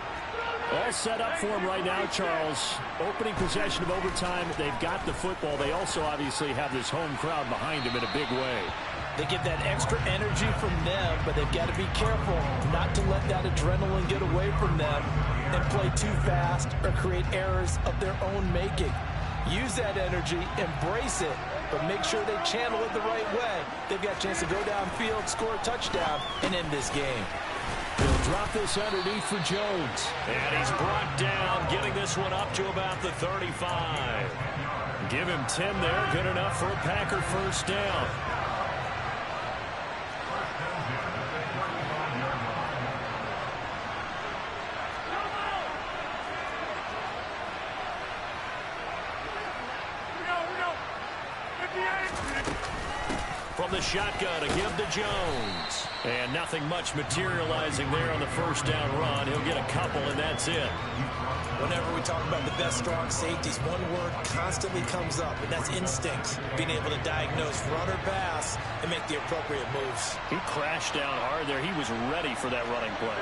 G: All set up for them right now, Charles. Opening possession of overtime. They've got the football. They also obviously have this home crowd behind them in a big way.
C: They get that extra energy from them, but they've got to be careful not to let that adrenaline get away from them and play too fast or create errors of their own making. Use that energy, embrace it, but make sure they channel it the right way. They've got a chance to go downfield, score a touchdown, and end this game.
G: They'll drop this underneath for Jones.
A: And he's brought down, getting this one up to about the 35. Give him 10 there, good enough for a Packer first down. From the shotgun, a give to Jones. And nothing much materializing there on the first down run. He'll get a couple, and that's it.
C: Whenever we talk about the best strong safeties, one word constantly comes up, and that's instincts. Being able to diagnose run or pass and make the appropriate moves.
G: He crashed down hard there. He was ready for that running play.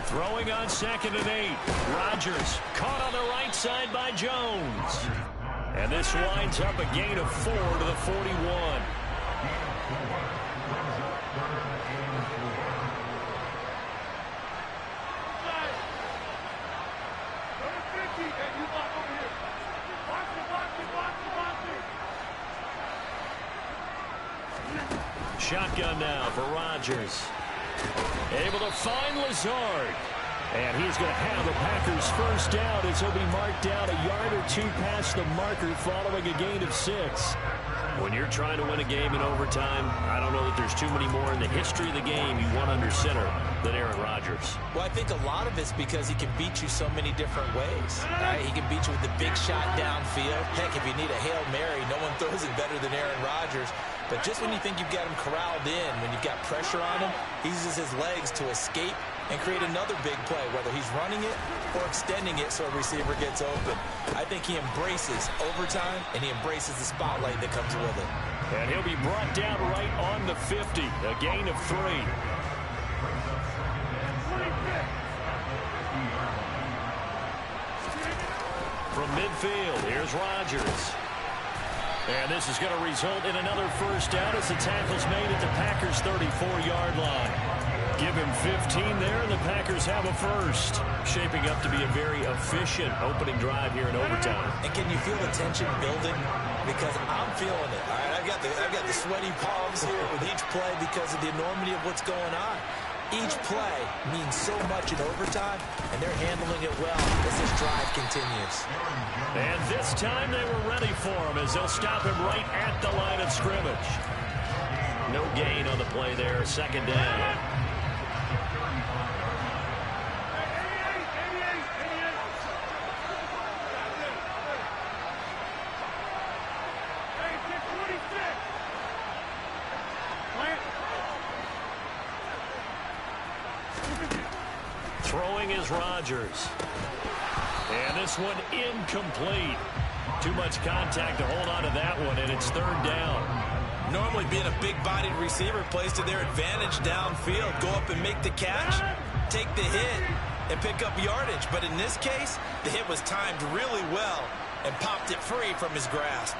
A: Throwing on 2nd and 8. Rodgers caught on the right side by Jones. And this winds up a gain of 4 to the 41. Shotgun now for Rodgers. Able to find Lazard. And he's going to have the Packers first down as he'll be marked down a yard or two past the marker following a gain of 6. When you're trying to win a game in overtime, I don't know that there's too many more in the history of the game you want under center than Aaron Rodgers.
C: Well, I think a lot of it's because he can beat you so many different ways. Right? He can beat you with the big shot downfield. Heck, if you need a Hail Mary, no one throws it better than Aaron Rodgers. But just when you think you've got him corralled in, when you've got pressure on him, he uses his legs to escape and create another big play, whether he's running it or extending it so a receiver gets open. I think he embraces overtime, and he embraces the spotlight that comes with it.
A: And he'll be brought down right on the 50, a gain of 3. From midfield, here's Rodgers. And this is going to result in another first down as the tackle's made at the Packers' 34-yard line. Give him 15 there, and the Packers have a first. Shaping up to be a very efficient opening drive here in overtime.
C: And can you feel the tension building? Because I'm feeling it. All right, I've got the sweaty palms here with each play because of the enormity of what's going on. Each play means so much in overtime, and they're handling it well as this drive continues.
A: And this time they were ready for him as they'll stop him right at the line of scrimmage. No gain on the play there, 2nd down. Throwing is Rodgers. And this one incomplete. Too much contact to hold on to that one, and it's third down.
C: Normally being a big-bodied receiver plays to their advantage downfield. Go up and make the catch, take the hit, and pick up yardage. But in this case, the hit was timed really well and popped it free from his grasp.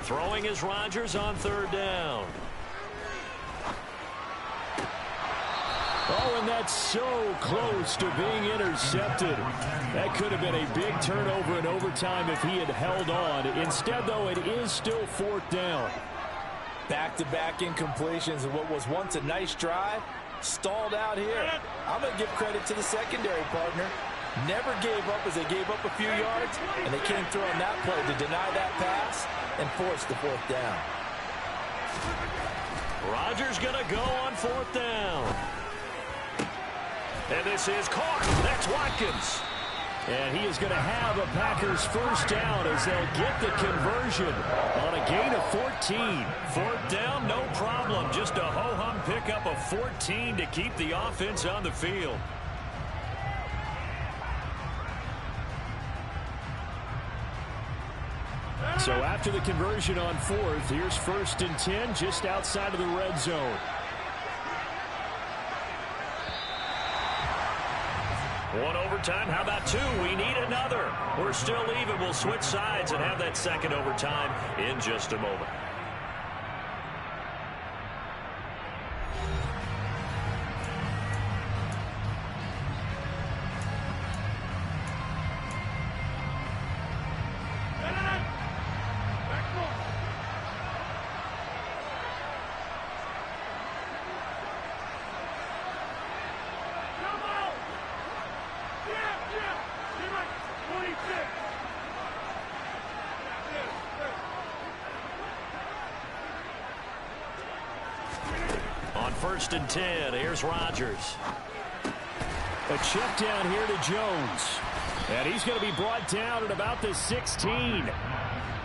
A: Throwing is Rodgers on third down. Oh, and that's so close to being intercepted. That could have been a big turnover in overtime if he had held on. Instead, though, it is still fourth down.
C: Back-to-back incompletions of what was once a nice drive. Stalled out here. I'm going to give credit to the secondary partner. Never gave up as they gave up a few yards, and they came through on that play to deny that pass and force the fourth down.
A: Rodgers going to go on fourth down. And this is caught. That's Watkins. And he is going to have a Packers first down as they'll get the conversion on a gain of 14. Fourth down, no problem. Just a ho-hum pickup of 14 to keep the offense on the field. So after the conversion on fourth, here's 1st and 10 just outside of the red zone. One overtime. How about two? We need another. We're still even. We'll switch sides and have that second overtime in just a moment. On 1st and 10, here's Rodgers. A check down here to Jones. And he's going to be brought down at about the 16.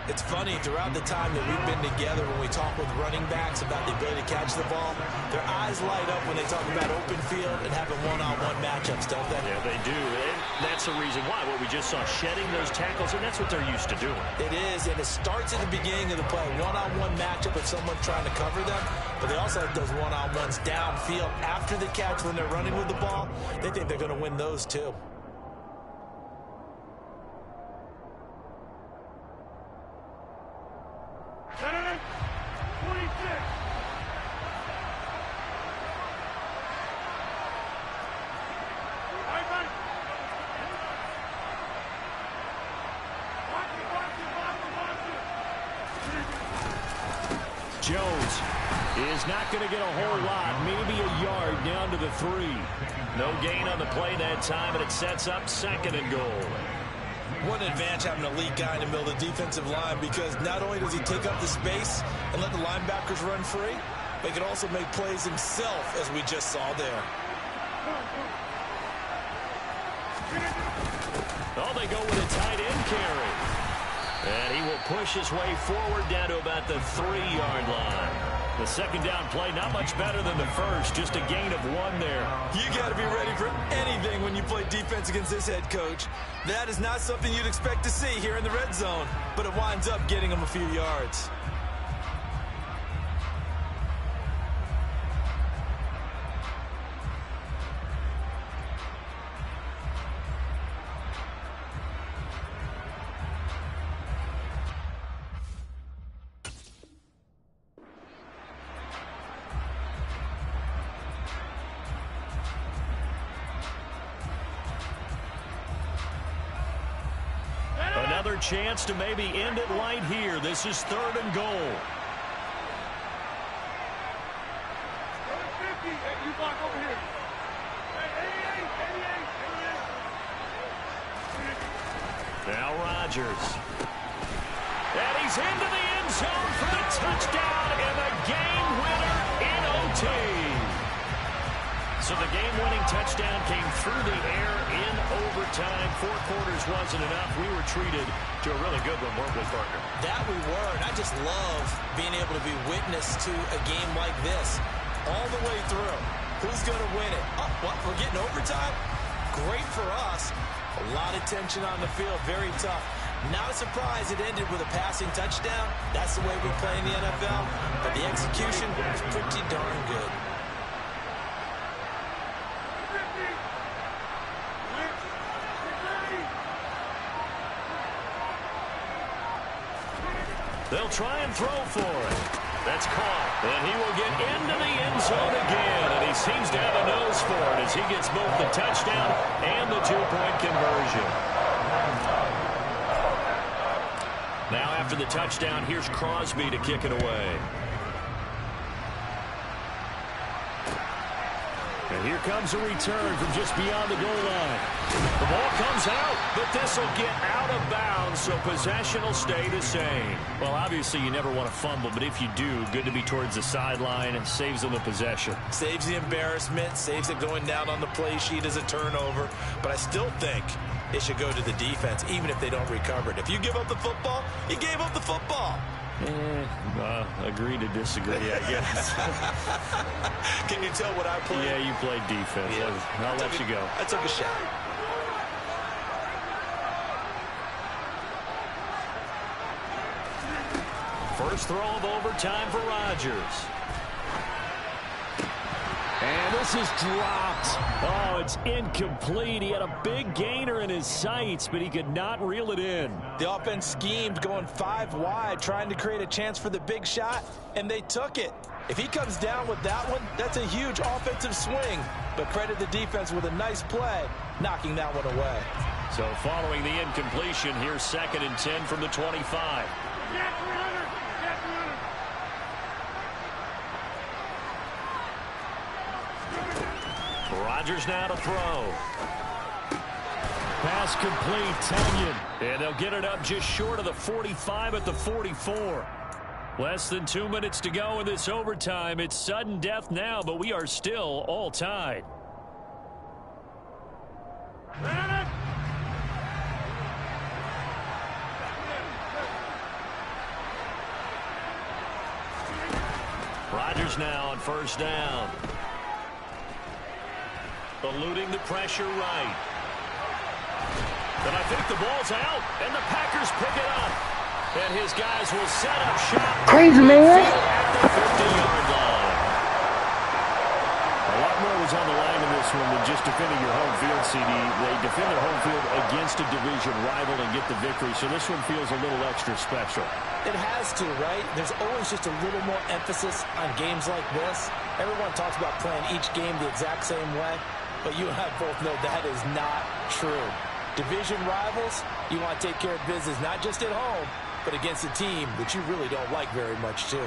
C: It's funny, throughout the time that we've been together, when we talk with running backs about the ability to catch the ball, their eyes light up when they talk about open field and having one-on-one matchups, don't they?
A: Yeah, they do. And that's the reason why. What we just saw, shedding those tackles, and that's what they're used to doing.
C: It is, and it starts at the beginning of the play. One-on-one matchup with someone trying to cover them, but they also have those one-on-ones downfield after the catch when they're running with the ball. They think they're going to win those too.
A: Jones is not going to get a whole lot, maybe a yard down to the 3. No gain on the play that time, and it sets up 2nd and goal.
C: What an advantage having a lead guy in the middle of the defensive line, because not only does he take up the space and let the linebackers run free, but he can also make plays himself, as we just saw there.
A: Oh, they go with a tight end carry. And he will push his way forward down to about the 3-yard line. The second down play, not much better than the first, just a gain of 1 there.
C: You got to be ready for anything when you play defense against this head coach. That is not something you'd expect to see here in the red zone, but it winds up getting him a few yards.
A: Another chance to maybe end it right here. This is 3rd and goal. Now Rodgers. And he's into the end zone for the touchdown and the game winner in OT. So So the game-winning touchdown came through the air in overtime. 4 quarters wasn't enough. We were treated to a really good one, weren't we, partner?
C: That we were, and I just love being able to be witness to a game like this all the way through. Who's going to win it? Oh, what? We're getting overtime? Great for us. A lot of tension on the field. Very tough. Not a surprise it ended with a passing touchdown. That's the way we play in the NFL. But the execution was pretty darn good.
A: They'll try and throw for it. That's caught. And he will get into the end zone again. And he seems to have a nose for it as he gets both the touchdown and the 2-point conversion. Now after the touchdown, here's Crosby to kick it away. And here comes a return from just beyond the goal line. The ball comes out, but this will get out of bounds, so possession will stay the same. Well, obviously you never want to fumble, but if you do, good to be towards the sideline and saves them the possession.
C: Saves the embarrassment, saves it going down on the play sheet as a turnover, but I still think it should go to the defense, even if they don't recover it. If you give up the football, you gave up the football.
A: Agree to disagree, I guess.
C: Can you tell what I played?
A: Yeah, you played defense. Yeah. I'll let you go.
C: I took a shot.
A: First throw of overtime for Rodgers. And this is dropped. Oh, it's incomplete. He had a big gainer in his sights, but he could not reel it in.
C: The offense schemed going 5 wide, trying to create a chance for the big shot, and they took it. If he comes down with that one, that's a huge offensive swing. But credit the defense with a nice play, knocking that one away.
A: So following the incompletion, here's 2nd and 10 from the 25. Rodgers now to throw. Pass complete, Tanyan. And they'll get it up just short of the 45 at the 44. Less than 2 minutes to go in this overtime. It's sudden death now, but we are still all tied. Rodgers now on first down. Eluding the pressure right. And I think the ball's out, and the Packers pick it up. And his guys will set up shop.
E: Crazy, man.
A: At the 50-yard line. A lot more was on the line in this one than just defending your home field, CD. They defend their home field against a division rival and get the victory, so this one feels a little extra special.
C: It has to, right? There's always just a little more emphasis on games like this. Everyone talks about playing each game the exact same way. But you and I both know that is not true. Division rivals, you want to take care of business not just at home, but against a team that you really don't like very much, too.